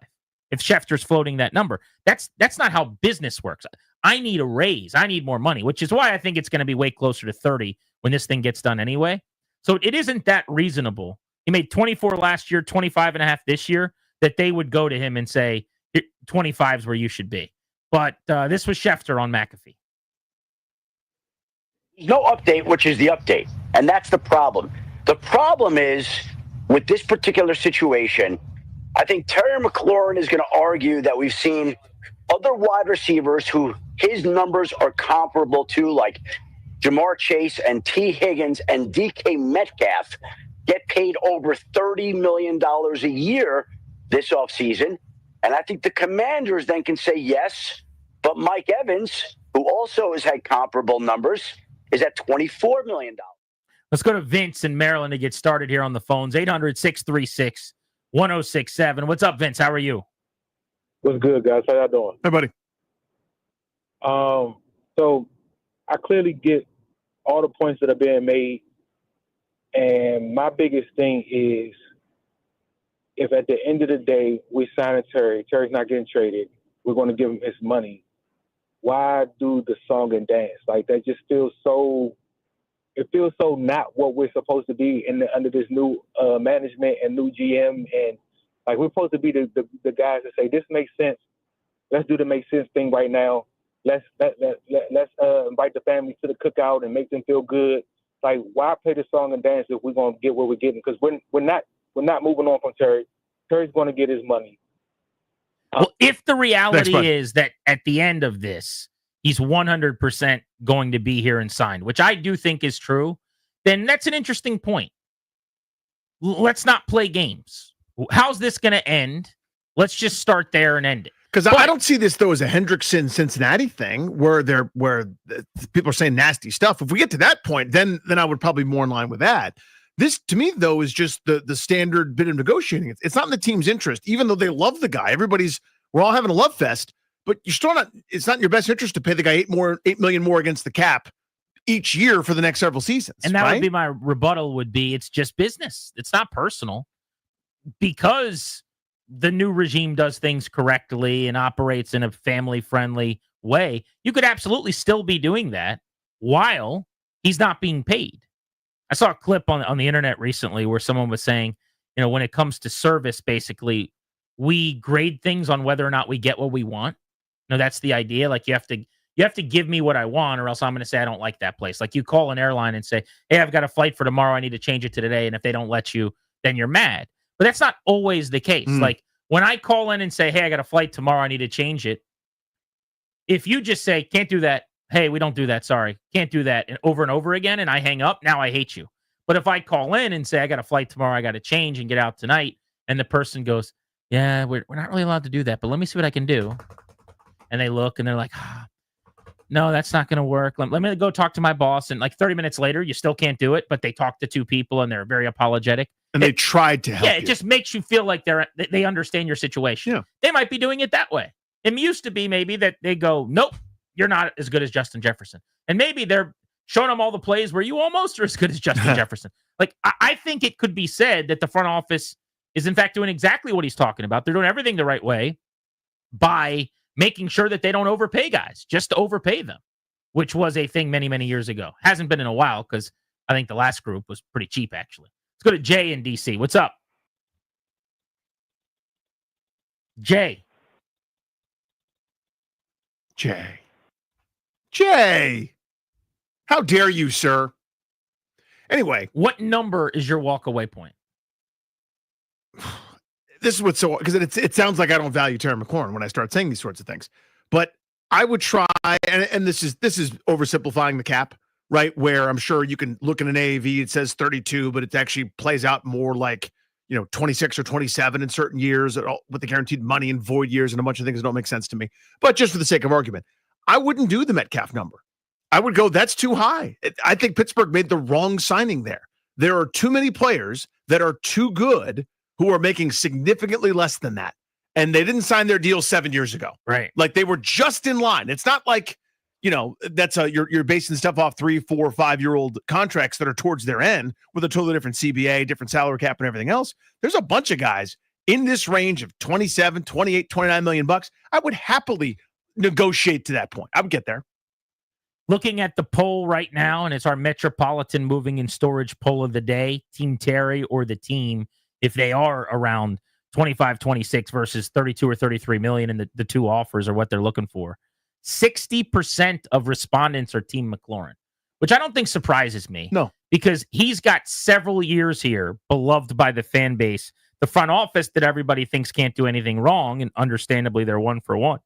if Schefter's floating that number? That's not how business works. I need a raise. I need more money, which is why I think it's going to be way closer to 30 when this thing gets done anyway. So it isn't that reasonable. He made 24 last year, 25.5 this year, that they would go to him and say, 25 is where you should be. But this was Schefter on McAfee. No update, which is the update. And that's the problem. The problem is, with this particular situation, I think Terry McLaurin is going to argue that we've seen other wide receivers who his numbers are comparable to, like Jamar Chase and T. Higgins and DK Metcalf, get paid over $30 million a year this offseason. And I think the Commanders then can say yes, but Mike Evans, who also has had comparable numbers, is at $24 million. Let's go to Vince in Maryland to get started here on the phones. 800-636-1067. What's up, Vince? How are you? What's good, guys? How y'all doing? Hey, buddy. So I clearly get all the points that are being made. And my biggest thing is, if at the end of the day we sign Terry's not getting traded, we're going to give him his money. Why do the song and dance? Like, that just feels so, it feels so not what we're supposed to be under this new management and new GM. And like, we're supposed to be the guys that say, this makes sense. Let's do the make sense thing right now. Let's invite the family to the cookout and make them feel good. Like, why play the song and dance if we're going to get what we're getting? Because we're not moving on from Terry. Terry's going to get his money. Well, if the reality is that at the end of this, he's 100% going to be here and signed, which I do think is true, then that's an interesting point. Let's not play games. How's this going to end? Let's just start there and end it. Because I don't see this, though, as a Hendrickson Cincinnati thing where people are saying nasty stuff. If we get to that point, then I would probably be more in line with that. This, to me, though, is just the standard bit of negotiating. It's not in the team's interest, even though they love the guy. We're all having a love fest, but you're still not. It's not in your best interest to pay the guy $8 million more against the cap each year for the next several seasons. And that right? would be my rebuttal. Would be it's just business. It's not personal, because the new regime does things correctly and operates in a family-friendly way. You could absolutely still be doing that while he's not being paid. I saw a clip on the internet recently where someone was saying, when it comes to service, basically, we grade things on whether or not we get what we want. That's the idea. Like, you have to give me what I want, or else I'm going to say I don't like that place. Like, you call an airline and say, hey, I've got a flight for tomorrow. I need to change it to today. And if they don't let you, then you're mad. But that's not always the case. Like, when I call in and say, hey, I got a flight tomorrow, I need to change it. If you just say, can't do that. Hey, we don't do that. Sorry. Can't do that. And over again, and I hang up, now I hate you. But if I call in and say, I got a flight tomorrow, I got to change and get out tonight, and the person goes, yeah, we're not really allowed to do that, but let me see what I can do. And they look and they're like, no, that's not going to work. Let me go talk to my boss. And like 30 minutes later, you still can't do it, but they talk to two people and they're very apologetic. And they tried to help you. It just makes you feel like they understand your situation. Yeah. They might be doing it that way. It used to be maybe that they go, nope, you're not as good as Justin Jefferson. And maybe they're showing them all the plays where you almost are as good as Justin Jefferson. Like, I think it could be said that the front office is in fact doing exactly what he's talking about. They're doing everything the right way by making sure that they don't overpay guys, just to overpay them, which was a thing many, many years ago. Hasn't been in a while, because I think the last group was pretty cheap, actually. Let's go to Jay in D.C. What's up? Jay. How dare you, sir? Anyway. What number is your walk-away point? This is what's so, because it sounds like I don't value Terry McLaurin when I start saying these sorts of things. But I would try, and this is oversimplifying the cap, right? Where I'm sure you can look in an AAV, it says 32, but it actually plays out more like, 26 or 27 in certain years with the guaranteed money and void years and a bunch of things that don't make sense to me. But just for the sake of argument, I wouldn't do the Metcalf number. I would go, that's too high. I think Pittsburgh made the wrong signing there. There are too many players that are too good who are making significantly less than that. And they didn't sign their deal 7 years ago. Right. Like, they were just in line. It's not like that's you're basing stuff off 3, 4, 5-year-old contracts that are towards their end with a totally different CBA, different salary cap, and everything else. There's a bunch of guys in this range of 27, 28, 29 million bucks. I would happily negotiate to that point. I would get there. Looking at the poll right now, and it's our Metropolitan Moving and Storage poll of the day, Team Terry or the team, if they are around 25, 26 versus 32 or 33 million, and the two offers are what they're looking for. 60% of respondents are Team McLaurin, which I don't think surprises me. No. Because he's got several years here, beloved by the fan base. The front office that everybody thinks can't do anything wrong, and understandably, they're 1 for 1.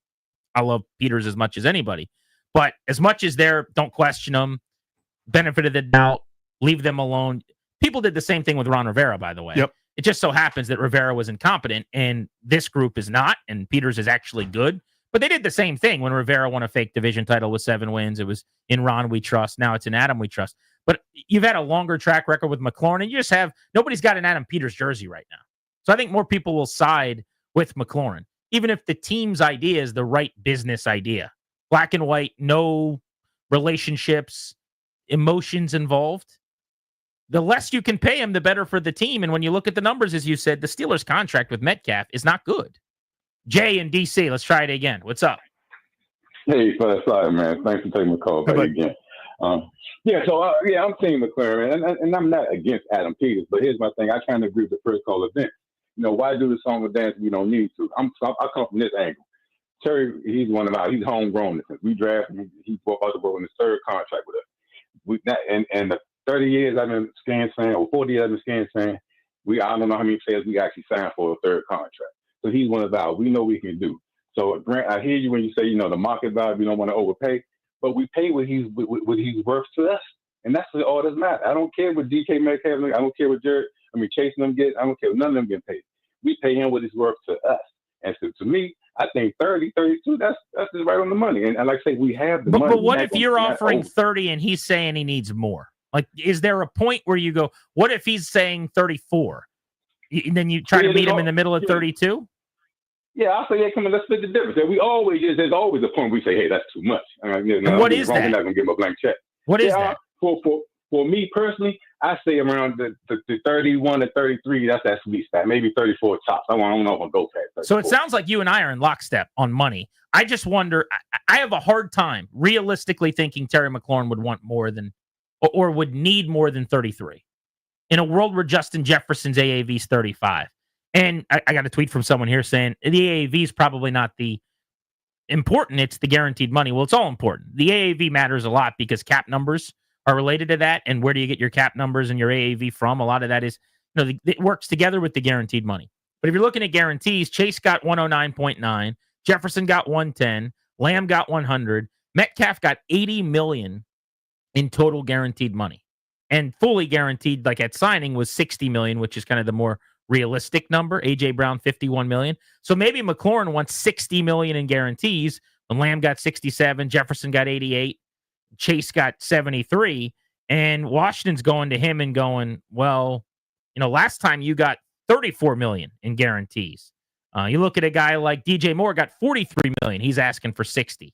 I love Peters as much as anybody. But as much as don't question them, benefit of the doubt, leave them alone. People did the same thing with Ron Rivera, by the way. Yep. It just so happens that Rivera was incompetent, and this group is not, and Peters is actually good. But they did the same thing when Rivera won a fake division title with 7 wins. It was in Ron we trust. Now it's in Adam we trust. But you've had a longer track record with McLaurin, and you just nobody's got an Adam Peters jersey right now. So I think more people will side with McLaurin, even if the team's idea is the right business idea. Black and white, no relationships, emotions involved. The less you can pay him, the better for the team. And when you look at the numbers, as you said, the Steelers' contract with Metcalf is not good. Jay in D.C., let's try it again. What's up? Hey, sorry, man. Thanks for taking the call back again. I'm Team McLaren, and I'm not against Adam Peters, but here's my thing. I kind of agree with the first call of Vince. Why do the song and dance if you don't need to? I come from this angle. Terry, he's he's homegrown. Since we drafted him, he brought us in his 3rd contract with us. And the 30 years I've been Skins fan, or 40 years I've been Skins fan, I don't know how many players we actually signed for a 3rd contract. So he's one of ours. We know we can do. So Grant, I hear you when you say, the market value, we don't want to overpay, but we pay what he's worth to us. And that's all that matters. I don't care what DK Metcalf, I don't care what Chase and them get. I don't care what none of them get paid. We pay him what he's worth to us. And so to me, I think 30, 32, that's just right on the money. And like I say, we have the money. But what if you're offering 30 and he's saying he needs more? Like, is there a point where you go, what if he's saying 34? And then you try to meet him in the middle of 32? Yeah, I'll say, come on, let's split the difference. There's always a point where we say, hey, that's too much. And what is that? We're not going to give him a blank check. What is that? For me personally, I say around the 31 to 33, that's that sweet spot. Maybe 34 tops. I don't know if I'll go past 34. So it sounds like you and I are in lockstep on money. I just wonder, I have a hard time realistically thinking Terry McLaurin would want more than, or would need more than 33. In a world where Justin Jefferson's AAV is 35. And I got a tweet from someone here saying the AAV is probably not the important, it's the guaranteed money. Well, it's all important. The AAV matters a lot because cap numbers are related to that. And where do you get your cap numbers and your AAV from? A lot of that is, it works together with the guaranteed money. But if you're looking at guarantees, Chase got 109.9, Jefferson got 110, Lamb got 100, Metcalf got 80 million in total guaranteed money. And fully guaranteed, like at signing, was 60 million, which is kind of the more realistic number. AJ Brown, 51 million. So maybe McLaurin wants 60 million in guarantees when Lamb got 67, Jefferson got 88, Chase got 73, and Washington's going to him and going, well, last time you got 34 million in guarantees. You look at a guy like DJ Moore got 43 million. He's asking for 60.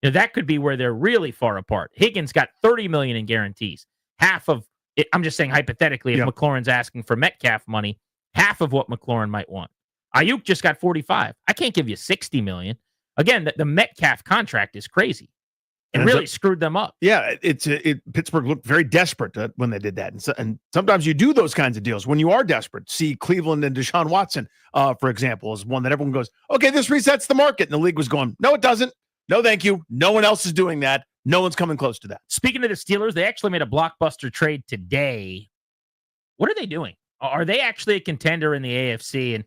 That could be where they're really far apart. Higgins got 30 million in guarantees. Half of it, I'm just saying hypothetically, if McLaurin's asking for Metcalf money, half of what McLaurin might want. Ayuk just got 45. I can't give you 60 million. Again, the Metcalf contract is crazy. It really screwed them up. Yeah, Pittsburgh looked very desperate when they did that. And sometimes you do those kinds of deals when you are desperate. See Cleveland and Deshaun Watson, for example, is one that everyone goes, okay, this resets the market. And the league was going, no, it doesn't. No, thank you. No one else is doing that. No one's coming close to that. Speaking of the Steelers, they actually made a blockbuster trade today. What are they doing? Are they actually a contender in the AFC? And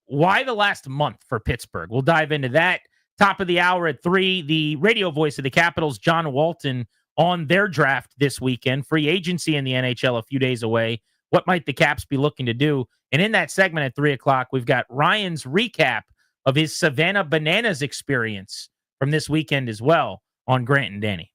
why the last month for Pittsburgh? We'll dive into that. Top of the hour at 3, the radio voice of the Capitals, John Walton, on their draft this weekend. Free agency in the NHL a few days away. What might the Caps be looking to do? And in that segment at 3 o'clock, we've got Ryan's recap of his Savannah Bananas experience from this weekend as well on Grant and Danny.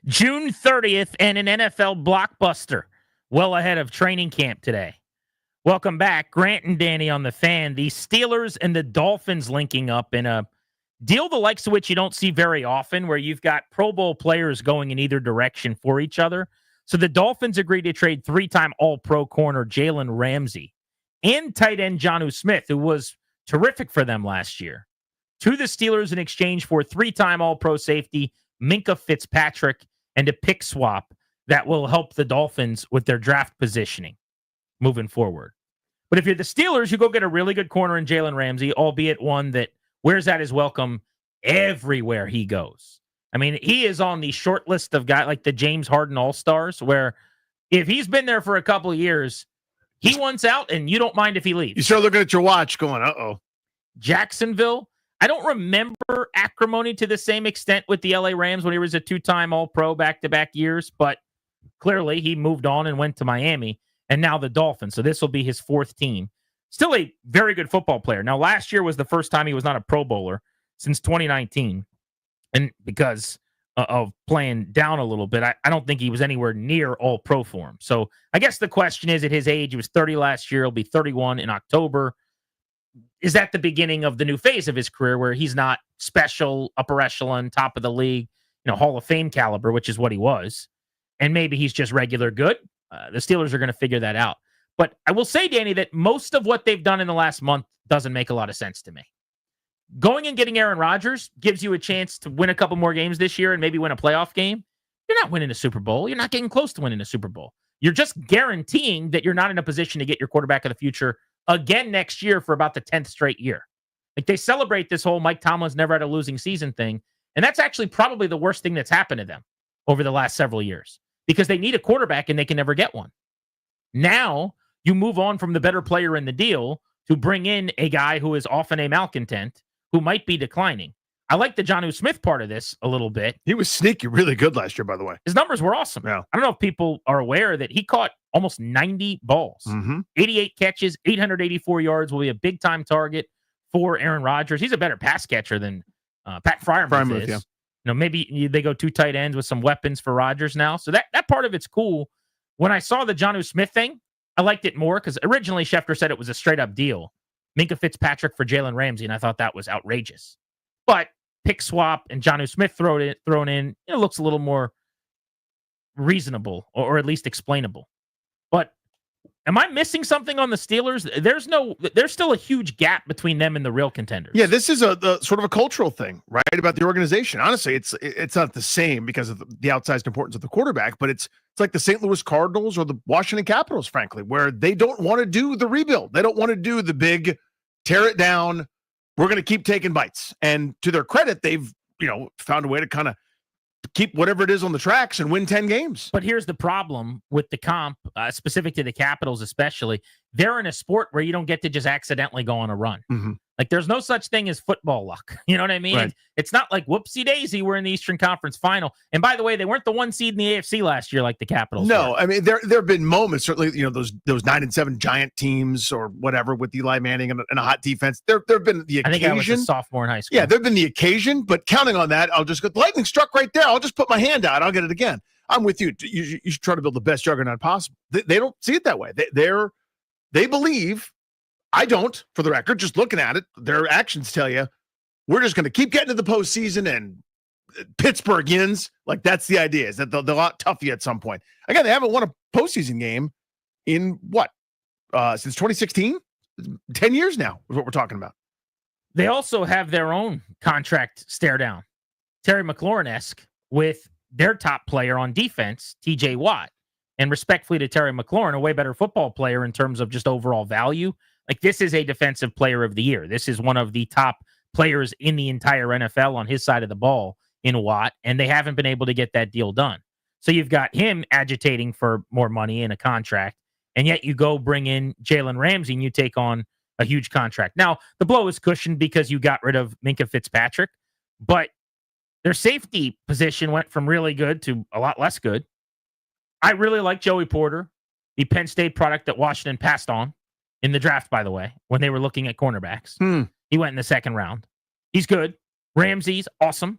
June 30th and an NFL blockbuster well ahead of training camp today. Welcome back. Grant and Danny on the Fan. The Steelers and the Dolphins linking up in a deal the likes of which you don't see very often, where you've got Pro Bowl players going in either direction for each other. So the Dolphins agreed to trade three-time All-Pro corner Jalen Ramsey and tight end Jonnu Smith, who was terrific for them last year, to the Steelers in exchange for three-time All-Pro safety Minkah Fitzpatrick and a pick swap that will help the Dolphins with their draft positioning moving forward. But if you're the Steelers, you go get a really good corner in Jalen Ramsey, albeit one that wears out his welcome everywhere he goes. I mean, he is on the short list of guys like the James Harden All-Stars, where if he's been there for a couple of years, he wants out, and you don't mind if he leaves. You start looking at your watch going, uh-oh. Jacksonville, I don't remember acrimony to the same extent with the LA Rams when he was a two-time All-Pro back-to-back years, but clearly he moved on and went to Miami, and now the Dolphins. So this will be his fourth team. Still a very good football player. Now, last year was the first time he was not a Pro Bowler since 2019, and because of playing down a little bit, I don't think he was anywhere near All-Pro form. So I guess the question is, at his age, he was 30 last year, he'll be 31 in October. Is that the beginning of the new phase of his career where he's not special, upper echelon, top of the league, Hall of Fame caliber, which is what he was, and maybe he's just regular good? The Steelers are going to figure that out. But I will say, Danny, that most of what they've done in the last month doesn't make a lot of sense to me. Going and getting Aaron Rodgers gives you a chance to win a couple more games this year and maybe win a playoff game. You're not winning a Super Bowl. You're not getting close to winning a Super Bowl. You're just guaranteeing that you're not in a position to get your quarterback of the future again next year for about the 10th straight year. Like, they celebrate this whole Mike Tomlin's never had a losing season thing, and that's actually probably the worst thing that's happened to them over the last several years, because they need a quarterback and they can never get one. Now you move on from the better player in the deal to bring in a guy who is often a malcontent, who might be declining. I like the Jonnu Smith part of this a little bit. He was sneaky really good last year, by the way. His numbers were awesome. Yeah. I don't know if people are aware that he caught almost 90 balls, 88 catches, 884 yards, will be a big-time target for Aaron Rodgers. He's a better pass catcher than Pat Freiermuth is. Yeah. Maybe they go two tight ends with some weapons for Rodgers now. So that part of it's cool. When I saw the Jonnu Smith thing, I liked it more because originally Schefter said it was a straight-up deal. Minkah Fitzpatrick for Jalen Ramsey, and I thought that was outrageous. But pick swap and Jonnu Smith thrown in, it looks a little more reasonable or at least explainable. But am I missing something on the Steelers? There's still a huge gap between them and the real contenders. Yeah, this is the sort of a cultural thing, right? About the organization. Honestly, it's not the same because of the outsized importance of the quarterback, but it's like the St. Louis Cardinals or the Washington Capitals, frankly, where they don't want to do the rebuild. They don't want to do the big tear it down. We're going to keep taking bites. And to their credit, they've, found a way to kind of keep whatever it is on the tracks and win 10 games. But here's the problem with the comp, specific to the Capitals especially. They're in a sport where you don't get to just accidentally go on a run. Mm-hmm. Like, there's no such thing as football luck. You know what I mean? Right. It's not like whoopsie-daisy, we're in the Eastern Conference Final. And by the way, they weren't the one seed in the AFC last year like the Capitals No, were. I mean, there have been moments, certainly, those 9-7 Giant teams or whatever with Eli Manning and a hot defense. There have been the occasion. I think I was a sophomore in high school. Yeah, there have been the occasion, but counting on that, I'll just go, lightning struck right there. I'll just put my hand out. I'll get it again. I'm with you. You should try to build the best juggernaut possible. They don't see it that way. They believe, I don't, for the record, just looking at it, their actions tell you, we're just going to keep getting to the postseason and Pittsburgh wins. Like, that's the idea, is that they'll out-tough you at some point. Again, they haven't won a postseason game in what? Since 2016? 10 years now is what we're talking about. They also have their own contract stare down. Terry McLaurin-esque with their top player on defense, TJ Watt. And respectfully to Terry McLaurin, a way better football player in terms of just overall value. Like, this is a defensive player of the year. This is one of the top players in the entire NFL on his side of the ball in Watt, and they haven't been able to get that deal done. So you've got him agitating for more money in a contract, and yet you go bring in Jalen Ramsey and you take on a huge contract. Now, the blow is cushioned because you got rid of Minkah Fitzpatrick, but their safety position went from really good to a lot less good. I really like Joey Porter, the Penn State product that Washington passed on in the draft, by the way, when they were looking at cornerbacks. He went in the second round. He's good. Ramsey's awesome.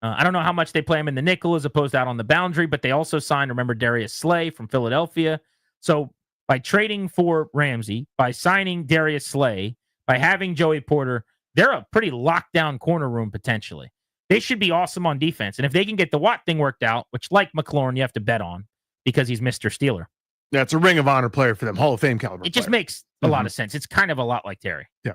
I don't know how much they play him in the nickel as opposed to out on the boundary, but they also signed, remember, Darius Slay from Philadelphia. So by trading for Ramsey, by signing Darius Slay, by having Joey Porter, they're a pretty locked down corner room potentially. They should be awesome on defense. And if they can get the Watt thing worked out, which like McLaurin, you have to bet on because he's Mr. Steeler. Yeah, it's a Ring of Honor player for them, Hall of Fame caliber. It just makes a lot of sense. It's kind of a lot like Terry. Yeah.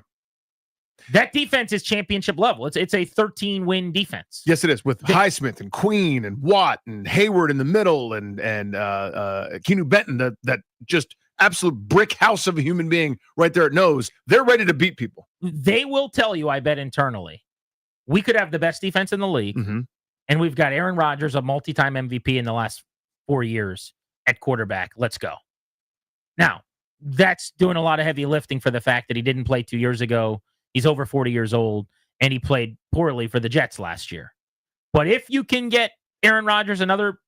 That defense is championship level. It's a 13-win defense. Yes, it is, with Highsmith and Queen and Watt and Hayward in the middle and Keanu Benton, that just absolute brick house of a human being right there at nose. They're ready to beat people. They will tell you, I bet internally, we could have the best defense in the league, and we've got Aaron Rodgers, a multi-time MVP in the last 4 years at quarterback. Let's go. Now, that's doing a lot of heavy lifting for the fact that he didn't play 2 years ago. He's over 40 years old, and he played poorly for the Jets last year. But if you can get Aaron Rodgers another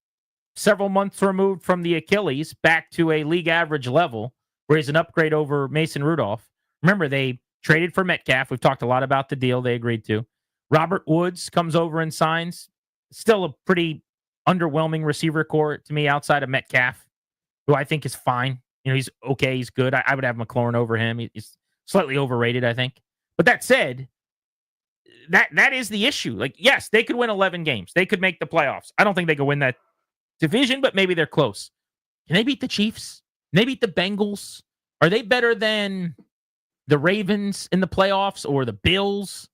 several months removed from the Achilles back to a league average level, where he's an upgrade over Mason Rudolph. Remember, they traded for Metcalf. We've talked a lot about the deal they agreed to. Robert Woods comes over and signs. Still a pretty underwhelming receiver core to me outside of Metcalf, who I think is fine. You know, he's okay. He's good. I would have McLaurin over him. He's slightly overrated, I think. But that said, that is the issue. Like, yes, they could win 11 games. They could make the playoffs. I don't think they could win that division, but maybe they're close. Can they beat the Chiefs? Can they beat the Bengals? Are they better than the Ravens in the playoffs or the Bills?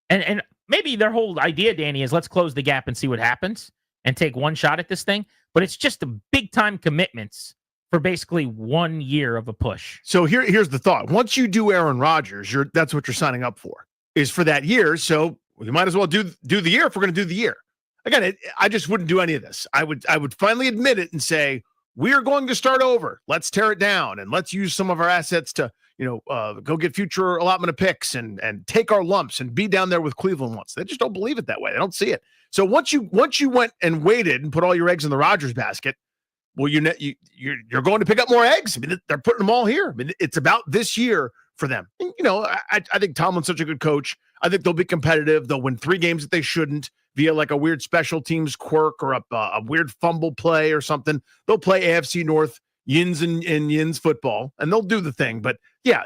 And maybe their whole idea, Danny, is let's close the gap and see what happens and take one shot at this thing. But it's just a big-time commitments for basically 1 year of a push. So here's the thought. Once you do Aaron Rodgers, that's what you're signing up for, is for that year. So you might as well do the year if we're going to do the year. Again, I just wouldn't do any of this. I would finally admit it and say, we are going to start over. Let's tear it down and let's use some of our assets to, go get future allotment of picks and take our lumps and be down there with Cleveland once. They just don't believe it that way. They don't see it. So once you went and waited and put all your eggs in the Rodgers basket, well, you're going to pick up more eggs. I mean, they're putting them all here. I mean, it's about this year for them. And, I think Tomlin's such a good coach. I think they'll be competitive. They'll win 3 games that they shouldn't via like a weird special teams quirk or a weird fumble play or something. They'll play AFC North yins and yins football, and they'll do the thing. But yeah,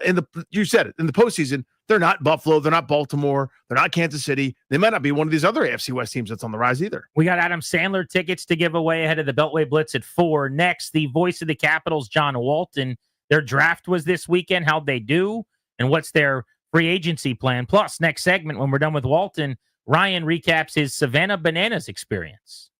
you said it, in the postseason, they're not Buffalo, they're not Baltimore, they're not Kansas City. They might not be one of these other AFC West teams that's on the rise either. We got Adam Sandler tickets to give away ahead of the Beltway Blitz at 4. Next, the voice of the Capitals, John Walton. Their draft was this weekend. How'd they do? And what's their free agency plan? Plus, next segment, when we're done with Walton, Ryan recaps his Savannah Bananas experience.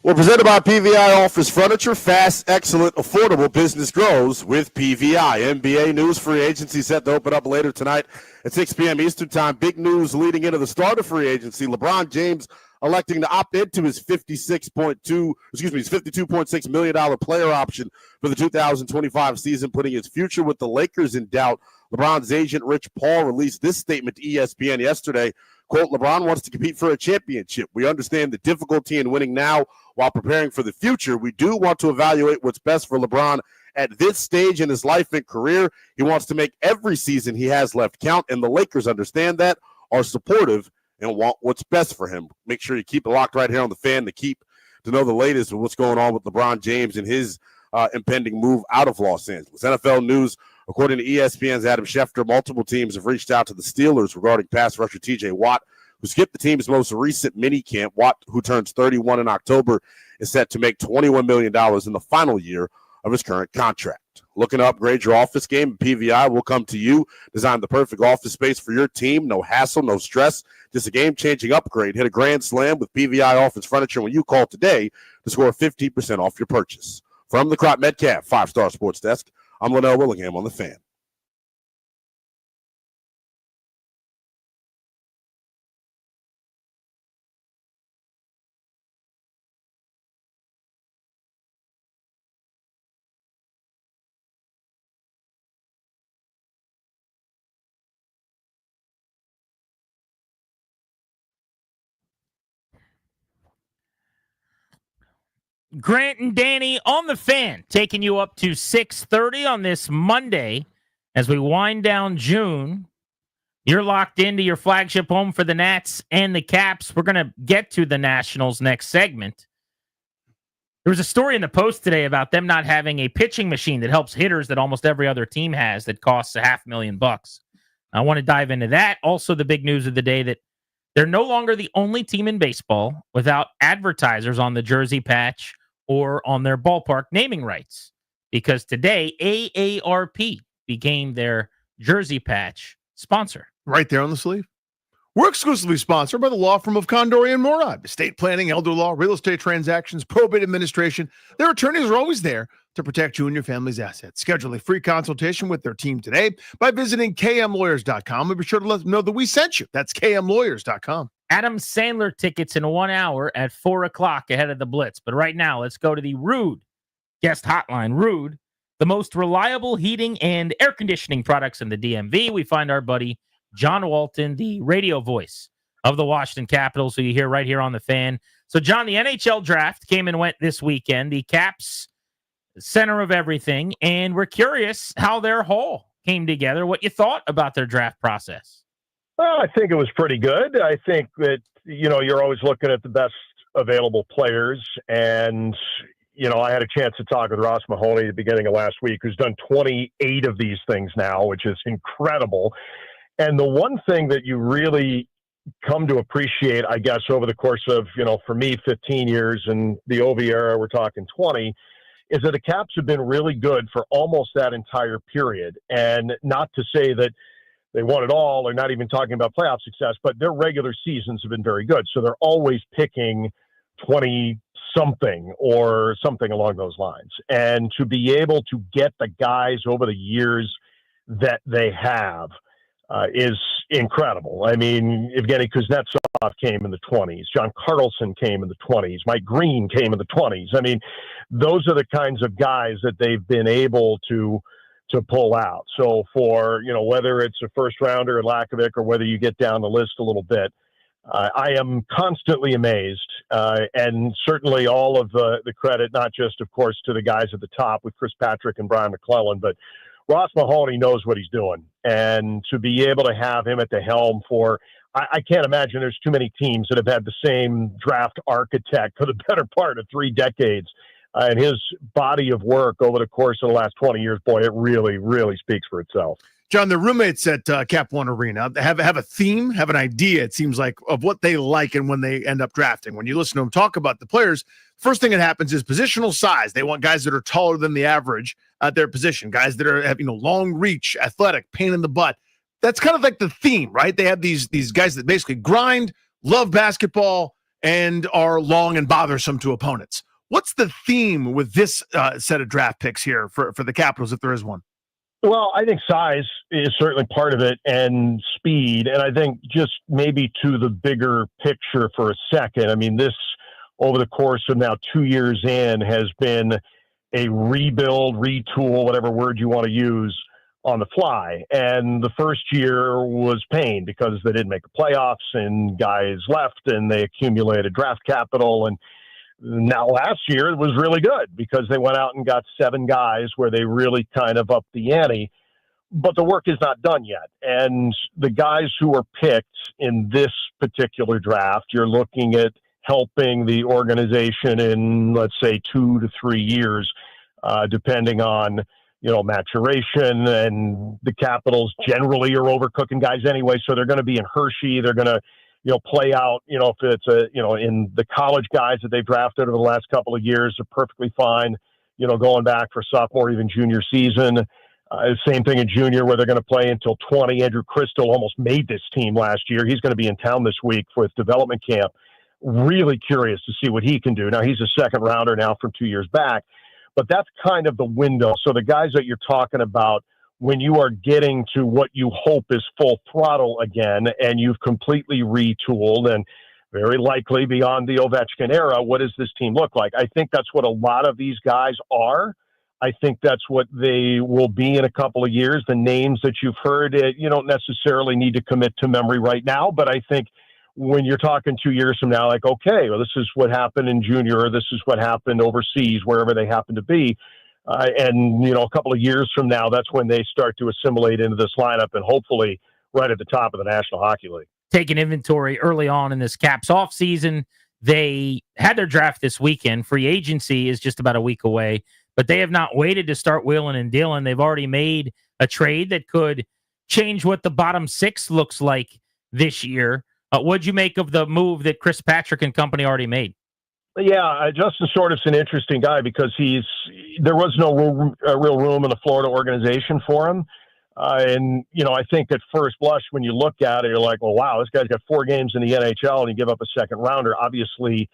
We're presented by PVI Office Furniture. Fast, excellent, affordable business grows with PVI. NBA news, free agency set to open up later tonight at 6 p.m. Eastern Time. Big news leading into the start of free agency. LeBron James electing to opt into his $52.6 million player option for the 2025 season, putting his future with the Lakers in doubt. LeBron's agent, Rich Paul, released this statement to ESPN yesterday. Quote, LeBron wants to compete for a championship. We understand the difficulty in winning now while preparing for the future. We do want to evaluate what's best for LeBron at this stage in his life and career. He wants to make every season he has left count, and the Lakers understand that, are supportive, and want what's best for him. Make sure you keep it locked right here on the Fan to know the latest of what's going on with LeBron James and his impending move out of Los Angeles. NFL news, according to ESPN's Adam Schefter, multiple teams have reached out to the Steelers regarding pass rusher TJ Watt, who skipped the team's most recent minicamp. Watt, who turns 31 in October, is set to make $21 million in the final year of his current contract. Looking to upgrade your office game, PVI will come to you. Design the perfect office space for your team. No hassle, no stress. Just a game-changing upgrade. Hit a grand slam with PVI Office Furniture when you call today to score 15% off your purchase. From the Crop Metcalf 5-Star Sports Desk, I'm Linnell Willingham on the Fan. Grant and Danny on the Fan, taking you up to 6:30 on this Monday as we wind down June. You're locked into your flagship home for the Nats and the Caps. We're going to get to the Nationals next segment. There was a story in the Post today about them not having a pitching machine that helps hitters that almost every other team has that costs $500,000. I want to dive into that. Also, the big news of the day that they're no longer the only team in baseball without advertisers on the jersey patch or on their ballpark naming rights, because today AARP became their jersey patch sponsor. Right there on the sleeve. We're exclusively sponsored by the law firm of Condori and Morad. Estate planning, elder law, real estate transactions, probate administration. Their attorneys are always there to protect you and your family's assets. Schedule a free consultation with their team today by visiting kmlawyers.com, and be sure to let them know that we sent you. That's kmlawyers.com. Adam Sandler tickets in 1 hour at 4 o'clock ahead of the Blitz. But right now, let's go to the Rude guest hotline. Rude, the most reliable heating and air conditioning products in the DMV. We find our buddy John Walton, the radio voice of the Washington Capitals, who you hear right here on the Fan. So, John, the NHL draft came and went this weekend. The Caps, center of everything, and we're curious how their haul came together, what you thought about their draft process. Well, I think it was pretty good. I think that, you're always looking at the best available players. And, I had a chance to talk with Ross Mahoney at the beginning of last week, who's done 28 of these things now, which is incredible. And the one thing that you really come to appreciate, I guess, over the course of, for me, 15 years, and the Ovi era, we're talking 20, is that the Caps have been really good for almost that entire period. And not to say that they won it all, or not even talking about playoff success, but their regular seasons have been very good. So they're always picking 20-something or something along those lines. And to be able to get the guys over the years that they have is incredible. I mean, Evgeny Kuznetsov came in the 20s. John Carlson came in the 20s. Mike Green came in the 20s. I mean, those are the kinds of guys that they've been able to pull out. So for, whether it's a first rounder in Lakovic or whether you get down the list a little bit, I am constantly amazed. And certainly all of the credit, not just, of course, to the guys at the top with Chris Patrick and Brian McClellan, but Ross Mahoney knows what he's doing. And to be able to have him at the helm for, I can't imagine there's too many teams that have had the same draft architect for the better part of 3 decades. And his body of work over the course of the last 20 years, boy, it really, really speaks for itself. John, the roommates at Cap One Arena have a theme, have an idea, it seems like, of what they like and when they end up drafting. When you listen to them talk about the players, first thing that happens is positional size. They want guys that are taller than the average at their position, guys that have long reach, athletic, pain in the butt. That's kind of like the theme, right? They have these guys that basically grind, love basketball, and are long and bothersome to opponents. What's the theme with this set of draft picks here for the Capitals, if there is one? Well, I think size is certainly part of it, and speed. And I think just maybe to the bigger picture for a second, I mean, this over the course of now 2 years in has been a rebuild, retool, whatever word you want to use, on the fly. And the first year was pain because they didn't make the playoffs and guys left and they accumulated draft capital. And now last year it was really good because they went out and got 7 guys where they really kind of upped the ante. But the work is not done yet. And the guys who are picked in this particular draft, you're looking at helping the organization in, let's say, 2 to 3 years, depending on, maturation. And the Capitals generally are overcooking guys anyway, so they're going to be in Hershey. They're going to, play out, if it's in the college guys that they've drafted over the last couple of years are perfectly fine, going back for sophomore, even junior season. Same thing in junior where they're going to play until 20. Andrew Crystal almost made this team last year. He's going to be in town this week for his development camp. Really curious to see what he can do. Now, he's a second rounder now from 2 years back, but that's kind of the window. So the guys that you're talking about, when you are getting to what you hope is full throttle again, and you've completely retooled and very likely beyond the Ovechkin era, what does this team look like? I think that's what a lot of these guys are. I think that's what they will be in a couple of years. The names that you've heard, you don't necessarily need to commit to memory right now, but I think when you're talking 2 years from now, like, okay, well, this is what happened in junior, or this is what happened overseas, wherever they happen to be. And, a couple of years from now, that's when they start to assimilate into this lineup and hopefully right at the top of the National Hockey League. Taking inventory early on in this Caps offseason, they had their draft this weekend. Free agency is just about a week away, but they have not waited to start wheeling and dealing. They've already made a trade that could change what the bottom 6 looks like this year. What'd you make of the move that Chris Patrick and company already made? Yeah, Justin Sordoff's an interesting guy because there was no real room in the Florida organization for him. And, I think at first blush, when you look at it, you're like, well, wow, this guy's got 4 games in the NHL and he gave up a second rounder. Obviously,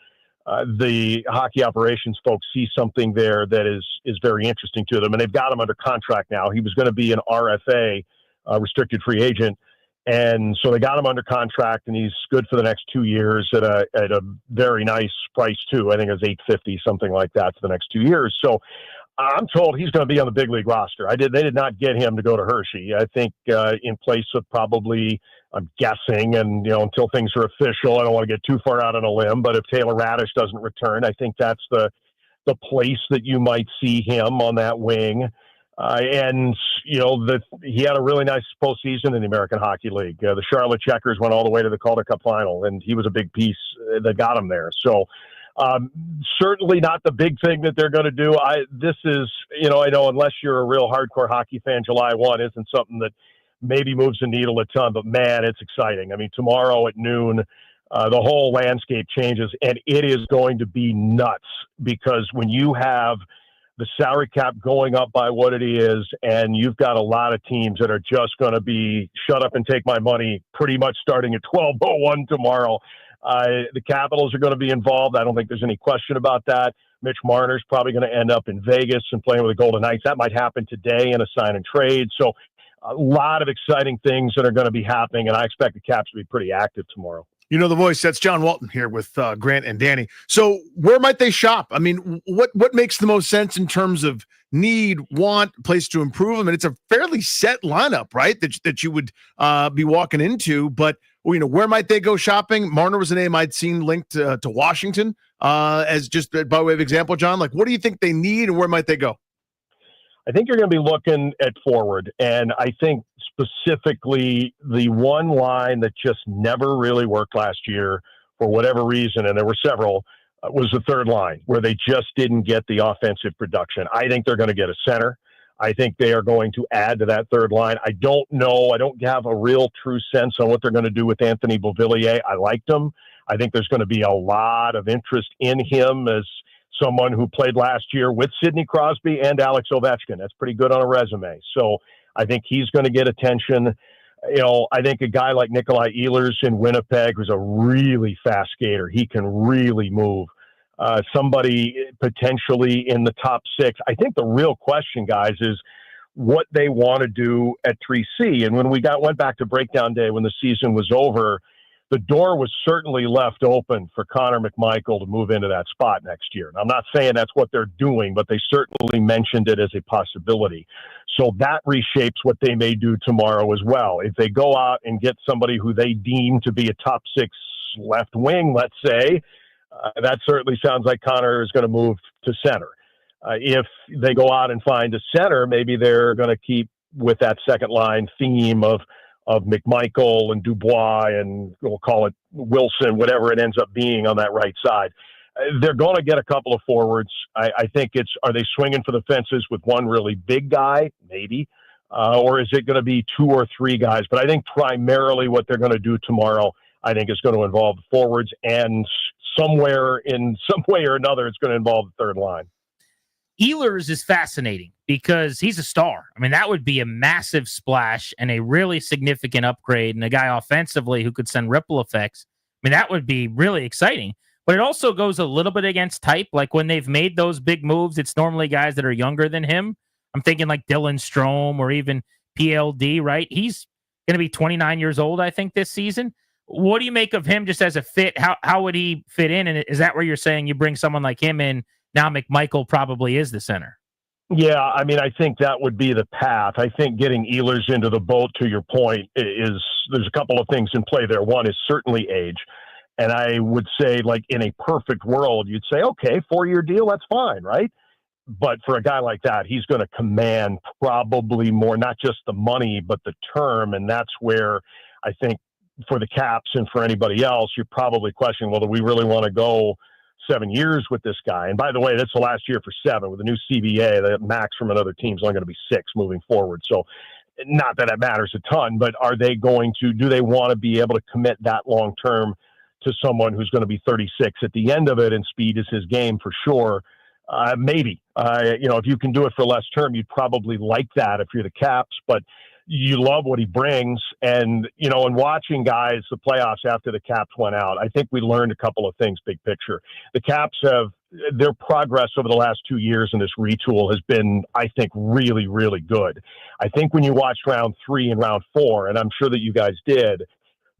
the hockey operations folks see something there that is very interesting to them. And they've got him under contract now. He was going to be an RFA, restricted free agent. And so they got him under contract, and he's good for the next 2 years at a very nice price too. I think it was $850, something like that, for the next 2 years. So I'm told he's going to be on the big league roster. They did not get him to go to Hershey. I think in place of probably, I'm guessing, and until things are official, I don't want to get too far out on a limb. But if Taylor Radish doesn't return, I think that's the place that you might see him on that wing. And he had a really nice postseason in the American Hockey League. The Charlotte Checkers went all the way to the Calder Cup final, and he was a big piece that got him there. So certainly not the big thing that they're going to do. This is, I know unless you're a real hardcore hockey fan, July 1 isn't something that maybe moves the needle a ton, but man, it's exciting. I mean, tomorrow at noon, the whole landscape changes, and it is going to be nuts because when you have the salary cap going up by what it is, and you've got a lot of teams that are just going to be shut up and take my money pretty much starting at 12:01 tomorrow. The Capitals are going to be involved. I don't think there's any question about that. Mitch Marner's probably going to end up in Vegas and playing with the Golden Knights. That might happen today in a sign and trade. So a lot of exciting things that are going to be happening, and I expect the Caps to be pretty active tomorrow. You know the voice. That's John Walton here with Grant and Danny. So where might they shop? I mean, what makes the most sense in terms of need, want, place to improve them? And it's a fairly set lineup, right, that you would be walking into. But, where might they go shopping? Marner was a name I'd seen linked to Washington as just by way of example, John. Like, what do you think they need and where might they go? I think you're going to be looking at forward. And I think specifically the one line that just never really worked last year for whatever reason, and there were several, was the third line where they just didn't get the offensive production. I think they're going to get a center. I think they are going to add to that third line. I don't know. I don't have a real true sense on what they're going to do with Anthony Beauvillier. I liked him. I think there's going to be a lot of interest in him as someone who played last year with Sidney Crosby and Alex Ovechkin. That's pretty good on a resume. So I think he's going to get attention. I think a guy like Nikolai Ehlers in Winnipeg, who's a really fast skater, he can really move. Somebody potentially in the top 6. I think the real question, guys, is what they want to do at 3C. And when we went back to breakdown day when the season was over, the door was certainly left open for Connor McMichael to move into that spot next year. And I'm not saying that's what they're doing, but they certainly mentioned it as a possibility. So that reshapes what they may do tomorrow as well. If they go out and get somebody who they deem to be a top 6 left wing, let's say, that certainly sounds like Connor is going to move to center. If they go out and find a center, maybe they're going to keep with that second line theme of McMichael and Dubois and we'll call it Wilson, whatever it ends up being on that right side. They're going to get a couple of forwards. I think are they swinging for the fences with one really big guy? Maybe. Or is it going to be 2 or 3 guys? But I think primarily what they're going to do tomorrow, I think is going to involve the forwards, and somewhere in some way or another, it's going to involve the third line. Ehlers is fascinating because he's a star. I mean, that would be a massive splash and a really significant upgrade, and a guy offensively who could send ripple effects. I mean, that would be really exciting. But it also goes a little bit against type. Like when they've made those big moves, it's normally guys that are younger than him. I'm thinking like Dylan Strome or even PLD, right? He's going to be 29 years old, I think, this season. What do you make of him just as a fit? How would he fit in? And is that where you're saying you bring someone like him in? Now McMichael probably is the center. Yeah, I mean, I think that would be the path. I think getting Ehlers into the boat, to your point, there's a couple of things in play there. One is certainly age. And I would say, like, in a perfect world, you'd say, okay, 4-year deal, that's fine, right? But for a guy like that, he's going to command probably more, not just the money, but the term. And that's where I think for the Caps and for anybody else, you're probably questioning, well, do we really want to go 7 years with this guy? And by the way, that's the last year for 7 with the new CBA. The max from another team's only going to be 6 moving forward. So not that it matters a ton, but do they want to be able to commit that long term to someone who's going to be 36 at the end of it, and speed is his game for sure? Maybe. If you can do it for less term, you'd probably like that if you're the Caps, but you love what he brings. And, in watching guys, the playoffs after the Caps went out, I think we learned a couple of things, big picture. The Caps their progress over the last 2 years in this retool has been, I think, really, really good. I think when you watched round 3 and round 4, and I'm sure that you guys did,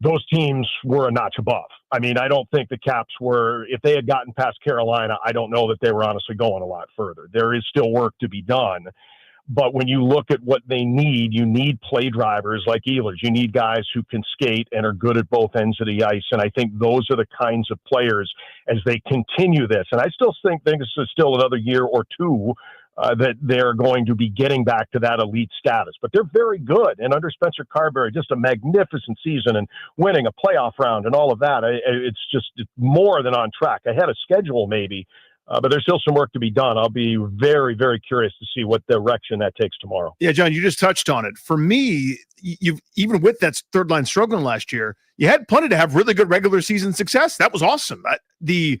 those teams were a notch above. I mean, I don't think the Caps if they had gotten past Carolina, I don't know that they were honestly going a lot further. There is still work to be done. But when you look at what they need, you need play drivers like Ehlers. You need guys who can skate and are good at both ends of the ice. And I think those are the kinds of players as they continue this. And I still think this is still another year or two that they're going to be getting back to that elite status. But they're very good. And under Spencer Carberry, just a magnificent season and winning a playoff round and all of that. It's just more than on track. Ahead of schedule, maybe. But there's still some work to be done. I'll be very, very curious to see what direction that takes tomorrow. Yeah, John, you just touched on it. For me, you've even with that third line struggling last year, you had plenty to have really good regular season success. That was awesome. The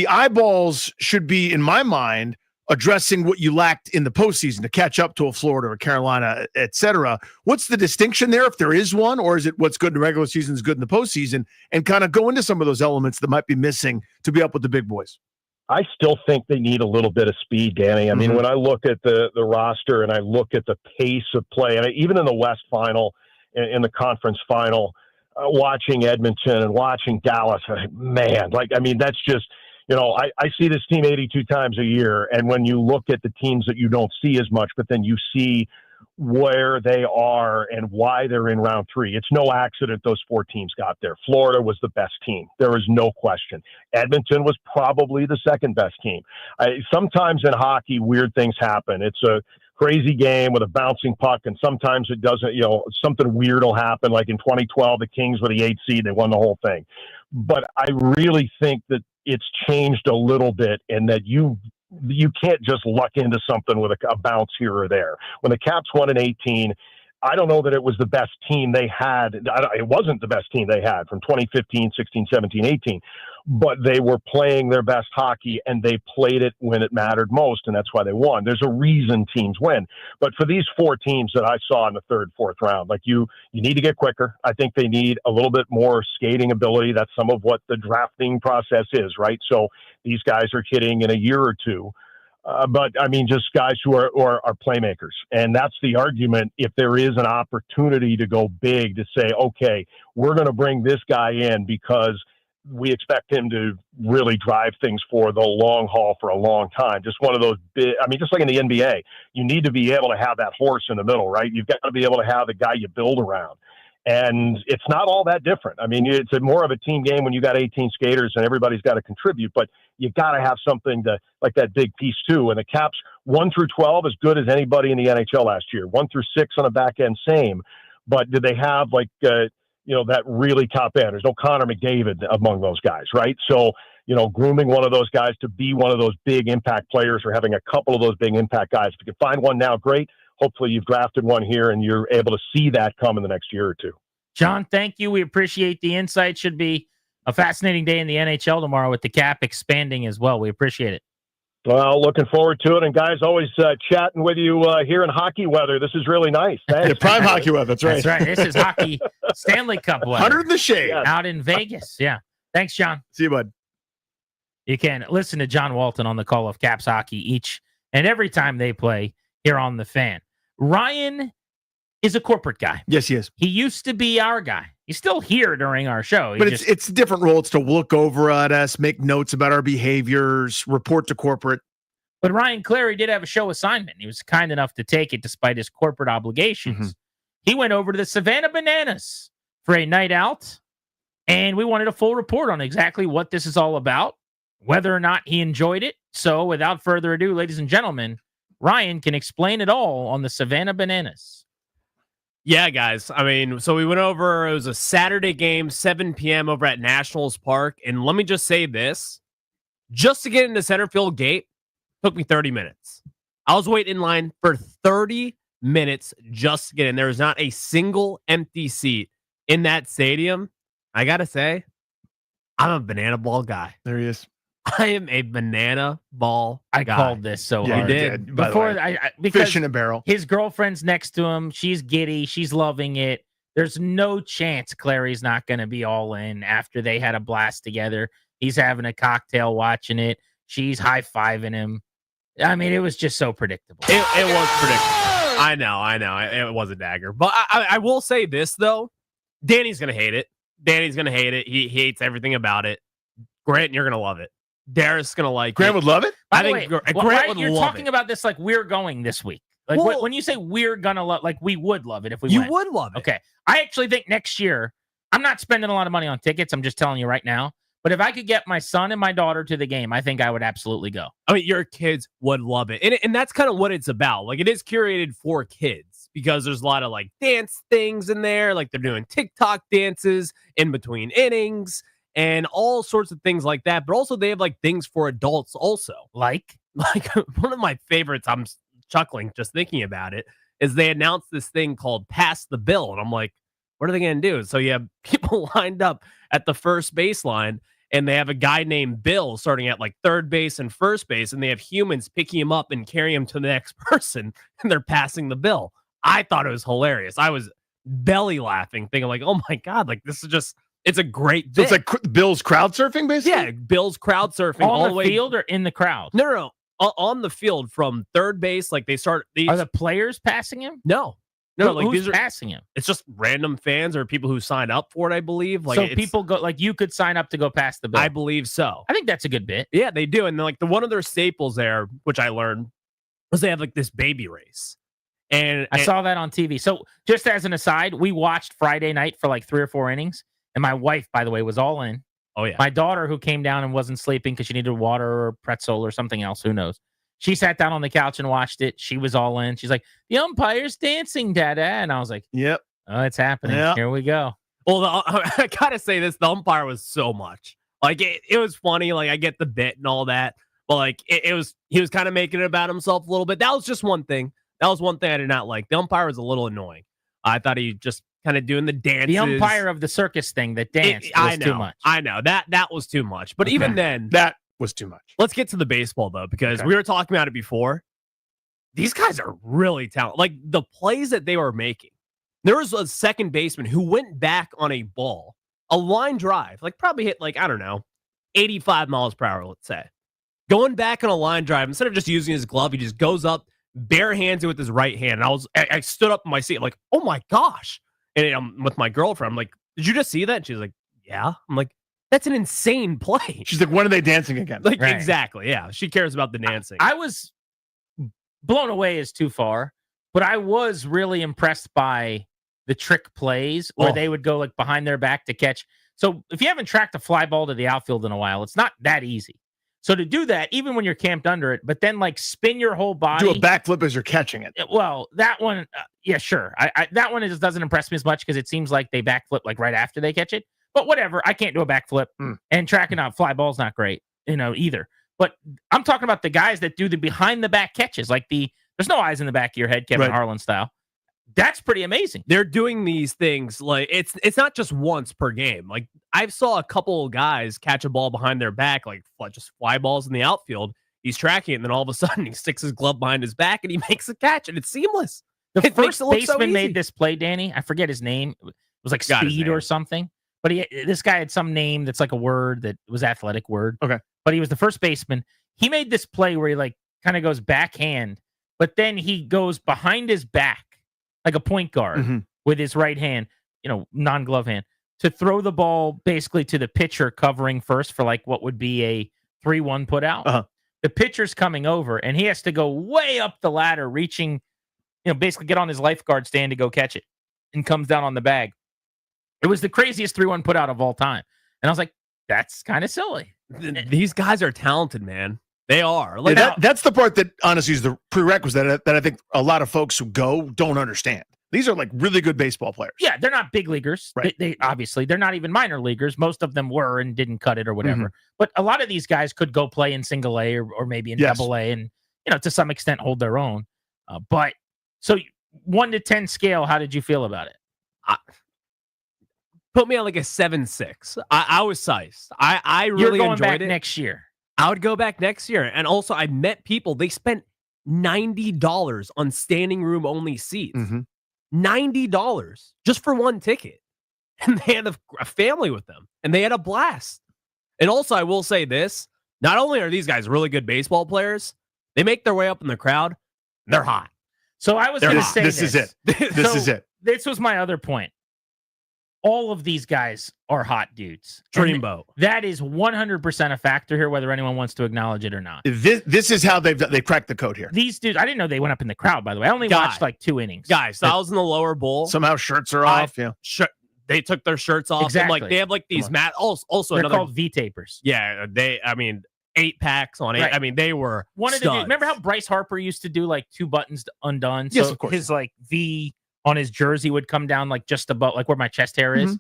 eyeballs should be, in my mind, addressing what you lacked in the postseason to catch up to a Florida or Carolina, et cetera. What's the distinction there, if there is one, or is it what's good in the regular season is good in the postseason, and kind of go into some of those elements that might be missing to be up with the big boys? I still think they need a little bit of speed, Danny. I mean, when I look at the roster and I look at the pace of play, and even in the West final, in the conference final, watching Edmonton and watching Dallas, that's just, I see this team 82 times a year. And when you look at the teams that you don't see as much, but then you see where they are and why they're in round 3. It's no accident those 4 teams got there. Florida was the best team. There is no question. Edmonton was probably the second best team. Sometimes in hockey, weird things happen. It's a crazy game with a bouncing puck, and sometimes it doesn't, something weird will happen. Like in 2012, the Kings were the 8th seed. They won the whole thing. But I really think that it's changed a little bit in that you can't just luck into something with a bounce here or there. When the Caps won in 18, I don't know that it was the best team they had. It wasn't the best team they had from 2015, 16, 17, 18. but they were playing their best hockey and they played it when it mattered most, and that's why they won. There's a reason teams win. But for these 4 teams that I saw in the third, fourth round, like you need to get quicker. I think they need a little bit more skating ability. That's some of what the drafting process is, right? So these guys are hitting in a year or two. But I mean, just guys who are playmakers. And that's the argument. If there is an opportunity to go big, to say, okay, we're going to bring this guy in because we expect him to really drive things for the long haul for a long time. Just one of those big, I mean, just like in the NBA, you need to be able to have that horse in the middle, right? You've got to be able to have the guy you build around. And it's not all that different. I mean, it's more of a team game when you got 18 skaters and everybody's got to contribute, but you got to have something to, like that big piece too. And the Caps 1 through 12 as good as anybody in the NHL last year. 1 through 6 on the back end, same. But did they have that really top end? There's no Connor McDavid among those guys, right? So, grooming one of those guys to be one of those big impact players, or having a couple of those big impact guys. If you can find one now, great. Hopefully you've drafted one here and you're able to see that come in the next year or two. John, thank you. We appreciate the insight. Should be a fascinating day in the NHL tomorrow with the cap expanding as well. We appreciate it. Well, looking forward to it. And guys, always chatting with you here in hockey weather. This is really nice. Thanks. Prime hockey weather. That's right. That's right. This is hockey Stanley Cup weather. 100 in the shade. Out in Vegas. Yeah. Thanks, John. See you, bud. You can listen to John Walton on the call of Caps hockey each and every time they play here on The Fan. Ryan is a corporate guy. Yes, he is. He used to be our guy. He's still here during our show. But it's a different role. It's to look over at us, make notes about our behaviors, report to corporate. But Ryan Clary did have a show assignment. He was kind enough to take it despite his corporate obligations. Mm-hmm. He went over to the Savannah Bananas for a night out, and we wanted a full report on exactly what this is all about, whether or not he enjoyed it. So without further ado, ladies and gentlemen, Ryan can explain it all on the Savannah Bananas. Yeah, guys. I mean, so we went over, it was a Saturday game, 7 p.m. over at Nationals Park. And let me just say this, just to get into center field gate took me 30 minutes. I was waiting in line for 30 minutes just to get in. There was not a single empty seat in that stadium. I got to say, I'm a banana ball guy. There he is. I am a banana ball guy. I called this so Yeah, hard. you did. Before because Fish in a barrel. His girlfriend's next to him. She's giddy. She's loving it. There's no chance Clary's not going to be all in after they had a blast together. He's having a cocktail watching it. She's high-fiving him. I mean, it was just so predictable. It was predictable. I know. It was a dagger. But I will say this, though. Danny's going to hate it. He hates everything about it. Grant, you're going to love it. Darius going to like Grant it. would love it? By I the think way, Grant would you're love talking it. about this like we're going this week. Like Well, when you say we're going to love, like we would love it if we You went. would love it. Okay. I actually think next year, I'm not spending a lot of money on tickets. I'm just telling you right now. But if I could get my son and my daughter to the game, I think I would absolutely go. I mean, your kids would love it. And that's kind of what it's about. Like, it is curated for kids because there's a lot of like dance things in there. Like, they're doing TikTok dances in between innings and all sorts of things like that. But also they have like things for adults also. Like one of my favorites, I'm chuckling just thinking about it, is they announced this thing called Pass the Bill. And I'm like, what are they going to do? So you have people lined up at the first baseline, and they have a guy named Bill starting at like third base and first base, and they have humans picking him up and carrying him to the next person, and they're passing the bill. I thought it was hilarious. I was belly laughing, thinking like, oh my God, like this is just, it's a great So bit. it's like Bill's crowd surfing, basically? Yeah, Bill's crowd surfing all on the the way. field or in the crowd? No. On the field from third base, like they start. Are the players passing him? No, like Who's these are passing him? It's just random fans or people who signed up for it, I believe. Like So people go, like you could sign up to go past the bill. I believe so. I think that's a good bit. Yeah, they do. And then, like the one of their staples there, which I learned, was they have like this baby race. And I saw that on TV. So just as an aside, we watched Friday night for like 3 or 4 innings. And my wife, by the way, was all in. Oh, yeah. My daughter, who came down and wasn't sleeping because she needed water or pretzel or something else, who knows? She sat down on the couch and watched it. She was all in. She's like, the umpire's dancing, Dada. And I was like, yep. Oh, it's happening. Yep. Here we go. Well, I gotta say this: the umpire was so much. Like it was funny. Like I get the bit and all that, but like he was kind of making it about himself a little bit. That was just one thing. That was one thing I did not like. The umpire was a little annoying. I thought he just kind of doing the dances. The umpire of the circus thing that danced was too much. I know that was too much. But even then, that was too much. Let's get to the baseball though, because we were talking about it before. These guys are really talented. Like the plays that they were making. There was a second baseman who went back on a ball, a line drive, like probably hit like, I don't know, 85 miles per hour, let's say. Going back on a line drive, instead of just using his glove, he just goes up, bare hands it with his right hand. And I stood up in my seat, I'm like, oh my gosh. And I'm with my girlfriend. I'm like, did you just see that? And she's like, yeah. I'm like, that's an insane play. She's like, when are they dancing again? Like, exactly. Yeah. She cares about the dancing. I was blown away is too far, but I was really impressed by the trick plays where they would go like behind their back to catch. So if you haven't tracked a fly ball to the outfield in a while, it's not that easy. So to do that, even when you're camped under it, but then like spin your whole body. Do a backflip as you're catching it. Well, that one, yeah, sure. That one just doesn't impress me as much because it seems like they backflip like right after they catch it. But whatever, I can't do a backflip. And tracking out fly ball's not great, either. But I'm talking about the guys that do the behind the back catches, like there's no eyes in the back of your head, Kevin Harlan style. That's pretty amazing. They're doing these things like it's not just once per game. Like I saw a couple of guys catch a ball behind their back, like just fly balls in the outfield. He's tracking it, and then all of a sudden he sticks his glove behind his back and he makes a catch, and it's seamless. The first baseman made this play, Danny. I forget his name. It was like Speed or something. But this guy had some name that's like a word that was athletic word. Okay. But he was the first baseman. He made this play where he like kind of goes backhand, but then he goes behind his back like a point guard with his right hand, non-glove hand, to throw the ball basically to the pitcher covering first for like what would be a 3-1 put out. The pitcher's coming over and he has to go way up the ladder, reaching, basically get on his lifeguard stand to go catch it, and comes down on the bag. It was the craziest 3-1 put out of all time. And I was like, that's kind of silly. These guys are talented, man. They are. Like that's the part that honestly is the prerequisite that I think a lot of folks who go don't understand. These are like really good baseball players. Yeah, they're not big leaguers. Right. They obviously, they're not even minor leaguers. Most of them were and didn't cut it or whatever. But a lot of these guys could go play in single A or maybe in double A and, to some extent hold their own. But so 1 to 10 scale, how did you feel about it? Put me on like a 7.6. I was sized. I really You're going enjoyed back it. next year. I would go back next year. And also I met people, they spent $90 on standing room only seats. $90 just for one ticket. And they had a family with them and they had a blast. And also I will say this, not only are these guys really good baseball players, they make their way up in the crowd. They're hot. So I was going to say this is it. This is it. This was my other point. All of these guys are hot dudes. Dreamboat. That is 100% a factor here, whether anyone wants to acknowledge it or not. This is how they cracked the code here. These dudes, I didn't know they went up in the crowd, by the way. I only watched like 2 innings. Guys, so I was in the lower bowl. Somehow shirts are off. Yeah. They took their shirts off. Exactly. And like they have like these also They're another called V-tapers. Yeah, 8 packs on 8. Right. I mean, they were One of the dudes, remember how Bryce Harper used to do like 2 buttons undone? Yes, so of course. His like V on his jersey would come down like just above, like where my chest hair is.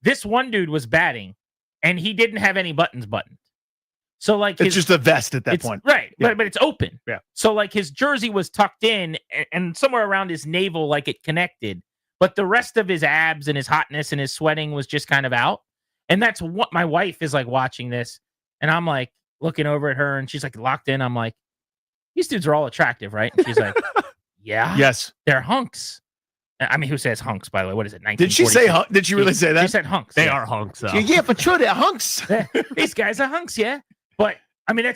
This one dude was batting and he didn't have any buttons buttoned. So like it's just a vest at that point. Right. Yeah. But it's open. Yeah. So like his jersey was tucked in and somewhere around his navel, like it connected. But the rest of his abs and his hotness and his sweating was just kind of out. And that's what my wife is like watching this. And I'm like looking over at her and she's like locked in. I'm like, these dudes are all attractive, right? And she's like, yeah. Yes. They're hunks. I mean, who says hunks, by the way? What is it? Did she say hunk? Did she really say that? She said hunks. They are hunks. Though. Yeah, for sure, they're hunks. These guys are hunks, yeah. But I mean,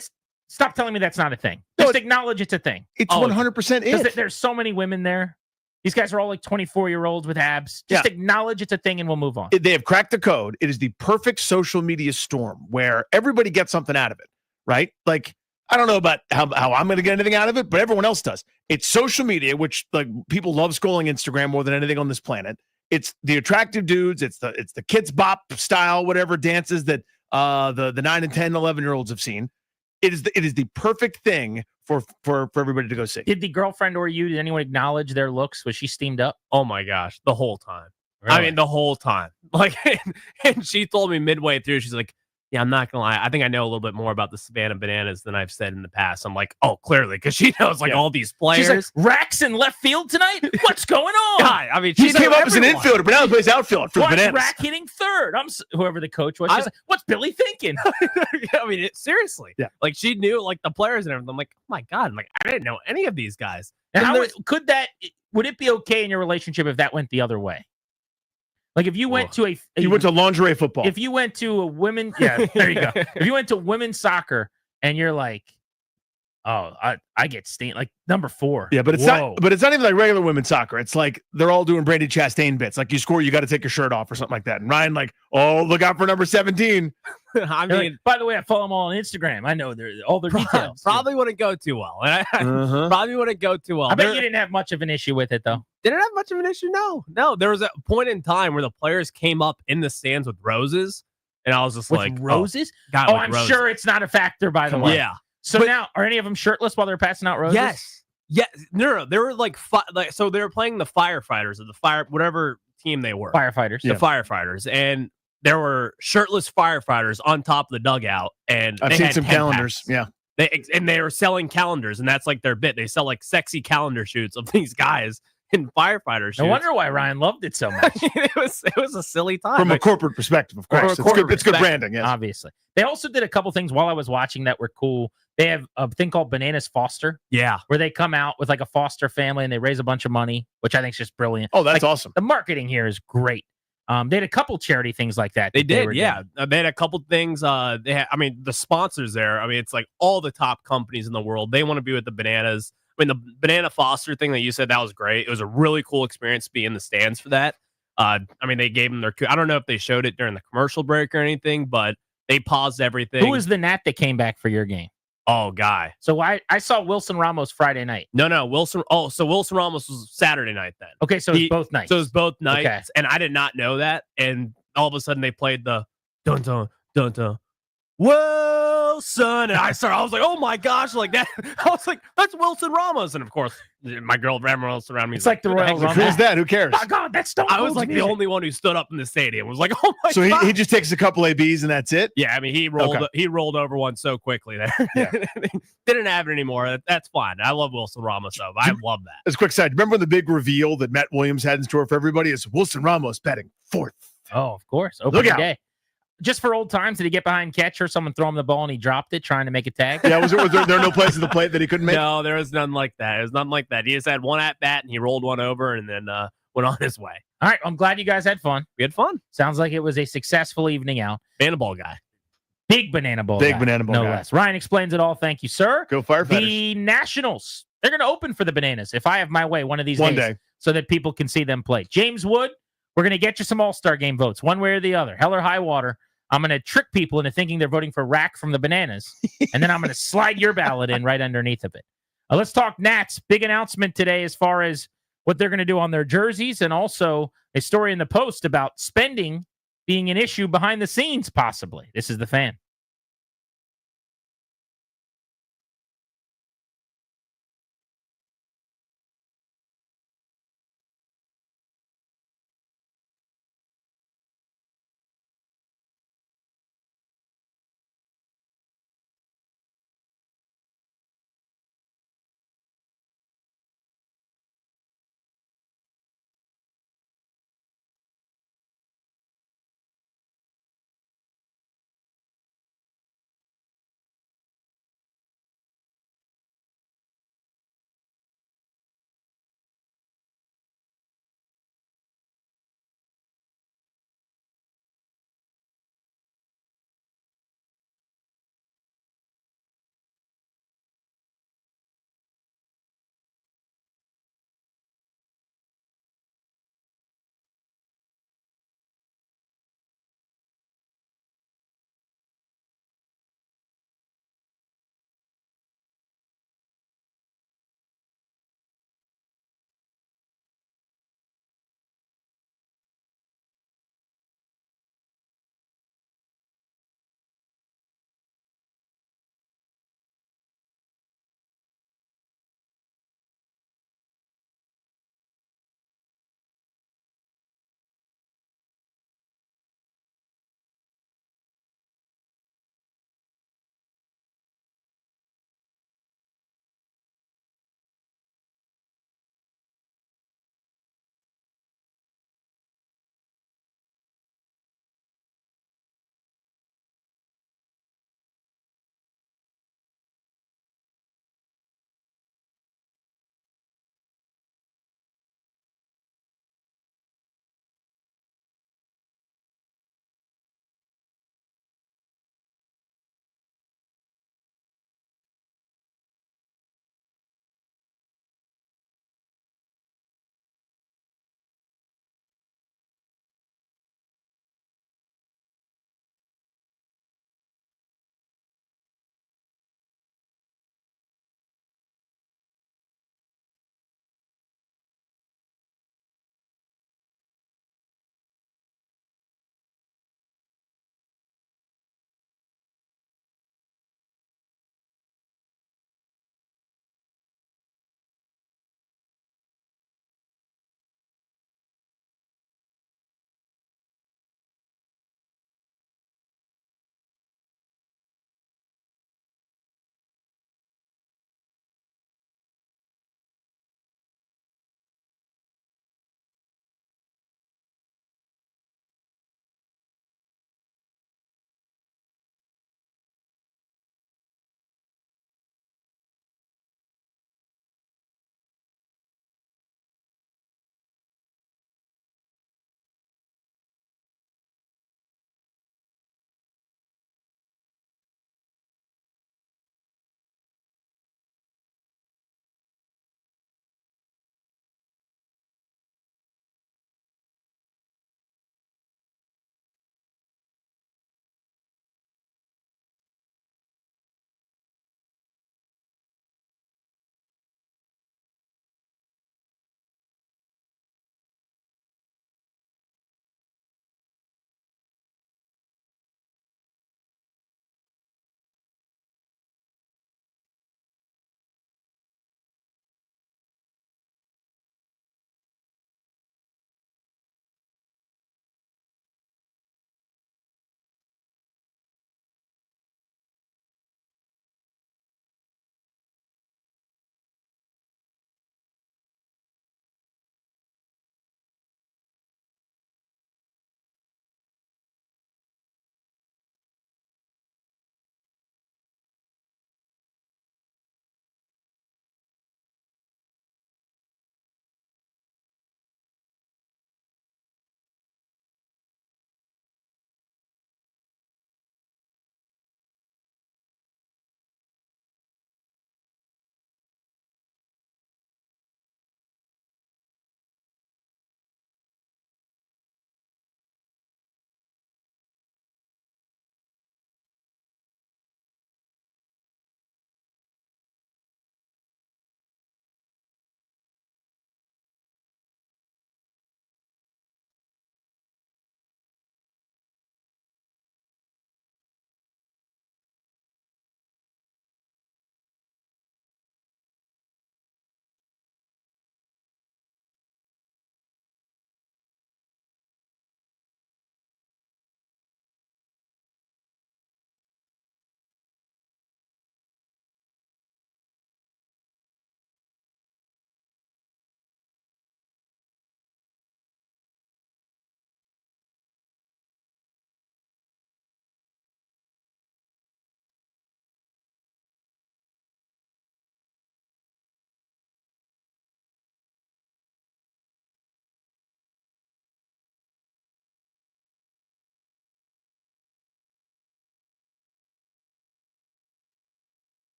stop telling me that's not a thing. Just acknowledge it's a thing. It's 100% it. There's so many women there. These guys are all like 24-year-olds with abs. Just acknowledge it's a thing and we'll move on. They have cracked the code. It is the perfect social media storm where everybody gets something out of it, right? Like, I don't know about how I'm going to get anything out of it, but everyone else does. It's social media, which like people love scrolling Instagram more than anything on this planet. It's the attractive dudes. It's the kids bop style, whatever dances that the 9 and 10, 11-year-olds have seen. It is the perfect thing for everybody to go see. Did the girlfriend or you, did anyone acknowledge their looks? Was she steamed up? Oh my gosh, the whole time. Really? I mean, the whole time. Like, and she told me midway through, she's like, Yeah, I'm not gonna lie. I think I know a little bit more about the Savannah Bananas than I've said in the past. I'm like, oh, clearly, because she knows all these players. She's like, Rack's in left field tonight? What's going on? God, I mean, He came up as an infielder, but now he plays outfield for the What's Bananas. Rack hitting third? Whoever the coach was. She's like, what's Billy thinking? I mean, seriously. Yeah. Like, she knew, the players and everything. I'm like, oh, my God. I'm like, I didn't know any of these guys. And would it be okay in your relationship if that went the other way? Like if you went to you went to lingerie football. If you went to a women, yeah, there you go. If you went to women's soccer and you're like, oh, I get stained like number 4. Yeah, but it's not. But it's not even like regular women's soccer. It's like they're all doing Brandi Chastain bits. Like you score, you got to take your shirt off or something like that. And Ryan, like, oh, look out for number 17. I mean, like, by the way, I follow them all on Instagram. I know all their details. Probably wouldn't go too well. Probably wouldn't go too well. I bet you didn't have much of an issue with it though. Didn't have much of an issue. No. There was a point in time where the players came up in the stands with roses, and I was just with roses. I'm sure it's not a factor. By the way, yeah. So now, are any of them shirtless while they're passing out roses? Yes. Yeah. No. They were so they were playing the firefighters or whatever team they were. Firefighters. The firefighters. And there were shirtless firefighters on top of the dugout. And I've seen some calendars. Packs. Yeah. They were selling calendars, and that's like their bit. They sell sexy calendar shoots of these guys in firefighter shoots. No wonder why Ryan loved it so much. it was a silly time. From a corporate perspective, of course. It's good branding, yes. Obviously. They also did a couple things while I was watching that were cool. They have a thing called Bananas Foster. Yeah. Where they come out with like a foster family and they raise a bunch of money, which I think is just brilliant. Oh, that's awesome. The marketing here is great. They had a couple charity things like that. They did, yeah. They had a couple things. The sponsors there. I mean, it's like all the top companies in the world. They want to be with the Bananas. I mean, the Banana Foster thing that you said, that was great. It was a really cool experience to be in the stands for that. They gave them I don't know if they showed it during the commercial break or anything, but they paused everything. Who was the Nat that came back for your game? Oh, guy. So I saw Wilson Ramos Friday night. No, Wilson. Oh, so Wilson Ramos was Saturday night then. Okay, so it's both nights. So it's both nights, okay. And I did not know that. And all of a sudden they played the dun dun dun dun. Wilson, and I was like, oh my gosh, like that. I was like, that's Wilson Ramos, and of course, my girl Ramos around me. It's like the Royal Rumble. Who's that? Who cares? Oh God, that's Stone I was Cold's like music. the only one who stood up in the stadium. Was like, oh my so god. So he just takes a couple ABs and that's it. Yeah, I mean he rolled over one so quickly there. Yeah. Didn't have it anymore. That's fine. I love Wilson Ramos though. I love that. As a quick side, remember when the big reveal that Matt Williams had in store for everybody is Wilson Ramos batting 4th. Oh, of course. Look out. Day. Just for old times, did he get behind catcher? Someone throw him the ball and he dropped it, trying to make a tag. Yeah, was there no place at the plate that he couldn't make? No, there was none like that. It was nothing like that. He just had one at bat and he rolled one over and then went on his way. All right, I'm glad you guys had fun. We had fun. Sounds like it was a successful evening out. Banana ball guy. Big banana ball Big guy, banana ball no guy. less. Ryan explains it all. Thank you, sir. Go Firefighters. The Nationals, they're going to open for the Bananas, if I have my way, one of these One days, day. so that people can see them play. James Wood, we're going to get you some All-Star game votes, one way or the other. Hell or high water. I'm going to trick people into thinking they're voting for Rack from the Bananas, and then I'm going to slide your ballot in right underneath of it. Let's talk Nats. Big announcement today as far as what they're going to do on their jerseys, and also a story in the Post about spending being an issue behind the scenes, possibly. This is The Fan.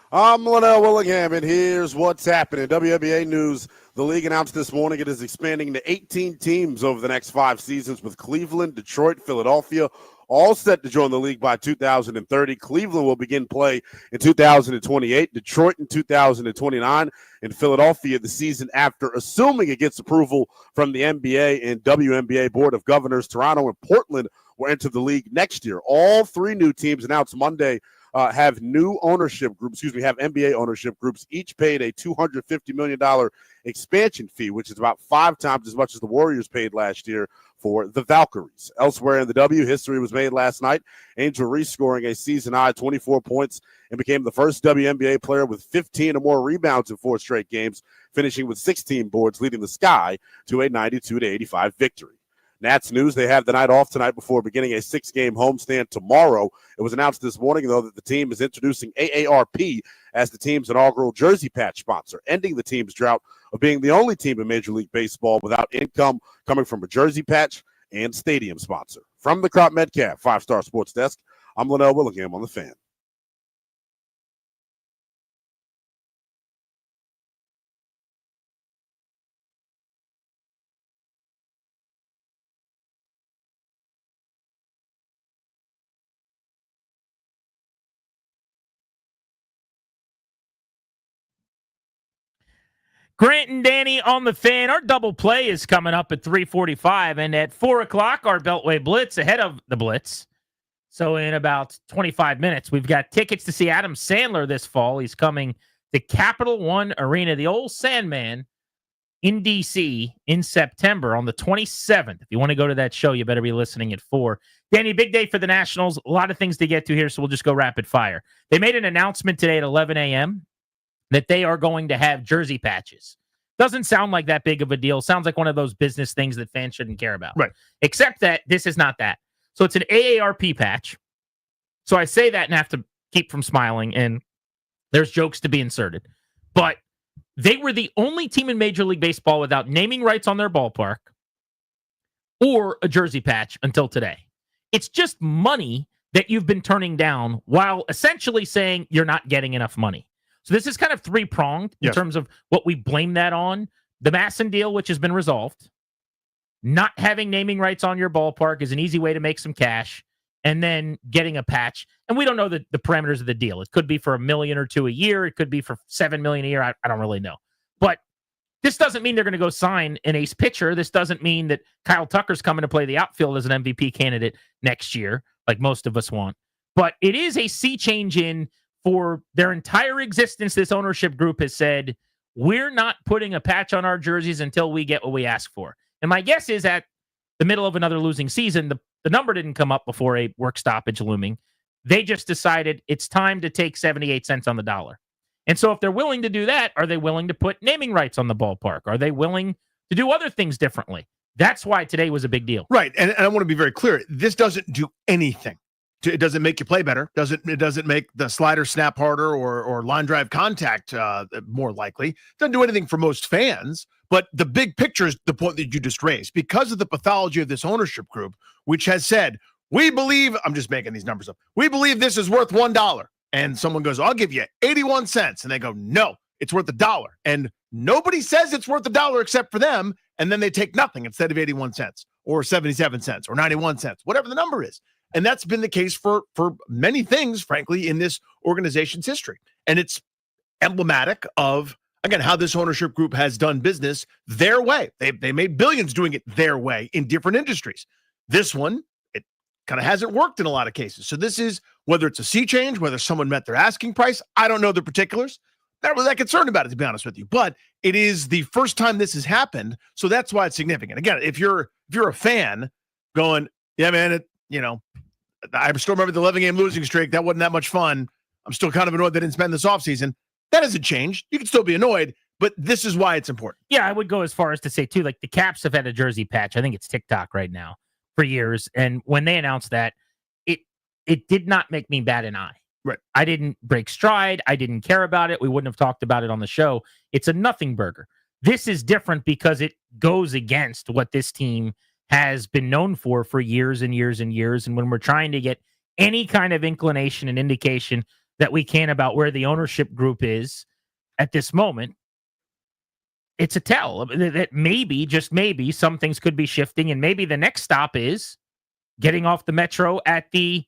I'm Linnell Willingham, and here's what's happening. WNBA news. The league announced this morning it is expanding to 18 teams over the next 5 seasons, with Cleveland, Detroit, Philadelphia all set to join the league by 2030. Cleveland will begin play in 2028, Detroit in 2029, and Philadelphia the season after, assuming it gets approval from the NBA and WNBA Board of Governors. Toronto and Portland will enter the league next year. All 3 new teams announced Monday have new ownership groups, have NBA ownership groups, each paid a $250 million expansion fee, which is about 5 times as much as the Warriors paid last year for the Valkyries. Elsewhere in the W, history was made last night. Angel Reese scoring a season-high 24 points and became the first WNBA player with 15 or more rebounds in 4 straight games, finishing with 16 boards, leading the Sky to a 92-85 victory. Nats news, they have the night off tonight before beginning a 6-game homestand tomorrow. It was announced this morning, though, that the team is introducing AARP as the team's inaugural jersey patch sponsor, ending the team's drought of being the only team in Major League Baseball without income coming from a jersey patch and stadium sponsor. From the Crop Metcalf 5-Star Sports Desk, I'm Linnell Willingham on The Fan. Grant and Danny on The Fan. Our double play is coming up at 3:45, and at 4 o'clock, our Beltway Blitz ahead of the Blitz. So in about 25 minutes, we've got tickets to see Adam Sandler this fall. He's coming to Capital One Arena, the old Sandman, in D.C. in September on the 27th. If you want to go to that show, you better be listening at 4. Danny, big day for the Nationals. A lot of things to get to here, so we'll just go rapid fire. They made an announcement today at 11 a.m. that they are going to have jersey patches. Doesn't sound like that big of a deal. Sounds like one of those business things that fans shouldn't care about. Right. Except that this is not that. So it's an AARP patch. So I say that and have to keep from smiling, and there's jokes to be inserted. But they were the only team in Major League Baseball without naming rights on their ballpark or a jersey patch until today. It's just money that you've been turning down while essentially saying you're not getting enough money. So this is kind of 3-pronged in terms of what we blame that on. The Masson deal, which has been resolved. Not having naming rights on your ballpark is an easy way to make some cash. And then getting a patch. And we don't know the parameters of the deal. It could be for $1 million or $2 million a year. It could be for $7 million a year. I don't really know. But this doesn't mean they're going to go sign an ace pitcher. This doesn't mean that Kyle Tucker's coming to play the outfield as an MVP candidate next year, like most of us want. But it is a sea change in for their entire existence. This ownership group has said, we're not putting a patch on our jerseys until we get what we ask for. And my guess is at the middle of another losing season, the number didn't come up before a work stoppage looming. They just decided it's time to take 78 cents on the dollar. And so if they're willing to do that, are they willing to put naming rights on the ballpark? Are they willing to do other things differently? That's why today was a big deal. Right. And I want to be very clear. This doesn't do anything. It doesn't make you play better. It doesn't make the slider snap harder or line drive contact more likely. It doesn't do anything for most fans. But the big picture is the point that you just raised. Because of the pathology of this ownership group, which has said, we believe, I'm just making these numbers up, we believe this is worth $1. And someone goes, I'll give you 81 cents. And they go, no, it's worth $1. And nobody says it's worth $1 except for them. And then they take nothing instead of 81 cents or 77 cents or 91 cents, whatever the number is. And that's been the case for many things, frankly, in this organization's history. And it's emblematic of, again, how this ownership group has done business their way. They made billions doing it their way in different industries. This one, it kind of hasn't worked in a lot of cases. So this is, whether it's a sea change, whether someone met their asking price, I don't know the particulars. Not really that concerned about it, to be honest with you. But it is the first time this has happened, so that's why it's significant. Again, if you're a fan going, yeah, man, I still remember the 11-game losing streak. That wasn't that much fun. I'm still kind of annoyed they didn't spend this offseason. That hasn't changed. You can still be annoyed, but this is why it's important. Yeah, I would go as far as to say, too, like the Caps have had a jersey patch. I think it's TikTok right now for years. And when they announced that, it did not make me bat an eye. Right. I didn't break stride. I didn't care about it. We wouldn't have talked about it on the show. It's a nothing burger. This is different because it goes against what this team has been known for years and years and years. And when we're trying to get any kind of inclination and indication that we can about where the ownership group is at this moment, it's a tell that maybe, just maybe, some things could be shifting, and maybe the next stop is getting off the Metro at the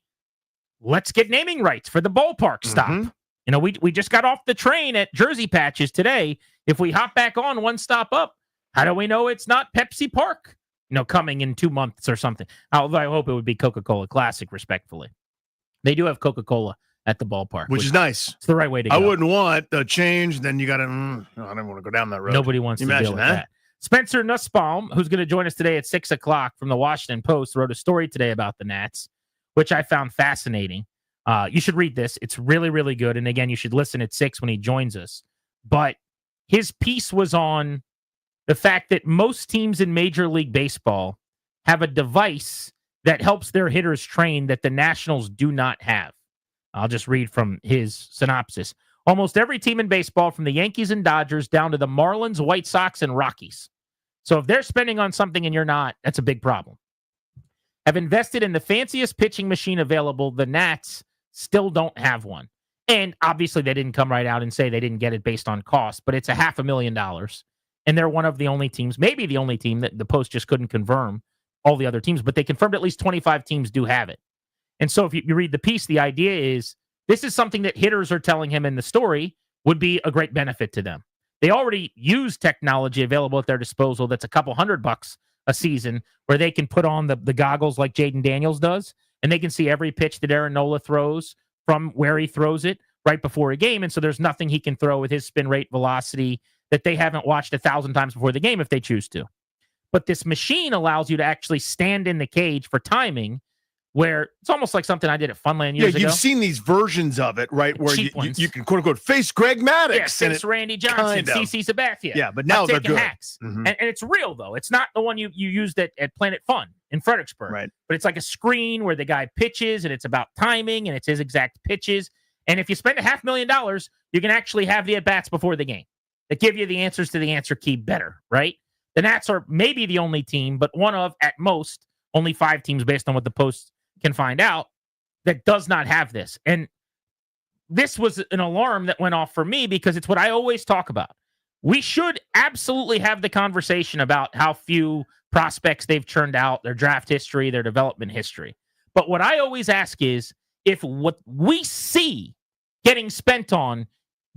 let's get naming rights for the ballpark stop. You know, we just got off the train at Jersey Patches today. If we hop back on one stop up, how do we know it's not Pepsi Park, you know, coming in 2 months or something? Although I hope it would be Coca-Cola Classic, respectfully. They do have Coca-Cola at the ballpark. Which is nice. It's the right way to go. I wouldn't want a change. Then you got to, I don't want to go down that road. Nobody wants to deal with that. Spencer Nussbaum, who's going to join us today at 6 o'clock from the Washington Post, wrote a story today about the Nats, which I found fascinating. You should read this. It's really, really good. And again, you should listen at 6 when he joins us. But his piece was on the fact that most teams in Major League Baseball have a device that helps their hitters train that the Nationals do not have. I'll just read from his synopsis. Almost every team in baseball, from the Yankees and Dodgers down to the Marlins, White Sox, and Rockies. So if they're spending on something and you're not, that's a big problem. Have invested in the fanciest pitching machine available. The Nats still don't have one. And obviously they didn't come right out and say they didn't get it based on cost, but it's $500,000. And they're one of the only teams, maybe the only team, that the Post just couldn't confirm all the other teams, but they confirmed at least 25 teams do have it. And so if you read the piece, the idea is this is something that hitters are telling him in the story would be a great benefit to them. They already use technology available at their disposal that's a couple $100 a season, where they can put on the goggles like Jaden Daniels does, and they can see every pitch that Aaron Nola throws from where he throws it right before a game. And so there's nothing he can throw with his spin rate, velocity, that they haven't watched 1,000 times before the game if they choose to. But this machine allows you to actually stand in the cage for timing, where it's almost like something I did at Funland years ago. You've seen these versions of it, right? Where you can, quote unquote, face Greg Maddux. Yeah, face Randy Johnson, CC Sabathia. Yeah, but now they're good. Hacks. And it's real, though. It's not the one you used at Planet Fun in Fredericksburg. Right. But it's like a screen where the guy pitches, and it's about timing, and it's his exact pitches. And if you spend $500,000, you can actually have the at-bats before the game that give you the answers to the answer key better, right? The Nats are maybe the only team, but one of, at most, only 5 teams based on what the Post can find out, that does not have this. And this was an alarm that went off for me, because it's what I always talk about. We should absolutely have the conversation about how few prospects they've churned out, their draft history, their development history. But what I always ask is, if what we see getting spent on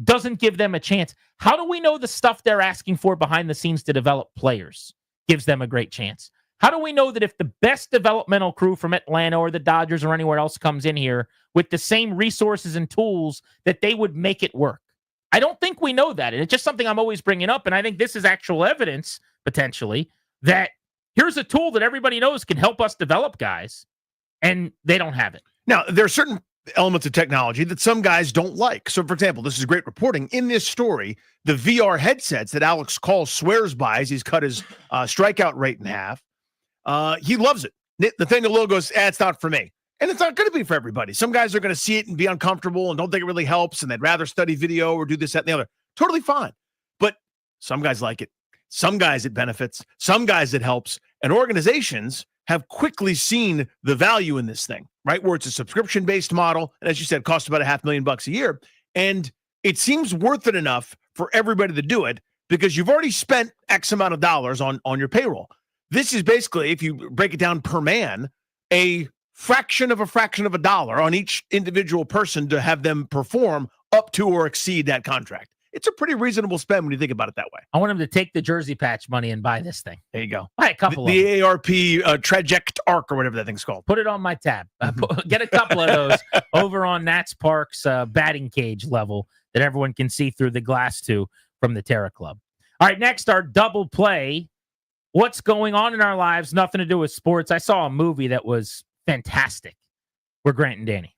doesn't give them a chance, how do we know the stuff they're asking for behind the scenes to develop players gives them a great chance? How do we know that if the best developmental crew from Atlanta or the Dodgers or anywhere else comes in here with the same resources and tools, that they would make it work? I don't think we know that. And it's just something I'm always bringing up. And I think this is actual evidence, potentially, that here's a tool that everybody knows can help us develop guys, and they don't have it. Now, there are certain elements of technology that some guys don't like. So, for example, this is great reporting. In this story, the VR headsets that Alex Call swears by, as he's cut his strikeout rate in half, he loves it. The thing, the logo goes, it's not for me. And it's not going to be for everybody. Some guys are going to see it and be uncomfortable and don't think it really helps, and they'd rather study video or do this, that, and the other. Totally fine. But some guys like it. Some guys it benefits. Some guys it helps. And organizations have quickly seen the value in this thing, right? Where it's a subscription-based model. And as you said, costs about $500,000 a year. And it seems worth it enough for everybody to do it, because you've already spent X amount of dollars on your payroll. This is basically, if you break it down per man, a fraction of a dollar on each individual person to have them perform up to or exceed that contract. It's a pretty reasonable spend when you think about it that way. I want him to take the jersey patch money and buy this thing. There you go. Buy a couple the of them. ARP Traject Arc, or whatever that thing's called. Put it on my tab. Get a couple of those over on Nats Park's batting cage level that everyone can see through the glass to from the Terra Club. All right, next, our double play. What's going on in our lives? Nothing to do with sports. I saw a movie that was fantastic. We're Grant and Danny.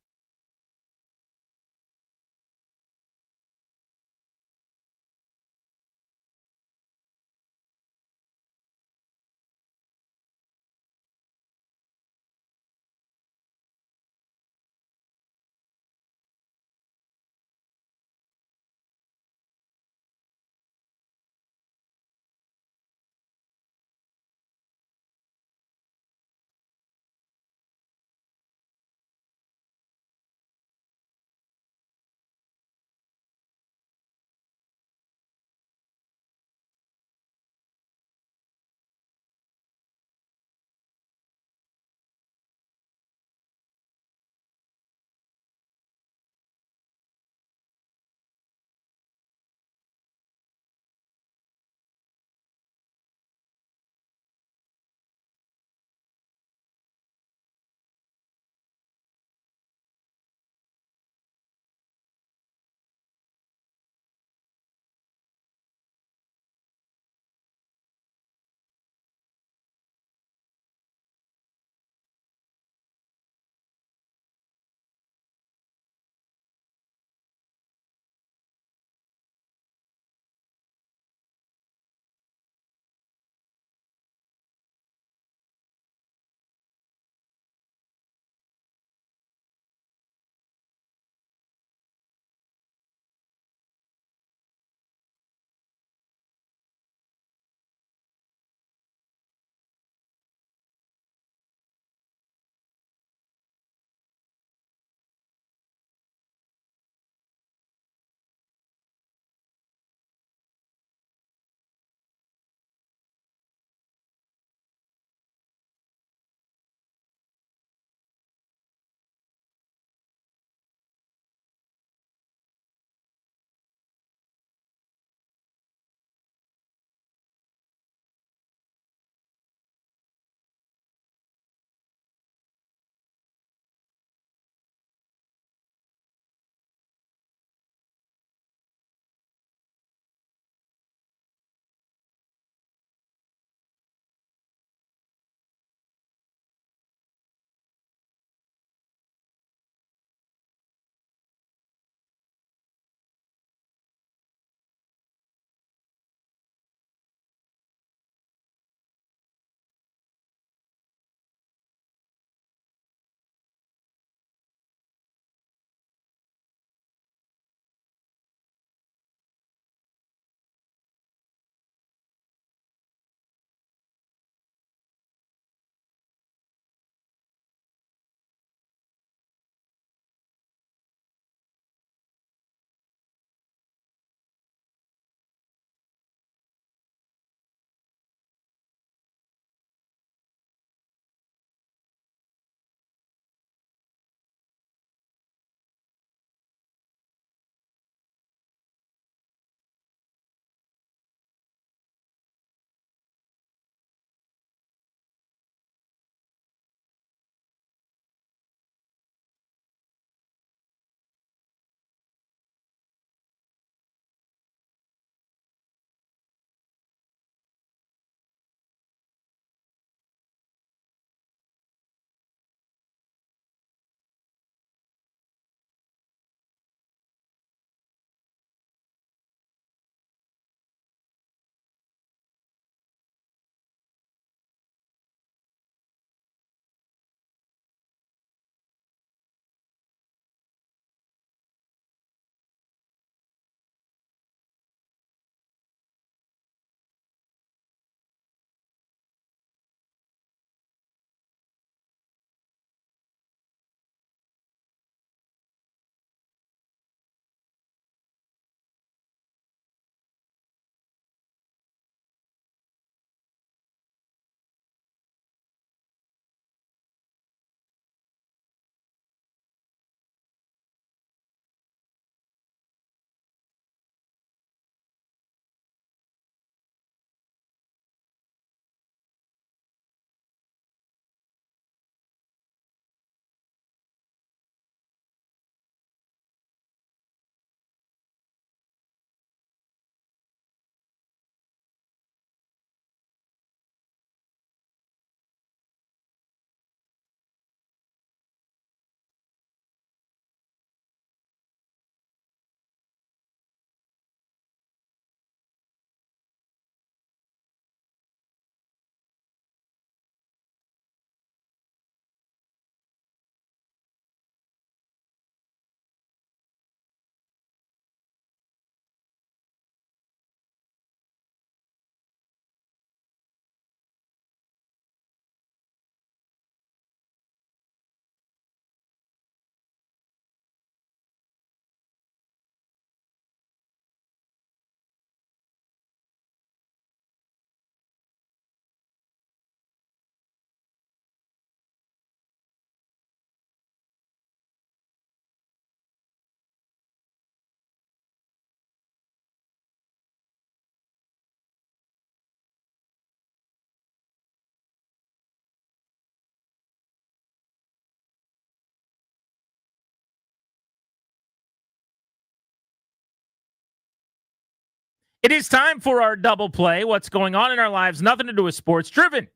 It is time for our double play. What's going on in our lives? Nothing to do with sports. Driven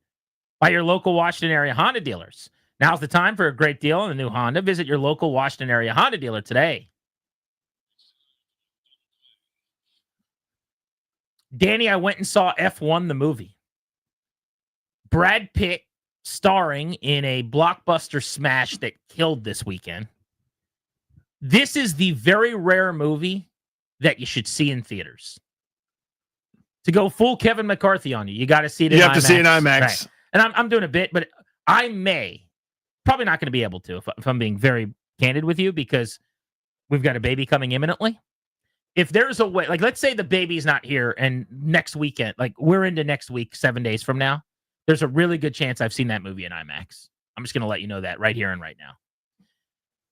by your local Washington area Honda dealers. Now's the time for a great deal on the new Honda. Visit your local Washington area Honda dealer today. Danny, I went and saw F1 the movie. Brad Pitt starring in a blockbuster smash that killed this weekend. This is the very rare movie that you should see in theaters. To go full Kevin McCarthy on you, you got to see it in IMAX. You have to see it in IMAX. Right. And I'm doing a bit, but I may, probably not going to be able to if I'm being very candid with you, because we've got a baby coming imminently. If there's a way, like let's say the baby's not here and next weekend, like we're into next week, 7 days from now, there's a really good chance I've seen that movie in IMAX. I'm just going to let you know that right here and right now.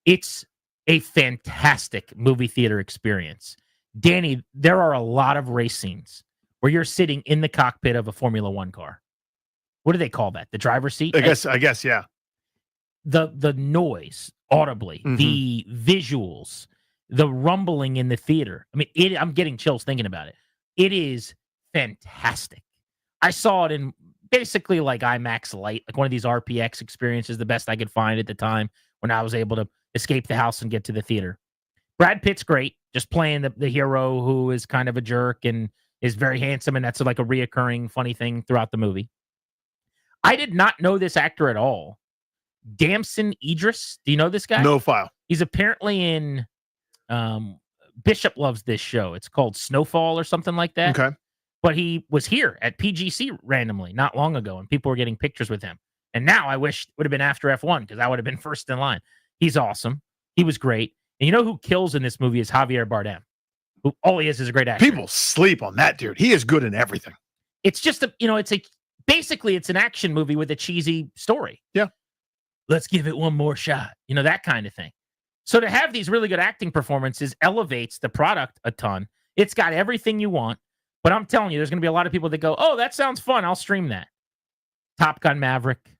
It's a fantastic movie theater experience. Danny, there are a lot of race scenes where you're sitting in the cockpit of a Formula One car. What do they call that? The driver's seat? I guess, yeah. The noise audibly, the visuals, the rumbling in the theater. I mean, I'm getting chills thinking about it. It is fantastic. I saw it in basically like IMAX Lite, like one of these RPX experiences, the best I could find at the time when I was able to escape the house and get to the theater. Brad Pitt's great, just playing the hero who is kind of a jerk and is very handsome, and that's like a reoccurring funny thing throughout the movie. I did not know this actor at all. Damson Idris. Do you know this guy? No file. He's apparently in Bishop loves this show. It's called Snowfall or something like that. Okay. But he was here at PGC randomly not long ago, and people were getting pictures with him. And now I wish it would have been after F1 because I would have been first in line. He's awesome. He was great. And you know who kills in this movie is Javier Bardem, who all he is a great actor. People sleep on that dude. He is good in everything. It's just basically it's an action movie with a cheesy story. Yeah. Let's give it one more shot. That kind of thing. So to have these really good acting performances elevates the product a ton. It's got everything you want, but I'm telling you, there's going to be a lot of people that go, oh, that sounds fun. I'll stream that. Top Gun Maverick,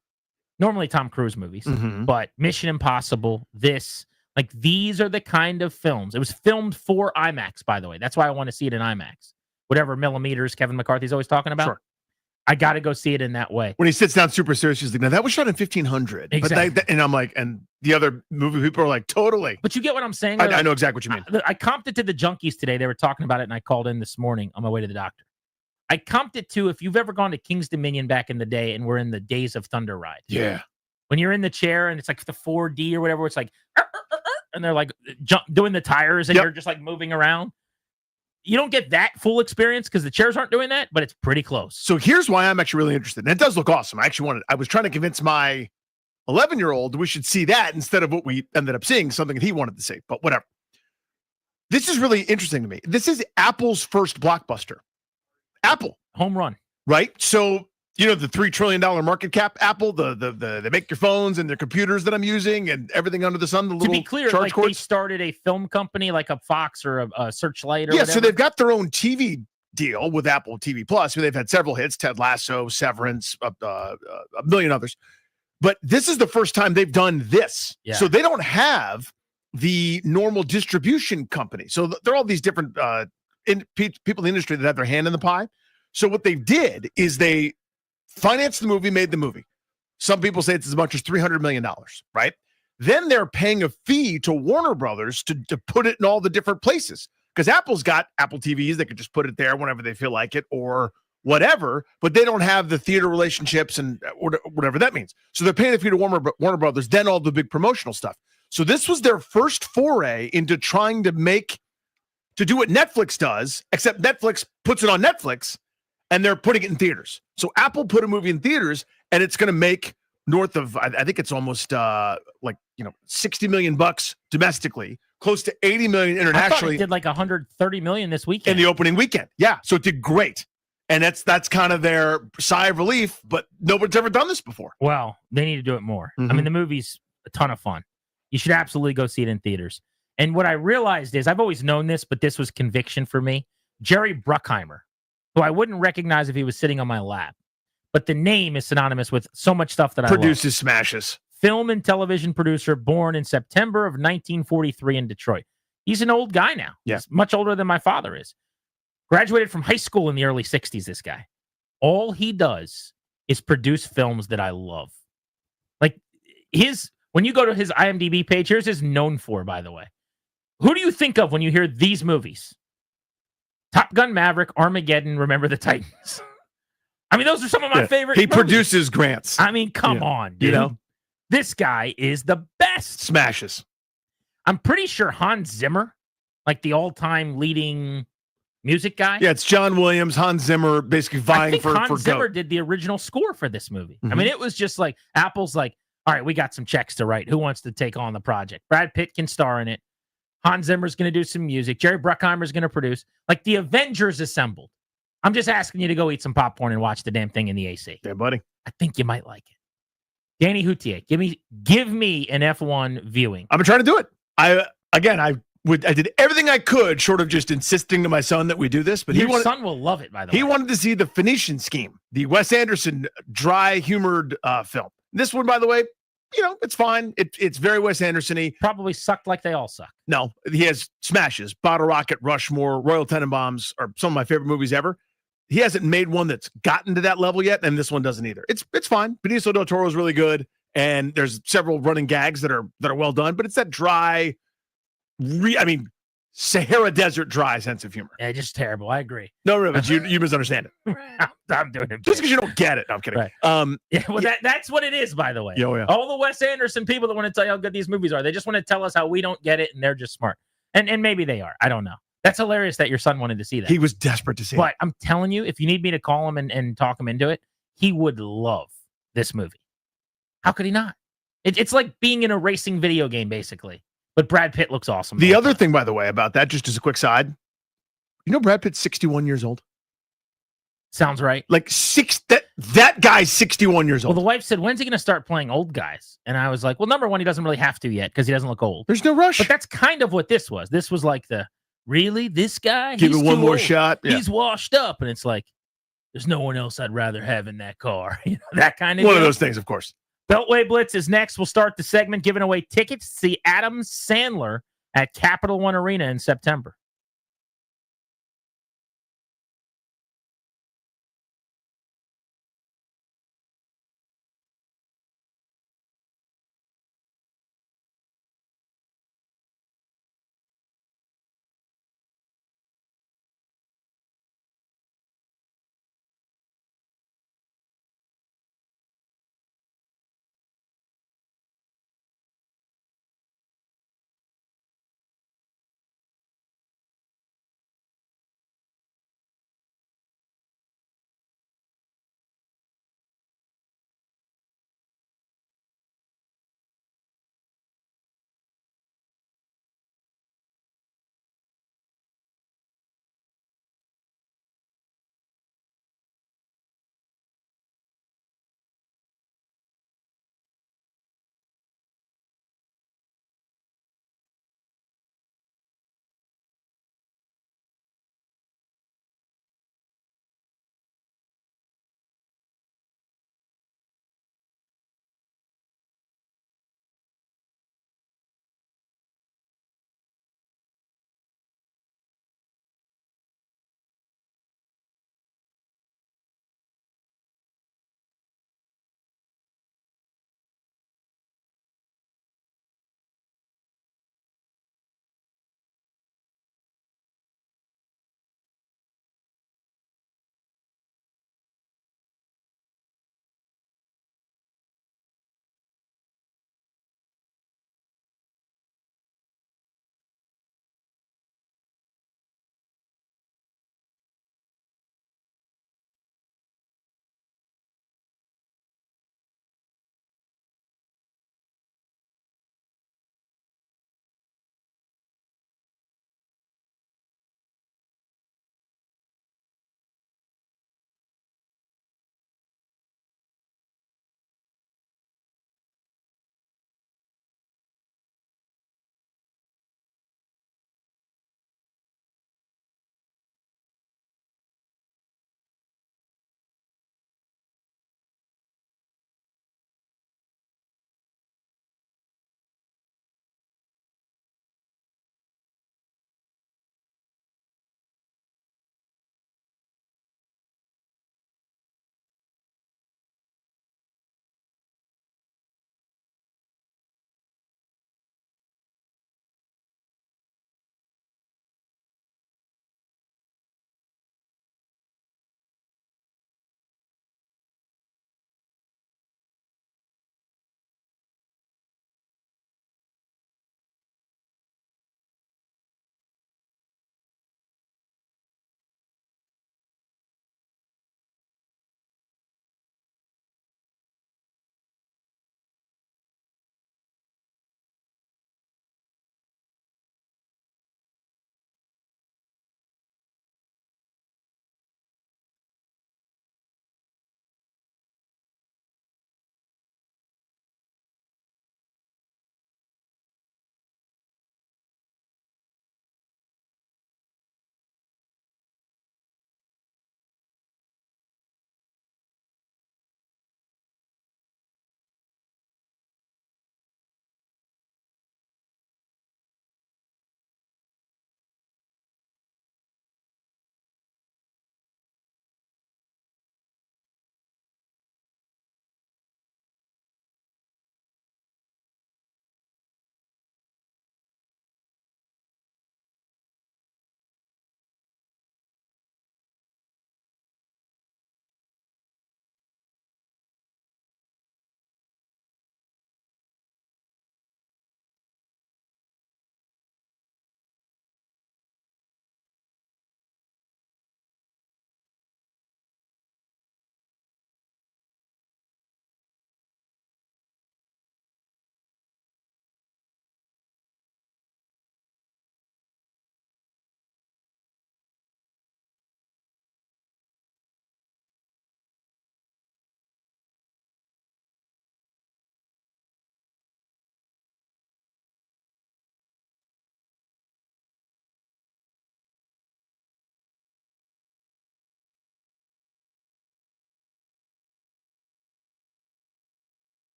normally Tom Cruise movies, but Mission Impossible, these are the kind of films. It was filmed for IMAX, by the way. That's why I want to see it in IMAX. Whatever millimeters Kevin McCarthy's always talking about. Sure. I got to go see it in that way. When he sits down super serious, he's like, now that was shot in 1500. Exactly. But and I'm like, and the other movie people are like, totally. But you get what I'm saying? I know exactly what you mean. I comped it to the junkies today. They were talking about it, and I called in this morning on my way to the doctor. I comped it to, if you've ever gone to King's Dominion back in the day and we're in the Days of Thunder ride. Yeah. When you're in the chair and it's like the 4D or whatever, it's like, and they're like doing the tires and you're just like moving around. You don't get that full experience because the chairs aren't doing that, but it's pretty close. So here's why I'm actually really interested. And it does look awesome. I was trying to convince my 11-year-old we should see that instead of what we ended up seeing, something that he wanted to see, but whatever. This is really interesting to me. This is Apple's first blockbuster. Apple. Home run. Right? So, the $3 trillion market cap, Apple, they make your phones and their computers that I'm using and everything under the sun. The to be clear, like they started a film company like a Fox or a Searchlight or whatever. So they've got their own TV deal with Apple TV Plus, where they've had several hits, Ted Lasso, Severance, a million others. But this is the first time they've done this. Yeah. So they don't have the normal distribution company. So there are all these different people in the industry that have their hand in the pie. So what they did is they financed the movie, made the movie. Some people say it's as much as $300 million, right? Then they're paying a fee to Warner Brothers to put it in all the different places. Because Apple's got Apple TVs. They could just put it there whenever they feel like it or whatever, but they don't have the theater relationships and whatever that means. So they're paying the fee to Warner Brothers, then all the big promotional stuff. So this was their first foray into trying to do what Netflix does, except Netflix puts it on Netflix and they're putting it in theaters. So Apple put a movie in theaters and it's going to make north of, I think it's almost $60 million domestically, close to 80 million internationally. I thought it did like 130 million this weekend. In the opening weekend. Yeah. So it did great. And that's kind of their sigh of relief, but nobody's ever done this before. Well, they need to do it more. I mean, the movie's a ton of fun. You should absolutely go see it in theaters. And what I realized is, I've always known this, but this was conviction for me. Jerry Bruckheimer, who I wouldn't recognize if he was sitting on my lap, but the name is synonymous with so much stuff that I love. Produces smashes. Film and television producer, born in September of 1943 in Detroit. He's an old guy now. Yeah. He's much older than my father is. Graduated from high school in the early 60s, this guy. All he does is produce films that I love. Like when you go to his IMDb page, here's his known for, by the way. Who do you think of when you hear these movies? Top Gun Maverick, Armageddon, Remember the Titans. I mean, those are some of my favorite He movies. produces Grants. I mean, come on, dude. You know? This guy is the best. Smashes. I'm pretty sure Hans Zimmer, like the all-time leading music guy. Yeah, it's John Williams, Hans Zimmer, basically vying for Hans Zimmer GOAT. did the original score for this movie. I mean, it was just like Apple's like, all right, we got some checks to write. Who wants to take on the project? Brad Pitt can star in it. Hans Zimmer's going to do some music. Jerry Bruckheimer's going to produce. Like the Avengers assembled. I'm just asking you to go eat some popcorn and watch the damn thing in the AC. Yeah, buddy. I think you might like it. Danny Houtier, give me an F1 viewing. I've been trying to do it. I did everything I could, short of just insisting to my son that we do this. But Your son will love it, by the way. He wanted to see the Phoenician Scheme, the Wes Anderson dry humored film. This one, by the way, it's fine. It's very Wes Anderson-y. Probably sucked like they all suck. No, he has smashes. Bottle Rocket, Rushmore, Royal Tenenbaums are some of my favorite movies ever. He hasn't made one that's gotten to that level yet, and this one doesn't either. It's fine. Benicio del Toro is really good, and there's several running gags that are well done, but it's that dry, Sahara Desert dry sense of humor. Yeah, just terrible. I agree. No, but you misunderstand it. I'm doing it. Just because you don't get it. No, I'm kidding. Right. That's what it is, by the way. Yeah. All the Wes Anderson people that want to tell you how good these movies are, they just want to tell us how we don't get it, and they're just smart. And maybe they are. I don't know. That's hilarious that your son wanted to see that. He was desperate to see it. But I'm telling you, if you need me to call him and talk him into it, he would love this movie. How could he not? It's like being in a racing video game, basically. But Brad Pitt looks awesome. The other thing, by the way, about that, just as a quick side, Brad Pitt's 61 years old. Sounds right. Like that guy's 61 years old. Well, the wife said, when's he going to start playing old guys? And I was like, well, number one, he doesn't really have to yet because he doesn't look old. There's no rush. But that's kind of what this was. This was like really? This guy? Give it one more old. shot. Yeah. He's washed up. And it's like, there's no one else I'd rather have in that car. That kind of one deal. of those things, of course. Beltway Blitz is next. We'll start the segment giving away tickets to see Adam Sandler at Capital One Arena in September.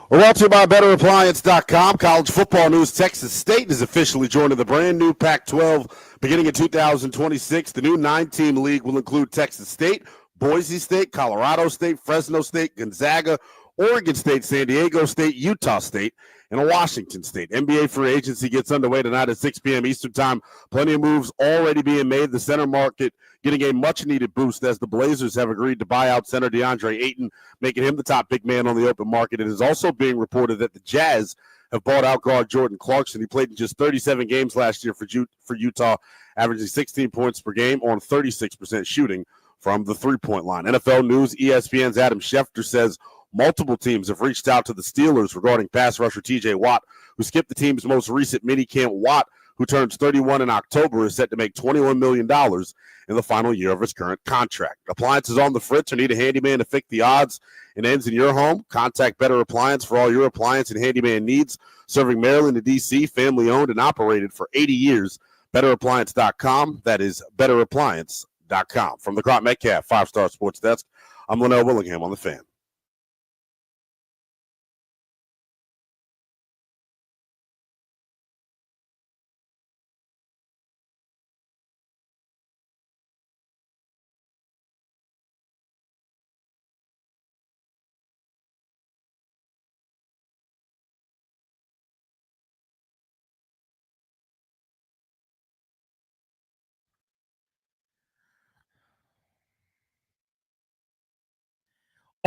We're brought to you by BetterAppliance.com. College football news. Texas State is officially joining the brand new Pac-12 beginning in 2026. The new 9-team league will include Texas State, Boise State, Colorado State, Fresno State, Gonzaga, Oregon State, San Diego State, Utah State, and Washington State. NBA free agency gets underway tonight at 6 p.m. Eastern Time. Plenty of moves already being made. The center market getting a much-needed boost as the Blazers have agreed to buy out center DeAndre Ayton, making him the top big man on the open market. It is also being reported that the Jazz have bought out guard Jordan Clarkson. He played in just 37 games last year for Utah, averaging 16 points per game on 36% shooting from the three-point line. NFL news, ESPN's Adam Schefter says multiple teams have reached out to the Steelers regarding pass rusher TJ Watt, who skipped the team's most recent minicamp. Watt, who turns 31 in October, is set to make $21 million in the final year of his current contract. Appliances on the fritz or need a handyman to fix the odds and ends in your home? Contact Better Appliance for all your appliance and handyman needs. Serving Maryland and D.C., family-owned and operated for 80 years. BetterAppliance.com. That is BetterAppliance.com. From the Crop Metcalf 5-Star Sports Desk, I'm Linnell Willingham on The Fan.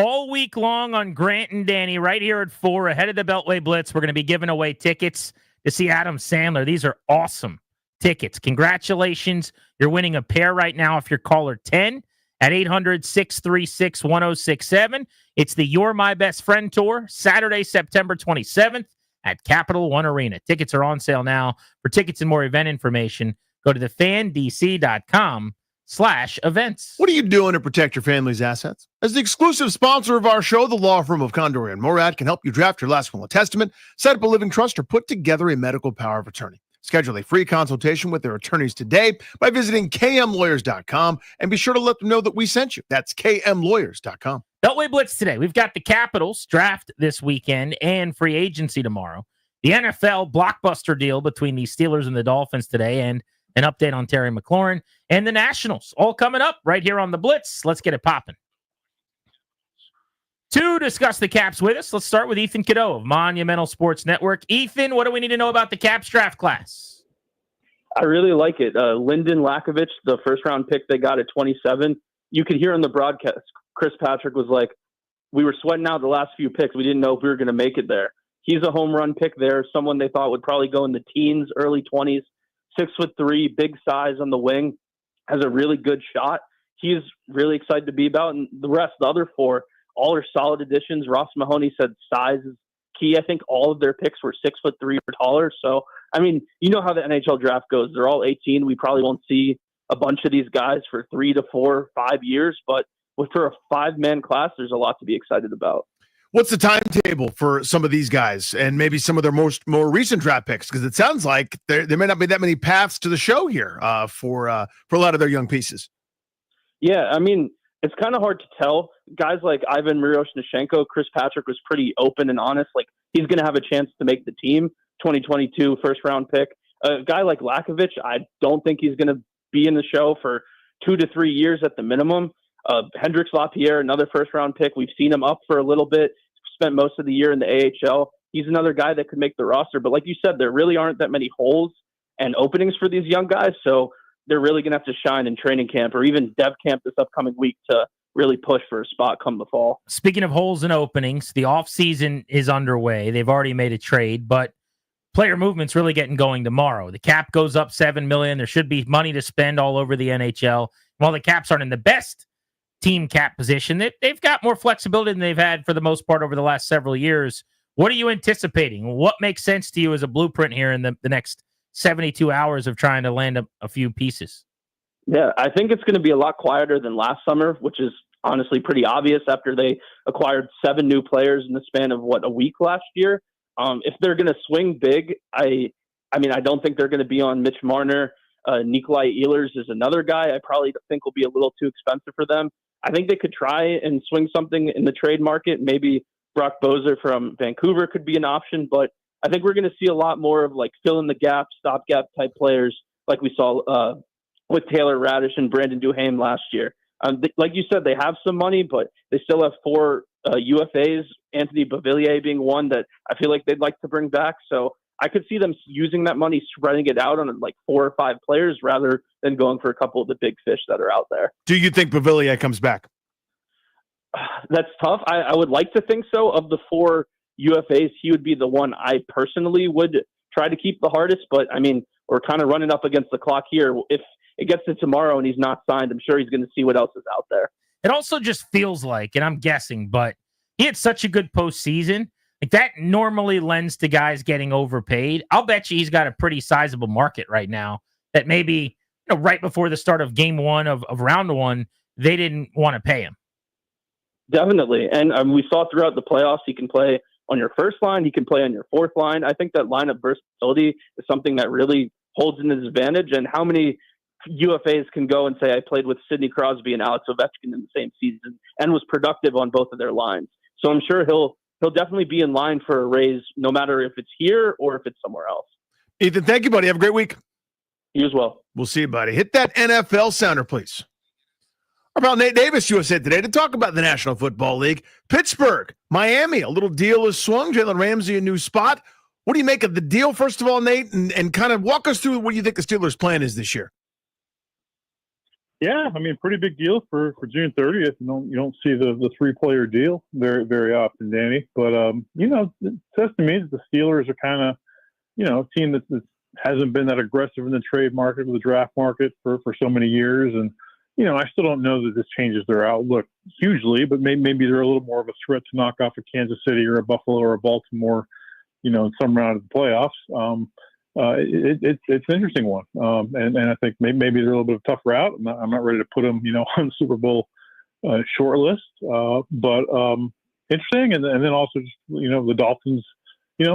All week long on Grant and Danny, right here at 4, ahead of the Beltway Blitz, we're going to be giving away tickets to see Adam Sandler. These are awesome tickets. Congratulations. You're winning a pair right now if you're caller 10 at 800-636-1067. It's the You're My Best Friend Tour, Saturday, September 27th at Capital One Arena. Tickets are on sale now. For tickets and more event information, go to thefandc.com/events. What are you doing to protect your family's assets? As the exclusive sponsor of our show, the law firm of Condor and Morad can help you draft your last will and testament, set up a living trust, or put together a medical power of attorney. Schedule a free consultation with their attorneys today by visiting kmlawyers.com and be sure to let them know that we sent you. That's kmlawyers.com. Beltway Blitz today. We've got the Capitals draft this weekend and free agency tomorrow. The NFL blockbuster deal between the Steelers and the Dolphins today, and an update on Terry McLaurin and the Nationals. All coming up right here on the Blitz. Let's get it popping. To discuss the Caps with us, let's start with Ethan Cadeau of Monumental Sports Network. Ethan, what do we need to know about the Caps draft class? I really like it. Lyndon Lakovich, the first-round pick they got at 27, you could hear in the broadcast, Chris Patrick was like, we were sweating out the last few picks. We didn't know if we were going to make it there. He's a home run pick there, someone they thought would probably go in the teens, early 20s, 6'3", big size on the wing, has a really good shot. He's really excited to be about, and the rest, the other four, all are solid additions. Ross Mahoney said size is key. I think all of their picks were 6'3" or taller. So, I mean, you know how the NHL draft goes. They're all 18. We probably won't see a bunch of these guys for 3 to 4, 5 years, but for a 5-man class, there's a lot to be excited about. What's the timetable for some of these guys and maybe some of their more recent draft picks? Because it sounds like there may not be that many paths to the show here for a lot of their young pieces. Yeah, I mean, it's kind of hard to tell. Guys like Ivan Miroshnichenko, Chris Patrick was pretty open and honest. Like, he's going to have a chance to make the team, 2022 first-round pick. A guy like Lakovich, I don't think he's going to be in the show for 2 to 3 years at the minimum. Hendrix Lapierre, another first-round pick. We've seen him up for a little bit, spent most of the year in the AHL. He's another guy that could make the roster. But like you said, there really aren't that many holes and openings for these young guys, so they're really going to have to shine in training camp or even dev camp this upcoming week to really push for a spot come the fall. Speaking of holes and openings, the offseason is underway. They've already made a trade, but player movement's really getting going tomorrow. The cap goes up $7 million. There should be money to spend all over the NHL. While the Caps aren't in the best team cap position, they've got more flexibility than they've had for the most part over the last several years. What are you anticipating? What makes sense to you as a blueprint here in the next 72 hours of trying to land a few pieces? Yeah, I think it's going to be a lot quieter than last summer, which is honestly pretty obvious after they acquired 7 new players in the span of, a week last year. If they're going to swing big, I mean, I don't think they're going to be on Mitch Marner. Nikolai Ehlers is another guy I probably think will be a little too expensive for them. I think they could try and swing something in the trade market, maybe Brock Boser from Vancouver could be an option, but I think we're going to see a lot more of like fill in the gap, stopgap type players like we saw with Taylor Radish and Brandon Duhaime last year. Like you said, they have some money, but they still have 4 UFAs, Anthony Beauvillier being one that I feel like they'd like to bring back. So I could see them using that money, spreading it out on like 4 or 5 players rather than going for a couple of the big fish that are out there. Do you think Beauvillier comes back? That's tough. I would like to think so. Of the 4 UFAs, he would be the one I personally would try to keep the hardest. But, I mean, we're kind of running up against the clock here. If it gets to tomorrow and he's not signed, I'm sure he's going to see what else is out there. It also just feels like, and I'm guessing, but he had such a good postseason. Like that normally lends to guys getting overpaid. I'll bet you he's got a pretty sizable market right now that maybe right before the start of game 1 of round 1, they didn't want to pay him. Definitely. And we saw throughout the playoffs, he can play on your first line. He can play on your fourth line. I think that lineup versatility is something that really holds in his advantage. And how many UFAs can go and say, I played with Sidney Crosby and Alex Ovechkin in the same season and was productive on both of their lines. So I'm sure he'll definitely be in line for a raise, no matter if it's here or if it's somewhere else. Ethan, thank you, buddy. Have a great week. You as well. We'll see you, buddy. Hit that NFL sounder, please. Our pal Nate Davis, USA Today, to talk about the National Football League. Pittsburgh, Miami, a little deal is swung. Jalen Ramsey, a new spot. What do you make of the deal, first of all, Nate? And kind of walk us through what you think the Steelers' plan is this year. Yeah, I mean, pretty big deal for June 30th. You don't see the 3-player deal very, very often, Danny. But, it says to me that the Steelers are kind of, a team that hasn't been that aggressive in the trade market or the draft market for so many years. And, I still don't know that this changes their outlook hugely, but maybe they're a little more of a threat to knock off a Kansas City or a Buffalo or a Baltimore, in some round of the playoffs. It's an interesting one. And I think maybe they're a little bit of a tough route. I'm not ready to put them, on the Super Bowl short list. But interesting. And then also, just, the Dolphins,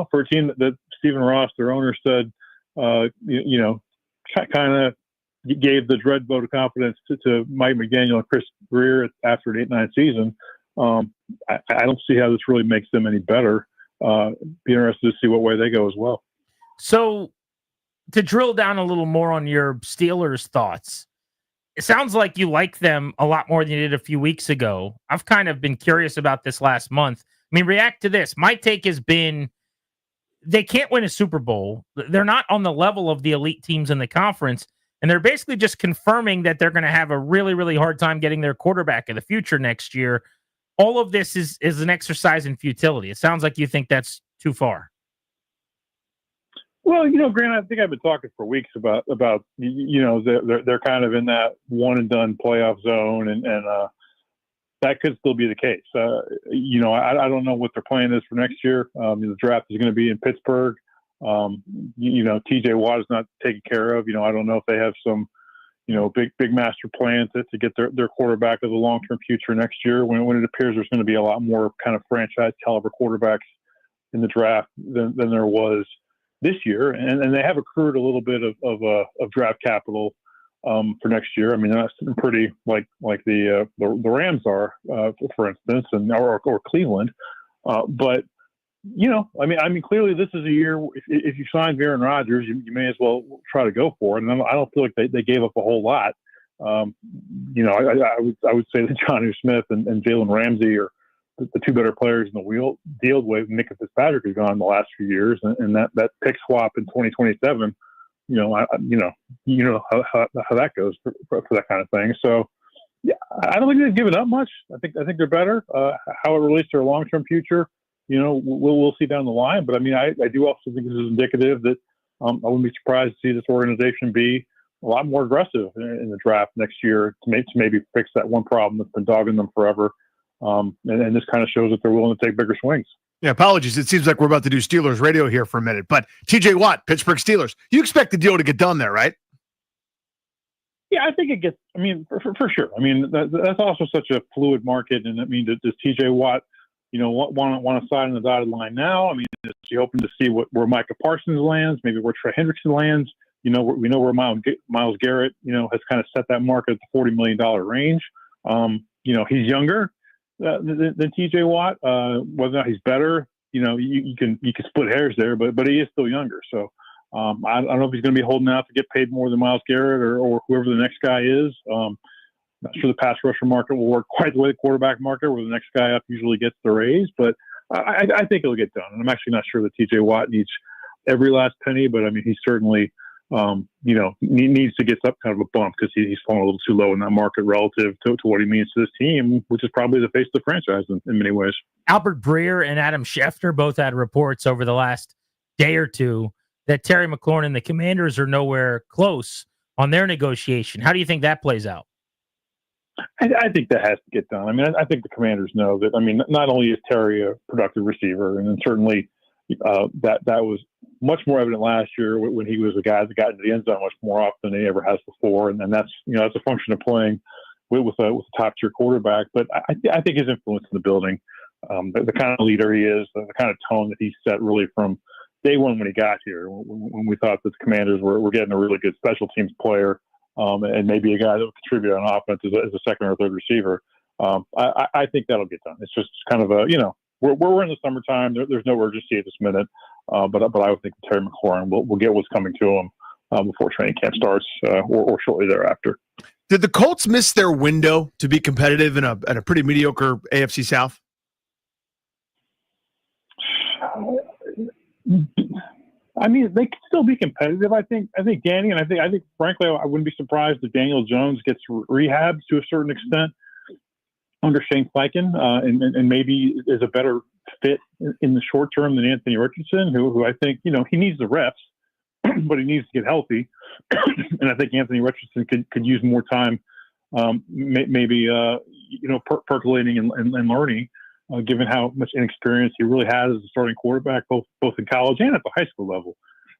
for a team that Stephen Ross, their owner, said, kind of gave the dread vote of confidence to Mike McDaniel and Chris Greer after an 8-9 season. I don't see how this really makes them any better. Be interested to see what way they go as well. So to drill down a little more on your Steelers thoughts, it sounds like you like them a lot more than you did a few weeks ago. I've kind of been curious about this last month. I mean, react to this. My take has been they can't win a Super Bowl. They're not on the level of the elite teams in the conference. And they're basically just confirming that they're going to have a really, really hard time getting their quarterback of the future next year. All of this is an exercise in futility. It sounds like you think that's too far. Well, Grant, I think I've been talking for weeks about they're kind of in that one and done playoff zone, and that could still be the case. I don't know what their plan is for next year. The draft is going to be in Pittsburgh. TJ Watt is not taken care of. I don't know if they have some, big master plan to get their quarterback of the long-term future next year when it appears there's going to be a lot more kind of franchise caliber quarterbacks in the draft than there was this year. And they have accrued a little bit of draft capital for next year. I mean, that's pretty like the Rams are, for instance, or Cleveland. But I mean, clearly this is a year. If you sign Aaron Rodgers, you may as well try to go for it. And I don't feel like they gave up a whole lot. I would say that Jonnu Smith and Jalen Ramsey are the 2 better players in the deal with Nick Fitzpatrick has gone the last few years, and that pick swap in 2027. How that goes for that kind of thing. So. Yeah, I don't think they've given up much. I think they're better. How it relates to their long-term future. We'll see down the line. But I mean, I do also think this is indicative that I wouldn't be surprised to see this organization be a lot more aggressive in the draft next year to maybe fix that one problem that's been dogging them forever. And this kind of shows that they're willing to take bigger swings. Yeah, apologies. It seems like we're about to do Steelers radio here for a minute. But TJ Watt, Pittsburgh Steelers, you expect the deal to get done there, right? Yeah, I think it gets. I mean, for sure. I mean, that's also such a fluid market. And I mean, does TJ Watt, want to sign on the dotted line now? I mean, is he open to see where Micah Parsons lands, maybe where Trey Hendrickson lands? We know where Myles Garrett, has kind of set that market at the $40 million range. He's younger. than TJ Watt. Whether or not he's better, you can split hairs there, but he is still younger. So I don't know if he's going to be holding out to get paid more than Myles Garrett or whoever the next guy is. Not sure the pass rusher market will work quite the way the quarterback market, where the next guy up usually gets the raise. But I think it'll get done. And I'm actually not sure that TJ Watt needs every last penny, but I mean, he certainly needs to get some kind of a bump because he's fallen a little too low in that market relative to what he means to this team, which is probably the face of the franchise in many ways. Albert Breer and Adam Schefter both had reports over the last day or two that Terry McLaurin and the Commanders are nowhere close on their negotiation. How do you think that plays out? I think that has to get done. I mean, I think the Commanders know that. I mean, not only is Terry a productive receiver, and then certainly that was much more evident last year when he was a guy that got into the end zone much more often than he ever has before, and that's that's a function of playing with a top tier quarterback. But I think his influence in the building, the kind of leader he is, the kind of tone that he set really from day one when he got here, when we thought that the Commanders were getting a really good special teams player. And maybe a guy that would contribute on offense as a second or third receiver. I think that'll get done. It's just kind of we're in the summertime. There's no urgency at this minute. But I would think Terry McLaurin will get what's coming to him before training camp starts or shortly thereafter. Did the Colts miss their window to be competitive in a pretty mediocre AFC South? I mean, they could still be competitive. I think Danny, and I think frankly, I wouldn't be surprised if Daniel Jones gets rehabbed to a certain extent under Shane Steichen, and maybe is a better fit in the short term than Anthony Richardson, who I think he needs the reps, but he needs to get healthy, and I think Anthony Richardson could use more time, maybe percolating and learning. Given how much inexperience he really has as a starting quarterback, both in college and at the high school level,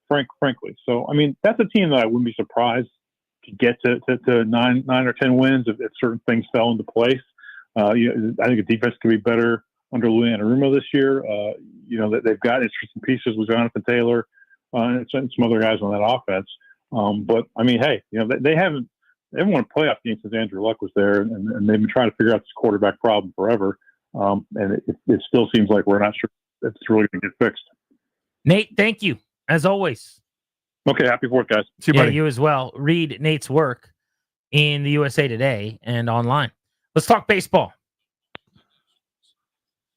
frankly. So, I mean, that's a team that I wouldn't be surprised to get to 9 or 10 wins if certain things fell into place. I think the defense could be better under Lou Anarumo this year. That they've got interesting pieces with Jonathan Taylor and some other guys on that offense. But I mean, hey, they haven't won a playoff game since Andrew Luck was there, and they've been trying to figure out this quarterback problem forever. And it still seems like we're not sure if it's really going to get fixed. Nate, thank you, as always. Okay, happy 4th, guys. See you, buddy. You as well. Read Nate's work in the USA Today and online. Let's talk baseball.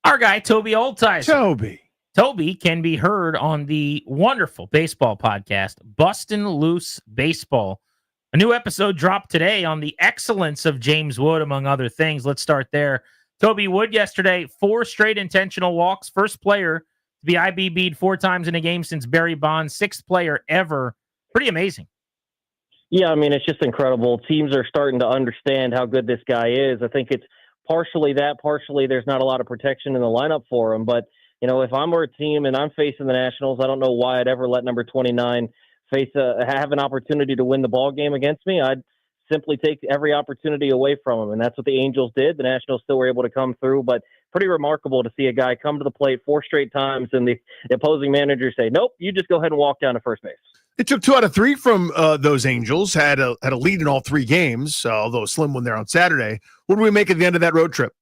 Our guy, Toby Oldtizer. Toby can be heard on the wonderful baseball podcast, Bustin' Loose Baseball. A new episode dropped today on the excellence of James Wood, among other things. Let's start there. Toby Wood yesterday, 4 straight intentional walks. First player to be IBB'd 4 times in a game since Barry Bonds. 6th player ever. Pretty amazing. Yeah, I mean, it's just incredible. Teams are starting to understand how good this guy is. I think it's partially that. Partially there's not a lot of protection in the lineup for him. But, if I'm a team and I'm facing the Nationals, I don't know why I'd ever let number 29 have an opportunity to win the ball game against me. I'd simply take every opportunity away from him. And that's what the Angels did. The Nationals still were able to come through, but pretty remarkable to see a guy come to the plate 4 straight times and the opposing manager say, nope, you just go ahead and walk down to first base. It took 2 out of 3 from those Angels, had a lead in all 3 games, although a slim one there on Saturday. What do we make at the end of that road trip?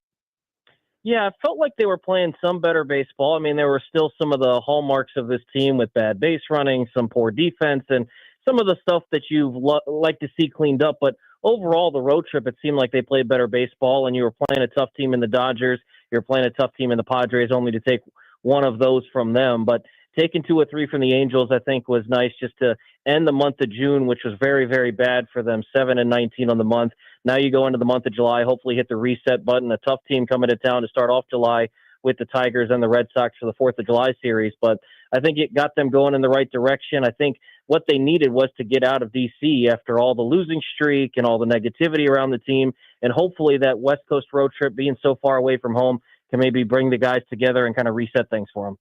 Yeah, I felt like they were playing some better baseball. I mean, there were still some of the hallmarks of this team with bad base running, some poor defense, and some of the stuff that you've like to see cleaned up. But overall, the road trip, it seemed like they played better baseball, and you were playing a tough team in the Dodgers. You're playing a tough team in the Padres, only to take one of those from them. But taking 2 or 3 from the Angels, I think, was nice just to end the month of June, which was very, very bad for them, 7-19 on the month. Now you go into the month of July, hopefully hit the reset button. A tough team coming to town to start off July with the Tigers and the Red Sox for the 4th of July series. But I think it got them going in the right direction. I think what they needed was to get out of D.C. after all the losing streak and all the negativity around the team. And hopefully that West Coast road trip, being so far away from home, can maybe bring the guys together and kind of reset things for them.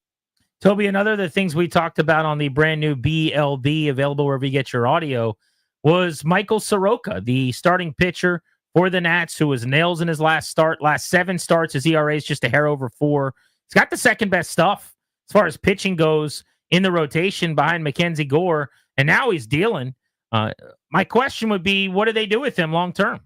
Toby, another of the things we talked about on the brand new BLB, available wherever you get your audio, was Michael Soroka, the starting pitcher for the Nats, who was nails in his last 7 starts. His ERA is just a hair over 4. He's got the second best stuff as far as pitching goes in the rotation behind Mackenzie Gore, and now he's dealing. My question would be, what do they do with him long term?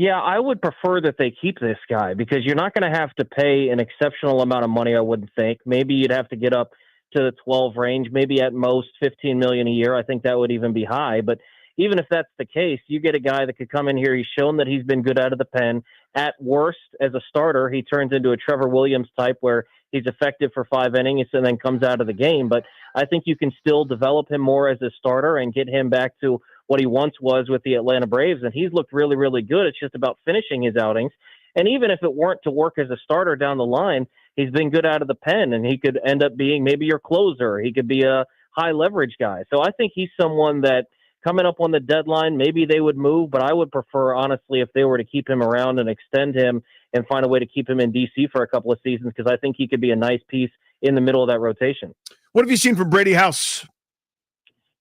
Yeah, I would prefer that they keep this guy because you're not going to have to pay an exceptional amount of money, I wouldn't think. Maybe you'd have to get up to the 12 range, maybe at most 15 million a year. I think that would even be high, but even if that's the case, you get a guy that could come in here. He's shown that he's been good out of the pen. At worst, as a starter, he turns into a Trevor Williams type where he's effective for 5 innings and then comes out of the game. But I think you can still develop him more as a starter and get him back to what he once was with the Atlanta Braves. And he's looked really, really good. It's just about finishing his outings. And even if it weren't to work as a starter down the line, he's been good out of the pen, and he could end up being maybe your closer. He could be a high leverage guy. So I think he's someone that coming up on the deadline, maybe they would move, but I would prefer, honestly, if they were to keep him around and extend him and find a way to keep him in DC for a couple of seasons, because I think he could be a nice piece in the middle of that rotation. What have you seen from Brady House?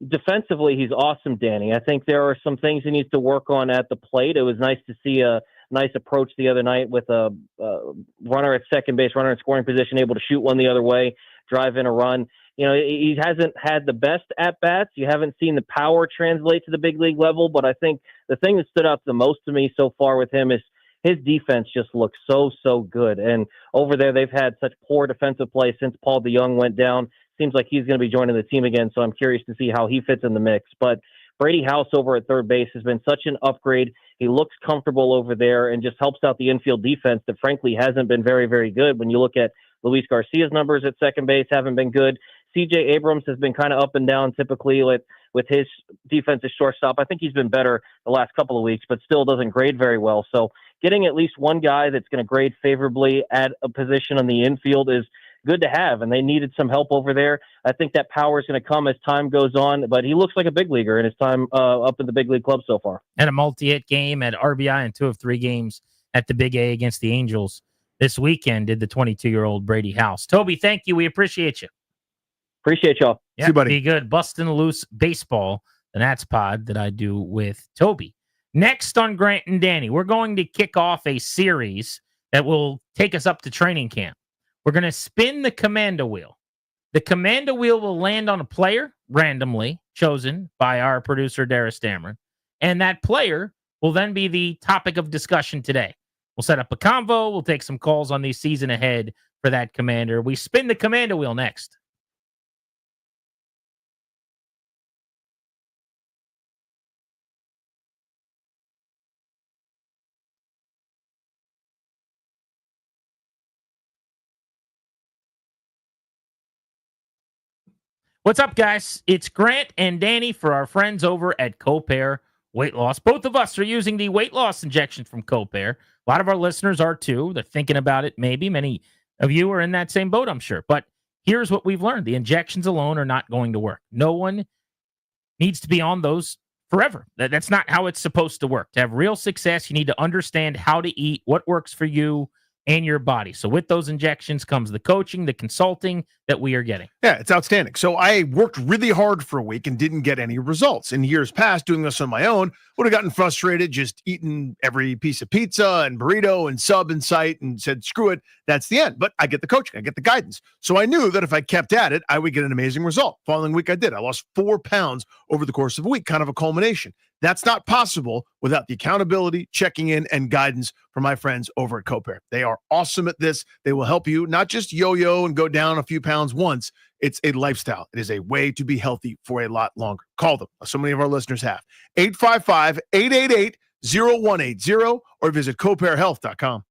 Defensively, he's awesome, Danny. I think there are some things he needs to work on at the plate. It was nice to see a nice approach the other night with a runner at second base, runner in scoring position, able to shoot one the other way, drive in a run. You know, he hasn't had the best at-bats. You haven't seen the power translate to the big league level, but I think the thing that stood out the most to me so far with him is his defense just looks so good. And over there, they've had such poor defensive play since Paul DeJong went down. Seems like he's going to be joining the team again, so I'm curious to see how he fits in the mix. But Brady House over at third base has been such an upgrade. He looks comfortable over there and just helps out the infield defense that, frankly, hasn't been very, very good. When you look at Luis Garcia's numbers at second base, haven't been good. C.J. Abrams has been kind of up and down typically with his defensive shortstop. I think he's been better the last couple of weeks, but still doesn't grade very well. So getting at least one guy that's going to grade favorably at a position on the infield is good to have, and they needed some help over there. I think that power is going to come as time goes on, but he looks like a big leaguer in his time up in the big league club so far. And a multi-hit game at RBI and 2 of 3 games at the Big A against the Angels this weekend did the 22-year-old Brady House. Toby, thank you. We appreciate you. Appreciate y'all. Yeah, See you, buddy. Be good. Bustin' Loose Baseball, the Nats pod that I do with Toby. Next on Grant and Danny, we're going to kick off a series that will take us up to training camp. We're going to spin the commando wheel. The commando wheel will land on a player randomly chosen by our producer, Darius Dameron. And that player will then be the topic of discussion today. We'll set up a convo. We'll take some calls on the season ahead for that commander. We spin the commando wheel next. What's up, guys? It's Grant and Danny for our friends over at Copair Weight Loss. Both of us are using the weight loss injection from Copair. A lot of our listeners are too. They're thinking about it. Maybe many of you are in that same boat, I'm sure. But here's what we've learned. The injections alone are not going to work. No one needs to be on those forever. That's not how it's supposed to work. To have real success, you need to understand how to eat, what works for you and your body. So with those injections comes the coaching, the consulting that we are getting. Yeah, it's outstanding. So I worked really hard for a week and didn't get any results. In years past, doing this on my own, would have gotten frustrated just eating every piece of pizza and burrito and sub in sight and said, screw it, that's the end. But I get the coaching, I get the guidance. So I knew that if I kept at it, I would get an amazing result. Following week, I did. I lost 4 pounds over the course of a week, kind of a culmination. That's not possible without the accountability, checking in, and guidance from my friends over at Copair. They are awesome at this. They will help you not just yo-yo and go down a few pounds once. It's a lifestyle. It is a way to be healthy for a lot longer. Call them. So many of our listeners have. 855-888-0180 or visit copairhealth.com.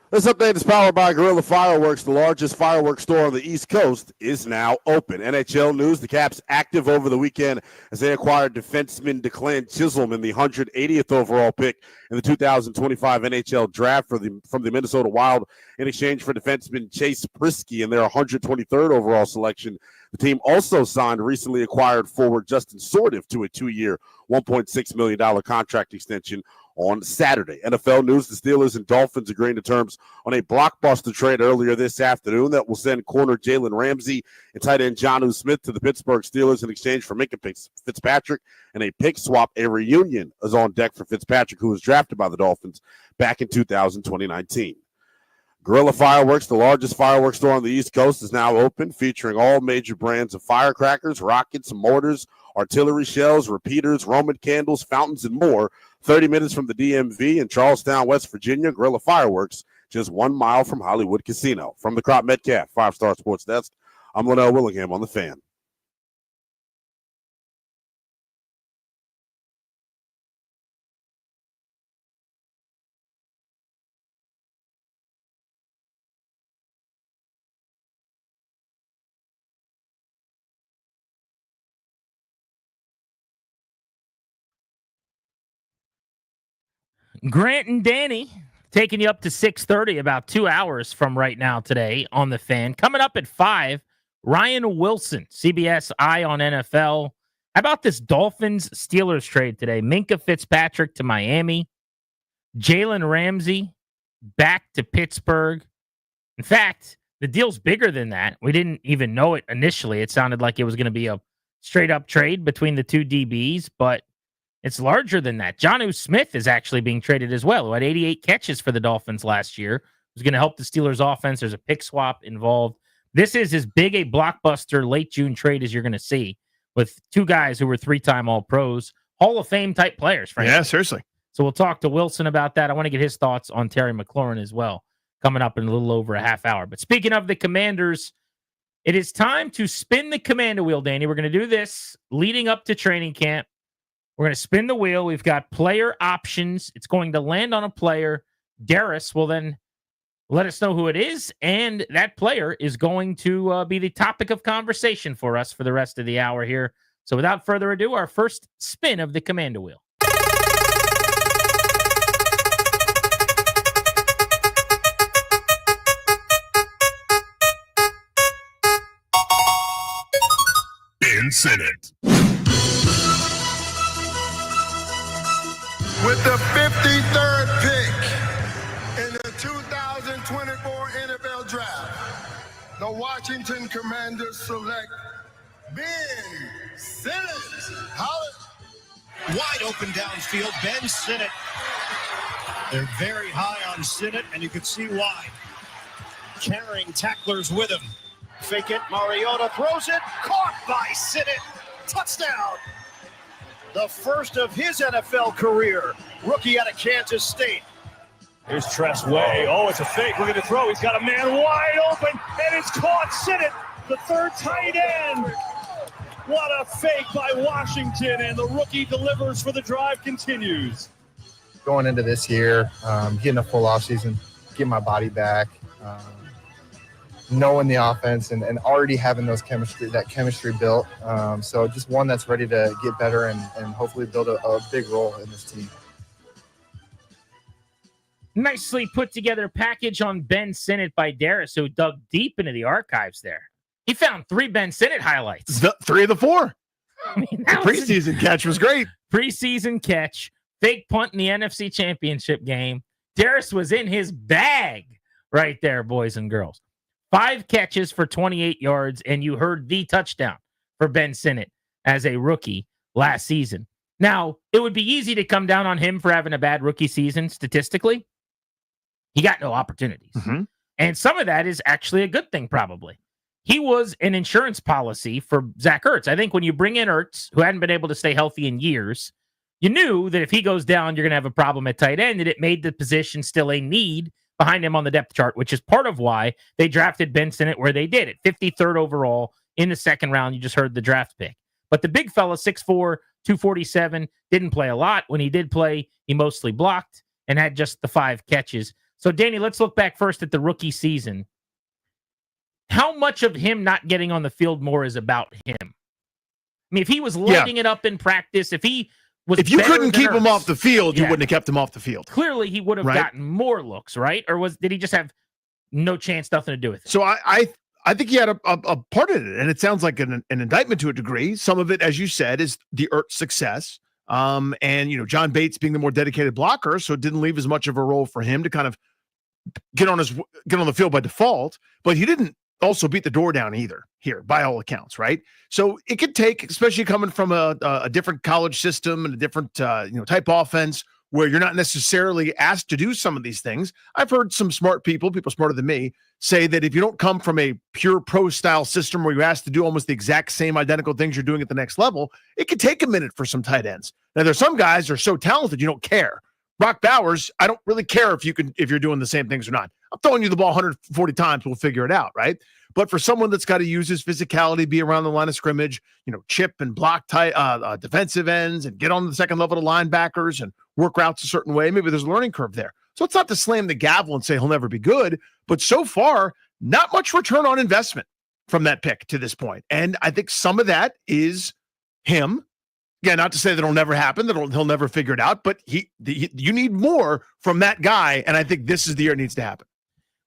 This update is powered by Guerrilla Fireworks. The largest fireworks store on the East Coast is now open. NHL news, the Caps active over the weekend as they acquired defenseman Declan Chisholm, the 180th overall pick in the 2025 NHL draft from the Minnesota Wild in exchange for defenseman Chase Prisky in their 123rd overall selection. The team also signed recently acquired forward Justin Sordiff to a 2-year, $1.6 million contract extension on Saturday. NFL news, the Steelers and Dolphins agreeing to terms on a blockbuster trade earlier this afternoon that will send corner Jalen Ramsey and tight end Jonnu Smith to the Pittsburgh Steelers in exchange for Minkah Fitzpatrick and a pick swap. A reunion is on deck for Fitzpatrick, who was drafted by the Dolphins back in 2019. Guerrilla Fireworks, the largest fireworks store on the East Coast, is now open, featuring all major brands of firecrackers, rockets, mortars, artillery shells, repeaters, Roman candles, fountains, and more. 30 minutes from the DMV in Charlestown, West Virginia. Guerrilla Fireworks, just 1 mile from Hollywood Casino. From the Crop Metcalf 5-Star Sports Desk, I'm Linnell Willingham on The Fan. Grant and Danny taking you up to 6:30, about 2 hours from right now today on The Fan. Coming up at 5, Ryan Wilson, CBS Eye on NFL. How about this Dolphins-Steelers trade today? Minkah Fitzpatrick to Miami. Jalen Ramsey back to Pittsburgh. In fact, the deal's bigger than that. We didn't even know it initially. It sounded like it was going to be a straight-up trade between the two DBs, but it's larger than that. Jonnu Smith is actually being traded as well, who had 88 catches for the Dolphins last year. Who's going to help the Steelers' offense. There's a pick swap involved. This is as big a blockbuster late June trade as you're going to see, with two guys who were 3-time All-Pros, Hall of Fame type players, frankly. Yeah, seriously. So we'll talk to Wilson about that. I want to get his thoughts on Terry McLaurin as well, coming up in a little over a half hour. But speaking of the Commanders, it is time to spin the Commander wheel, Danny. We're going to do this leading up to training camp. We're going to spin the wheel. We've got player options. It's going to land on a player. Darius will then let us know who it is, and that player is going to be the topic of conversation for us for the rest of the hour here. So without further ado, our first spin of the Commander wheel. Ben Sinnott. With the 53rd pick in the 2024 NFL Draft, the Washington Commanders select Ben Sinnott. Wide open downfield, Ben Sinnott. They're very high on Sinnott, and you can see why. Carrying tacklers with him. Fake it, Mariota throws it, caught by Sinnott. Touchdown! The first of his NFL career. Rookie out of Kansas State. Here's Tress Way. Oh, it's a fake. Look at the throw. He's got a man wide open, and it's caught. Sinnott, the third tight end. What a fake by Washington, and the rookie delivers for the drive continues. Going into this year, getting a full offseason, getting my body back, knowing the offense and already having that chemistry built. So just one that's ready to get better and hopefully build a big role in this team. Nicely put together package on Ben Sinnott by Darius, who dug deep into the archives there. He found 3 Ben Sinnott highlights. 3 of the 4. I mean, the preseason catch was great. Preseason catch, fake punt in the NFC Championship game. Darius was in his bag right there, boys and girls. 5 catches for 28 yards, and you heard the touchdown for Ben Sinnott as a rookie last season. Now, it would be easy to come down on him for having a bad rookie season statistically. He got no opportunities. Mm-hmm. And some of that is actually a good thing, probably. He was an insurance policy for Zach Ertz. I think when you bring in Ertz, who hadn't been able to stay healthy in years, you knew that if he goes down, you're going to have a problem at tight end, and it made the position still a need behind him on the depth chart, which is part of why they drafted Ben Sinnott where they did, at 53rd overall in the second round. You just heard the draft pick. But the big fella, 6'4", 247, didn't play a lot. When he did play, he mostly blocked and had just the 5 catches. So, Danny, let's look back first at the rookie season. How much of him not getting on the field more is about him? I mean, if he was lighting it up in practice, if he was, if you couldn't keep him Ertz, off the field, you wouldn't have kept him off the field. Clearly, he would have gotten more looks, right? Or did he just have no chance, nothing to do with it? So I think he had a part in it, and it sounds like an indictment to a degree. Some of it, as you said, is the Ertz success. And John Bates being the more dedicated blocker, so it didn't leave as much of a role for him to kind of get on the field by default. But he didn't also beat the door down either here, by all accounts, right? So it could take, especially coming from a different college system and a different type offense where you're not necessarily asked to do some of these things. I've heard some smart people smarter than me, say that if you don't come from a pure pro style system where you're asked to do almost the exact same identical things you're doing at the next level, it could take a minute for some tight ends. Now, there's some guys that are so talented you don't care. Brock Bowers, I don't really care if you're doing the same things or not. I'm throwing you the ball 140 times, we'll figure it out, right? But for someone that's got to use his physicality, be around the line of scrimmage, chip and block tight defensive ends and get on the second level to linebackers and work routes a certain way, maybe there's a learning curve there. So it's not to slam the gavel and say he'll never be good, but so far, not much return on investment from that pick to this point. And I think some of that is him. Again, not to say that it'll never happen, that he'll never figure it out, but you need more from that guy, and I think this is the year it needs to happen.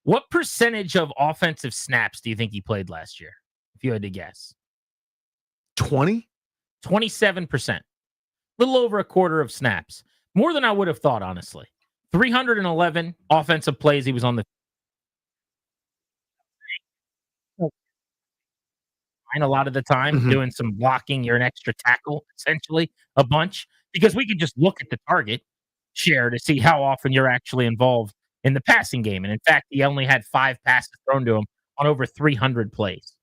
What percentage of offensive snaps do you think he played last year, if you had to guess? 20? 27%. A little over a quarter of snaps. More than I would have thought, honestly. 311 offensive plays he was on the a lot of the time, doing some blocking. You're an extra tackle, essentially, a bunch, because we can just look at the target share to see how often you're actually involved in the passing game. And in fact, he only had 5 passes thrown to him on over 300 plays,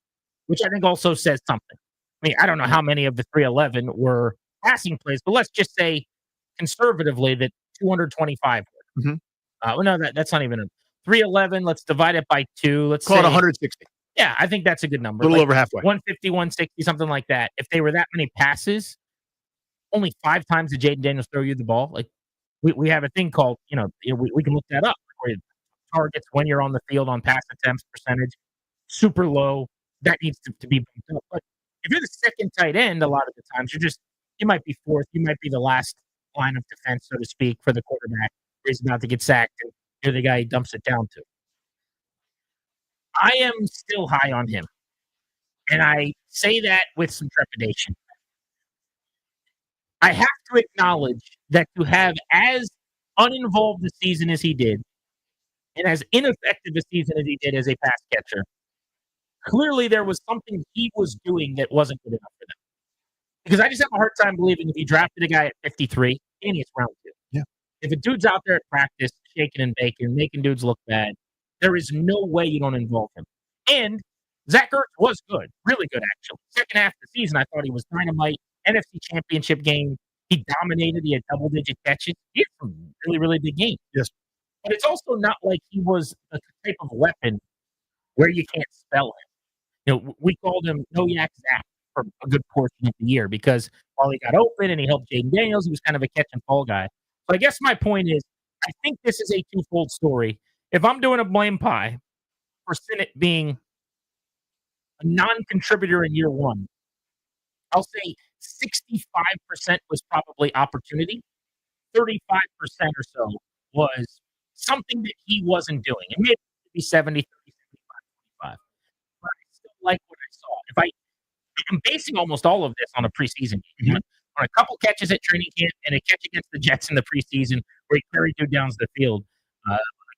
which I think also says something. I mean, I don't know how many of the 311 were passing plays, but let's just say conservatively that 225 were. Well, no, that's not even a 311. Let's divide it by 2. Let's call say it 160. Yeah, I think that's a good number. A little over halfway. 150, 160, something like that. If they were that many passes, only 5 times did Jaden Daniels throw you the ball. Like we have a thing called, we can look that up. Where targets when you're on the field on pass attempts percentage, super low. That needs to be bumped up. But if you're the second tight end, a lot of the times you might be fourth. You might be the last line of defense, so to speak, for the quarterback. He's about to get sacked, and you're the guy he dumps it down to. I am still high on him, and I say that with some trepidation. I have to acknowledge that to have as uninvolved a season as he did, and as ineffective a season as he did as a pass catcher, clearly there was something he was doing that wasn't good enough for them. Because I just have a hard time believing if he drafted a guy at 53, and it's round 2. Yeah. If a dude's out there at practice, shaking and baking, making dudes look bad, there is no way you don't involve him. And Zach Ertz was good, really good, actually. Second half of the season, I thought he was dynamite. NFC Championship game, he dominated. He had double-digit catches. He had some really, really big games. Yes. But it's also not like he was a type of weapon where you can't spell him. We called him No Yak Zach for a good portion of the year because while he got open and he helped Jaden Daniels, he was kind of a catch-and-fall guy. So I guess my point is, I think this is a twofold story. If I'm doing a blame pie for Sinnott being a non-contributor in year 1, I'll say 65% was probably opportunity. 35% or so was something that he wasn't doing. It may be 70, 30, 75, 25. But I still like what I saw. I'm basing almost all of this on a preseason game. On a couple catches at training camp and a catch against the Jets in the preseason where he carried dude down the field.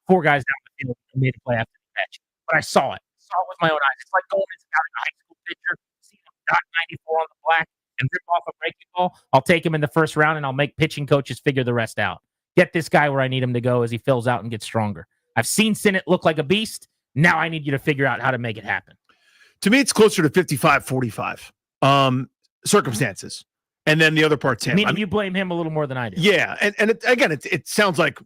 4 guys down the field and made a play after the catch. But I saw it. I saw it with my own eyes. It's like going and scouting a high school pitcher, seeing him dot 94 on the black and rip off a breaking ball. I'll take him in the first round and I'll make pitching coaches figure the rest out. Get this guy where I need him to go as he fills out and gets stronger. I've seen Sinnott look like a beast. Now I need you to figure out how to make it happen. To me, it's closer to 55-45 circumstances. And then the other part's him. Meaning you blame him a little more than I do. Yeah. And it sounds like,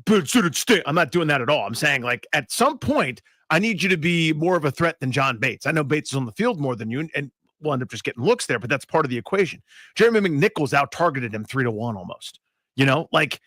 I'm not doing that at all. I'm saying, like, at some point, I need you to be more of a threat than John Bates. I know Bates is on the field more than you, and we'll end up just getting looks there, but that's part of the equation. Jeremy McNichols out-targeted him 3-1 almost. Like,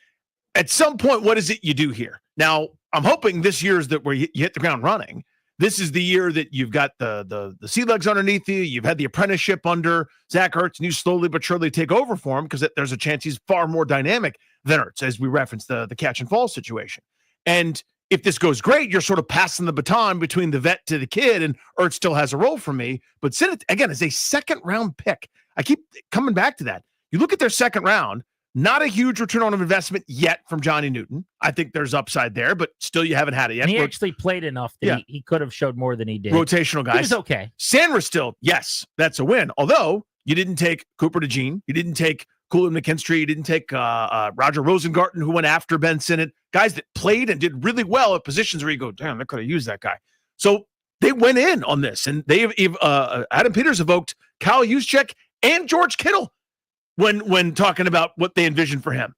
at some point, what is it you do here? Now, I'm hoping this year is that where you hit the ground running. This is the year that you've got the sea legs underneath you. You've had the apprenticeship under Zach Ertz, and you slowly but surely take over for him because there's a chance he's far more dynamic than Ertz, as we referenced the catch and fall situation. And if this goes great, you're sort of passing the baton between the vet to the kid, and Ertz still has a role for me. But Sinnott, again, is a second-round pick. I keep coming back to that. You look at their second round, not a huge return on investment yet from Johnny Newton. I think there's upside there, but still you haven't had it yet. And he actually played enough that he could have showed more than he did. Rotational guys. He was okay. Sandra still, yes, that's a win. Although you didn't take Cooper DeJean, you didn't take Coolin McKinstry, you didn't take Roger Rosengarten, who went after Ben Sinnott, guys that played and did really well at positions where you go, damn, they could have used that guy. So they went in on this, and Adam Peters evoked Kyle Juszczyk and George Kittle when talking about what they envisioned for him.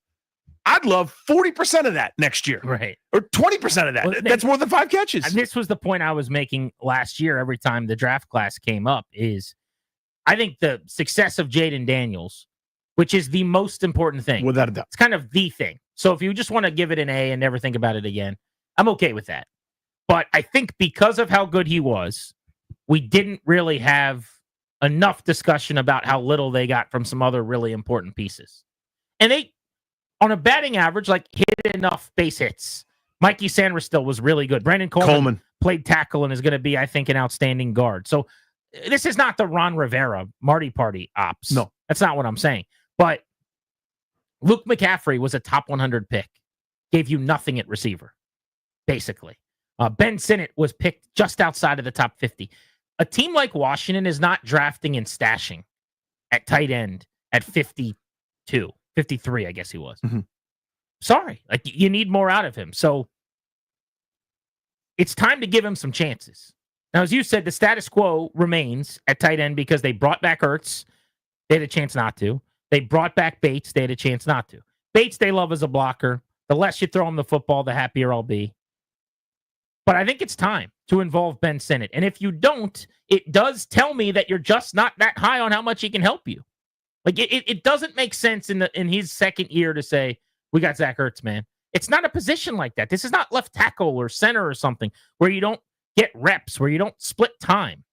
I'd love 40% of that next year. Right. Or 20% of that. Well, that's more than 5 catches. And this was the point I was making last year every time the draft class came up is I think the success of Jaden Daniels, which is the most important thing. Without a doubt. It's kind of the thing. So if you just want to give it an A and never think about it again, I'm okay with that. But I think because of how good he was, we didn't really have enough discussion about how little they got from some other really important pieces. And they, on a batting average, like hit enough base hits. Mikey Sanders was really good. Brandon Coleman played tackle and is going to be, I think, an outstanding guard. So this is not the Ron Rivera Marty Party ops. No. That's not what I'm saying. But Luke McCaffrey was a top 100 pick. Gave you nothing at receiver, basically. Ben Sinnott was picked just outside of the top 50. A team like Washington is not drafting and stashing at tight end at 52, 53, I guess he was. Mm-hmm. Sorry. Like, you need more out of him. So it's time to give him some chances. Now, as you said, the status quo remains at tight end because they brought back Ertz. They had a chance not to. They brought back Bates. They had a chance not to. Bates, they love as a blocker. The less you throw him the football, the happier I'll be. But I think it's time to involve Ben Sinnott. And if you don't, it does tell me that you're just not that high on how much he can help you. Like, it doesn't make sense in his second year to say, we got Zach Ertz, man. It's not a position like that. This is not left tackle or center or something where you don't get reps, where you don't split time,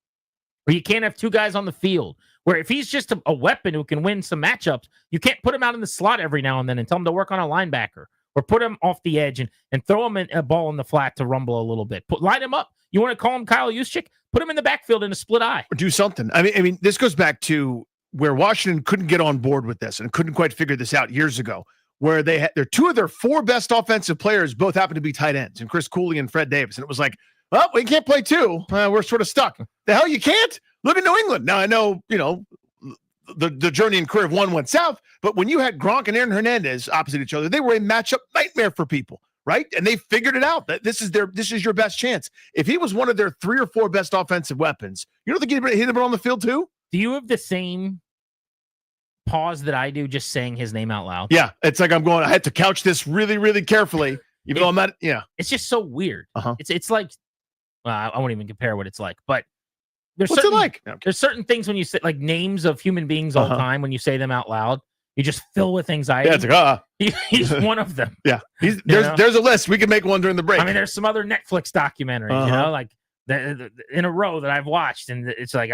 where you can't have two guys on the field, where if he's just a weapon who can win some matchups, you can't put him out in the slot every now and then and tell him to work on a linebacker. Or put him off the edge and throw him a ball in the flat to rumble a little bit. Line him up. You want to call him Kyle Juszczyk? Put him in the backfield in a split eye. Or do something. I mean, this goes back to where Washington couldn't get on board with this and couldn't quite figure this out years ago, where they're two of their 4 best offensive players both happen to be tight ends, and Chris Cooley and Fred Davis. And it was like, well, we can't play 2. We're sort of stuck. The hell you can't? Look at New England. Now, I know, the journey and career of one went south, but when you had Gronk and Aaron Hernandez opposite each other, they were a matchup nightmare for people, right? And they figured it out that this is your best chance. If he was one of their 3 or 4 best offensive weapons, you don't think he'd hit him on the field too? Do you have the same pause that I do just saying his name out loud? Yeah, it's like I had to couch this really, really carefully, even though I'm not. Yeah, it's just so weird. It's like, well, I won't even compare what it's like, but. What's it like? There's certain things when you say like names of human beings all the time, when you say them out loud, you just fill with anxiety. Yeah, it's like, he's one of them. Yeah, there's a list. We can make one during the break. I mean, there's some other Netflix documentaries, like in a row that I've watched, and it's like,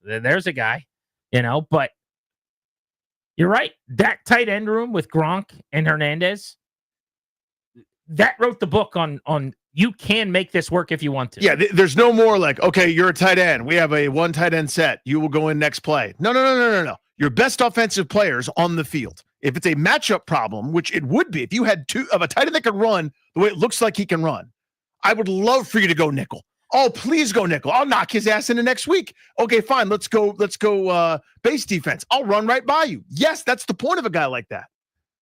there's a guy, but you're right. That tight end room with Gronk and Hernandez, that wrote the book on you can make this work if you want to. Yeah, there's no more like, okay, you're a tight end. We have a 1 tight end set. You will go in next play. No. Your best offensive players on the field. If it's a matchup problem, which it would be, if you had 2 of a tight end that can run the way it looks like he can run, I would love for you to go nickel. Oh, please go nickel. I'll knock his ass into next week. Okay, fine. Let's go base defense. I'll run right by you. Yes, that's the point of a guy like that.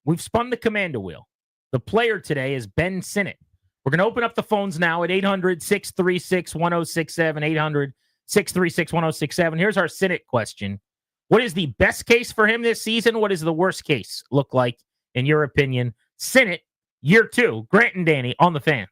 We've spun the commando wheel. The player today is Ben Sinnott. We're going to open up the phones now at 800-636-1067, 800-636-1067. Here's our Sinnott question. What is the best case for him this season? What does the worst case look like, in your opinion? Sinnott, year 2. Grant and Danny on the Fan.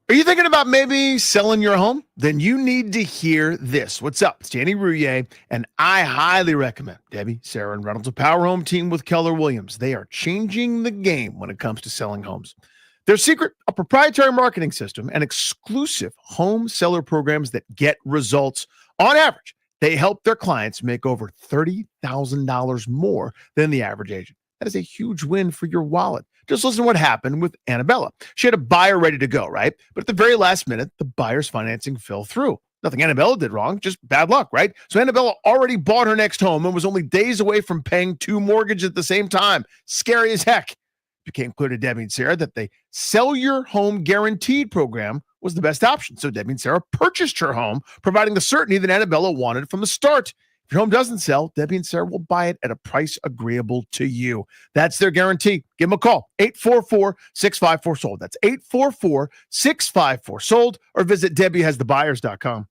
Are you thinking about maybe selling your home? Then you need to hear this. What's up? It's Danny Rouillet, and I highly recommend Debbie, Sarah, and Reynolds, a Power Home team with Keller Williams. They are changing the game when it comes to selling homes. Their secret, a proprietary marketing system and exclusive home seller programs that get results. On average, they help their clients make over $30,000 more than the average agent. That is a huge win for your wallet. Just listen to what happened with Annabella. She had a buyer ready to go, right? But at the very last minute, the buyer's financing fell through. Nothing Annabella did wrong, just bad luck, right? So Annabella already bought her next home and was only days away from paying 2 mortgages at the same time. Scary as heck. It became clear to Debbie and Sarah that the Sell Your Home Guaranteed program was the best option. So Debbie and Sarah purchased her home, providing the certainty that Annabella wanted from the start. If your home doesn't sell, Debbie and Sarah will buy it at a price agreeable to you. That's their guarantee. Give them a call, 844-654-SOLD. That's 844-654-SOLD, or visit DebbieHasTheBuyers.com.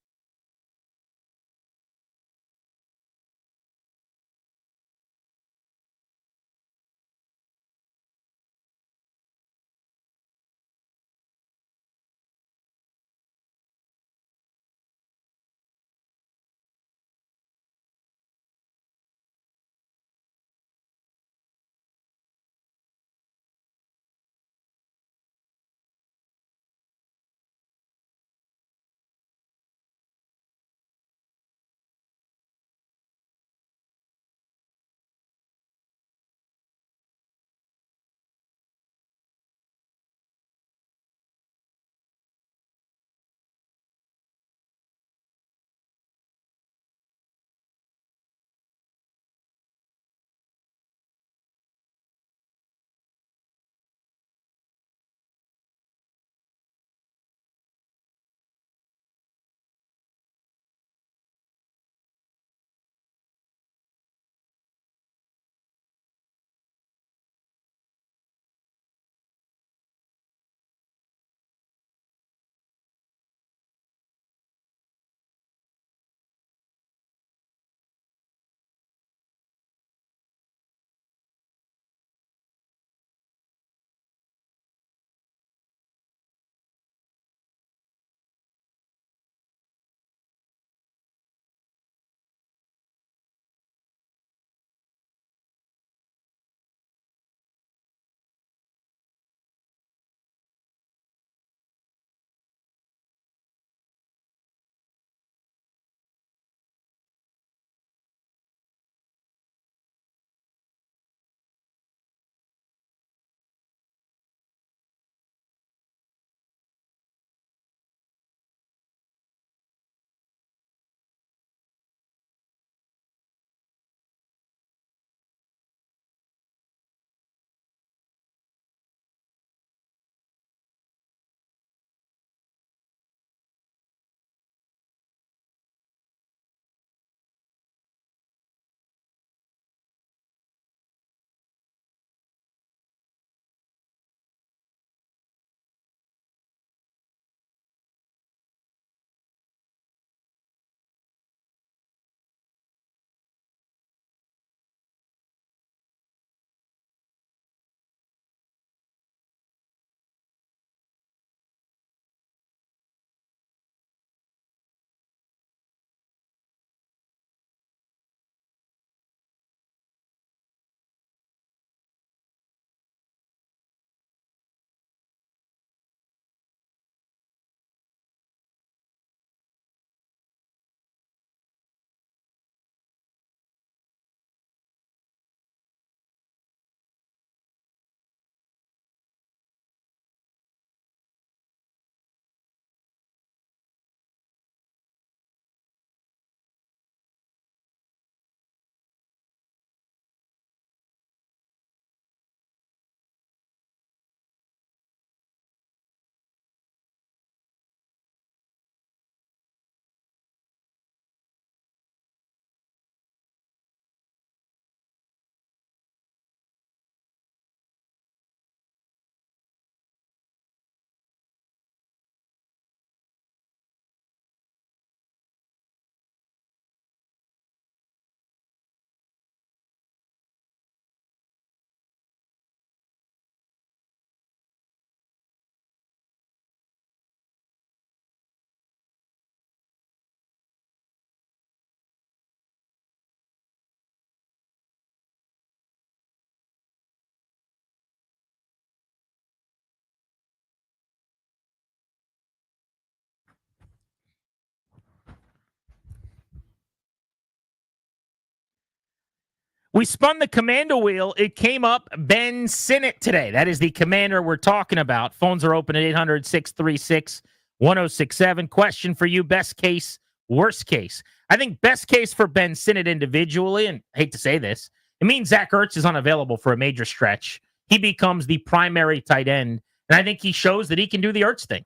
We spun the commando wheel. It came up Ben Sinnott today. That is the commander we're talking about. Phones are open at 800-636-1067. Question for you, best case, worst case. I think best case for Ben Sinnott individually, and I hate to say this, it means Zach Ertz is unavailable for a major stretch. He becomes the primary tight end, and I think he shows that he can do the Ertz thing.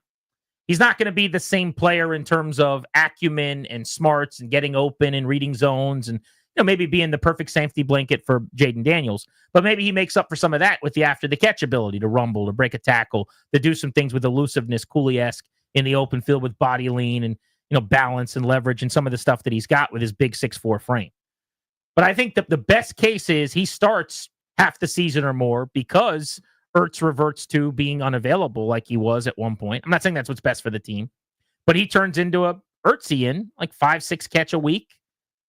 He's not going to be the same player in terms of acumen and smarts and getting open and reading zones and maybe being the perfect safety blanket for Jaden Daniels. But maybe he makes up for some of that with the after-the-catch ability to rumble, to break a tackle, to do some things with elusiveness, Cooley-esque in the open field with body lean and balance and leverage and some of the stuff that he's got with his big 6'4" frame. But I think that the best case is he starts half the season or more because Ertz reverts to being unavailable like he was at one point. I'm not saying that's what's best for the team, but he turns into a Ertzian, like 5-6 catch a week,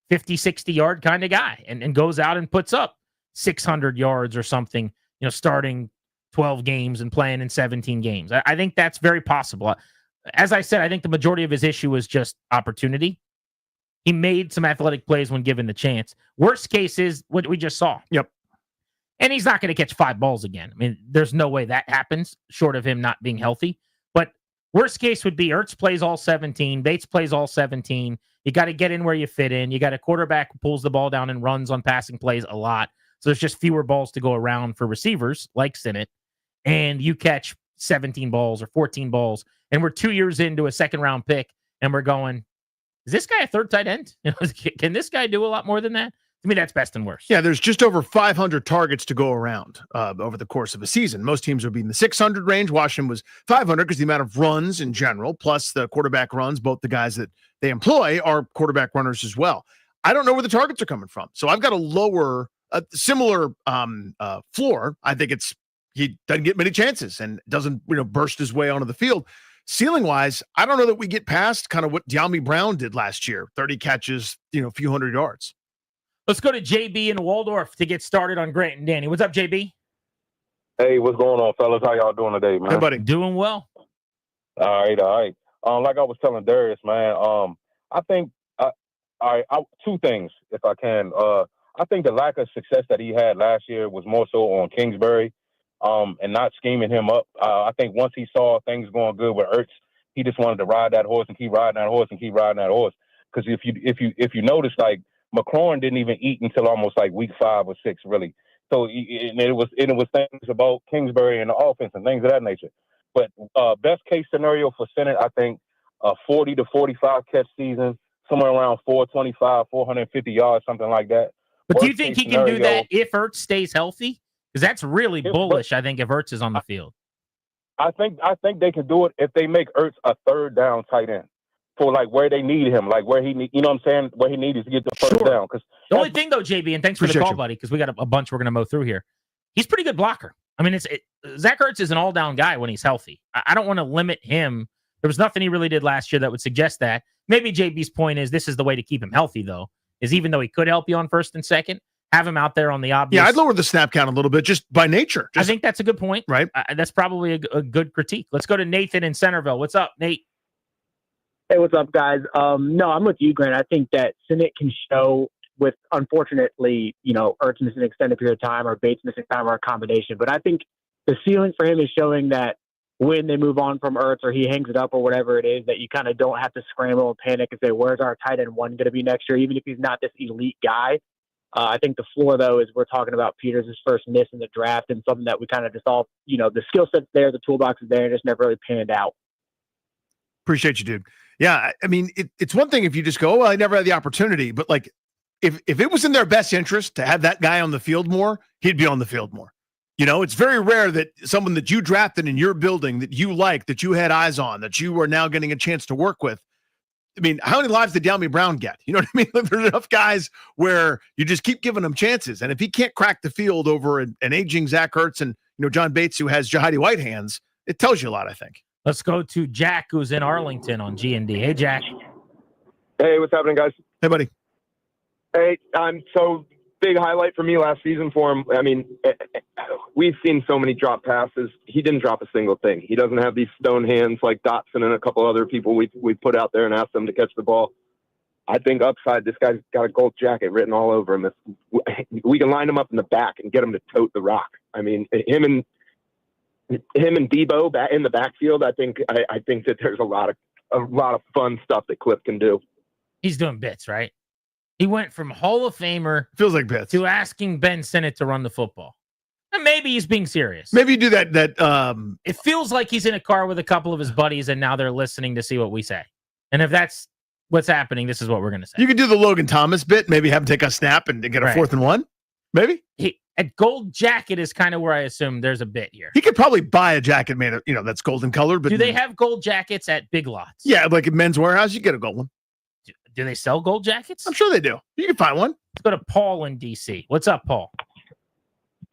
50, 60-yard kind of guy and goes out and puts up 600 yards or something, starting 12 games and playing in 17 games. I think that's very possible. As I said, I think the majority of his issue was just opportunity. He made some athletic plays when given the chance. Worst case is what we just saw. Yep. And he's not going to catch 5 balls again. I mean, there's no way that happens short of him not being healthy. But worst case would be Ertz plays all 17. Bates plays all 17. You got to get in where you fit in. You got a quarterback who pulls the ball down and runs on passing plays a lot. So there's just fewer balls to go around for receivers like Sinnott. And you catch 17 balls or 14 balls. And we're 2 years into a second-round pick, and we're going, is this guy a third tight end? Can this guy do a lot more than that? To me, that's best and worst. Yeah, there's just over 500 targets to go around over the course of a season. Most teams would be in the 600 range. Washington was 500 because the amount of runs in general, plus the quarterback runs, both the guys that they employ are quarterback runners as well. I don't know where the targets are coming from. So I've got a similar floor. I think he doesn't get many chances and doesn't burst his way onto the field. Ceiling-wise, I don't know that we get past kind of what De'Ami Brown did last year, 30 catches, a few hundred yards. Let's go to JB in Waldorf to get started on Grant and Danny. What's up, JB? Hey, what's going on, fellas? How y'all doing today, man? Hey, buddy. Doing well. All right. Like I was telling Darius, man, I think, two things, if I can. I think the lack of success that he had last year was more so on Kingsbury and not scheming him up. I think once he saw things going good with Ertz, he just wanted to ride that horse and keep riding that horse and keep riding that horse. Because if you notice, like, McLaurin didn't even eat until almost like week 5 or 6, really. So it was things about Kingsbury and the offense and things of that nature. But best case scenario for Sinnott, I think 40 to 45 catch season, somewhere around 425, 450 yards, something like that. But do you think he can do that if Ertz stays healthy? Because that's really bullish, I think, if Ertz is on the field. I think they can do it if they make Ertz a third down tight end. For like where they need him, like where he need, what I'm saying, where he needs to get the first down. Because the only thing though, JB, and thanks for the call, buddy, because we got a bunch we're going to mow through here. He's pretty good blocker. I mean, Zach Ertz is an all-down guy when he's healthy. I don't want to limit him. There was nothing he really did last year that would suggest that. Maybe JB's point is this is the way to keep him healthy, though, is even though he could help you on first and second, have him out there on the obvious. Yeah, I'd lower the snap count a little bit just by nature. I think that's a good point. Right. That's probably a good critique. Let's go to Nathan in Centerville. What's up, Nate? Hey, what's up, guys? No, I'm with you, Grant. I think that Sinnott can show with, unfortunately, Ertz missing an extended period of time or Bates missing time or a combination. But I think the ceiling for him is showing that when they move on from Ertz or he hangs it up or whatever it is, that you kind of don't have to scramble and panic and say, where's our tight end one going to be next year, even if he's not this elite guy. I think the floor, though, is we're talking about Peters' first miss in the draft and something that we kind of just all, the skill set's there, the toolbox is there, and just never really panned out. Appreciate you, dude. Yeah, I mean, it's one thing if you just go, well, I never had the opportunity. But, like, if it was in their best interest to have that guy on the field more, he'd be on the field more. It's very rare that someone that you drafted in your building that you like, that you had eyes on, that you are now getting a chance to work with. I mean, how many lives did De'Ami Brown get? You know what I mean? There's enough guys where you just keep giving them chances. And if he can't crack the field over an aging Zach Ertz and, John Bates, who has Jahidi White hands, it tells you a lot, I think. Let's go to Jack, who's in Arlington on G&D. Hey, Jack. Hey, what's happening, guys? Hey, buddy. Hey, so big highlight for me last season for him. I mean, we've seen so many drop passes. He didn't drop a single thing. He doesn't have these stone hands like Dotson and a couple other people we put out there and asked them to catch the ball. I think upside, this guy's got a gold jacket written all over him. We can line him up in the back and get him to tote the rock. I mean, him and Debo in the backfield. I think that there's a lot of fun stuff that Cliff can do. He's doing bits, right? He went from Hall of Famer feels like bits to asking Ben Sinnott to run the football. And maybe he's being serious. Maybe you do that. It feels like he's in a car with a couple of his buddies, and now they're listening to see what we say. And if that's what's happening, this is what we're going to say. You could do the Logan Thomas bit. Maybe have him take a snap and get a 4th and 1. Maybe at gold jacket is kind of where I assume there's a bit here. He could probably buy a jacket made of that's golden colored. But do they have gold jackets at Big Lots? Yeah, like at Men's Warehouse, you get a gold one. Do they sell gold jackets? I'm sure they do. You can find one. Let's go to Paul in DC. What's up, Paul?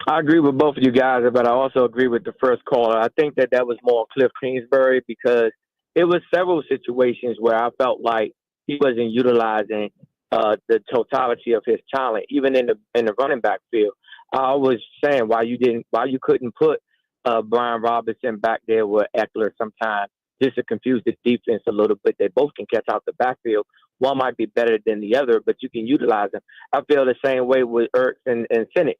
I agree with both of you guys, but I also agree with the first caller. I think that was more Cliff Kingsbury because it was several situations where I felt like he wasn't utilizing the totality of his talent, even in the running back field. I was saying why you couldn't put Brian Robinson back there with Eckler sometimes just to confuse the defense a little bit. They both can catch out the backfield. One might be better than the other, but you can utilize them. I feel the same way with Ertz and Sinnott.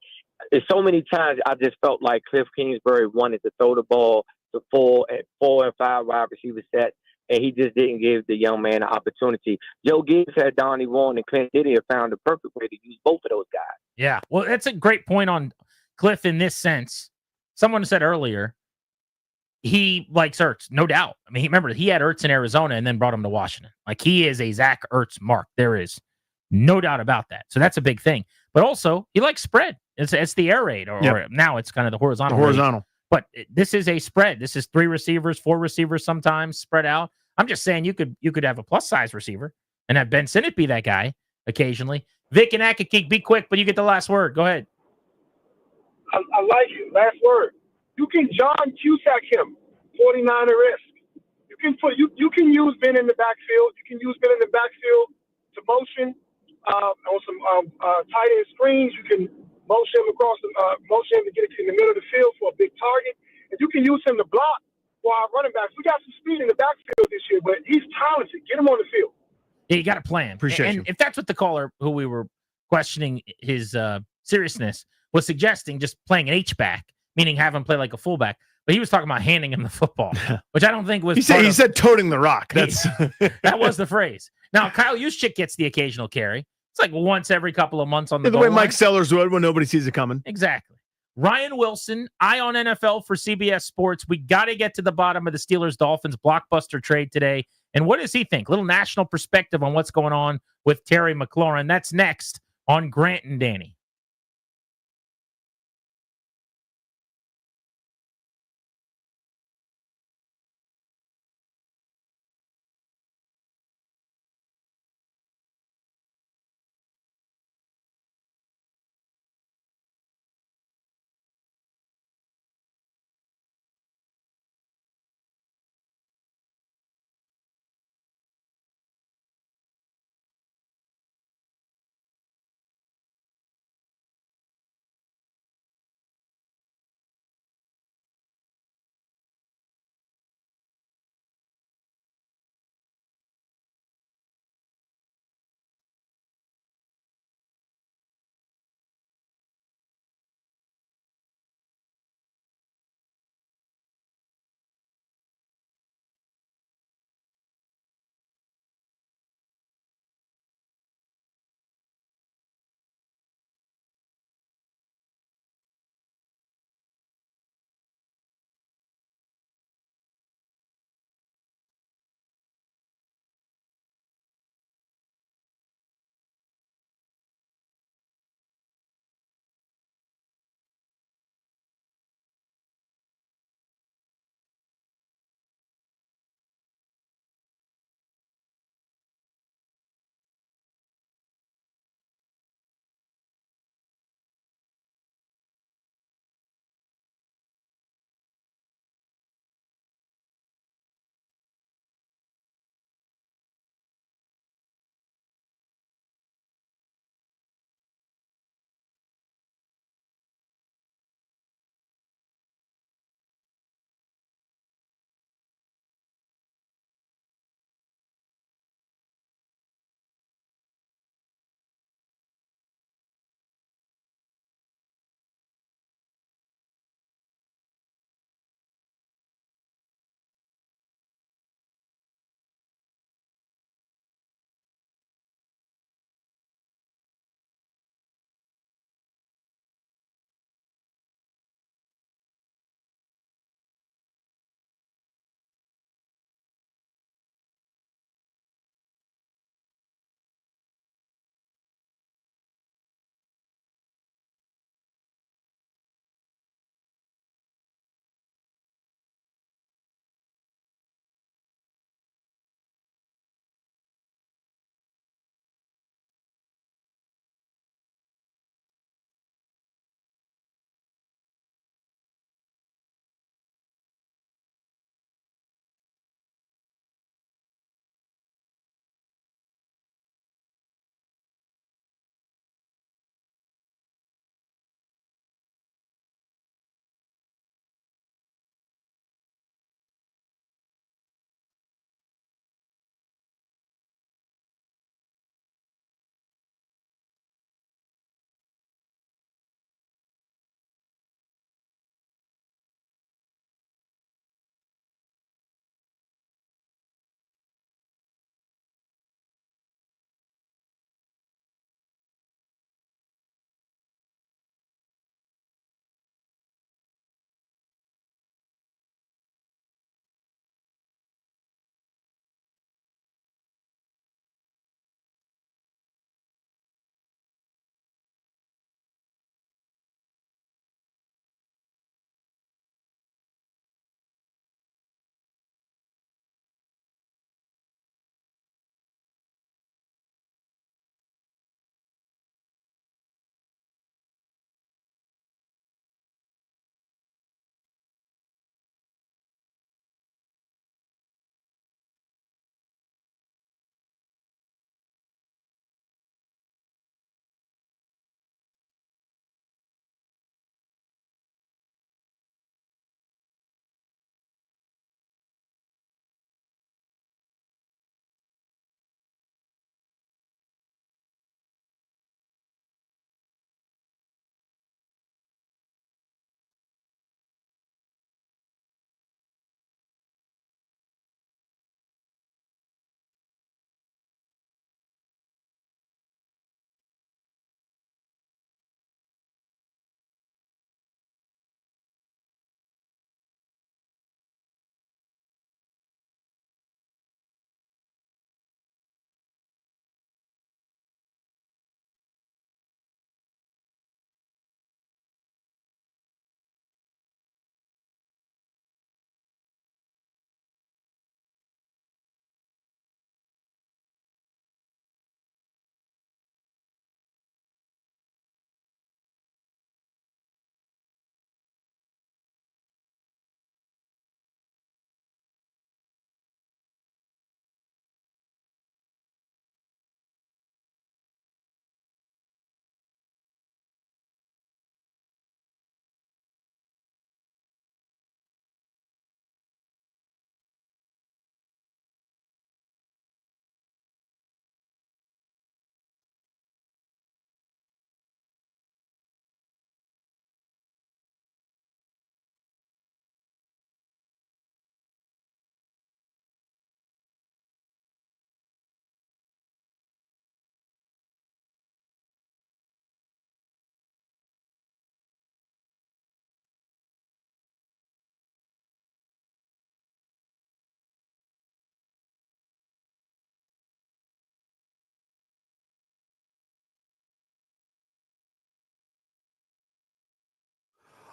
There's so many times I just felt like Cliff Kingsbury wanted to throw the ball to 4 and 5 wide receiver sets, and he just didn't give the young man an opportunity. Joe Gibbs had Donnie Warren, and Clint Diddy have found the perfect way to use both of those guys. Yeah, well, that's a great point on Cliff in this sense. Someone said earlier he likes Ertz, no doubt. I mean, remember, he had Ertz in Arizona and then brought him to Washington. Like, he is a Zach Ertz mark. There is no doubt about that. So that's a big thing. But also, he likes spread. It's the air raid, or now it's kind of the horizontal. But this is a spread. This is 3 receivers, 4 receivers sometimes spread out. I'm just saying you could have a plus size receiver and have Ben Sinnott be that guy occasionally. Vic and Akakik, be quick, but you get the last word. Go ahead. I like it. Last word. You can John Cusack him, 49er risk. You can use Ben in the backfield. You can use Ben in the backfield to motion on some tight end screens. You can motion him motion him to get it in the middle of the field for a big target, and you can use him to block for our running backs. We got some speed in the backfield this year, but he's talented. Get him on the field. Yeah, you got a plan. And if that's what the caller who we were questioning his seriousness was suggesting, just playing an H-back, meaning have him play like a fullback. But he was talking about handing him the football, which I don't think was. He said toting the rock. That's that was the phrase. Now Kyle Juszczyk gets the occasional carry. It's like once every couple of months on the way goal line. Mike Sellers would when nobody sees it coming. Exactly. Ryan Wilson, Eye on NFL for CBS Sports. We got to get to the bottom of the Steelers-Dolphins blockbuster trade today. And what does he think? Little national perspective on what's going on with Terry McLaurin. That's next on Grant and Danny.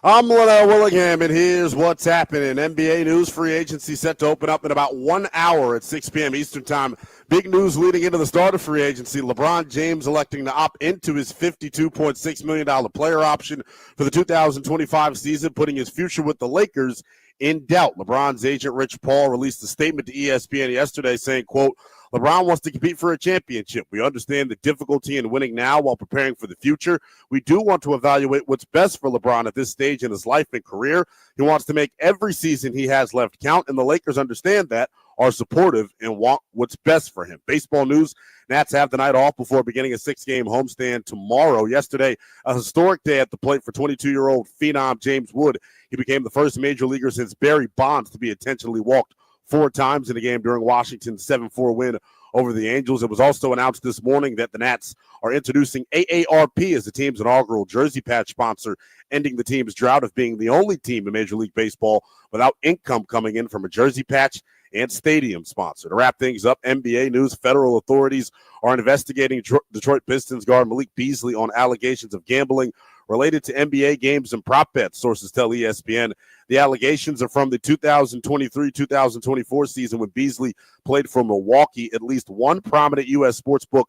I'm Linnell Willingham, and here's what's happening. NBA news: free agency set to open up in about 1 hour at 6 p.m. Eastern time. Big news leading into the start of free agency: LeBron James electing to opt into his $52.6 million player option for the 2025 season, putting his future with the Lakers in doubt. LeBron's agent, Rich Paul, released a statement to ESPN yesterday saying, quote, LeBron wants to compete for a championship. We understand the difficulty in winning now while preparing for the future. We do want to evaluate what's best for LeBron at this stage in his life and career. He wants to make every season he has left count, and the Lakers understand that, are supportive, and want what's best for him. Baseball news: Nats have the night off before beginning a 6-game homestand tomorrow. Yesterday, a historic day at the plate for 22-year-old phenom James Wood. He became the first major leaguer since Barry Bonds to be intentionally walked 4 times in a game during Washington's 7-4 win over the Angels. It was also announced this morning that the Nats are introducing AARP as the team's inaugural jersey patch sponsor, ending the team's drought of being the only team in Major League Baseball without income coming in from a jersey patch and stadium sponsor. To wrap things up, NBA news: federal authorities are investigating Detroit Pistons guard Malik Beasley on allegations of gambling related to NBA games and prop bets, sources tell ESPN. The allegations are from the 2023-2024 season when Beasley played for Milwaukee. At least one prominent U.S. sportsbook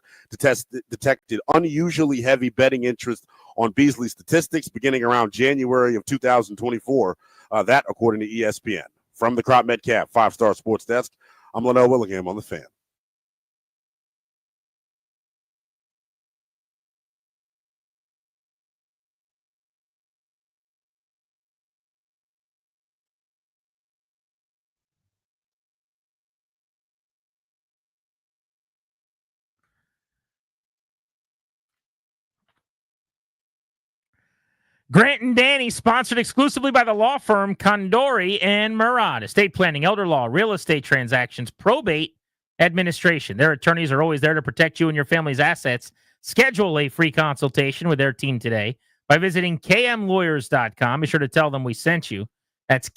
detected unusually heavy betting interest on Beasley's statistics beginning around January of 2024. That, according to ESPN. From the Crop Metcalf 5-Star Sports Desk, I'm Linnell Willingham on The Fan. Grant and Danny, sponsored exclusively by the law firm Condori and Murad. Estate planning, elder law, real estate transactions, probate administration. Their attorneys are always there to protect you and your family's assets. Schedule a free consultation with their team today by visiting kmlawyers.com. Be sure to tell them we sent you. That's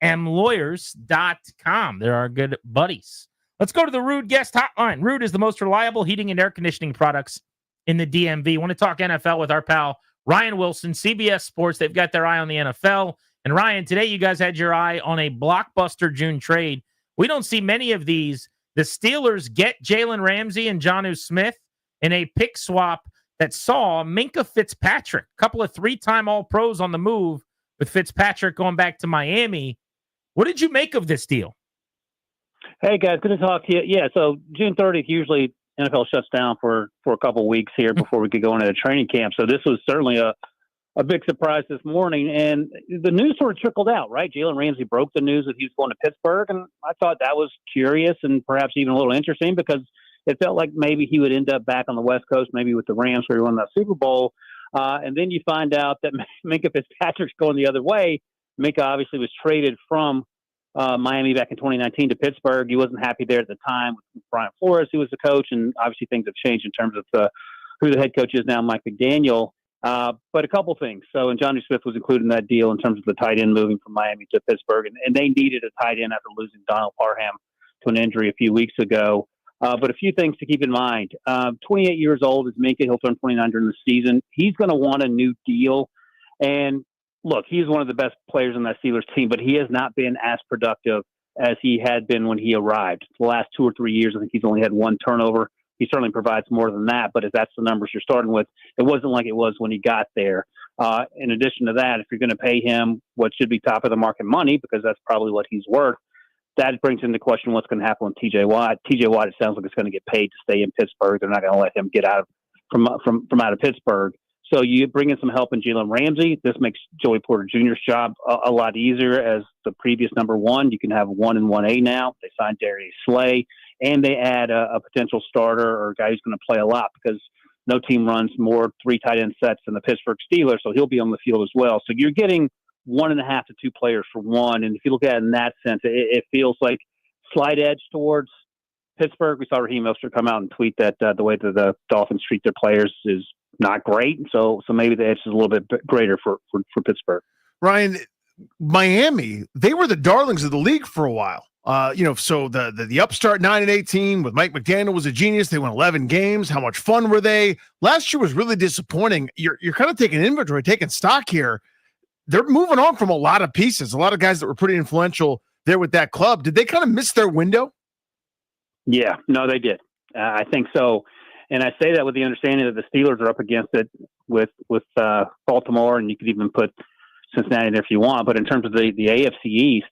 kmlawyers.com. They're our good buddies. Let's go to the Rude guest hotline. Rude is the most reliable heating and air conditioning products in the DMV. Want to talk NFL with our pal Ryan Wilson, CBS Sports. They've got their eye on the NFL. And Ryan, today you guys had your eye on a blockbuster June trade. We don't see many of these. The Steelers get Jalen Ramsey and Jonnu Smith in a pick swap that saw Minkah Fitzpatrick, a couple of 3-time All-Pros on the move, with Fitzpatrick going back to Miami. What did you make of this deal? Hey, guys, good to talk to you. Yeah, so June 30th, usually NFL shuts down for a couple of weeks here before we could go into a training camp. So this was certainly a big surprise this morning. And the news sort of trickled out, right? Jalen Ramsey broke the news that he was going to Pittsburgh. And I thought that was curious and perhaps even a little interesting because it felt like maybe he would end up back on the West Coast, maybe with the Rams where he won that Super Bowl. And then you find out that Minkah Fitzpatrick's going the other way. Minkah obviously was traded from Miami back in 2019 to Pittsburgh. He wasn't happy there at the time with Brian Flores, who was the coach, and obviously things have changed in terms of who the head coach is now, Mike McDaniel. But a couple things. So, and Jonnu Smith was included in that deal in terms of the tight end moving from Miami to Pittsburgh, and they needed a tight end after losing Donald Parham to an injury a few weeks ago. But a few things to keep in mind. 28 years old is Minkah. He'll turn 29 during the season. He's going to want a new deal. And look, he's one of the best players on that Steelers team, but he has not been as productive as he had been when he arrived. The last 2 or 3 years, I think he's only had 1 turnover. He certainly provides more than that, but if that's the numbers you're starting with, it wasn't like it was when he got there. In addition to that, if you're going to pay him what should be top of the market money, because that's probably what he's worth, that brings into question what's going to happen with T.J. Watt. T.J. Watt, it sounds like it's going to get paid to stay in Pittsburgh. They're not going to let him get out from out of Pittsburgh. So you bring in some help in Jalen Ramsey. This makes Joey Porter Jr.'s job a lot easier as the previous number 1. You can have 1 and 1A now. They signed Darius Slay, and they add a potential starter or a guy who's going to play a lot because no team runs more 3 tight end sets than the Pittsburgh Steelers, so he'll be on the field as well. So you're getting 1.5 to 2 players for 1, and if you look at it in that sense, it feels like slight edge towards Pittsburgh. We saw Raheem Mostert come out and tweet that the way that the Dolphins treat their players is not great. So maybe the edge is a little bit greater for Pittsburgh. Ryan, Miami, they were the darlings of the league for a while. So the upstart 9-18 with Mike McDaniel was a genius. They won 11 games. How much fun were they? Last year was really disappointing. You're kind of taking inventory, taking stock here. they're moving on from a lot of pieces, a lot of guys that were pretty influential there with that club. Did they kind of miss their window? Yeah, no, they did. I think so. And I say that with the understanding that the Steelers are up against it with Baltimore, and you could even put Cincinnati there if you want. But in terms of the AFC East,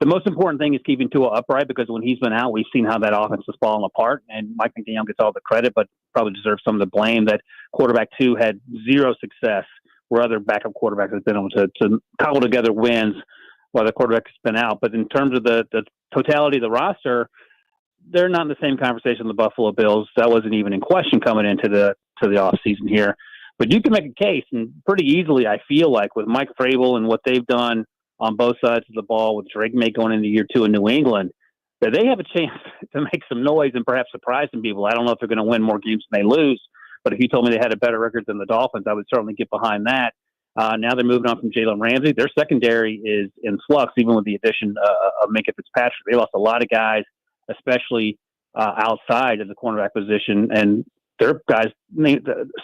the most important thing is keeping Tua upright, because when he's been out, we've seen how that offense has fallen apart. And Mike McDaniel gets all the credit, but probably deserves some of the blame that quarterback 2 had zero success, where other backup quarterbacks have been able to cobble together wins while the quarterback has been out. But in terms of the totality of the roster, they're not in the same conversation with the Buffalo Bills. That wasn't even in question coming into the offseason here. But you can make a case, and pretty easily, I feel like, with Mike Vrabel and what they've done on both sides of the ball, with Drake May going into year 2 in New England, that they have a chance to make some noise and perhaps surprise some people. I don't know if they're going to win more games than they lose, but if you told me they had a better record than the Dolphins, I would certainly get behind that. Now they're moving on from Jalen Ramsey. Their secondary is in flux, even with the addition of Minkah Fitzpatrick. They lost a lot of guys, especially outside of the cornerback position. And their guys,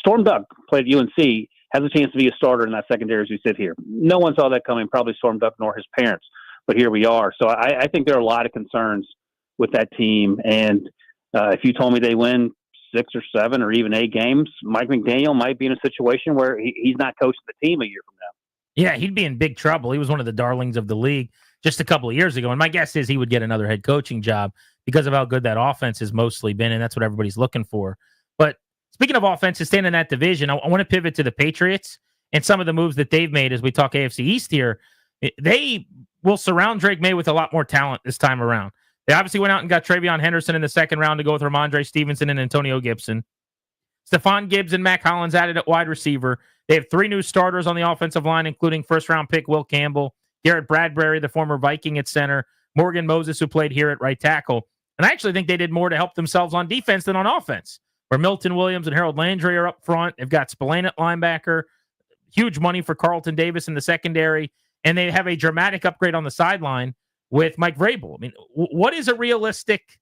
Storm Duck played at UNC, has a chance to be a starter in that secondary as we sit here. No one saw that coming, probably Storm Duck nor his parents. But here we are. So I think there are a lot of concerns with that team. And if you told me they win 6 or 7 or even 8 games, Mike McDaniel might be in a situation where he's not coaching the team a year from now. Yeah, he'd be in big trouble. He was one of the darlings of the league just a couple of years ago. And my guess is he would get another head coaching job because of how good that offense has mostly been. And that's what everybody's looking for. But speaking of offenses, staying in that division, I want to pivot to the Patriots and some of the moves that they've made as we talk AFC East here. They will surround Drake May with a lot more talent this time around. They obviously went out and got Travion Henderson in the second round to go with Ramondre Stevenson and Antonio Gibson. Stephon Gibbs and Mac Hollins added at wide receiver. They have 3 new starters on the offensive line, including first-round pick Will Campbell, Garrett Bradbury, the former Viking at center, Morgan Moses, who played here at right tackle. And I actually think they did more to help themselves on defense than on offense, where Milton Williams and Harold Landry are up front. They've got Spillane at linebacker, huge money for Carlton Davis in the secondary, and they have a dramatic upgrade on the sideline with Mike Vrabel. I mean, what is a realistic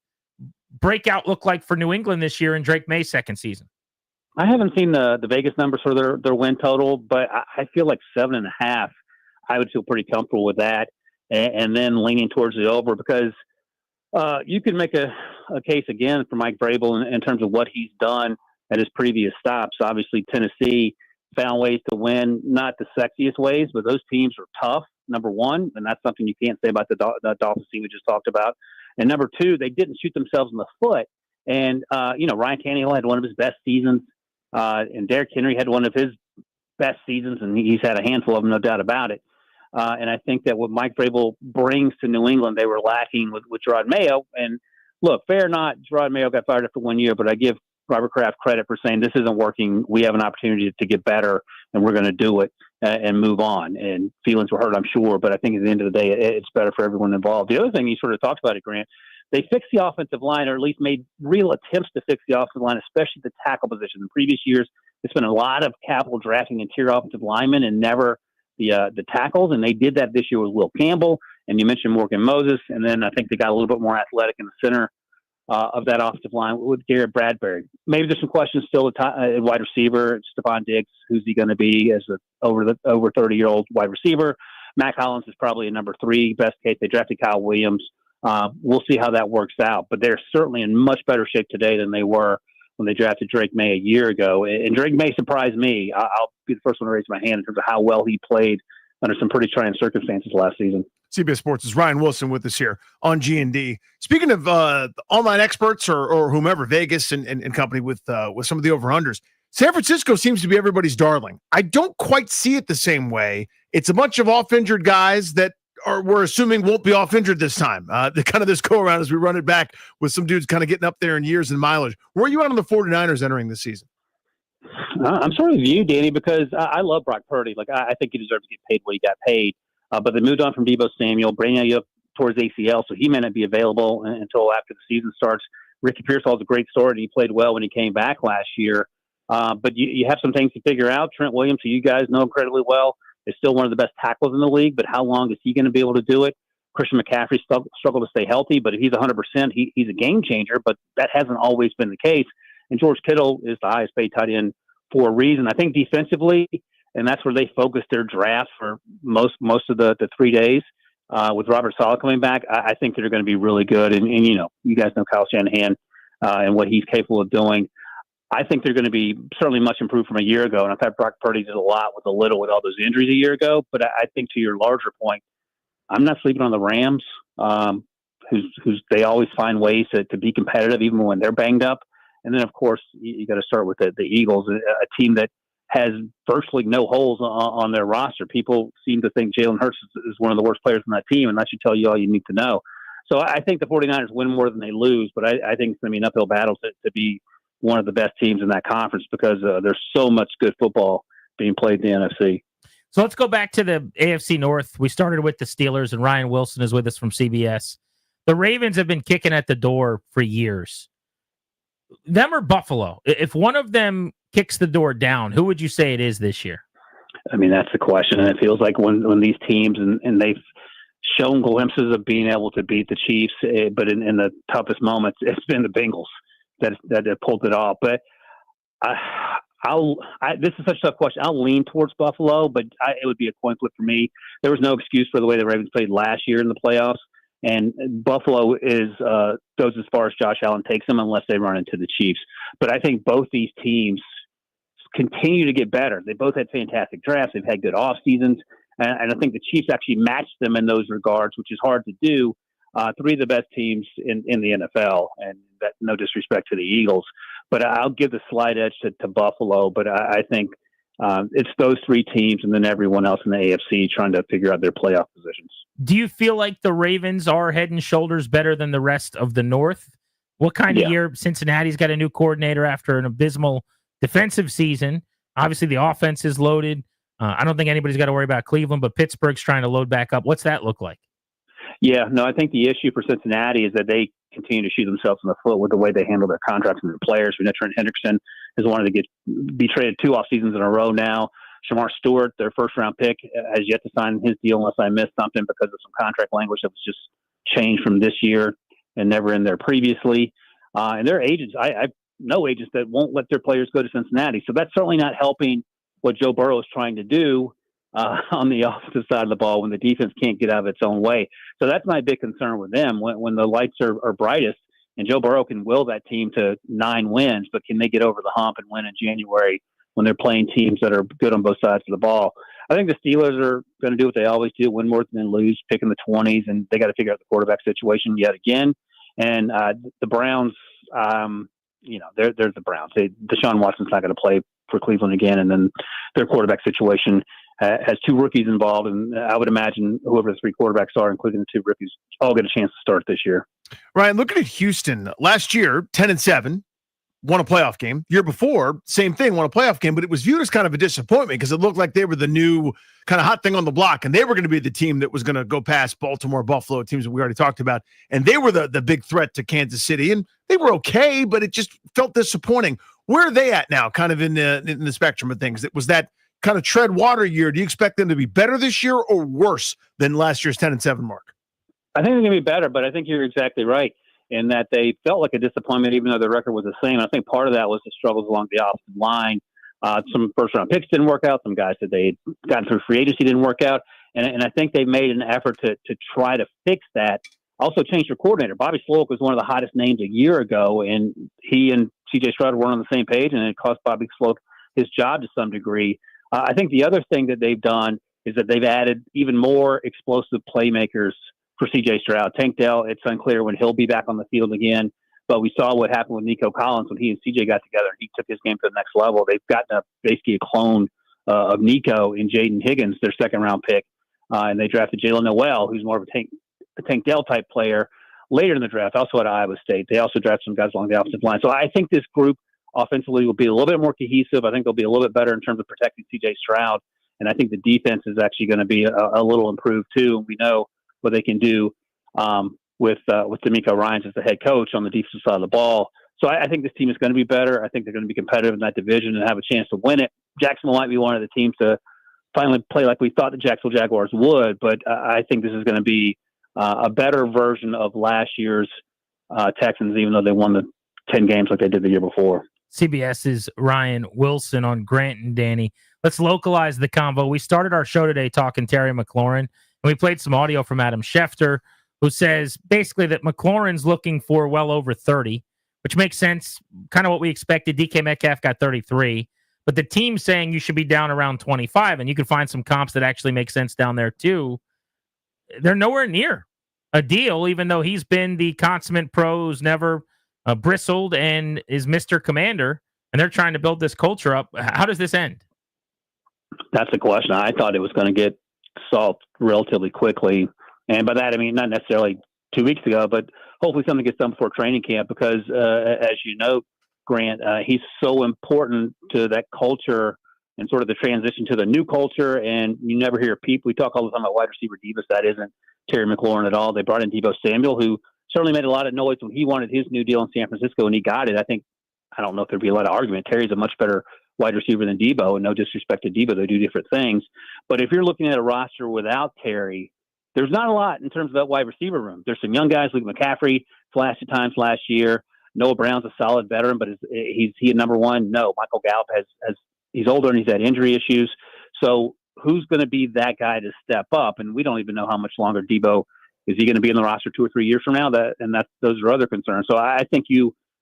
breakout look like for New England this year in Drake May's second season? I haven't seen the Vegas numbers for their win total, but I feel like 7.5. I would feel pretty comfortable with that, and then leaning towards the over, because you can make a case again for Mike Vrabel in terms of what he's done at his previous stops. Obviously, Tennessee found ways to win, not the sexiest ways, but those teams are tough, number one, and that's something you can't say about the Dolphins team we just talked about. And number two, they didn't shoot themselves in the foot. And, Ryan Tannehill had one of his best seasons, and Derrick Henry had one of his best seasons, and he's had a handful of them, no doubt about it. And I think that what Mike Vrabel brings to New England, they were lacking with Gerard Mayo. And look, fair or not, Gerard Mayo got fired after 1 year, but I give Robert Kraft credit for saying this isn't working. We have an opportunity to get better, and we're going to do it and move on. And feelings were hurt, I'm sure, but I think at the end of the day, it's better for everyone involved. The other thing you sort of talked about it, Grant, they fixed the offensive line, or at least made real attempts to fix the offensive line, especially the tackle position. In previous years, they spent a lot of capital drafting interior offensive linemen and never the tackles, and they did that this year with Will Campbell, and you mentioned Morgan Moses, and then I think they got a little bit more athletic in the center of that offensive line with Garrett Bradbury. Maybe there's some questions still at wide receiver. Stephon Diggs, who's he going to be as over 30-year-old wide receiver? Mac Hollins is probably a number 3, best case. They drafted Kyle Williams. We'll see how that works out, but they're certainly in much better shape today than they were when they drafted Drake May a year ago. And Drake May surprised me. I'll be the first one to raise my hand in terms of how well he played under some pretty trying circumstances last season. CBS Sports' Ryan Wilson with us here on G&D. Speaking of online experts or whomever, Vegas and company with some of the over-unders, San Francisco seems to be everybody's darling. I don't quite see it the same way. It's a bunch of off-injured guys that we're assuming won't be off-injured this time. The kind of this go-around as we run it back with some dudes kind of getting up there in years and mileage. Where are you at on the 49ers entering this season? I'm sort of you, Danny, because I love Brock Purdy. Like, I think he deserves to get paid what he got paid. But they moved on from Deebo Samuel, bringing you up towards ACL, so he may not be available until after the season starts. Ricky Pearsall's a great story, and he played well when he came back last year. But you have some things to figure out. Trent Williams, who you guys know incredibly well, is still one of the best tacklers in the league, but how long is he going to be able to do it? Christian McCaffrey struggled to stay healthy, but if he's 100%, he's a game changer, but that hasn't always been the case. And George Kittle is the highest paid tight end for a reason. I think defensively, and that's where they focused their draft for most of the 3 days. With Robert Saleh coming back, I think they're going to be really good. And you guys know Kyle Shanahan and what he's capable of doing. I think they're going to be certainly much improved from a year ago. And I thought Brock Purdy did a lot with a little with all those injuries a year ago. But I think to your larger point, I'm not sleeping on the Rams, who's they always find ways to be competitive even when they're banged up. And then, of course, you got to start with the Eagles, a team that has virtually no holes on their roster. People seem to think Jalen Hurts is one of the worst players on that team, and that should tell you all you need to know. So I think the 49ers win more than they lose, but I think it's going to be an uphill battle to be one of the best teams in that conference because there's so much good football being played in the NFC. So let's go back to the AFC North. We started with the Steelers, and Ryan Wilson is with us from CBS. The Ravens have been kicking at the door for years. Them or Buffalo? If one of them kicks the door down, who would you say it is this year? I mean, that's the question. And it feels like when these teams, and they've shown glimpses of being able to beat the Chiefs, but in the toughest moments, it's been the Bengals that have pulled it off. But this is such a tough question. I'll lean towards Buffalo, but it would be a coin flip for me. There was no excuse for the way the Ravens played last year in the playoffs. And Buffalo goes as far as Josh Allen takes them unless they run into the Chiefs. But I think both these teams continue to get better. They both had fantastic drafts. They've had good off seasons. And I think the Chiefs actually matched them in those regards, which is hard to do. 3 of the best teams in the NFL, and that no disrespect to the Eagles. But I'll give the slight edge to Buffalo. But I think it's those 3 teams and then everyone else in the AFC trying to figure out their playoff positions. Do you feel like the Ravens are head and shoulders better than the rest of the North? What kind of year? Cincinnati's got a new coordinator after an abysmal defensive season. Obviously, the offense is loaded. I don't think anybody's got to worry about Cleveland, but Pittsburgh's trying to load back up. What's that look like? Yeah, no, I think the issue for Cincinnati is that they continue to shoot themselves in the foot with the way they handle their contracts and their players. We know Trent Hendrickson has wanted to be traded 2 off seasons in a row now. Shamar Stewart, their first-round pick, has yet to sign his deal unless I missed something because of some contract language that was just changed from this year and never in there previously. And their agents, I know agents that won't let their players go to Cincinnati. So that's certainly not helping what Joe Burrow is trying to do on the offensive side of the ball when the defense can't get out of its own way. So that's my big concern with them. When the lights are brightest, and Joe Burrow can will that team to 9 wins, but can they get over the hump and win in January when they're playing teams that are good on both sides of the ball? I think the Steelers are going to do what they always do, win more than lose, pick in the 20s, and they got to figure out the quarterback situation yet again. And the Browns, they're the Browns. Deshaun Watson's not going to play for Cleveland again, and then their quarterback situation has 2 rookies involved, and I would imagine whoever the 3 quarterbacks are, including the 2 rookies, all get a chance to start this year. Ryan, looking at Houston last year, 10-7, won a playoff game. Year before, same thing, won a playoff game, but it was viewed as kind of a disappointment because it looked like they were the new kind of hot thing on the block, and they were going to be the team that was going to go past Baltimore, Buffalo, teams that we already talked about, and they were the big threat to Kansas City, and they were okay, but it just felt disappointing. Where are they at now, kind of in the spectrum of things? Was that kind of tread water year? Do you expect them to be better this year or worse than last year's 10-7 mark? I think they're going to be better, but I think you're exactly right in that they felt like a disappointment, even though the record was the same. I think part of that was the struggles along the offensive line. Some first-round picks didn't work out. Some guys that they gotten through free agency didn't work out. And I think they made an effort to try to fix that. Also changed their coordinator. Bobby Slowick was one of the hottest names a year ago, and he and C.J. Stroud weren't on the same page, and it cost Bobby Slowick his job to some degree. I think the other thing that they've done is that they've added even more explosive playmakers for C.J. Stroud. Tank Dell, it's unclear when he'll be back on the field again, but we saw what happened with Nico Collins when he and C.J. got together and he took his game to the next level. They've gotten basically a clone of Nico in Jaden Higgins, their second-round pick, and they drafted Jalen Noel, who's more of a Tank Dell type player, later in the draft, also at Iowa State. They also drafted some guys along the offensive line. So I think this group offensively will be a little bit more cohesive. I think they'll be a little bit better in terms of protecting C.J. Stroud. And I think the defense is actually going to be a little improved too. We know what they can do with D'Amico Ryans as the head coach on the defensive side of the ball. So I think this team is going to be better. I think they're going to be competitive in that division and have a chance to win it. Jacksonville might be one of the teams to finally play like we thought the Jacksonville Jaguars would, but I think this is going to be a better version of last year's Texans, even though they won the 10 games like they did the year before. CBS's Ryan Wilson on Grant and Danny. let's localize the convo. We started our show today talking Terry McLaurin, and we played some audio from Adam Schefter, who says basically that McLaurin's looking for well over 30, which makes sense, kind of what we expected. DK Metcalf got 33, but the team's saying you should be down around 25, and you can find some comps that actually make sense down there too. They're nowhere near a deal, even though he's been the consummate pro who's never bristled and is Mr. Commander, and they're trying to build this culture up. How does this end? That's the question. I thought it was going to get solved relatively quickly. And by that, I mean, not necessarily 2 weeks ago, but hopefully something gets done before training camp because, as you know, Grant, he's so important to that culture and sort of the transition to the new culture. And you never hear people, we talk all the time about wide receiver divas. That isn't Terry McLaurin at all. They brought in Deebo Samuel, who certainly made a lot of noise when he wanted his new deal in San Francisco, and he got it. I don't know if there'd be a lot of argument. Terry's a much better wide receiver than Deebo, and no disrespect to Deebo. They do different things. But if you're looking at a roster without Terry, there's not a lot in terms of that wide receiver room. There's some young guys like McCaffrey flashed at times last year. Noah Brown's a solid veteran, but is he a number one? No. Michael Gallup has he's older and he's had injury issues. So who's going to be that guy to step up? And we don't even know how much longer Deebo is he going to be in the roster 2 or 3 years from now. Those are other concerns. So I think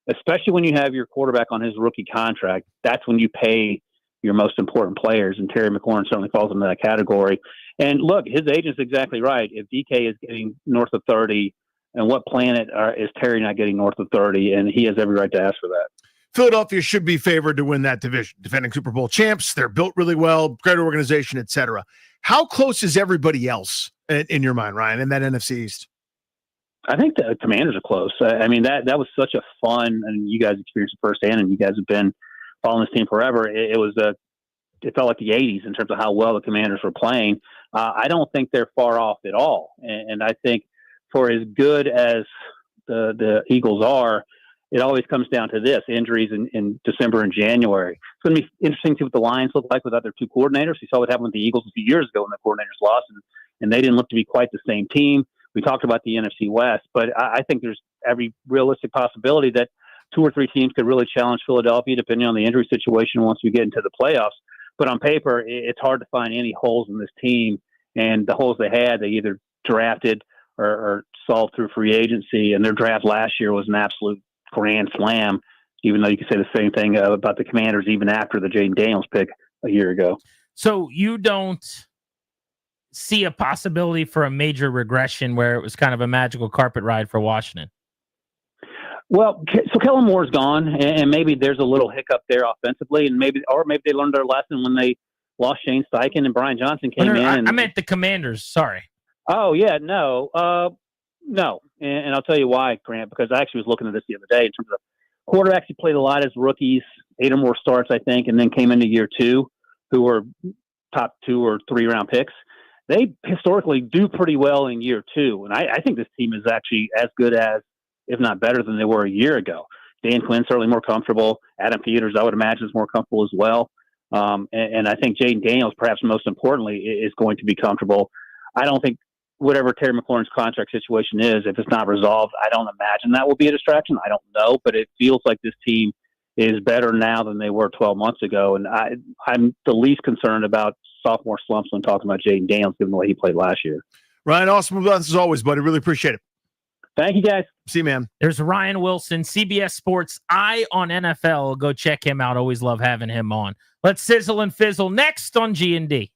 especially when you have your quarterback on his rookie contract, that's when you pay your most important players. And Terry McLaurin certainly falls into that category. And look, his agent's exactly right. If DK is getting north of 30, and what planet is Terry not getting north of 30? And he has every right to ask for that. Philadelphia should be favored to win that division. Defending Super Bowl champs, they're built really well, great organization, etc. How close is everybody else in your mind, Ryan, in that NFC East? I think the Commanders are close. I mean, that was such a fun, and you guys experienced it firsthand, and you guys have been following this team forever. It felt like the 80s in terms of how well the Commanders were playing. I don't think they're far off at all. And I think for as good as the Eagles are, it always comes down to this, injuries in December and January. It's going to be interesting to see what the Lions look like without their two coordinators. We saw what happened with the Eagles a few years ago when the coordinators lost, and they didn't look to be quite the same team. We talked about the NFC West, but I think there's every realistic possibility that 2 or 3 teams could really challenge Philadelphia depending on the injury situation once we get into the playoffs. But on paper, it's hard to find any holes in this team, and the holes they had, they either drafted or solved through free agency, and their draft last year was an absolute grand slam, even though you could say the same thing about the Commanders even after the Jaden Daniels pick a year ago. So you don't see a possibility for a major regression where it was kind of a magical carpet ride for Washington? Well, so Kellen Moore's gone, and maybe there's a little hiccup there offensively, and maybe they learned their lesson when they lost Shane Steichen and Brian Johnson came in. I meant the Commanders. Sorry. Oh yeah, no. And I'll tell you why, Grant, because I actually was looking at this the other day in terms of quarterbacks who played a lot as rookies, 8 or more starts, I think, and then came into year 2, who were top 2 or 3 round picks. They historically do pretty well in year 2. And I think this team is actually as good as, if not better than they were a year ago. Dan Quinn's certainly more comfortable. Adam Peters, I would imagine, is more comfortable as well. And I think Jaden Daniels, perhaps most importantly, is going to be comfortable. I don't think whatever Terry McLaurin's contract situation is, if it's not resolved, I don't imagine that will be a distraction. I don't know, but it feels like this team is better now than they were 12 months ago. And I'm the least concerned about sophomore slumps when talking about Jaden Daniels, given the way he played last year. Ryan, awesome with us as always, buddy. Really appreciate it. Thank you, guys. See you, man. There's Ryan Wilson, CBS Sports Eye on NFL. Go check him out. Always love having him on. Let's sizzle and fizzle next on G&D.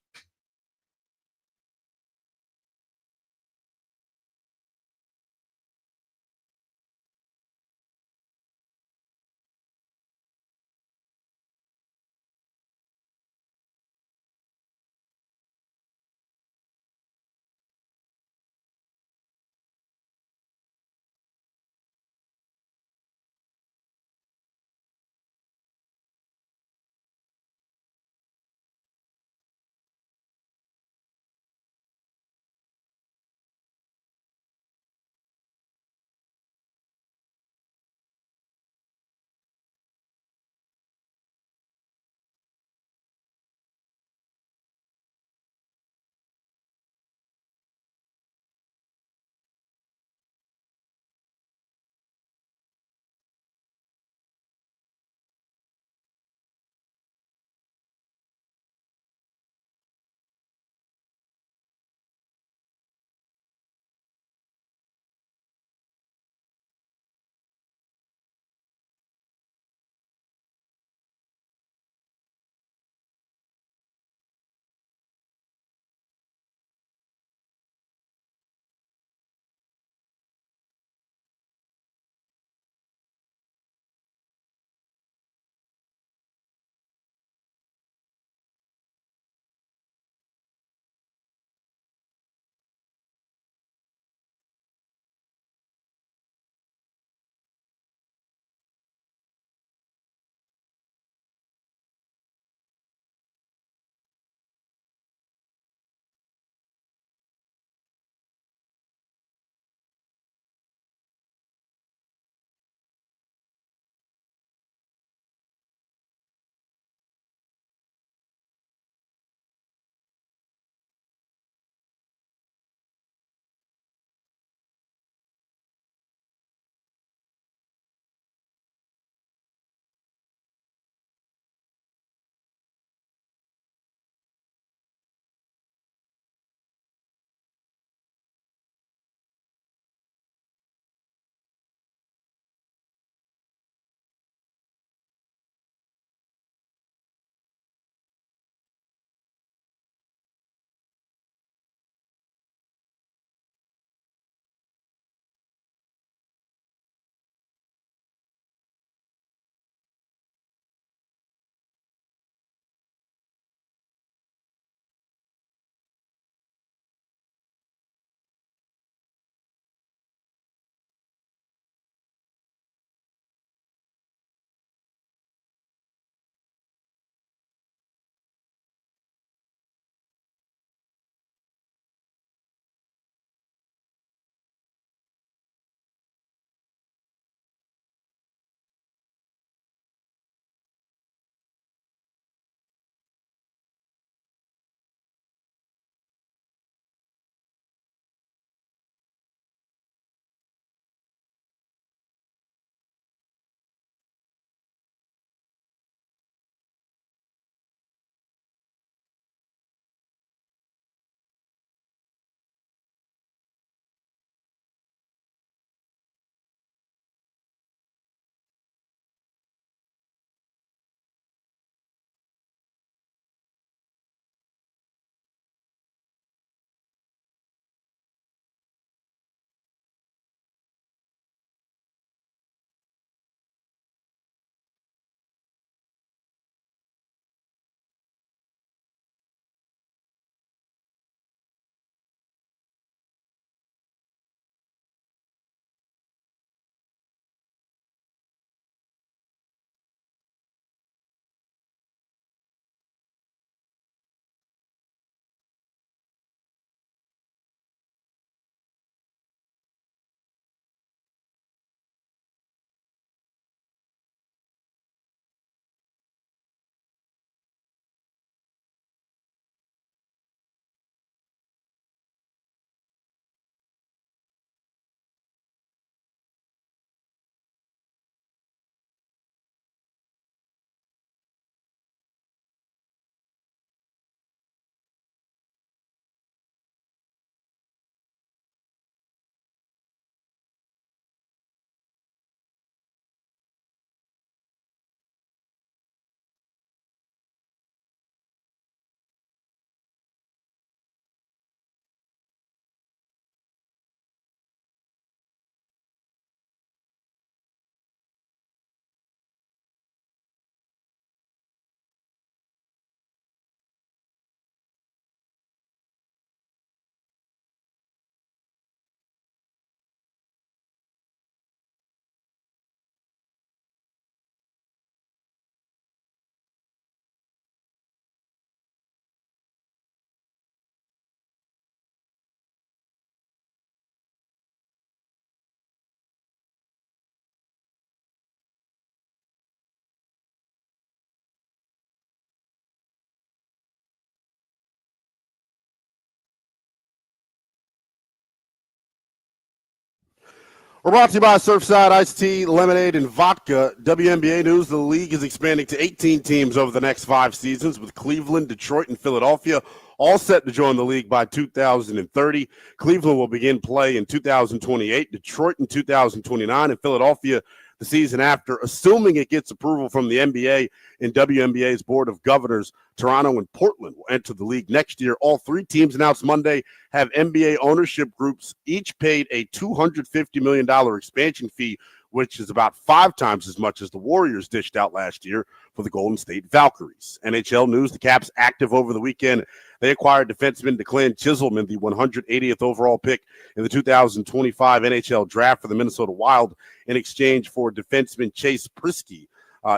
We're brought to you by Surfside Iced Tea, Lemonade, and Vodka. WNBA news, the league is expanding to 18 teams over the next 5 seasons, with Cleveland, Detroit, and Philadelphia all set to join the league by 2030. Cleveland will begin play in 2028, Detroit in 2029, and Philadelphia the season after, assuming it gets approval from the NBA and WNBA's Board of Governors. Toronto and Portland will enter the league next year. All 3 teams announced Monday have NBA ownership groups, each paid a $250 million expansion fee, which is about 5 times as much as the Warriors dished out last year for the Golden State Valkyries. NHL news, the Caps active over the weekend. They acquired defenseman Declan Chiselman, the 180th overall pick in the 2025 NHL draft for the Minnesota Wild, in exchange for defenseman Chase Prisky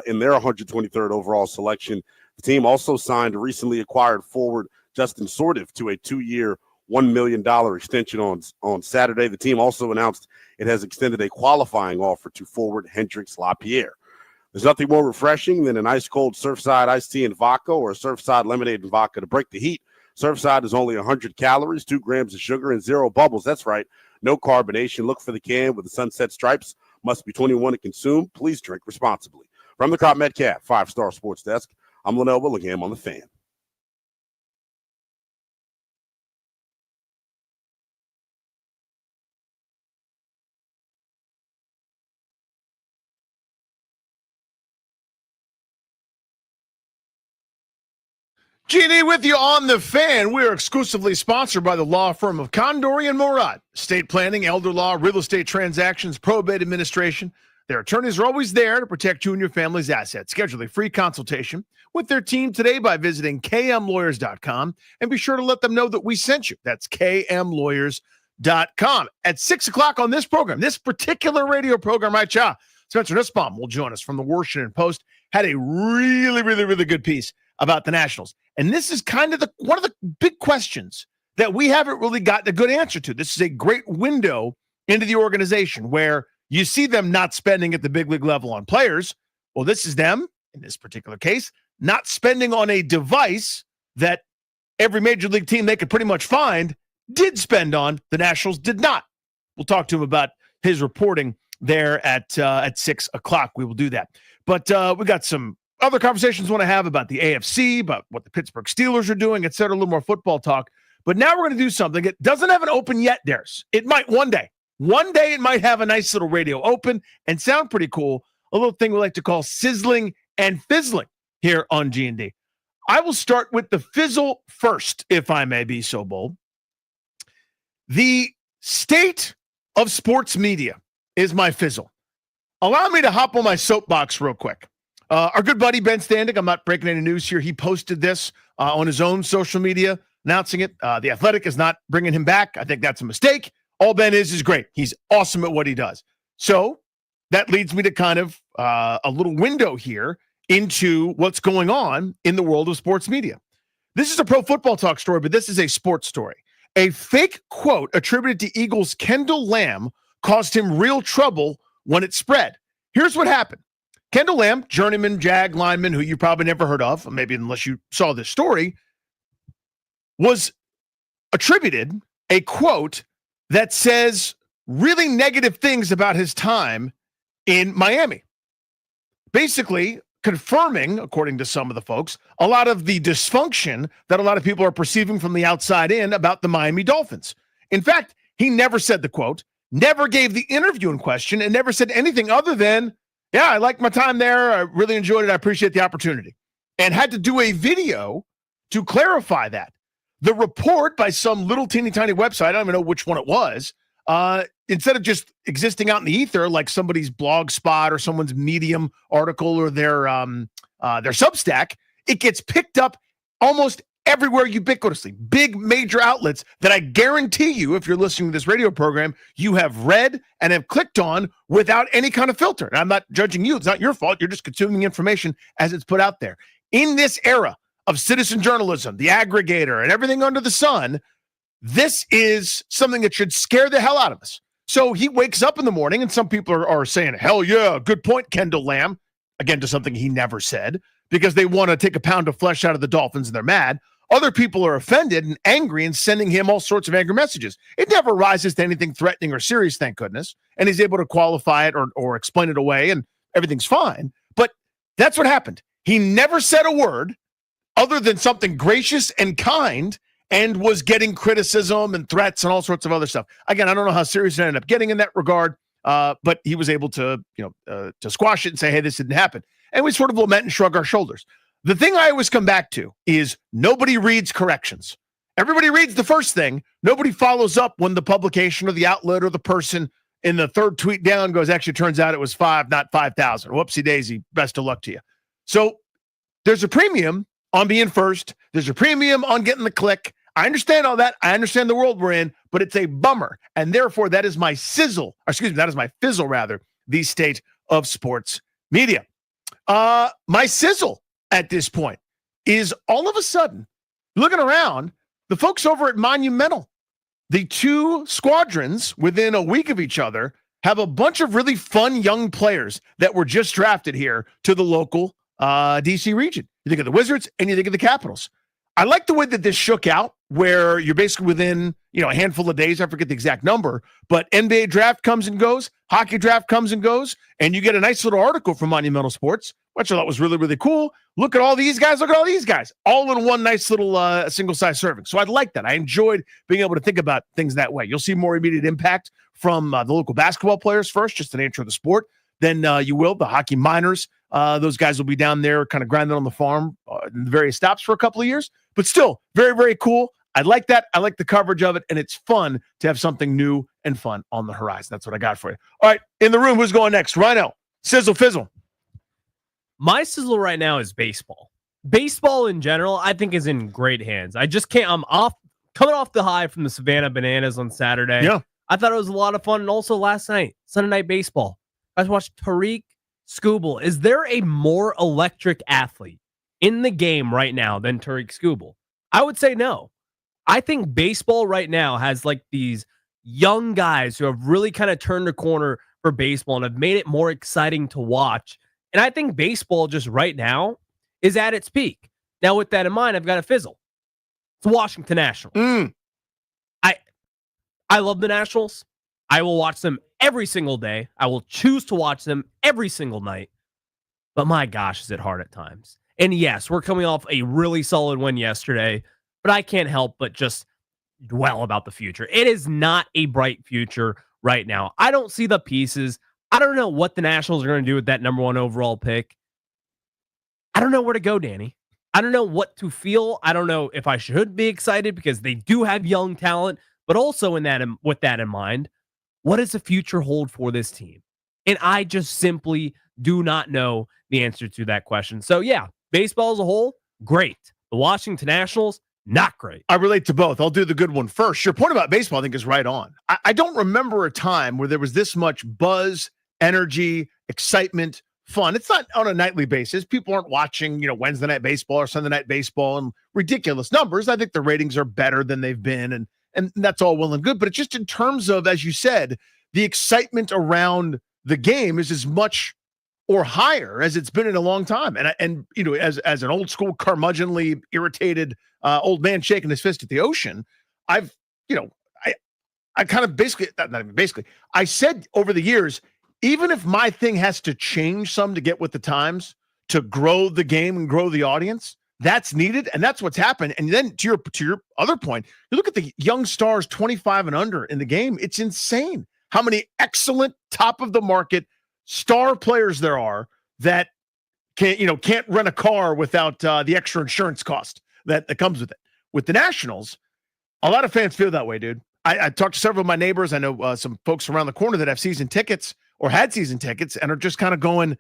in their 123rd overall selection. The team also signed a recently acquired forward Justin Sordiff to a 2-year, $1 million extension on Saturday. The team also announced it has extended a qualifying offer to forward Hendrix Lapierre. There's nothing more refreshing than an ice-cold Surfside iced tea and vodka, or a Surfside lemonade and vodka to break the heat. Surfside is only 100 calories, 2 grams of sugar, and 0 bubbles. That's right, no carbonation. Look for the can with the sunset stripes. Must be 21 to consume. Please drink responsibly. From the Crop Metcalf 5-Star Sports Desk, I'm Linnell Willingham on The Fan. G&E with you on The Fan. We are exclusively sponsored by the law firm of Condori and Morat. Estate planning, elder law, real estate transactions, probate administration. Their attorneys are always there to protect you and your family's assets. Schedule a free consultation with their team today by visiting kmlawyers.com, and be sure to let them know that we sent you. That's kmlawyers.com. At 6 o'clock on this program, this particular radio program, Spencer Nussbaum will join us from the Washington Post. Had a really, really, really good piece about the Nationals. And this is kind of one of the big questions that we haven't really gotten a good answer to. This is a great window into the organization where you see them not spending at the big league level on players. Well, this is them, in this particular case, not spending on a device that every major league team they could pretty much find did spend on. The Nationals did not. We'll talk to him about his reporting there at 6 o'clock. We will do that. But we got some other conversations we want to have about the AFC, about what the Pittsburgh Steelers are doing, et cetera, a little more football talk. But now we're going to do something. It doesn't have an open yet, Darius. It might one day. One day it might have a nice little radio open and sound pretty cool. A little thing we like to call sizzling and fizzling here on G&D. I will start with the fizzle first, if I may be so bold. The state of sports media is my fizzle. Allow me to hop on my soapbox real quick. Our good buddy Ben Standing, I'm not breaking any news here. He posted this on his own social media, announcing it. The Athletic is not bringing him back. I think that's a mistake. All Ben is great. He's awesome at what he does. So that leads me to kind of a little window here into what's going on in the world of sports media. This is a Pro Football Talk story, but this is a sports story. A fake quote attributed to Eagles' Kendall Lamb caused him real trouble when it spread. Here's what happened. Kendall Lamb, journeyman Jag lineman, who you probably never heard of, maybe unless you saw this story, was attributed a quote that says really negative things about his time in Miami. Basically confirming, according to some of the folks, a lot of the dysfunction that a lot of people are perceiving from the outside in about the Miami Dolphins. In fact, he never said the quote, never gave the interview in question, and never said anything other than, yeah, I liked my time there. I really enjoyed it. I appreciate the opportunity. And had to do a video to clarify that. The report by some little teeny tiny website, I don't even know which one it was, instead of just existing out in the ether like somebody's blog spot or someone's Medium article or their Substack, it gets picked up almost everywhere ubiquitously. Big major outlets that I guarantee you, if you're listening to this radio program, you have read and have clicked on without any kind of filter. And I'm not judging you. It's not your fault. You're just consuming information as it's put out there. In this era of citizen journalism, the aggregator, and everything under the sun, this is something that should scare the hell out of us. So he wakes up in the morning, and some people are saying, hell yeah, good point, Kendall Lamb, again, to something he never said, because they want to take a pound of flesh out of the Dolphins, and they're mad. Other people are offended and angry and sending him all sorts of angry messages. It never rises to anything threatening or serious, thank goodness. And he's able to qualify it or explain it away, and everything's fine. But that's what happened. He never said a word other than something gracious and kind, and was getting criticism and threats and all sorts of other stuff. Again, I don't know how serious it ended up getting in that regard, but he was able to, to squash it and say, hey, this didn't happen. And we sort of lament and shrug our shoulders. The thing I always come back to is nobody reads corrections. Everybody reads the first thing. Nobody follows up when the publication or the outlet or the person in the third tweet down goes, actually, turns out it was 5, not 5,000. Whoopsie daisy. Best of luck to you. So there's a premium on being first. There's a premium on getting the click. I understand all that. I understand the world we're in, but it's a bummer. And therefore, that is my sizzle. That is my fizzle, rather, the state of sports media. My sizzle at this point is all of a sudden, looking around, the folks over at Monumental, the two squadrons within a week of each other, have a bunch of really fun young players that were just drafted here to the local DC region. You think of the Wizards and you think of the Capitals. I like the way that this shook out, where you're basically within, a handful of days. I forget the exact number, but NBA draft comes and goes, hockey draft comes and goes, and you get a nice little article from Monumental Sports, which I thought was really, really cool. Look at all these guys. Look at all these guys, all in one nice little single-size serving. So I like that. I enjoyed being able to think about things that way. You'll see more immediate impact from the local basketball players first, just the nature of the sport. Then you will, the hockey minors. Those guys will be down there kind of grinding on the farm in the various stops for a couple of years. But still, very, very cool. I like that. I like the coverage of it, and it's fun to have something new and fun on the horizon. That's what I got for you. All right, in the room, who's going next? Rhino, Sizzle, Fizzle. My sizzle right now is baseball. Baseball in general, I think, is in great hands. I just can't. I'm coming off the high from the Savannah Bananas on Saturday. Yeah, I thought it was a lot of fun. And also last night, Sunday Night Baseball, I watched Tariq Skubal. Is there a more electric athlete in the game right now than Tariq Skubal? I would say no. I think baseball right now has like these young guys who have really kind of turned the corner for baseball and have made it more exciting to watch. And I think baseball just right now is at its peak. Now, with that in mind, I've got a fizzle. It's Washington Nationals. I love the Nationals. I will watch them every single day. I will choose to watch them every single night. But my gosh, is it hard at times. And yes, we're coming off a really solid win yesterday, but I can't help but just dwell about the future. It is not a bright future right now. I don't see the pieces. I don't know what the Nationals are going to do with that number 1 overall pick. I don't know where to go, Danny. I don't know what to feel. I don't know if I should be excited because they do have young talent, but also with that in mind, what does the future hold for this team? And I just simply do not know the answer to that question. So yeah, baseball as a whole, great. The Washington Nationals, not great. I relate to both. I'll do the good one first. Your point about baseball, I think, is right on. I don't remember a time where there was this much buzz, energy, excitement, fun. It's not on a nightly basis. People aren't watching, Wednesday night baseball or Sunday night baseball and ridiculous numbers. I think the ratings are better than they've been, and that's all well and good. But it's just in terms of, as you said, the excitement around the game is as much or higher as it's been in a long time. And as an old school, curmudgeonly, irritated old man shaking his fist at the ocean, I kind of basically, not even basically, I said over the years, even if my thing has to change some to get with the times, to grow the game and grow the audience, that's needed, and that's what's happened. And then to your other point, you look at the young stars 25 and under in the game, it's insane how many excellent top of the market star players there are that can't rent a car without the extra insurance cost that comes with it. With the Nationals, a lot of fans feel that way, dude. I talked to several of my neighbors. I know some folks around the corner that have season tickets or had season tickets and are just kind of going,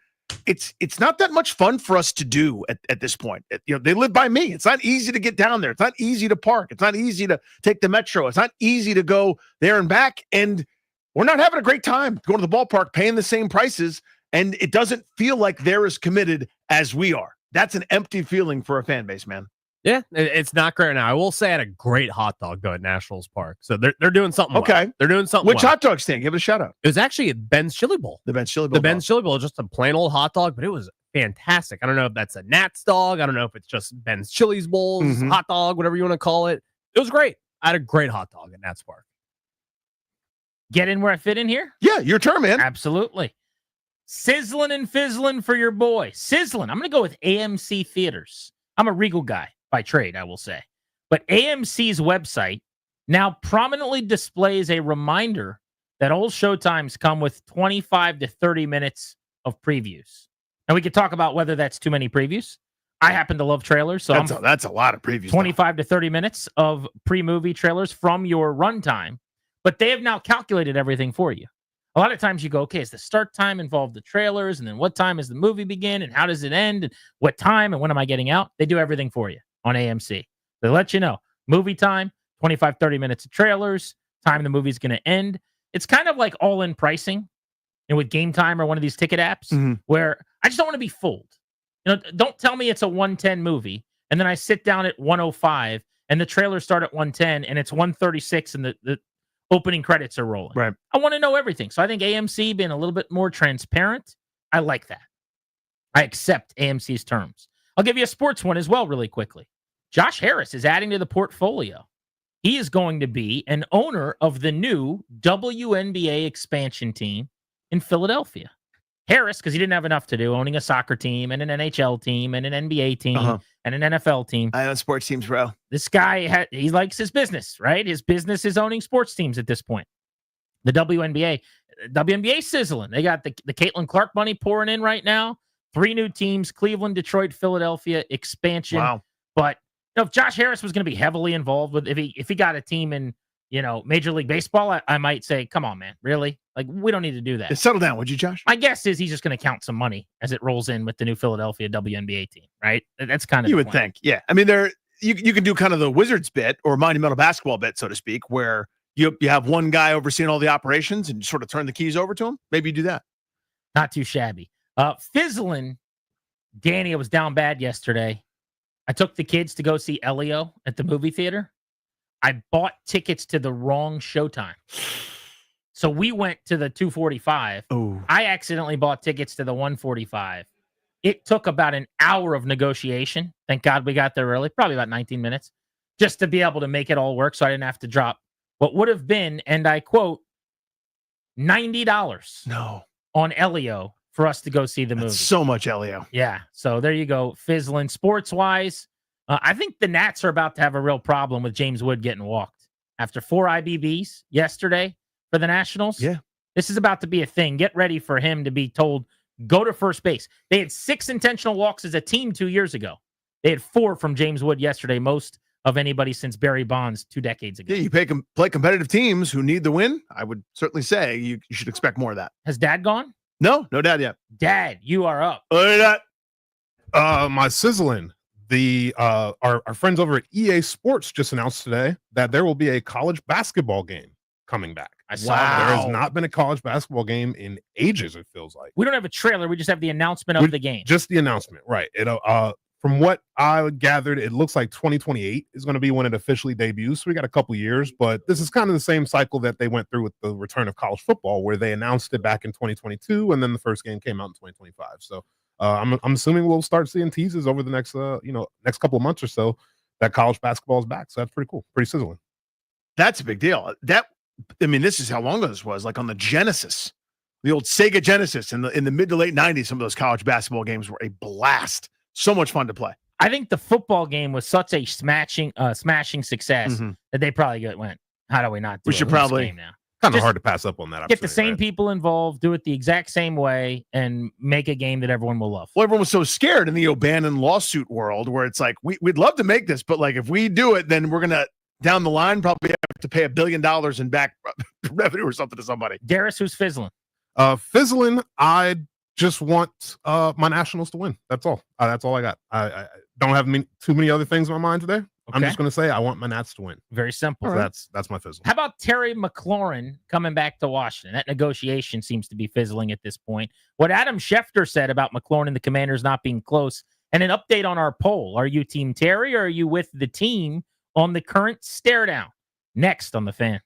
it's not that much fun for us to do at this point. They live by me. It's not easy to get down there. It's not easy to park. It's not easy to take the metro. It's not easy to go there and back. And we're not having a great time going to the ballpark, paying the same prices. And it doesn't feel like they're as committed as we are. That's an empty feeling for a fan base, man. Yeah, it's not great now. I will say I had a great hot dog though at Nationals Park. So they're doing something. Okay. Well. They're doing something. Which hot dog stand? Give it a shout out. It was actually at Ben's Chili Bowl. The Ben's Chili Bowl. The Ben's Chili Bowl, just a plain old hot dog, but it was fantastic. I don't know if that's a Nats dog. I don't know if it's just Ben's Chili's Bowls, hot dog, whatever you want to call it. It was great. I had a great hot dog at Nats Park. Get in where I fit in here? Yeah, your turn, man. Absolutely. Sizzling and fizzling for your boy. Sizzling. I'm going to go with AMC Theaters. I'm a Regal guy by trade, I will say. But AMC's website now prominently displays a reminder that old showtimes come with 25 to 30 minutes of previews. And we could talk about whether that's too many previews. I happen to love trailers, so that's a lot of previews. 25 to 30 minutes of pre-movie trailers from your runtime. But they have now calculated everything for you. A lot of times you go, okay, is the start time involve the trailers? And then what time does the movie begin? And how does it end? And what time? And when am I getting out? They do everything for you on AMC. They let you know. Movie time, 25, 30 minutes of trailers, time the movie's going to end. It's kind of like all-in pricing, with Game Time or one of these ticket apps, where I just don't want to be fooled. Don't tell me it's a 110 movie, and then I sit down at 105, and the trailers start at 110, and it's 136, and the opening credits are rolling. Right. I want to know everything. So I think AMC being a little bit more transparent, I like that. I accept AMC's terms. I'll give you a sports one as well really quickly. Josh Harris is adding to the portfolio. He is going to be an owner of the new WNBA expansion team in Philadelphia. Harris, because he didn't have enough to do, owning a soccer team and an NHL team and an NBA team and an NFL team. I own sports teams, bro. This guy, he likes his business, right? His business is owning sports teams at this point. The WNBA sizzling. They got the Caitlin Clark money pouring in right now. 3 new teams, Cleveland, Detroit, Philadelphia, expansion. Wow. But if Josh Harris was going to be heavily involved with, if he got a team in, Major League Baseball, I might say, come on, man, really? Like, we don't need to do that. Just settle down, would you, Josh? My guess is he's just going to count some money as it rolls in with the new Philadelphia WNBA team, right? That's kind of you would think, yeah. I mean, you can do kind of the Wizards bit or monumental basketball bit, so to speak, where you have one guy overseeing all the operations and sort of turn the keys over to him. Maybe you do that. Not too shabby. Fizzling, Danny, I was down bad yesterday. I took the kids to go see Elio at the movie theater. I bought tickets to the wrong showtime. So we went to the 2:45. Oh. I accidentally bought tickets to the 1:45. It took about an hour of negotiation. Thank God we got there early, probably about 19 minutes, just to be able to make it all work so I didn't have to drop what would have been, and I quote, $90 on Elio for us to go see the movie. So much Elio. Yeah. So there you go. Fizzling. Sports-wise, I think the Nats are about to have a real problem with James Wood getting walked. After 4 IBBs yesterday for the Nationals, this is about to be a thing. Get ready for him to be told, go to first base. They had 6 intentional walks as a team 2 years ago. They had 4 from James Wood yesterday, most of anybody since Barry Bonds 2 decades ago. Yeah, you play competitive teams who need the win. I would certainly say you should expect more of that. Has Dad gone? No Dad yet. Dad, you are up. My sizzling. Our friends over at EA Sports just announced today that there will be a college basketball game coming back. I saw that. There has not been a college basketball game in ages, it feels like. We don't have a trailer. We just have the announcement of the game. Just the announcement, right. From what I gathered, it looks like 2028 is going to be when it officially debuts. So we got a couple years, but this is kind of the same cycle that they went through with the return of college football, where they announced it back in 2022, and then the first game came out in 2025. So I'm assuming we'll start seeing teases over the next couple of months or so that college basketball is back. So that's pretty cool, pretty sizzling. That's a big deal. This is how long ago this was. Like on the Genesis, the old Sega Genesis in the mid to late 90s. Some of those college basketball games were a blast. So much fun to play. I think the football game was such a smashing success that they probably went, how do we not do we should probably game now? Kind of hard to pass up on that. Get the same people involved, do it the exact same way, and make a game that everyone will love. Well, everyone was so scared in the O'Bannon lawsuit world where it's like, we'd love to make this, but like if we do it, then we're going to, down the line, probably have to pay $1 billion in back revenue or something to somebody. Darius, who's fizzling? Fizzling, I just want my Nationals to win. That's all. That's all I got. I don't have too many other things on my mind today. I'm just going to say I want my Nats to win. Very simple. So that's my fizzle. How about Terry McLaurin coming back to Washington? That negotiation seems to be fizzling at this point. What Adam Schefter said about McLaurin and the Commanders not being close, and an update on our poll. Are you Team Terry or are you with the team on the current stare down? Next on The Fan.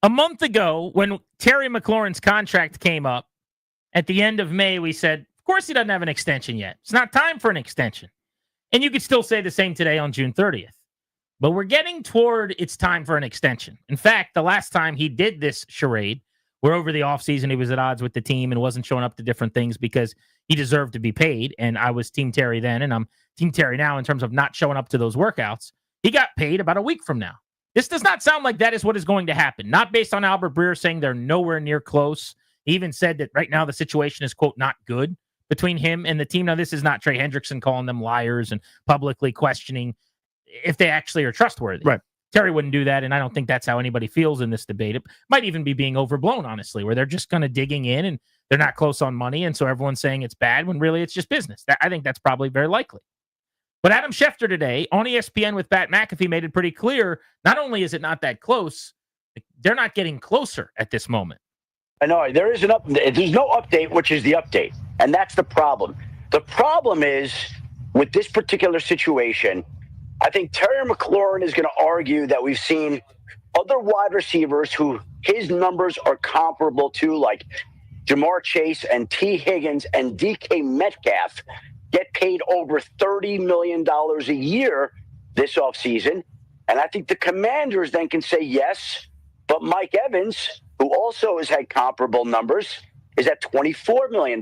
A month ago, when Terry McLaurin's contract came up at the end of May, we said, of course he doesn't have an extension yet. It's not time for an extension. And you could still say the same today on June 30th. But we're getting toward it's time for an extension. In fact, the last time he did this charade, where over the offseason he was at odds with the team and wasn't showing up to different things because he deserved to be paid. And I was Team Terry then, and I'm Team Terry now in terms of not showing up to those workouts. He got paid about a week from now. This does not sound like that is what is going to happen. Not based on Albert Breer saying they're nowhere near close. He even said that right now the situation is, quote, not good between him and the team. Now, this is not Trey Hendrickson calling them liars and publicly questioning if they actually are trustworthy. Right. Terry wouldn't do that, and I don't think that's how anybody feels in this debate. It might even be being overblown, honestly, where they're just kind of digging in and they're not close on money, and so everyone's saying it's bad when really it's just business. I think that's probably very likely. But Adam Schefter today on ESPN with Pat McAfee made it pretty clear, not only is it not that close, they're not getting closer at this moment. I know there's no update, which is the update. And that's the problem. The problem is with this particular situation, I think Terry McLaurin is going to argue that we've seen other wide receivers who his numbers are comparable to, like Jamar Chase and T. Higgins and DK Metcalf, get paid over $30 million a year this offseason. And I think the Commanders then can say yes, but Mike Evans, who also has had comparable numbers, is at $24 million.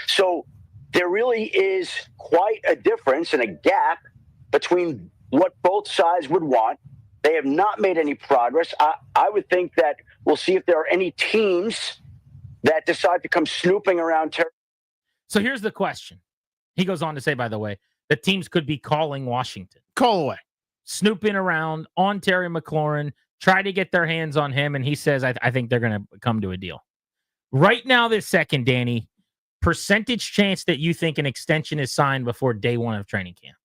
So there really is quite a difference and a gap between what both sides would want. They have not made any progress. I would think that we'll see if there are any teams that decide to come snooping around Terry. So here's the question. He goes on to say, by the way, that teams could be calling Washington. Call away. Snooping around on Terry McLaurin, try to get their hands on him, and he says, I think they're going to come to a deal. Right now, this second, Danny, percentage chance that you think an extension is signed before day one of training camp?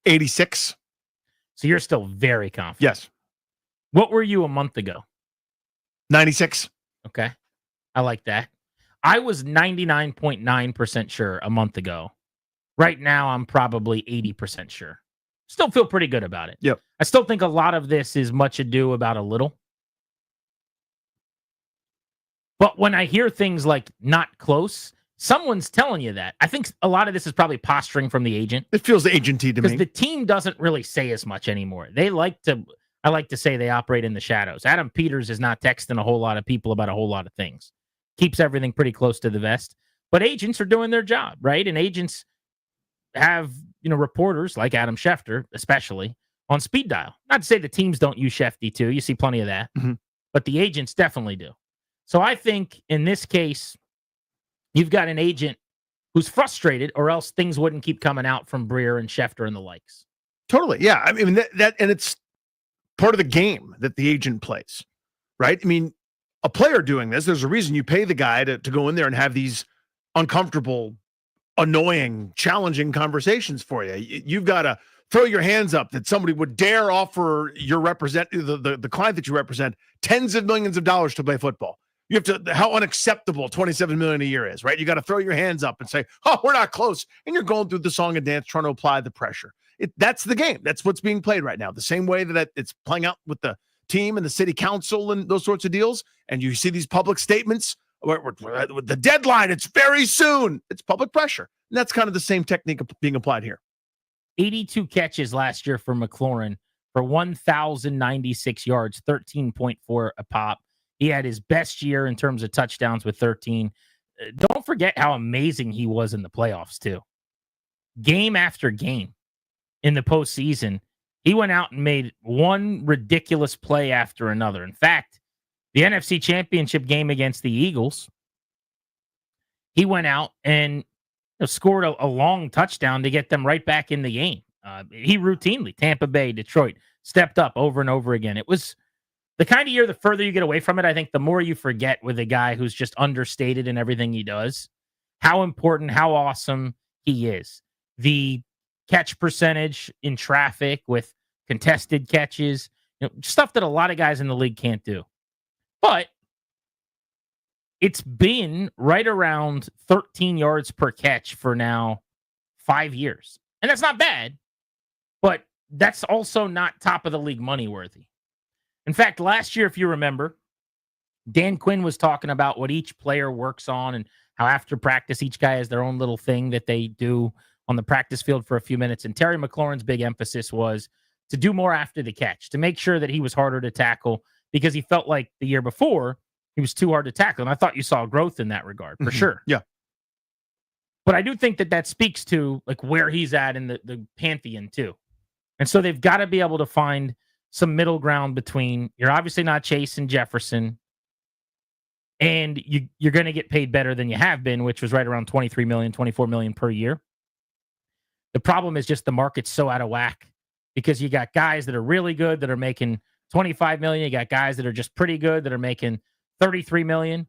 86. So you're still very confident? Yes. What were you a month ago? 96. Okay. I like that. I was 99.9% sure a month ago. Right now, I'm probably 80% sure. Still feel pretty good about it. Yep. I still think a lot of this is much ado about a little. But when I hear things like not close, someone's telling you that. I think a lot of this is probably posturing from the agent. It feels agenty to me. Because the team doesn't really say as much anymore. I like to say they operate in the shadows. Adam Peters is not texting a whole lot of people about a whole lot of things. Keeps everything pretty close to the vest. But agents are doing their job, right? And agents have, reporters like Adam Schefter, especially, on speed dial. Not to say the teams don't use Shefty too. You see plenty of that. Mm-hmm. But the agents definitely do. So I think in this case, you've got an agent who's frustrated, or else things wouldn't keep coming out from Breer and Schefter and the likes. Totally. Yeah. I mean, that and it's part of the game that the agent plays, right? I mean, a player doing this, there's a reason you pay the guy to go in there and have these uncomfortable, annoying, challenging conversations for you. You've got to throw your hands up that somebody would dare offer your the client that you represent tens of millions of dollars to play football. You have to, how unacceptable $27 million a year is, right? You got to throw your hands up and say, oh, we're not close. And you're going through the song and dance, trying to apply the pressure. That's the game. That's what's being played right now. The same way that it's playing out with the team and the city council and those sorts of deals. And you see these public statements with the deadline, it's very soon. It's public pressure. And that's kind of the same technique being applied here. 82 catches last year for McLaurin for 1,096 yards, 13.4 a pop. He had his best year in terms of touchdowns with 13. Don't forget how amazing he was in the playoffs, too. Game after game in the postseason, he went out and made one ridiculous play after another. In fact, the NFC Championship game against the Eagles, he went out and scored a long touchdown to get them right back in the game. He routinely, Tampa Bay, Detroit, stepped up over and over again. It was the kind of year, the further you get away from it, I think the more you forget with a guy who's just understated in everything he does, how important, how awesome he is. The catch percentage in traffic with contested catches, stuff that a lot of guys in the league can't do. But it's been right around 13 yards per catch for now 5 years. And that's not bad, but that's also not top of the league money worthy. In fact, last year, if you remember, Dan Quinn was talking about what each player works on and how after practice, each guy has their own little thing that they do on the practice field for a few minutes. And Terry McLaurin's big emphasis was to do more after the catch, to make sure that he was harder to tackle because he felt like the year before he was too hard to tackle. And I thought you saw growth in that regard for sure. Yeah. But I do think that speaks to like where he's at in the pantheon too. And so they've got to be able to find some middle ground between you're obviously not Chase and Jefferson, and you're going to get paid better than you have been, which was right around 23 million, 24 million per year. The problem is just the market's so out of whack because you got guys that are really good that are making 25 million. You got guys that are just pretty good that are making 33 million.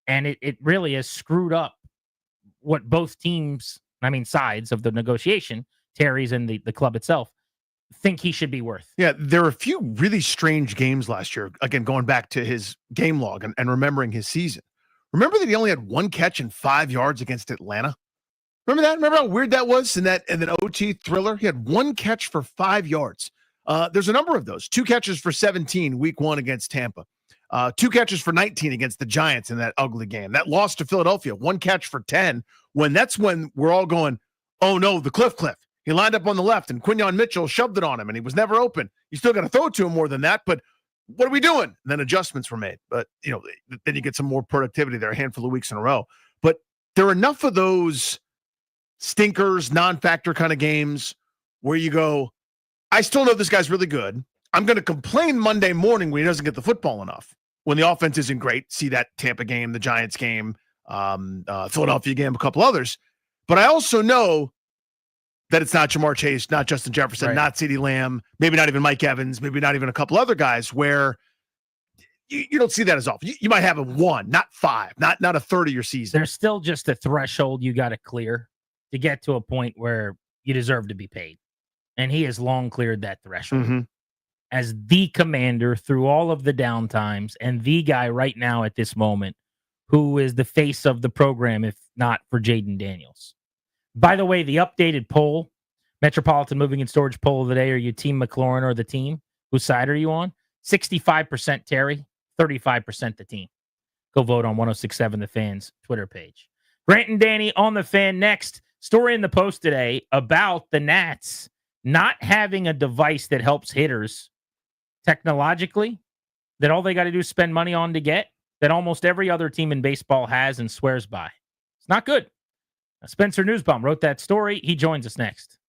And it really has screwed up what both teams, sides of the negotiation, Terry's and the club itself, think he should be worth. Yeah, there are a few really strange games last year. Again, going back to his game log and remembering his season. Remember that he only had 1 catch and 5 yards against Atlanta? Remember that? Remember how weird that was in that OT thriller? He had 1 catch for 5 yards. There's a number of those. 2 catches for 17 week 1 against Tampa. 2 catches for 19 against the Giants in that ugly game. That loss to Philadelphia, 1 catch for 10. That's when we're all going, oh no, the cliff. He lined up on the left, and Quinyon Mitchell shoved it on him, and he was never open. You still got to throw it to him more than that, but what are we doing? And then adjustments were made. But, then you get some more productivity there a handful of weeks in a row. But there are enough of those stinkers, non-factor kind of games where you go, I still know this guy's really good. I'm going to complain Monday morning when he doesn't get the football enough, when the offense isn't great. See that Tampa game, the Giants game, Philadelphia game, a couple others. But I also know that it's not Jamar Chase, not Justin Jefferson, not CeeDee Lamb, maybe not even Mike Evans, maybe not even a couple other guys where you don't see that as often. You might have a 1, not 5, not a third of your season. There's still just a threshold you got to clear to get to a point where you deserve to be paid. And he has long cleared that threshold as the commander through all of the downtimes and the guy right now at this moment who is the face of the program, if not for Jaden Daniels. By the way, the updated poll, Metropolitan Moving and Storage poll of the day, are you Team McLaurin or the team? Whose side are you on? 65% Terry, 35% the team. Go vote on 1067 The Fan's Twitter page. Grant and Danny on The Fan next. Story in the Post today about the Nats not having a device that helps hitters technologically, that all they got to do is spend money on to get, that almost every other team in baseball has and swears by. It's not good. Spencer Newsbaum wrote that story. He joins us next.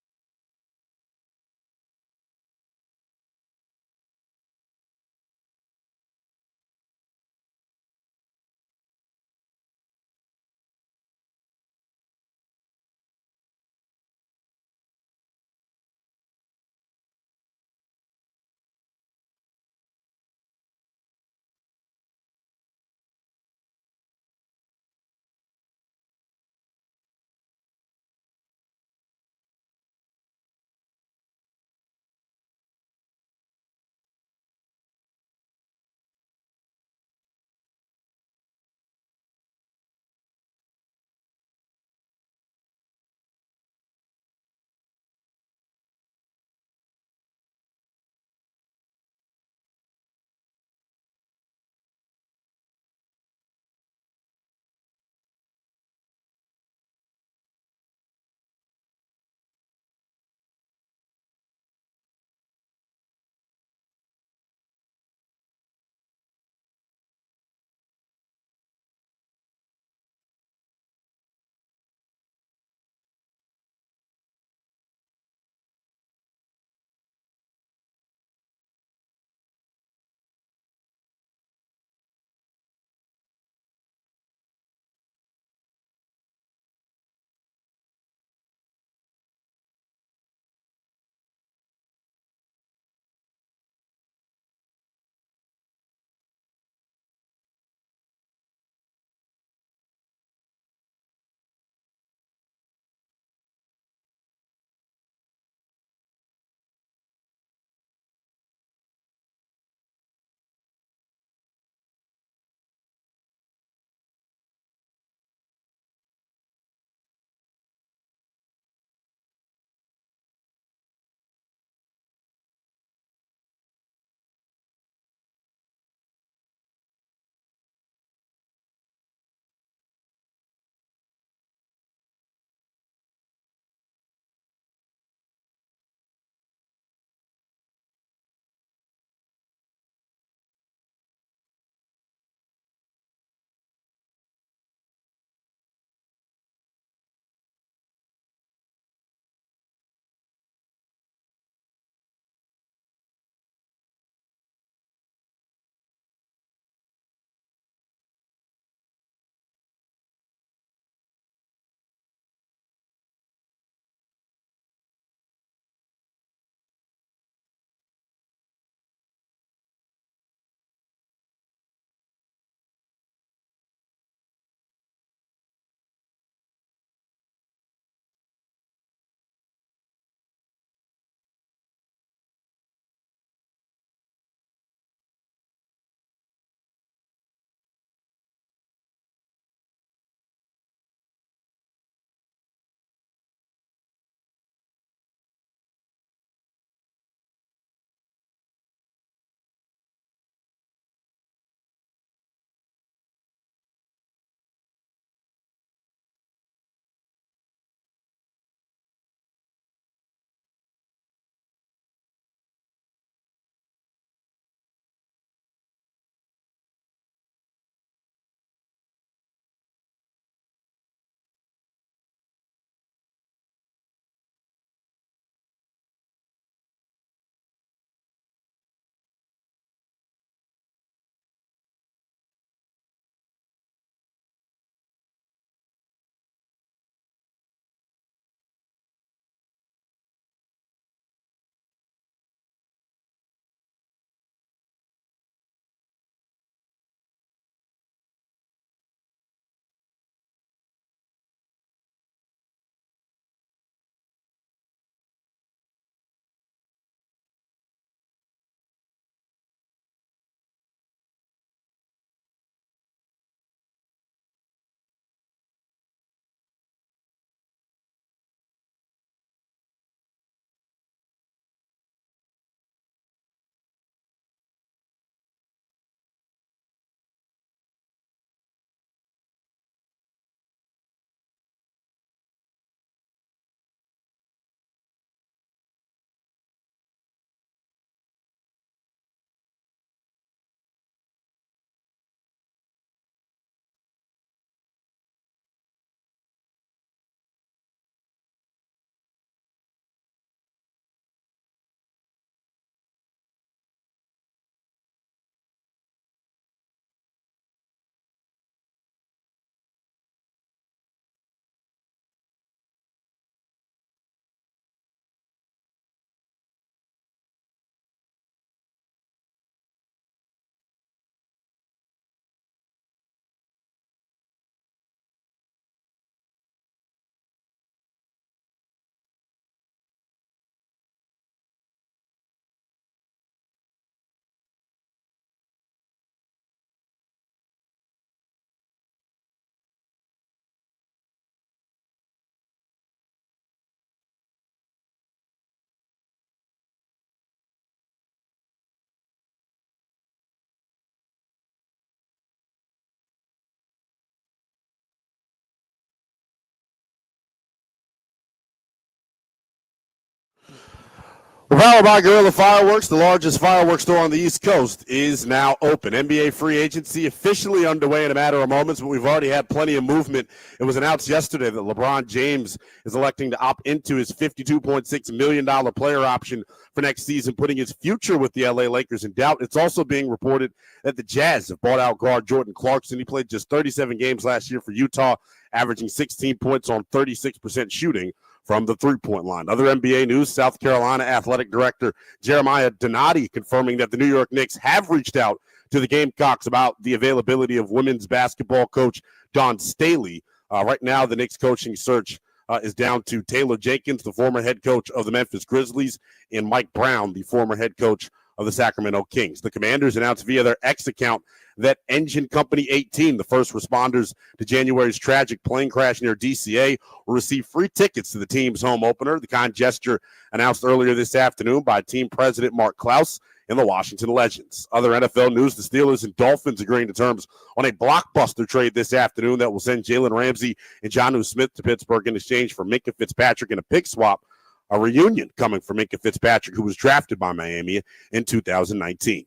Powered by Guerrilla Fireworks, the largest fireworks store on the East Coast, is now open. NBA free agency officially underway in a matter of moments, but we've already had plenty of movement. It was announced yesterday that LeBron James is electing to opt into his $52.6 million player option for next season, putting his future with the LA Lakers in doubt. It's also being reported that the Jazz have bought out guard Jordan Clarkson. He played just 37 games last year for Utah, averaging 16 points on 36% shooting from the three-point line. Other NBA news, South Carolina Athletic Director Jeremiah Donati confirming that the New York Knicks have reached out to the Gamecocks about the availability of women's basketball coach Dawn Staley. Right now, the Knicks coaching search is down to Taylor Jenkins, the former head coach of the Memphis Grizzlies, and Mike Brown, the former head coach of the Sacramento Kings. The Commanders announced via their X account that Engine Company 18, the first responders to January's tragic plane crash near DCA, will receive free tickets to the team's home opener. The kind gesture announced earlier this afternoon by team president Mark Klaus and the Washington Legends. Other NFL news, the Steelers and Dolphins agreeing to terms on a blockbuster trade this afternoon that will send Jalen Ramsey and Jonnu Smith to Pittsburgh in exchange for Minkah Fitzpatrick in a pick swap. A reunion coming from Minkah Fitzpatrick, who was drafted by Miami in 2019.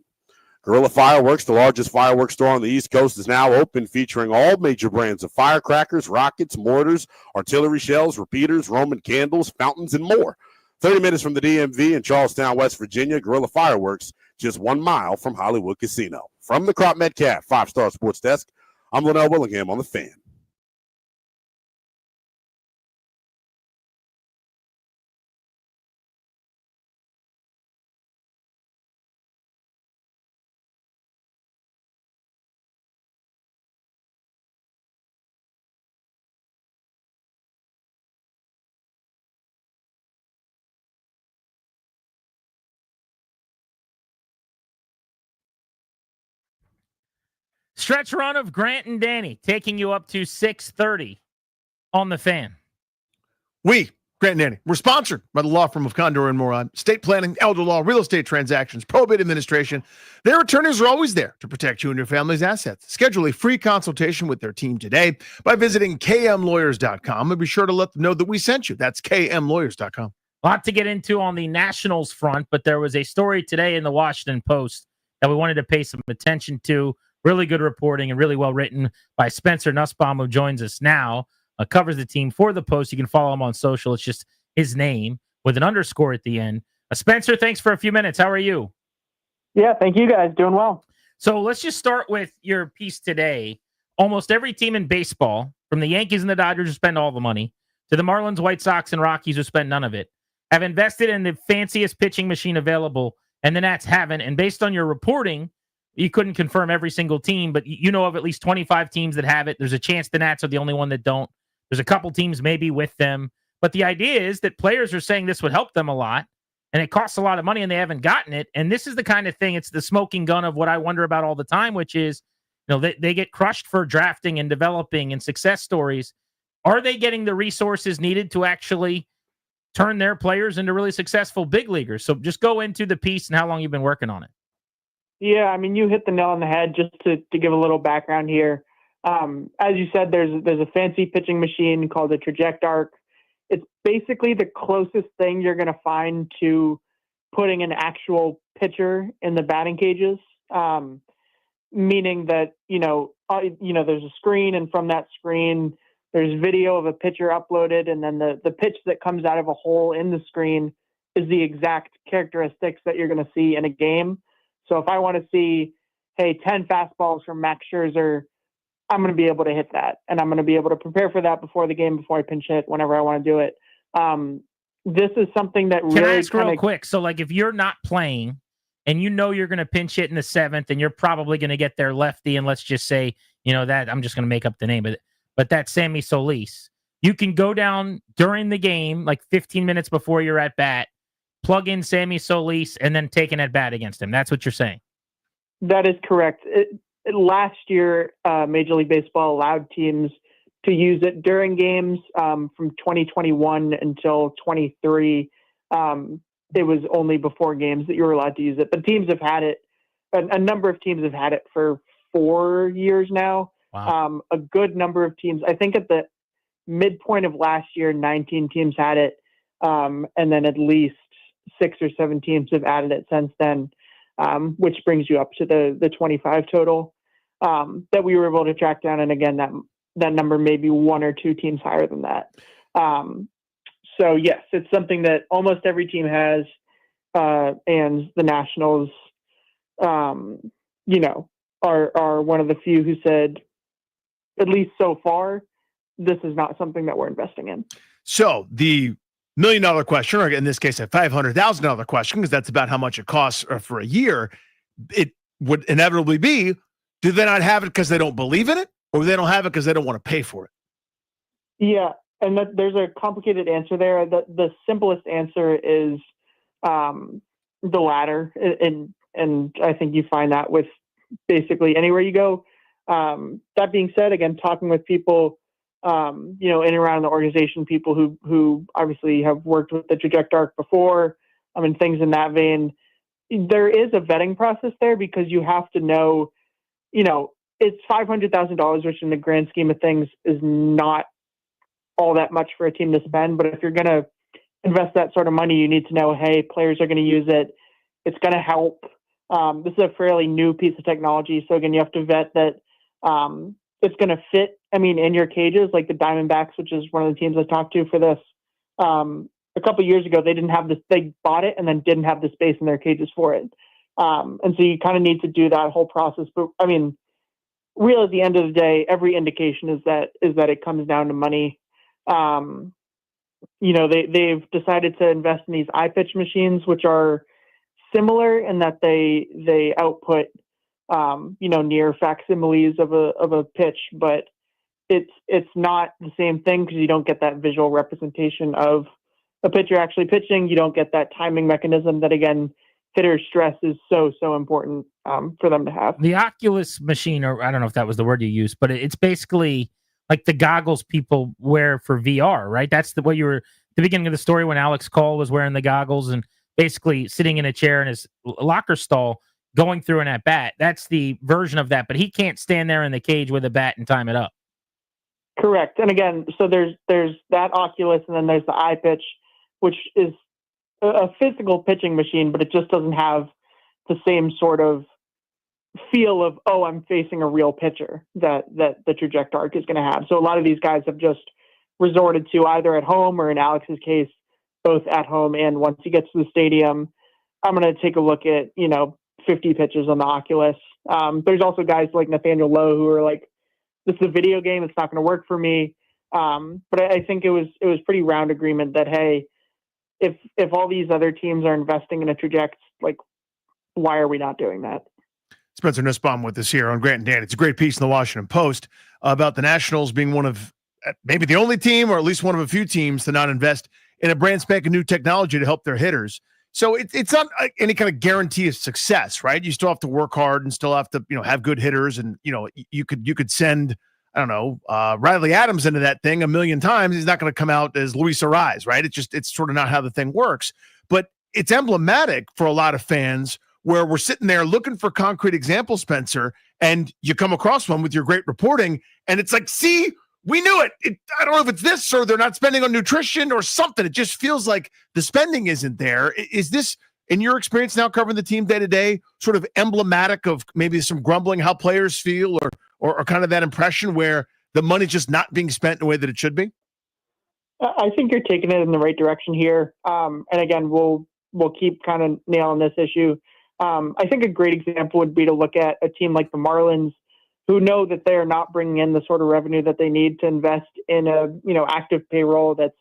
Guerrilla Fireworks, the largest fireworks store on the East Coast, is now open, featuring all major brands of firecrackers, rockets, mortars, artillery shells, repeaters, Roman candles, fountains, and more. 30 minutes from the DMV in Charlestown, West Virginia, Guerrilla Fireworks, just 1 mile from Hollywood Casino. From the Crop Metcalf 5-Star Sports Desk, I'm Linnell Willingham on The Fan. Stretch run of Grant and Danny taking you up to 6:30 on The Fan. We, Grant and Danny, we're sponsored by the law firm of Condor and Moron. Estate planning, elder law, real estate transactions, probate administration. Their attorneys are always there to protect you and your family's assets. Schedule a free consultation with their team today by visiting kmlawyers.com and be sure to let them know that we sent you. That's kmlawyers.com. A lot to get into on the Nationals front, but there was a story today in the Washington Post that we wanted to pay some attention to. Really good reporting and really well written by Spencer Nussbaum, who joins us now, covers the team for the Post. You can follow him on social. It's just his name with an underscore at the end. Spencer, thanks for a few minutes. How are you? Yeah, thank you guys. Doing well. So let's just start with your piece today. Almost every team in baseball, from the Yankees and the Dodgers who spend all the money, to the Marlins, White Sox, and Rockies who spend none of it, have invested in the fanciest pitching machine available, and the Nats haven't. And based on your reporting, you couldn't confirm every single team, but you know of at least 25 teams that have it. There's a chance the Nats are the only one that don't. There's a couple teams maybe with them. But the idea is that players are saying this would help them a lot, and it costs a lot of money, and they haven't gotten it. And this is the kind of thing, it's the smoking gun of what I wonder about all the time, which is, you know, they get crushed for drafting and developing and success stories. Are they getting the resources needed to actually turn their players into really successful big leaguers? So just go into the piece and how long you've been working on it. Yeah, I mean, you hit the nail on the head. Just to give a little background here. As you said, there's a fancy pitching machine called the Trajectarc. It's basically the closest thing you're going to find to putting an actual pitcher in the batting cages, meaning that, there's a screen, and from that screen, there's video of a pitcher uploaded, and then the pitch that comes out of a hole in the screen is the exact characteristics that you're going to see in a game. So if I want to see, 10 fastballs from Max Scherzer, I'm going to be able to hit that. And I'm going to be able to prepare for that before the game, before I pinch hit, whenever I want to do it. This is something that Can I ask real quick? So, like, if you're not playing and you know you're going to pinch hit in the seventh and you're probably going to get their lefty, and let's just say, that I'm just going to make up the name, but that's Sammy Solis. You can go down during the game, like 15 minutes before you're at bat, plug in Sammy Solis, and then take an at-bat against him. That's what you're saying. That is correct. Last year, Major League Baseball allowed teams to use it during games from 2021 until 23. It was only before games that you were allowed to use it. But teams have had it. A number of teams have had it for 4 years now. Wow. A good number of teams. I think at the midpoint of last year, 19 teams had it. And then at least 6 or 7 teams have added it since then, which brings you up to the 25 total that we were able to track down. And again, that number may be 1 or 2 teams higher than that. So yes, it's something that almost every team has, and the Nationals, are one of the few who said, at least so far, this is not something that we're investing in. So the $1 million question, or in this case, a $500,000 question, because that's about how much it costs for a year, it would inevitably be, do they not have it because they don't believe in it, or they don't have it because they don't want to pay for it? Yeah, and there's a complicated answer there. The simplest answer is the latter, and I think you find that with basically anywhere you go. That being said, again, talking with people, in and around the organization, people who obviously have worked with the Trajectark before, things in that vein, there is a vetting process there because you have to know, it's $500,000, which in the grand scheme of things is not all that much for a team to spend. But if you're going to invest that sort of money, you need to know, hey, players are going to use it. It's going to help. This is a fairly new piece of technology. So again, you have to vet that it's going to fit, in your cages, like the Diamondbacks, which is one of the teams I talked to for this. A couple of years ago, they didn't have this, they bought it and then didn't have the space in their cages for it. And so you kind of need to do that whole process. But really at the end of the day, every indication is that it comes down to money. They've decided to invest in these iPitch machines, which are similar in that they output, near facsimiles of a pitch, but it's not the same thing because you don't get that visual representation of a pitcher actually pitching. You don't get that timing mechanism that, again, hitter stress is so important for them to have. The Oculus machine, or I don't know if that was the word you used, but it's basically like the goggles people wear for VR, right? That's what you were at the beginning of the story when Alex Cole was wearing the goggles and basically sitting in a chair in his locker stall going through an at-bat. That's the version of that, but he can't stand there in the cage with a bat and time it up. Correct. And again, so there's that Oculus, and then there's the iPitch, which is a physical pitching machine, but it just doesn't have the same sort of feel of, oh, I'm facing a real pitcher that the Trajectark is going to have. So a lot of these guys have just resorted to either at home or, in Alex's case, both at home and once he gets to the stadium, I'm going to take a look at, 50 pitches on the Oculus. There's also guys like Nathaniel Lowe who are like, this is a video game. It's not going to work for me. But I think it was pretty round agreement that, hey, if all these other teams are investing in a Traject, like, why are we not doing that? Spencer Nussbaum with us here on Grant and Dan. It's a great piece in the Washington Post about the Nationals being one of maybe the only team, or at least one of a few teams, to not invest in a brand spanking new technology to help their hitters. So it's not any kind of guarantee of success, right? You still have to work hard and still have to, have good hitters. And, you could send, I don't know, Riley Adams into that thing 1 million times. He's not going to come out as Luis Ariz, right? It's sort of not how the thing works. But it's emblematic for a lot of fans where we're sitting there looking for concrete examples, Spencer, and you come across one with your great reporting, and it's like, see, we knew it. I don't know if it's this or they're not spending on nutrition or something. It just feels like the spending isn't there. Is this, in your experience now covering the team day to day, sort of emblematic of maybe some grumbling how players feel, or kind of that impression where the money's just not being spent in the way that it should be? I think you're taking it in the right direction here. And again, we'll keep kind of nailing this issue. I think a great example would be to look at a team like the Marlins, who know that they are not bringing in the sort of revenue that they need to invest in a, active payroll that's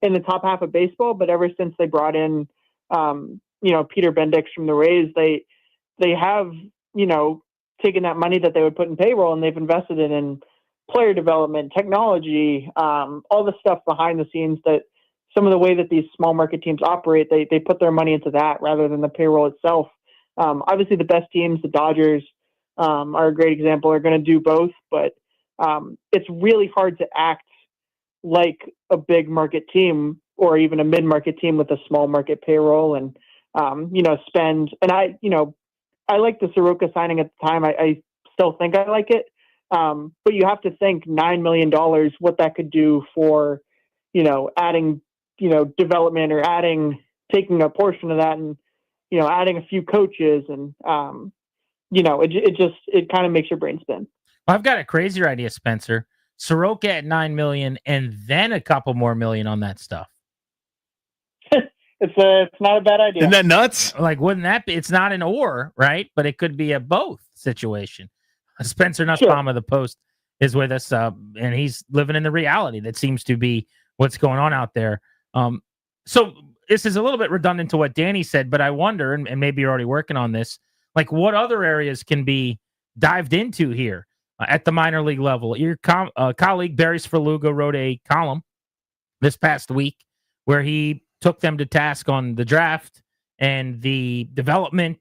in the top half of baseball. But ever since they brought in, Peter Bendix from the Rays, they have, taken that money that they would put in payroll and they've invested it in player development, technology, all the stuff behind the scenes that some of the way that these small market teams operate, they put their money into that rather than the payroll itself. Obviously the best teams, the Dodgers, are a great example, are going to do both, but it's really hard to act like a big market team or even a mid-market team with a small market payroll and, spend. And I like the Soroka signing at the time. I still think I like it. But you have to think $9 million, what that could do for, adding, development or adding taking a portion of that and, adding a few coaches and, it kind of makes your brain spin. I've got a crazier idea, Spencer. Soroka at $9 million and then a couple more million on that stuff. It's not a bad idea. Isn't that nuts? Like, wouldn't that be? It's not an or, right? But it could be a both situation. Spencer Nussbaum of the Post is with us, and he's living in the reality that seems to be what's going on out there. So this is a little bit redundant to what Danny said, but I wonder, and maybe you're already working on this, like what other areas can be dived into here at the minor league level? Your colleague Barry Svrluga wrote a column this past week where he took them to task on the draft and the development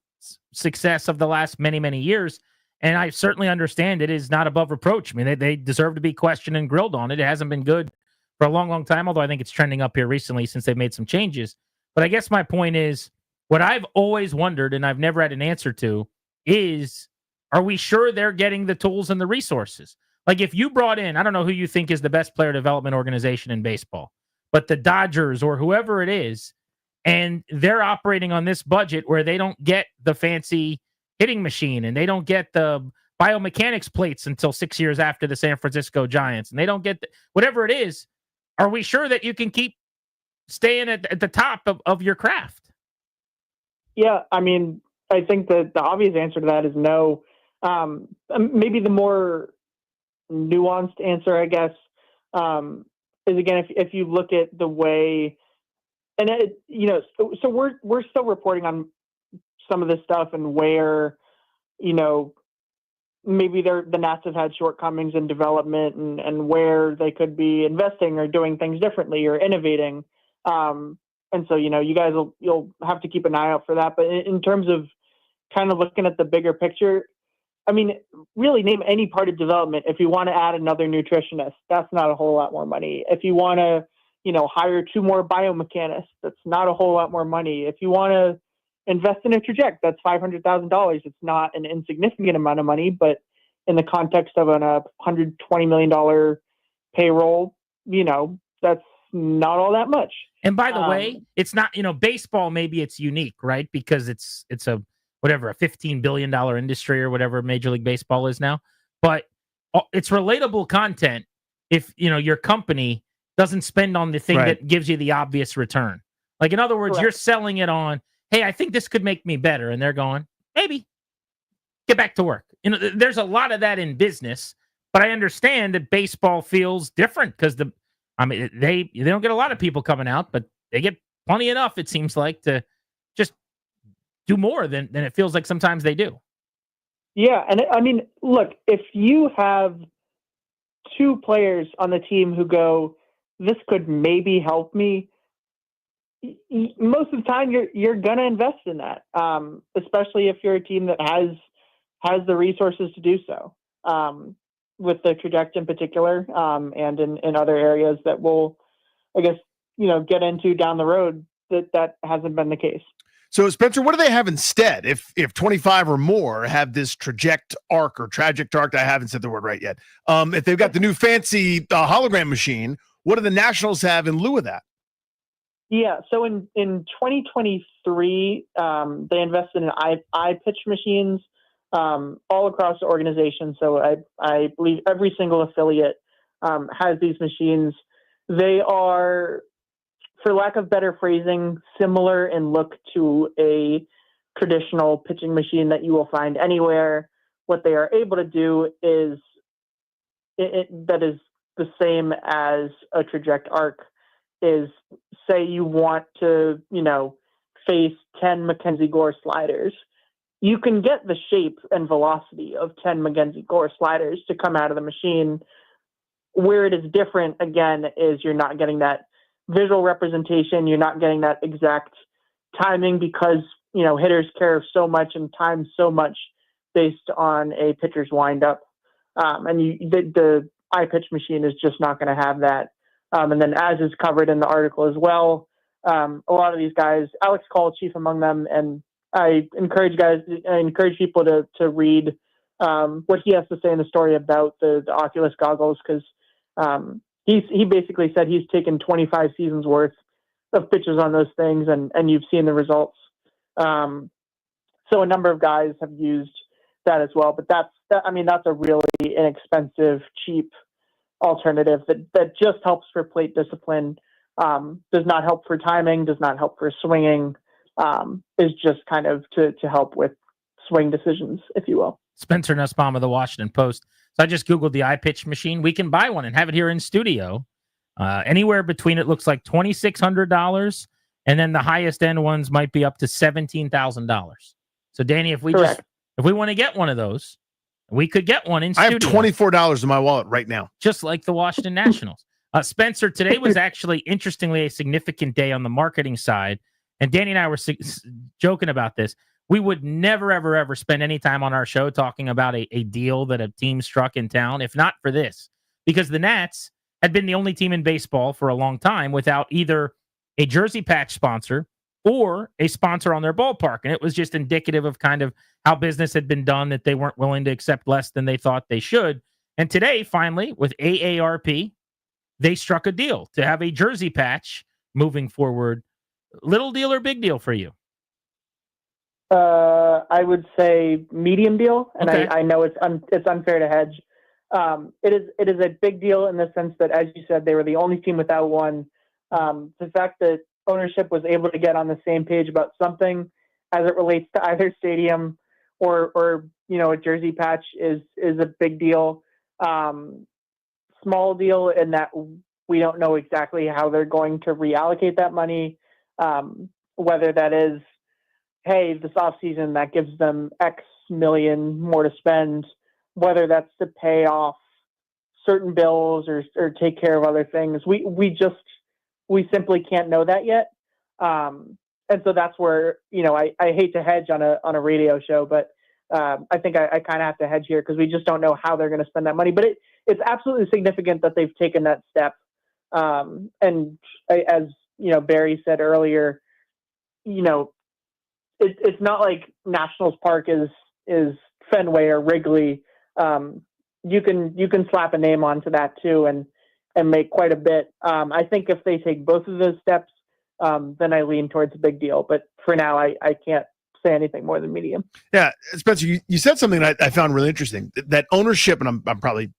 success of the last many, many years. And I certainly understand it is not above reproach. I mean, they deserve to be questioned and grilled on it. It hasn't been good for a long, long time, although I think it's trending up here recently since they've made some changes. But I guess my point is, what I've always wondered, and I've never had an answer to, is, are we sure they're getting the tools and the resources? Like if you brought in, I don't know who you think is the best player development organization in baseball, but the Dodgers or whoever it is, and they're operating on this budget where they don't get the fancy hitting machine and they don't get the biomechanics plates until 6 years after the San Francisco Giants, and they don't get whatever it is, are we sure that you can keep staying at the top of your craft? Yeah, I mean, I think that the obvious answer to that is no. Maybe the more nuanced answer, I guess, is again, if you look at the way, and so we're still reporting on some of this stuff and where, maybe the Nats have had shortcomings in development and where they could be investing or doing things differently or innovating. And so, you guys you'll have to keep an eye out for that. But in terms of kind of looking at the bigger picture, I mean, really name any part of development. If you want to add another nutritionist, that's not a whole lot more money. If you want to, hire 2 more biomechanists, that's not a whole lot more money. If you want to invest in a trajectory, that's $500,000. It's not an insignificant amount of money, but in the context of a $120 million payroll, that's not all that much. And by the way, it's not, baseball, maybe it's unique, right? Because it's a $15 billion industry or whatever Major League Baseball is now. But it's relatable content if, your company doesn't spend on the thing that gives you the obvious return. Like, in other words, you're selling it on, hey, I think this could make me better. And they're going, maybe. Get back to work. There's a lot of that in business, but I understand that baseball feels different because they don't get a lot of people coming out, but they get plenty enough, it seems like, to just do more than it feels like sometimes they do. Yeah, and I mean, look, if you have 2 players on the team who go, this could maybe help me, most of the time you're gonna invest in that, especially if you're a team that has the resources to do so. With the trajectory in particular, and in other areas that we'll, I guess, get into down the road, that hasn't been the case. So, Spencer, what do they have instead? If 25 or more have this tragic arc, I haven't said the word right yet. If they've got the new fancy hologram machine, what do the Nationals have in lieu of that? Yeah, so in 2023, they invested in eye pitch machines all across the organization. So I believe every single affiliate has these machines. They are, for lack of better phrasing, similar in look to a traditional pitching machine that you will find anywhere. What they are able to do is that is the same as a trajectory arc. Is, say you want to, face 10 Mackenzie Gore sliders. You can get the shape and velocity of 10 Mackenzie Gore sliders to come out of the machine. Where it is different, again, is you're not getting that visual representation. You're not getting that exact timing because, hitters care so much and time so much based on a pitcher's windup. And the eye pitch machine is just not going to have that. And then, as is covered in the article as well, a lot of these guys, Alex Call, chief among them, and I encourage people to read what he has to say in the story about the Oculus goggles, because he basically said he's taken 25 seasons worth pitches on those things, and you've seen the results. So a number of guys have used that as well, but that's a really inexpensive, cheap alternative that just helps for plate discipline. Does not help for timing, does not help for swinging, is just kind of to help with swing decisions, if you will. Spencer Nussbaum of the Washington Post. So I just Googled the iPitch machine. We can buy one and have it here in studio. Anywhere between, it looks like $2,600, and then the highest end ones might be up to $17,000. So Danny, if we want to get one of those, we could get one in studio. I have $24 in my wallet right now. Just like the Washington Nationals. Spencer, today was actually, interestingly, a significant day on the marketing side. And Danny and I were joking about this. We would never, ever, ever spend any time on our show talking about a deal that a team struck in town, if not for this. Because the Nats had been the only team in baseball for a long time without either a jersey patch sponsor or a sponsor on their ballpark. And it was just indicative of kind of how business had been done, that they weren't willing to accept less than they thought they should. And today, finally, with AARP, they struck a deal to have a jersey patch moving forward. Little deal or big deal for you? I would say medium deal, and okay. I know it's unfair to hedge. It is a big deal in the sense that, as you said, they were the only team without one. The fact that ownership was able to get on the same page about something as it relates to either stadium or a jersey patch is a big deal. Small deal in that we don't know exactly how they're going to reallocate that money, whether that is, hey, this offseason that gives them X million more to spend, whether that's to pay off certain bills or take care of other things. We simply can't know that yet. And so that's where, I hate to hedge on a radio show, but I think I kind of have to hedge here because we just don't know how they're going to spend that money. But it's absolutely significant that they've taken that step. And as Barry said earlier, it's not like Nationals Park is Fenway or Wrigley. You can slap a name onto that too and make quite a bit. I think if they take both of those steps, then I lean towards a big deal. But for now, I can't say anything more than medium. Yeah, Spencer, you said something that I found really interesting. That ownership, and I'm probably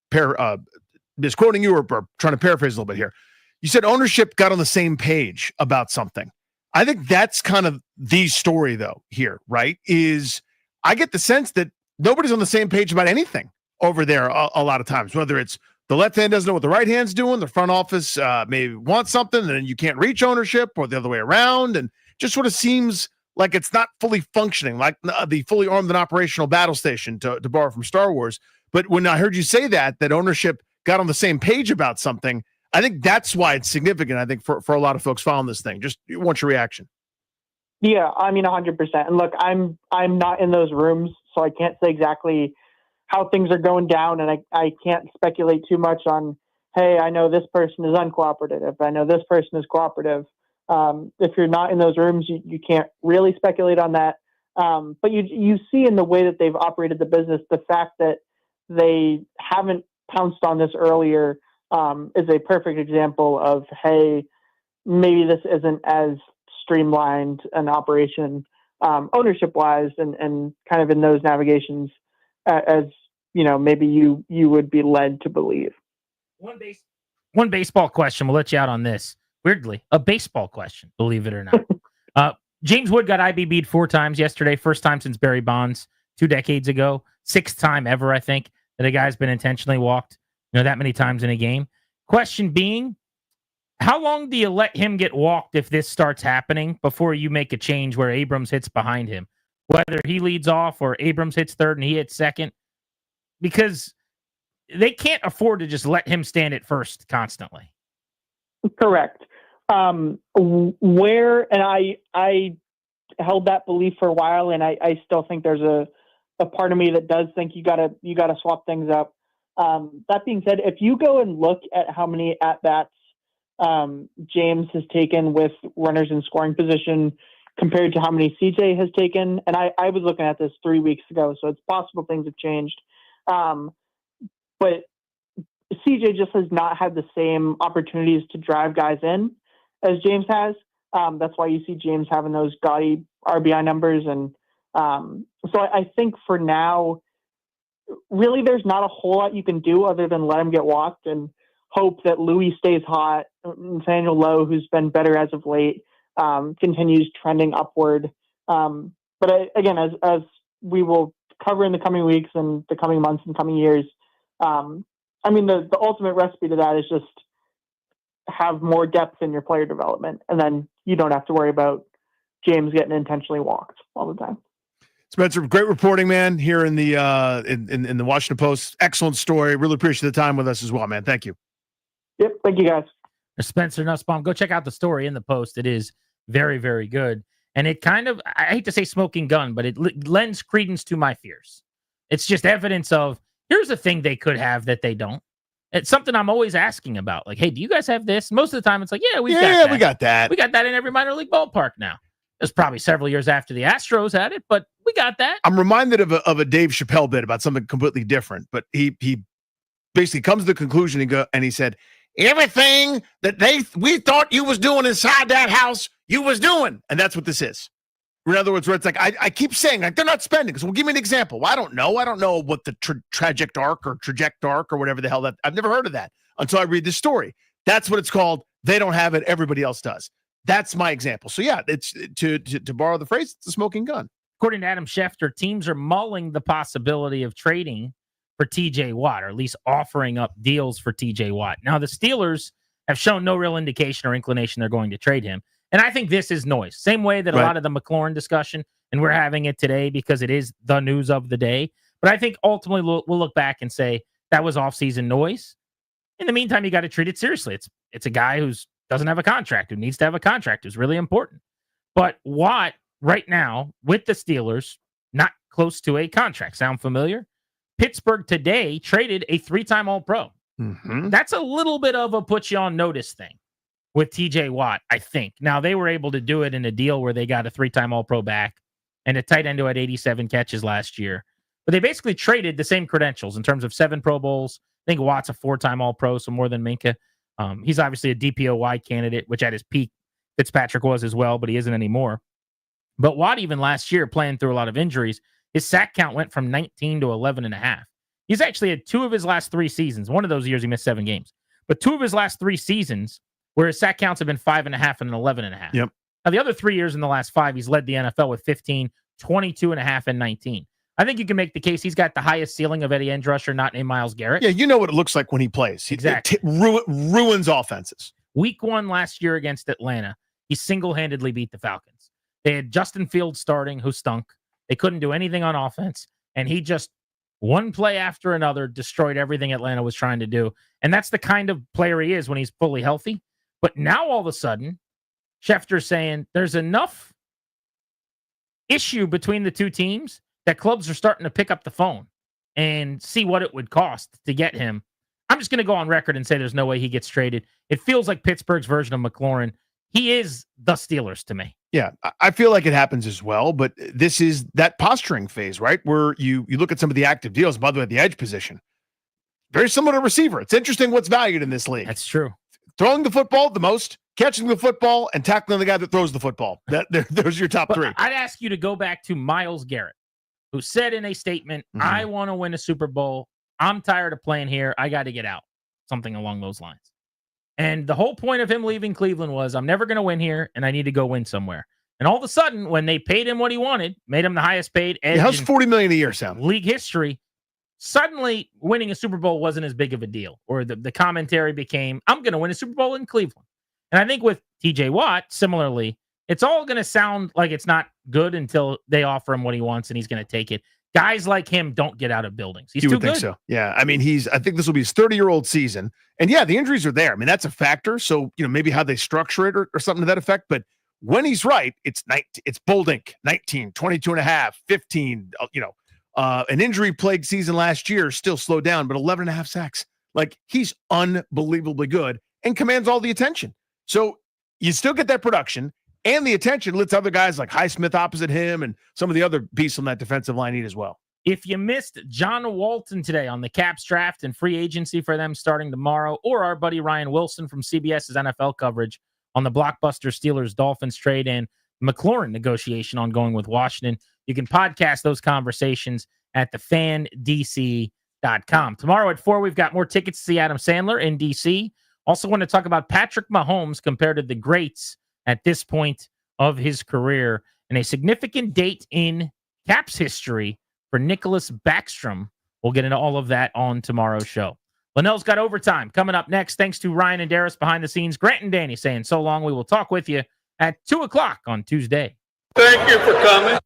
misquoting you or trying to paraphrase a little bit here. You said ownership got on the same page about something. I think that's kind of the story, though, here, right? Is I get the sense that nobody's on the same page about anything over there a lot of times, whether it's the left hand doesn't know what the right hand's doing, the front office maybe wants something, and then you can't reach ownership, or the other way around, and just sort of seems like it's not fully functioning, like the fully armed and operational battle station, to borrow from Star Wars. But when I heard you say that ownership got on the same page about something, I think that's why it's significant, I think, for a lot of folks following this thing. Just want your reaction. Yeah, 100%. And look, I'm not in those rooms, so I can't say exactly how things are going down, and I can't speculate too much on, hey, I know this person is uncooperative, I know this person is cooperative. If you're not in those rooms, you can't really speculate on that. But you see in the way that they've operated the business, the fact that they haven't pounced on this earlier is a perfect example of, hey, maybe this isn't as streamlined an operation ownership-wise and kind of in those navigations as maybe you would be led to believe. One baseball question. We'll let you out on this. Weirdly, a baseball question, believe it or not. James Wood got IBB'd 4 times yesterday. First time since Barry Bonds 2 decades ago. 6th time ever, I think, that a guy's been intentionally walked that many times in a game. Question being, how long do you let him get walked if this starts happening before you make a change where Abrams hits behind him? Whether he leads off or Abrams hits third and he hits second? Because they can't afford to just let him stand at first constantly. Correct. Where, and I held that belief for a while, and I still think there's a part of me that does think you gotta swap things up. That being said, if you go and look at how many at-bats James has taken with runners in scoring position compared to how many CJ has taken, and I was looking at this 3 weeks ago, so it's possible things have changed. But CJ just has not had the same opportunities to drive guys in as James has. That's why you see James having those gaudy RBI numbers. And so I think for now, really there's not a whole lot you can do other than let him get walked and hope that Louis stays hot. Nathaniel Lowe, who's been better as of late, continues trending upward. But again, as we will cover in the coming weeks and the coming months and coming years, I mean, the ultimate recipe to that is just have more depth in your player development, and then you don't have to worry about James getting intentionally walked all the time. Spencer, great reporting, man, here in the in the Washington Post. Excellent story. Really appreciate the time with us as well, man. Thank you. Yep, thank you, guys. Spencer Nussbaum, go check out the story in the Post. It is very, very good. And it kind of, I hate to say smoking gun, but it lends credence to my fears. It's just evidence of, here's a thing they could have that they don't. It's something I'm always asking about. Like, hey, do you guys have this? Most of the time, it's like, yeah, we got that. We got that. We got that in every minor league ballpark now. It's probably several years after the Astros had it, but we got that. I'm reminded of a Dave Chappelle bit about something completely different, but he basically comes to the conclusion and he said, everything that we thought you was doing inside that house, you was doing. And that's what this is. In other words, where it's like, I keep saying, like, they're not spending. So, well, give me an example. Well, I don't know. I don't know what the tragic arc or whatever the hell that, I've never heard of that until I read this story. That's what it's called. They don't have it. Everybody else does. That's my example. So yeah, it's to borrow the phrase, it's a smoking gun. According to Adam Schefter, teams are mulling the possibility of trading for TJ Watt, or at least offering up deals for TJ Watt. Now, the Steelers have shown no real indication or inclination they're going to trade him. And I think this is noise. Same way that a lot of the McLaurin discussion, and we're having it today because it is the news of the day. But I think ultimately we'll look back and say that was offseason noise. In the meantime, you got to treat it seriously. It's a guy who's doesn't have a contract, who needs to have a contract, who's really important. But Watt, right now, with the Steelers, not close to a contract. Sound familiar? Pittsburgh today traded a 3-time All-Pro. Mm-hmm. That's a little bit of a put you on notice thing with TJ Watt, I think. Now, they were able to do it in a deal where they got a 3-time All-Pro back and a tight end who had 87 catches last year. But they basically traded the same credentials in terms of 7 Pro Bowls. I think Watt's a 4-time All-Pro, so more than Minka. He's obviously a DPOY candidate, which at his peak, Fitzpatrick was as well, but he isn't anymore. But Watt, even last year, playing through a lot of injuries, his sack count went from 19 to 11.5. He's actually had 2 of his last 3 seasons. One of those years, he missed 7 games. But 2 of his last 3 seasons, where his sack counts have been 5.5 and 11.5. Yep. Now, the other 3 years in the last 5, he's led the NFL with 15, 22.5, and 19. I think you can make the case he's got the highest ceiling of any edge rusher not named Myles Garrett. Yeah, you know what it looks like when he plays. Exactly. It ruins offenses. Week 1 last year against Atlanta, he single-handedly beat the Falcons. They had Justin Fields starting, who stunk. They couldn't do anything on offense, and he just, one play after another, destroyed everything Atlanta was trying to do. And that's the kind of player he is when he's fully healthy. But now, all of a sudden, Schefter's saying there's enough issue between the two teams that clubs are starting to pick up the phone and see what it would cost to get him. I'm just going to go on record and say there's no way he gets traded. It feels like Pittsburgh's version of McLaurin. He is the Steelers to me. Yeah, I feel like it happens as well, but this is that posturing phase, right? Where you look at some of the active deals, by the way, the edge position. Very similar to receiver. It's interesting what's valued in this league. That's true. Throwing the football the most, catching the football, and tackling the guy that throws the football. Those are your top 3. I'd ask you to go back to Myles Garrett, who said in a statement, I want to win a Super Bowl. I'm tired of playing here. I got to get out. Something along those lines. And the whole point of him leaving Cleveland was, I'm never going to win here, and I need to go win somewhere. And all of a sudden, when they paid him what he wanted, made him the highest paid edge how's $40 million a year sound? League history, suddenly winning a Super Bowl wasn't as big of a deal. Or the commentary became, I'm going to win a Super Bowl in Cleveland. And I think with TJ Watt, similarly, it's all going to sound like it's not good until they offer him what he wants and he's going to take it. Guys like him don't get out of buildings. He's you too would think good. so. Yeah. I mean, I think this will be his 30-year-old season. And yeah, the injuries are there. I mean, that's a factor. So, maybe how they structure it or something to that effect. But when he's right, it's bold ink, 19, 22.5, 15, an injury-plagued season last year still slowed down, but 11.5 sacks. Like, he's unbelievably good and commands all the attention. So you still get that production. And the attention lets other guys like Highsmith opposite him and some of the other pieces on that defensive line need as well. If you missed John Walton today on the Caps draft and free agency for them starting tomorrow, or our buddy Ryan Wilson from CBS's NFL coverage, on the blockbuster Steelers-Dolphins trade and McLaurin negotiation ongoing with Washington. You can podcast those conversations at thefandc.com. Tomorrow at 4, we've got more tickets to see Adam Sandler in D.C. Also want to talk about Patrick Mahomes compared to the greats at this point of his career and a significant date in Caps history for Nicholas Backstrom. We'll get into all of that on tomorrow's show. Linnell's got overtime coming up next. Thanks to Ryan and Darius behind the scenes. Grant and Danny saying so long. We will talk with you at 2 o'clock on Tuesday. Thank you for coming.